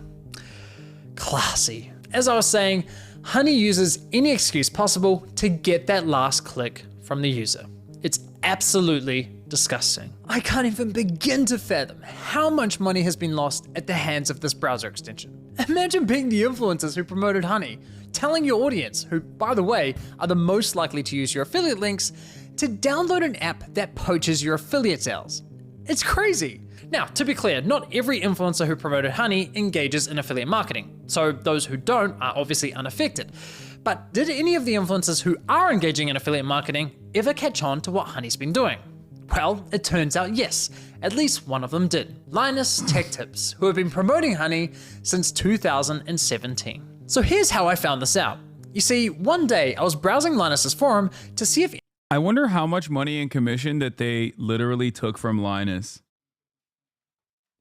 Classy. As I was saying, Honey uses any excuse possible to get that last click from the user. It's absolutely disgusting. I can't even begin to fathom how much money has been lost at the hands of this browser extension. Imagine being the influencers who promoted Honey, telling your audience, who by the way are the most likely to use your affiliate links, to download an app that poaches your affiliate sales. It's crazy. Now, to be clear, not every influencer who promoted Honey engages in affiliate marketing, so those who don't are obviously unaffected. But did any of the influencers who are engaging in affiliate marketing ever catch on to what Honey's been doing? Well, it turns out yes, at least one of them did. Linus Tech Tips, who have been promoting Honey since 2017. So here's how I found this out. You see, one day I was browsing Linus's forum to see if... I wonder how much money in commission that they literally took from Linus.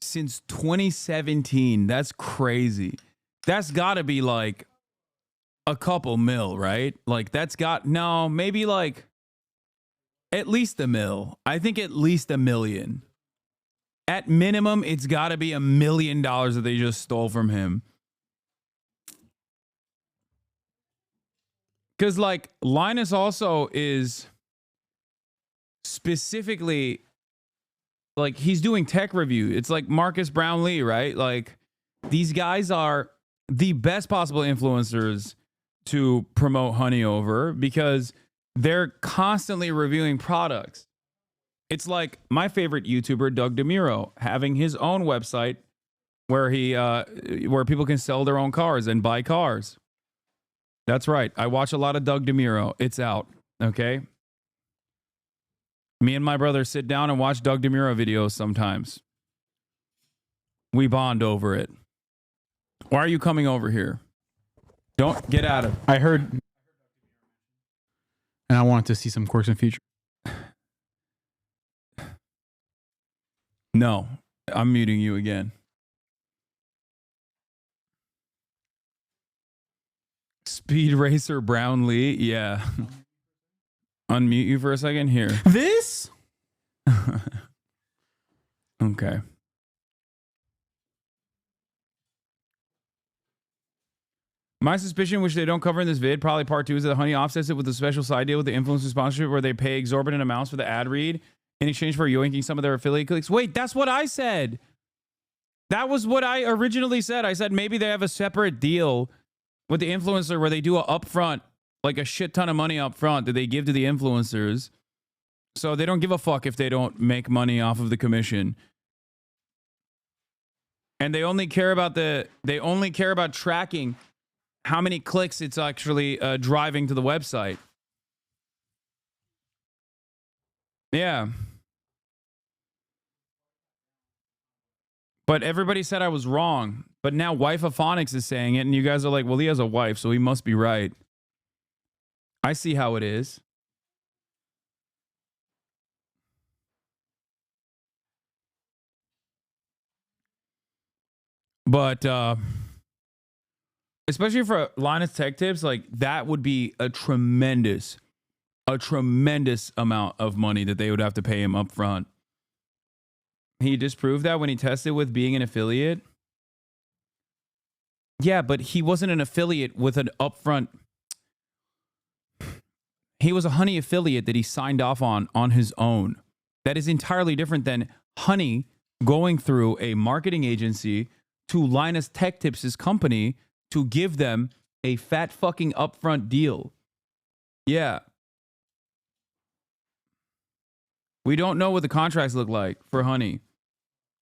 Since 2017, that's crazy. That's gotta be like a couple mil, right? Like that's got, no, maybe like at least $1 million. I think at least $1 million. At minimum, it's gotta be $1 million that they just stole from him. Because like Linus also is specifically like he's doing tech review. It's like Marcus Brownlee, right? Like these guys are the best possible influencers to promote Honey over because they're constantly reviewing products. It's like my favorite YouTuber, Doug DeMuro, having his own website where he where people can sell their own cars and buy cars. That's right. I watch a lot of Doug DeMuro. It's out. Okay. Me and my brother sit down and watch Doug DeMuro videos sometimes. We bond over it. Why are you coming over here? Don't get out of it. I heard, and I wanted to see some quirks and features. No, I'm muting you again. Speed Racer Brownlee, yeah. Unmute you for a second here. This? Okay. My suspicion, which they don't cover in this vid, probably part 2, is that Honey offsets it with a special side deal with the influencer sponsorship where they pay exorbitant amounts for the ad read in exchange for yoinking some of their affiliate clicks. Wait, that's what I said. That was what I originally said. I said maybe they have a separate deal with the influencer where they do a upfront, like a shit ton of money up front that they give to the influencers. So they don't give a fuck if they don't make money off of the commission. And they only care about tracking how many clicks it's actually driving to the website. Yeah. But everybody said I was wrong. But now Wife of Phonics is saying it, and you guys are like, well, he has a wife, so he must be right. I see how it is. But especially for Linus Tech Tips, like that would be a tremendous amount of money that they would have to pay him up front. He disproved that when he tested with being an affiliate. Yeah, but he wasn't an affiliate with an upfront. He was a Honey affiliate that he signed off on his own. That is entirely different than Honey going through a marketing agency to Linus Tech Tips' company to give them A fat fucking upfront deal. Yeah. We don't know what the contracts look like for honey.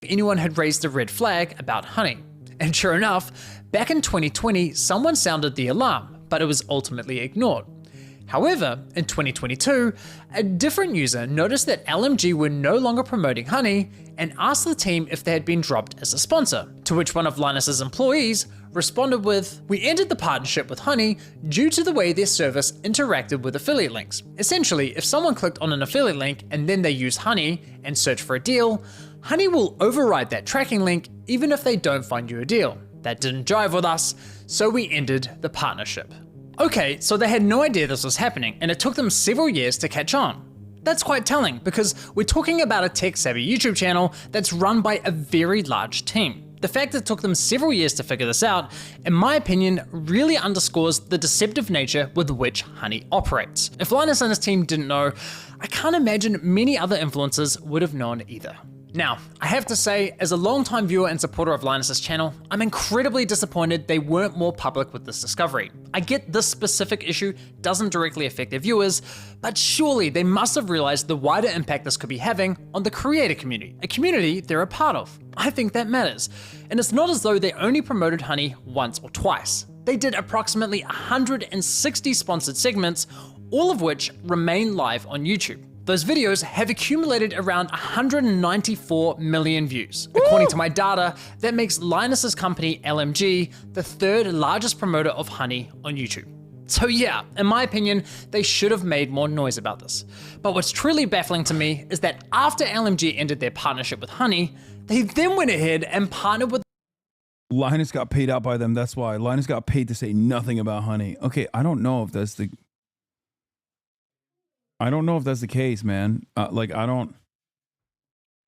Anyone had raised a red flag about honey. And sure enough, back in 2020, someone sounded the alarm, but it was ultimately ignored. However, in 2022, a different user noticed that LMG were no longer promoting honey and asked the team if they had been dropped as a sponsor, to which one of Linus's employees responded with, "We ended the partnership with Honey due to the way their service interacted with affiliate links. Essentially, if someone clicked on an affiliate link and then they use Honey and search for a deal, Honey will override that tracking link even if they don't find you a deal. That didn't jive with us, so we ended the partnership." Okay, so they had no idea this was happening, and it took them several years to catch on. That's quite telling, because we're talking about a tech-savvy YouTube channel that's run by a very large team. The fact that it took them several years to figure this out, in my opinion, really underscores the deceptive nature with which Honey operates. If Linus and his team didn't know, I can't imagine many other influencers would have known either. Now, I have to say, as a longtime viewer and supporter of Linus's channel, I'm incredibly disappointed they weren't more public with this discovery. I get this specific issue doesn't directly affect their viewers, but surely they must have realized the wider impact this could be having on the creator community, a community they're a part of. I think that matters. And it's not as though they only promoted Honey once or twice. They did approximately 160 sponsored segments, all of which remain live on YouTube. Those videos have accumulated around 194 million views. According to my data, that makes Linus's company LMG the third largest promoter of Honey on YouTube. So yeah, in my opinion, they should have made more noise about this. But what's truly baffling to me is that after LMG ended their partnership with Honey, they then went ahead and partnered with Linus got paid out by them. That's why Linus got paid to say nothing about Honey. Okay, I don't know if that's the case, man.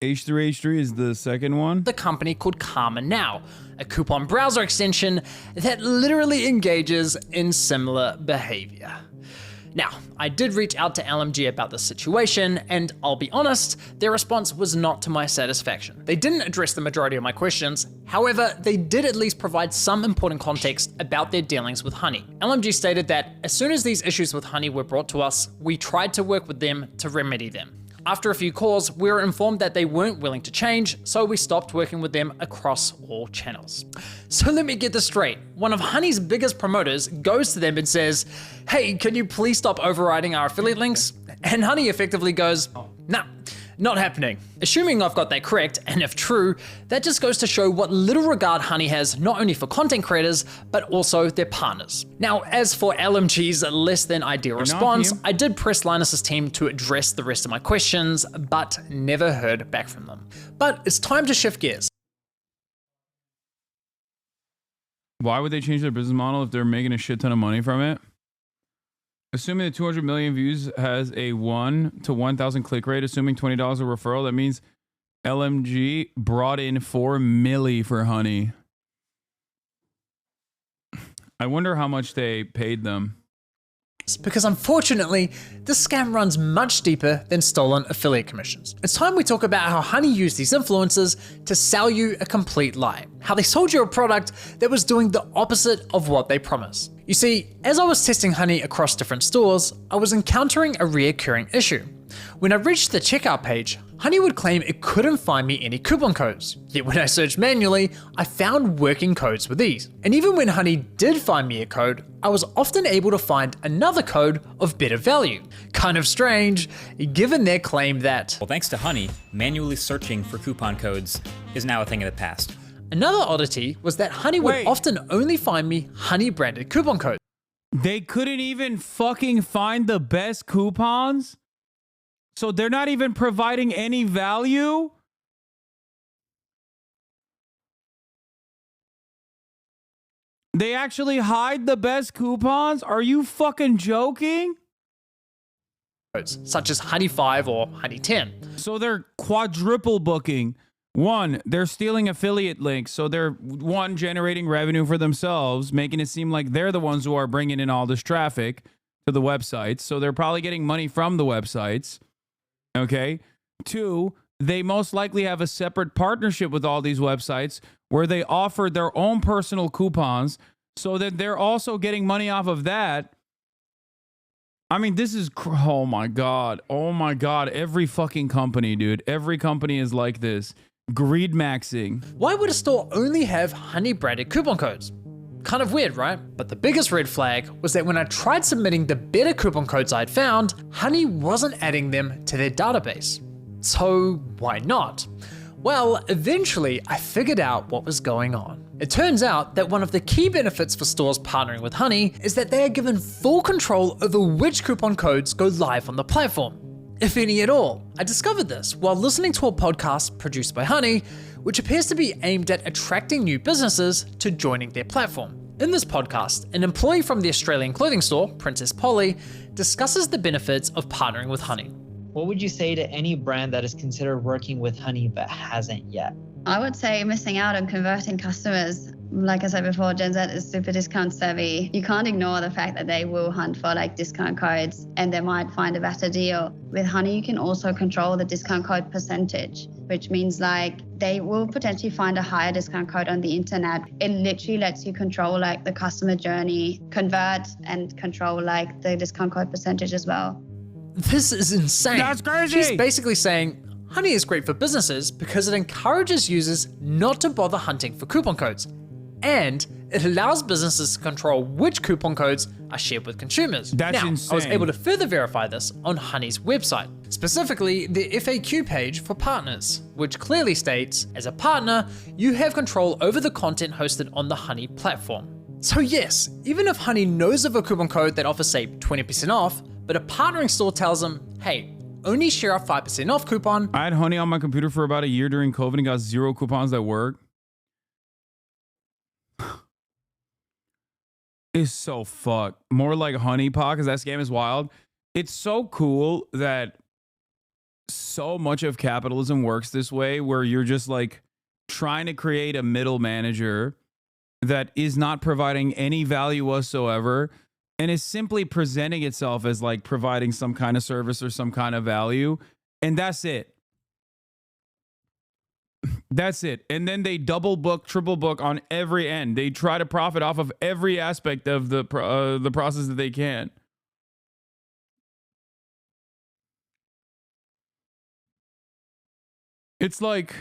H3H3 is the second one. The company called Karma Now, a coupon browser extension that literally engages in similar behavior. Now, I did reach out to LMG about this situation, and I'll be honest, their response was not to my satisfaction. They didn't address the majority of my questions, however, they did at least provide some important context about their dealings with Honey. LMG stated that as soon as these issues with Honey were brought to us, we tried to work with them to remedy them. After a few calls, we were informed that they weren't willing to change, so we stopped working with them across all channels. So let me get this straight. One of Honey's biggest promoters goes to them and says, "Hey, can you please stop overriding our affiliate links?" And Honey effectively goes, "Nah, not happening." Assuming I've got that correct, and if true, that just goes to show what little regard Honey has not only for content creators, but also their partners. Now, as for LMG's less than ideal response, I did press Linus's team to address the rest of my questions, but never heard back from them. But it's time to shift gears. Why would they change their business model if they're making a shit ton of money from it? Assuming that 200 million views has a 1 to 1,000 click rate, assuming $20 a referral, that means LMG brought in $4 million for Honey. I wonder how much they paid them. Because unfortunately, this scam runs much deeper than stolen affiliate commissions. It's time we talk about how Honey used these influencers to sell you a complete lie. How they sold you a product that was doing the opposite of what they promised. You see, as I was testing Honey across different stores, I was encountering a reoccurring issue. When I reached the checkout page, Honey would claim it couldn't find me any coupon codes. Yet when I searched manually, I found working codes with ease. And even when Honey did find me a code, I was often able to find another code of better value. Kind of strange, given their claim that, well, thanks to Honey, manually searching for coupon codes is now a thing of the past. Another oddity was that Honey would often only find me Honey branded coupon codes. They couldn't even fucking find the best coupons? So they're not even providing any value? They actually hide the best coupons? Are you fucking joking? Such as Honey 5 or Honey 10. So they're quadruple booking. One, they're stealing affiliate links. So they're, one, generating revenue for themselves, making it seem like they're the ones who are bringing in all this traffic to the websites. So they're probably getting money from the websites. Okay. Two, they most likely have a separate partnership with all these websites where they offer their own personal coupons. so that they're also getting money off of that. I mean, this is, oh my God. Oh my God. Every fucking company, dude. Every company is like this. Greed maxing. Why would a store only have honey branded coupon codes? Kind of weird, right? But the biggest red flag was that when I tried submitting the better coupon codes I'd found, Honey wasn't adding them to their database. So why not? Well, eventually I figured out what was going on. It turns out that one of the key benefits for stores partnering with Honey is that they are given full control over which coupon codes go live on the platform, if any at all. I discovered this while listening to a podcast produced by Honey, which appears to be aimed at attracting new businesses to joining their platform. In this podcast, an employee from the Australian clothing store, Princess Polly, discusses the benefits of partnering with Honey. What would you say to any brand that is considered working with Honey but hasn't yet? I would say missing out on converting customers. Like I said before, Gen Z is super discount savvy. You can't ignore the fact that they will hunt for like discount codes and they might find a better deal. With Honey, you can also control the discount code percentage, which means like they will potentially find a higher discount code on the internet. It literally lets you control like the customer journey, convert and control like the discount code percentage as well. This is insane. That's crazy. She's basically saying Honey is great for businesses because it encourages users not to bother hunting for coupon codes. And it allows businesses to control which coupon codes are shared with consumers. That's now, insane. I was able to further verify this on Honey's website, specifically the FAQ page for partners, which clearly states, as a partner, you have control over the content hosted on the Honey platform. So yes, even if Honey knows of a coupon code that offers say 20% off, but a partnering store tells them, hey, only share a 5% off coupon. I had Honey on my computer for about a year during COVID and got 0 coupons that work. It's so fucked. More like Honey Pot, because that scam is wild. It's so cool that so much of capitalism works this way, where you're just like trying to create a middle manager that is not providing any value whatsoever and is simply presenting itself as like providing some kind of service or some kind of value. And that's it. That's it. And then they double book, triple book on every end. They try to profit off of every aspect of the process that they can. It's like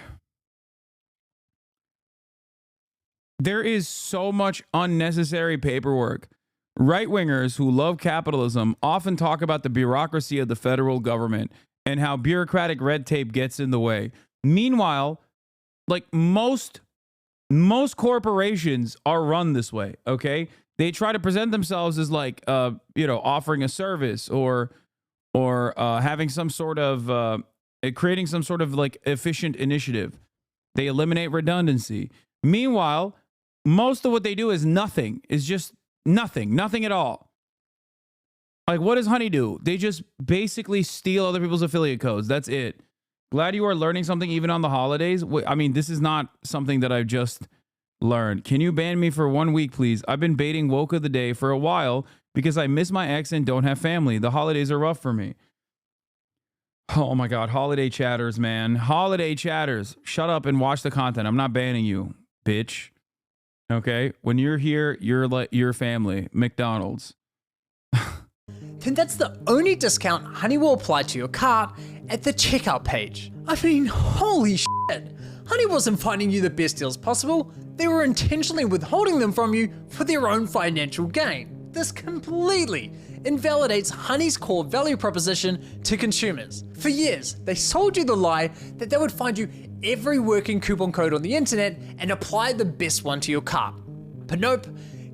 there is so much unnecessary paperwork. Right-wingers who love capitalism often talk about the bureaucracy of the federal government and how bureaucratic red tape gets in the way. Meanwhile, like most corporations are run this way, okay? They try to present themselves as like, offering a service or having some sort of, creating some sort of like efficient initiative. They eliminate redundancy. Meanwhile, most of what they do is nothing. Is just nothing at all. Like, what does Honey do? They just basically steal other people's affiliate codes. That's it. Glad you are learning something even on the holidays. I mean, this is not something that I've just learned. Can you ban me for 1 week, please? I've been baiting woke of the day for a while because I miss my ex and don't have family. The holidays are rough for me. Oh my God. Holiday chatters, man. Holiday chatters. Shut up and watch the content. I'm not banning you, bitch. Okay? When you're here, you're like your family. McDonald's. Then that's the only discount Honey will apply to your cart at the checkout page. I mean, holy shit. Honey wasn't finding you the best deals possible. They were intentionally withholding them from you for their own financial gain. This completely invalidates Honey's core value proposition to consumers. For years, they sold you the lie that they would find you every working coupon code on the internet and apply the best one to your cart. But nope,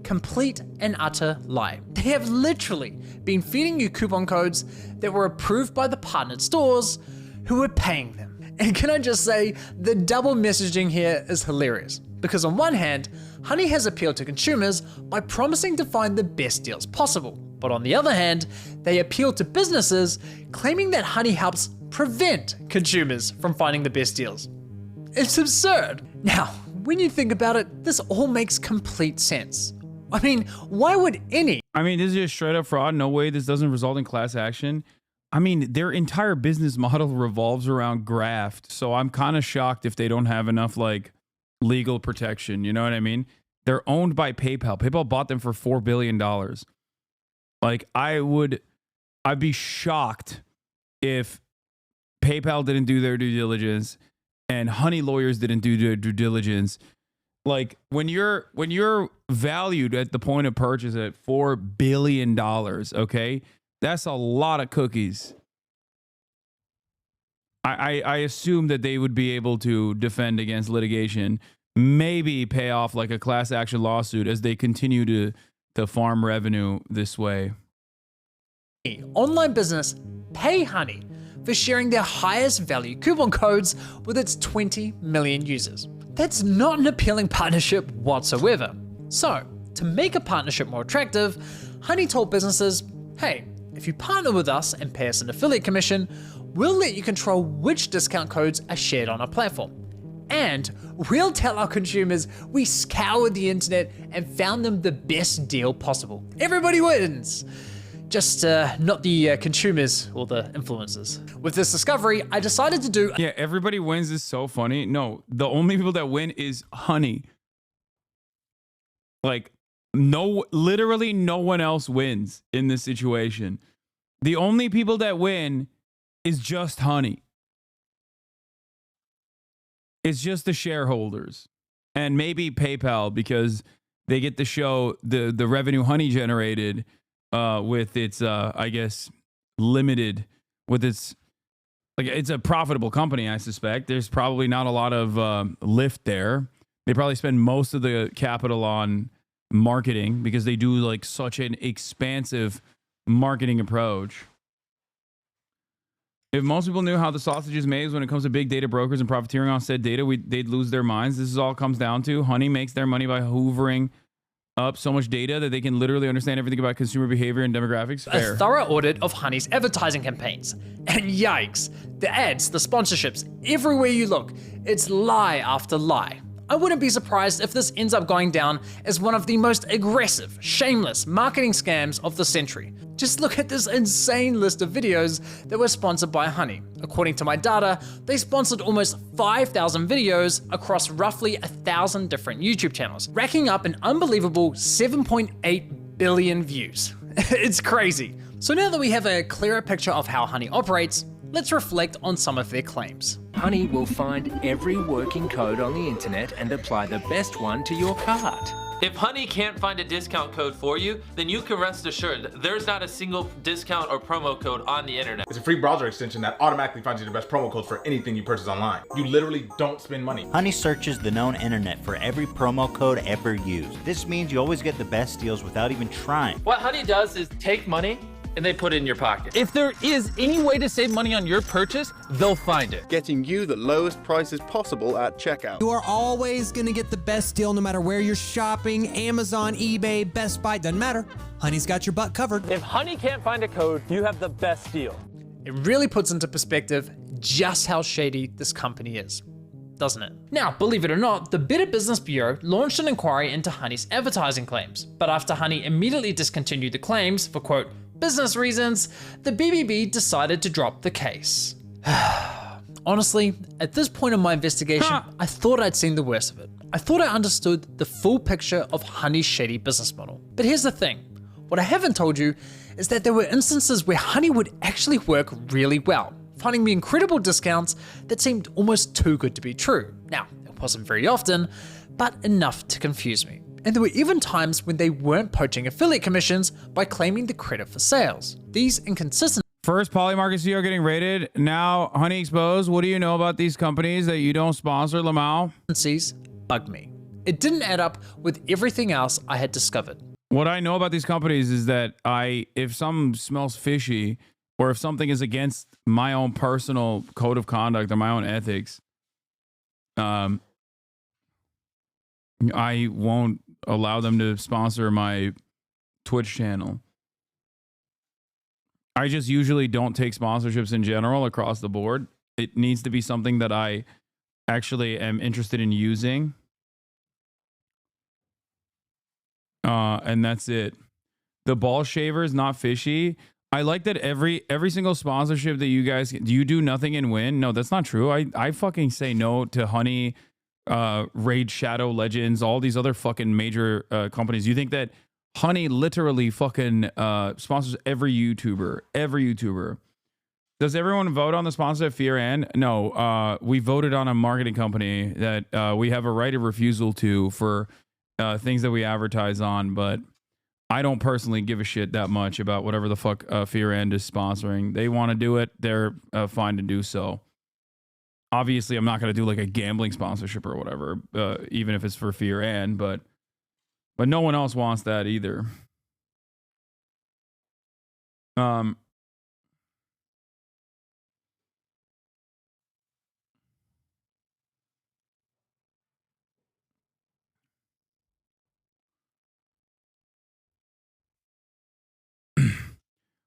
complete and utter lie. They have literally been feeding you coupon codes that were approved by the partnered stores who were paying them. And can I just say, the double messaging here is hilarious. Because on one hand, Honey has appealed to consumers by promising to find the best deals possible. But on the other hand, they appeal to businesses claiming that Honey helps prevent consumers from finding the best deals. It's absurd. Now, when you think about it, this all makes complete sense. I mean, why would any? I mean, this is just straight up fraud. No way this doesn't result in class action. I mean, their entire business model revolves around graft. So I'm kind of shocked if they don't have enough like legal protection. You know what I mean? They're owned by PayPal. PayPal bought them for $4 billion. Like, I'd be shocked if PayPal didn't do their due diligence and Honey lawyers didn't do their due diligence. Like, when you're valued at the point of purchase at $4 billion, okay, that's a lot of cookies. I assume that they would be able to defend against litigation, maybe pay off like a class action lawsuit as they continue to farm revenue this way. Online business pay Honey for sharing their highest value coupon codes with its 20 million users. That's not an appealing partnership whatsoever. So, to make a partnership more attractive, Honey told businesses, hey, if you partner with us and pay us an affiliate commission, we'll let you control which discount codes are shared on our platform. And we'll tell our consumers we scoured the internet and found them the best deal possible. Everybody wins. Just not the consumers or the influencers. With this discovery, I decided to do... Yeah, everybody wins is so funny. No, the only people that win is Honey. Like, literally no one else wins in this situation. The only people that win is just Honey. It's just the shareholders. And maybe PayPal, because they get to show the revenue Honey generated with its, I guess, limited, with its, like, it's a profitable company, I suspect. There's probably not a lot of lift there. They probably spend most of the capital on marketing because they do like such an expansive marketing approach. If most people knew how the sausage is made when it comes to big data brokers and profiteering on said data, they'd lose their minds. This is all it comes down to. Honey makes their money by hoovering up so much data that they can literally understand everything about consumer behavior and demographics. Fair. A thorough audit of Honey's advertising campaigns. And yikes, the ads, the sponsorships, everywhere you look, it's lie after lie. I wouldn't be surprised if this ends up going down as one of the most aggressive, shameless marketing scams of the century. Just look at this insane list of videos that were sponsored by Honey. According to my data, they sponsored almost 5,000 videos across roughly 1,000 different YouTube channels, racking up an unbelievable 7.8 billion views. It's crazy. So now that we have a clearer picture of how Honey operates, let's reflect on some of their claims. Honey will find every working code on the internet and apply the best one to your cart. If Honey can't find a discount code for you, then you can rest assured there's not a single discount or promo code on the internet. It's a free browser extension that automatically finds you the best promo codes for anything you purchase online. You literally don't spend money. Honey searches the known internet for every promo code ever used. This means you always get the best deals without even trying. What Honey does is take money and they put it in your pocket. If there is any way to save money on your purchase, they'll find it. Getting you the lowest prices possible at checkout. You are always going to get the best deal no matter where you're shopping. Amazon, eBay, Best Buy, doesn't matter. Honey's got your butt covered. If Honey can't find a code, you have the best deal. It really puts into perspective just how shady this company is, doesn't it? Now, believe it or not, the Better Business Bureau launched an inquiry into Honey's advertising claims. But after Honey immediately discontinued the claims for, quote, business reasons, the BBB decided to drop the case. Honestly, at this point in my investigation, I thought I'd seen the worst of it. I thought I understood the full picture of Honey's shady business model. But here's the thing. What I haven't told you is that there were instances where Honey would actually work really well, finding me incredible discounts that seemed almost too good to be true. Now, it wasn't very often, but enough to confuse me. And there were even times when they weren't poaching affiliate commissions by claiming the credit for sales. These inconsistencies. First Polymarket CEO getting raided. Now Honey exposed. What do you know about these companies that you don't sponsor, Lamau? Bugged me. It didn't add up with everything else I had discovered. What I know about these companies is that if something smells fishy, or if something is against my own personal code of conduct or my own ethics, I won't allow them to sponsor my Twitch channel. I just usually don't take sponsorships in general across the board. It needs to be something that I actually am interested in using. And that's it. The ball shaver is not fishy. I like that every single sponsorship that you guys do, you do nothing and win. No, that's not true. I fucking say no to Honey Raid Shadow Legends, all these other fucking major companies. You think that Honey literally fucking sponsors every YouTuber? Every YouTuber. Does everyone vote on the sponsorship fear and? No, we voted on a marketing company that we have a right of refusal to for things that we advertise on, but I don't personally give a shit that much about whatever the fuck Fear End is sponsoring. They want to do it, they're fine to do so. Obviously, I'm not going to do like a gambling sponsorship or whatever, even if it's for Fear End, but no one else wants that either.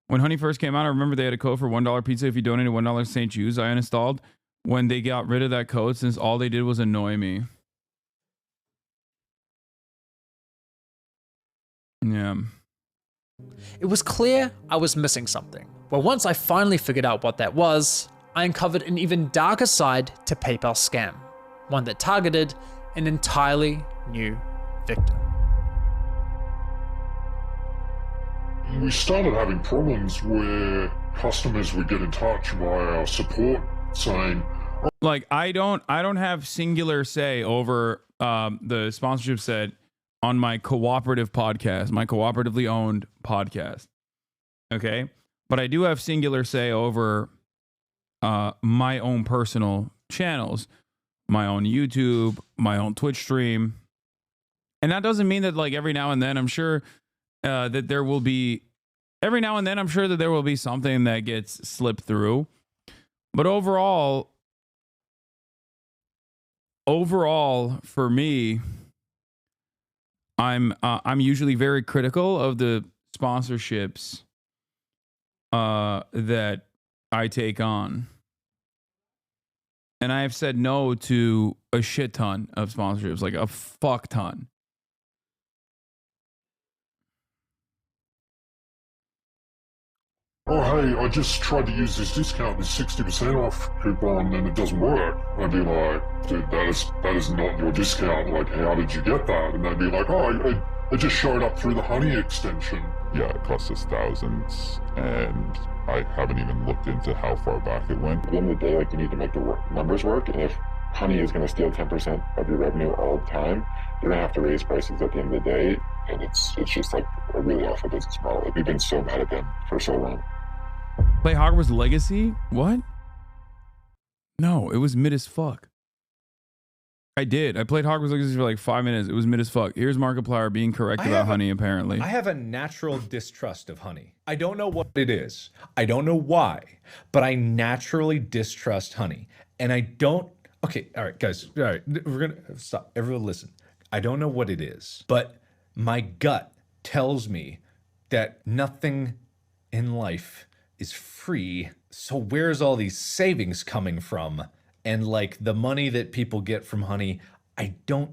When Honey first came out, I remember they had a code for $1 pizza if you donated $1 to St. Jude's. I uninstalled when they got rid of that code since all they did was annoy me. Yeah. It was clear I was missing something. Well, once I finally figured out what that was, I uncovered an even darker side to PayPal scam, one that targeted an entirely new victim. We started having problems where customers would get in touch via our support saying, like, I don't have singular say over the sponsorship set on my cooperative podcast, my cooperatively owned podcast. Okay. But I do have singular say over my own personal channels, my own YouTube, my own Twitch stream. And that doesn't mean that like every now and then I'm sure that there will be something that gets slipped through. But overall for me, I'm usually very critical of the sponsorships that I take on. And I have said no to a shit ton of sponsorships, like a fuck ton. oh, hey, I just tried to use this discount, this 60% off coupon, and it doesn't work. I'd be like, dude, that is not your discount. Like, how did you get that? And they'd be like, oh, it just showed up through the Honey extension. Yeah, it cost us thousands, and I haven't even looked into how far back it went. At the end of the day, like, you need to make the numbers work, and if Honey is going to steal 10% of your revenue all the time, you're going to have to raise prices at the end of the day, and it's just like a really awful business model. Like, we've been so mad at them for so long. Play Hogwarts Legacy? What? No, it was mid as fuck. I did. I played Hogwarts Legacy for like 5 minutes. It was mid as fuck. Here's Markiplier being correct about Honey, apparently. I have a natural distrust of Honey. I don't know what it is. I don't know why, but I naturally distrust Honey. And I don't... Okay, all right, guys. All right, we're going to stop. Everyone listen. I don't know what it is, but my gut tells me that nothing in life is free. So where's all these savings coming from? And like the money that people get from Honey, I don't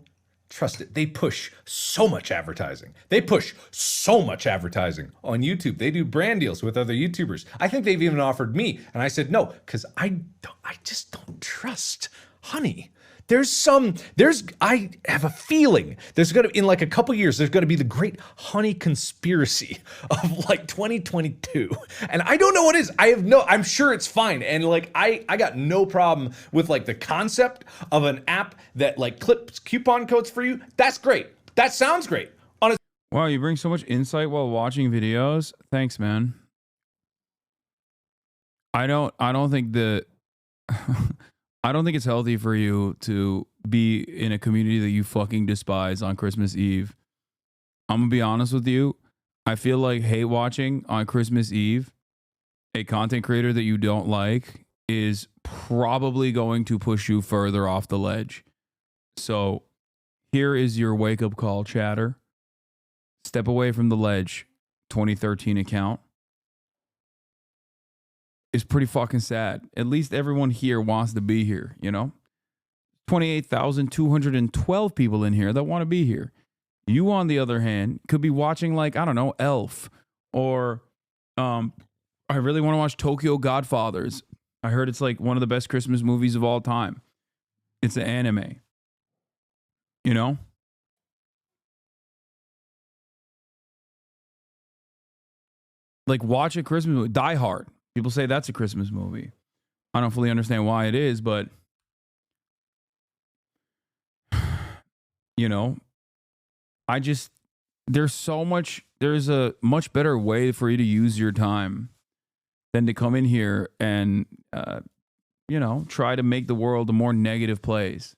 trust it. They push so much advertising. They push so much advertising on YouTube. They do brand deals with other YouTubers. I think they've even offered me, and I said no, because I just don't trust Honey. I have a feeling there's going to, in like a couple years, there's going to be the great Honey conspiracy of like 2022. And I don't know what it is. I'm sure it's fine. And like, I got no problem with like the concept of an app that like clips coupon codes for you. That's great. That sounds great. Wow, you bring so much insight while watching videos. Thanks, man. I don't think I don't think it's healthy for you to be in a community that you fucking despise on Christmas Eve. I'm gonna be honest with you. I feel like hate watching on Christmas Eve, a content creator that you don't like, is probably going to push you further off the ledge. So here is your wake-up call, chatter. Step away from the ledge. 2013 account. Is pretty fucking sad. At least everyone here wants to be here, you know? 28,212 people in here that want to be here. You, on the other hand, could be watching like, I don't know, Elf, or I really want to watch Tokyo Godfathers. I heard it's like one of the best Christmas movies of all time. It's an anime. You know? Like, watch a Christmas movie. Die Hard. People say that's a Christmas movie. I don't fully understand why it is, but you know, there's a much better way for you to use your time than to come in here and, you know, try to make the world a more negative place.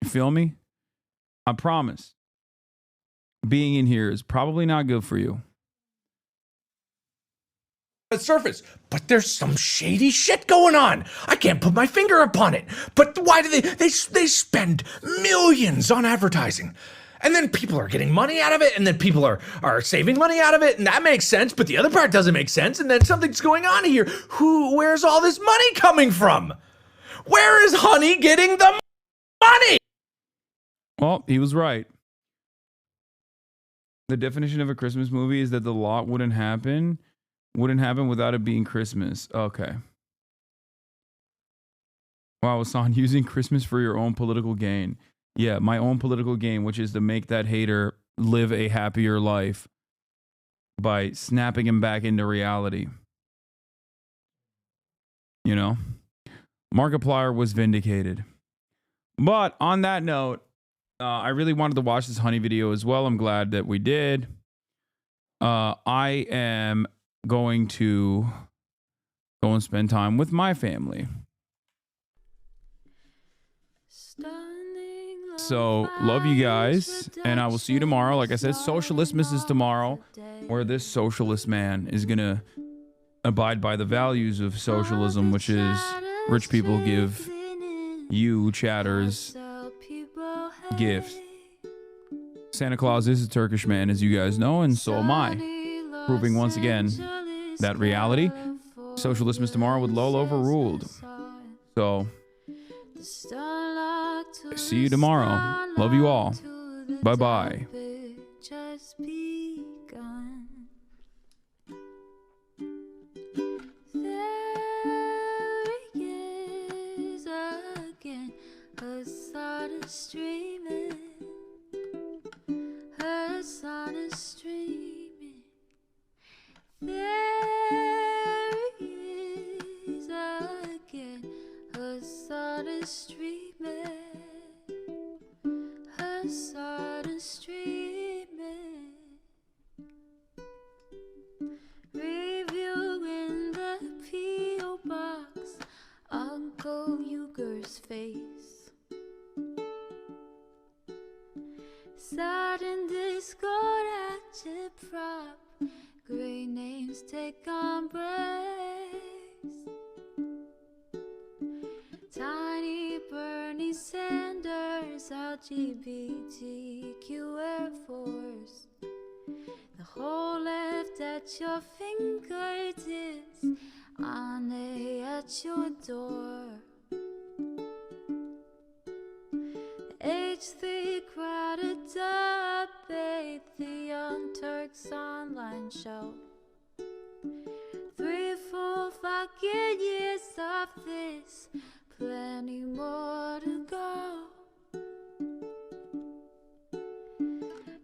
You feel me? I promise. Being in here is probably not good for you. The surface, but there's some shady shit going on. I can't put my finger upon it. But why do they spend millions on advertising? And then people are getting money out of it, and then people are saving money out of it, and that makes sense, but the other part doesn't make sense, and then something's going on here. Where's all this money coming from? Where is Honey getting the money? Well, he was right. The definition of a Christmas movie is that the lot wouldn't happen without it being Christmas. Okay. Wow, Hasan, using Christmas for your own political gain. Yeah, my own political gain, which is to make that hater live a happier life by snapping him back into reality. You know? Markiplier was vindicated. But on that note, I really wanted to watch this Honey video as well. I'm glad that we did. I am going to go and spend time with my family. So, love you guys, and I will see you tomorrow. Like I said, Socialistmas is tomorrow, where this socialist man is going to abide by the values of socialism, which is rich people give you, chatters, gifts. Santa Claus is a Turkish man, as you guys know, and so am I. Proving once again that reality, Socialism is tomorrow with Lol overruled. So, see you tomorrow. Love you all. Bye-bye. Hasan is streaming. Hasan is streaming. There he is again. Hasan is streaming. Hasan is streaming. Reviewing the P.O. box. Uncle Uger's face. Sudden Discord agitprop. Great names take embrace. Tiny Bernie Sanders, LGBTQ Air Force. The whole left at your fingertips, on at your door. H3 crowded debate, the Young Turks online show. 3 full fucking years of this, plenty more to go.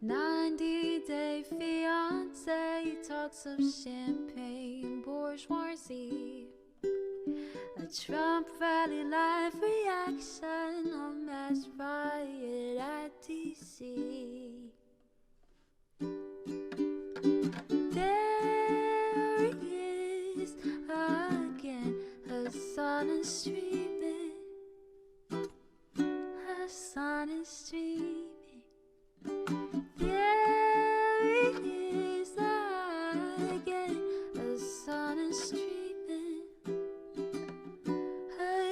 90-day fiance, talks of champagne bourgeoisie. A Trump rally live reaction, a mass riot at DC. There he is again, Hasan is streaming. Hasan is streaming. There he is again.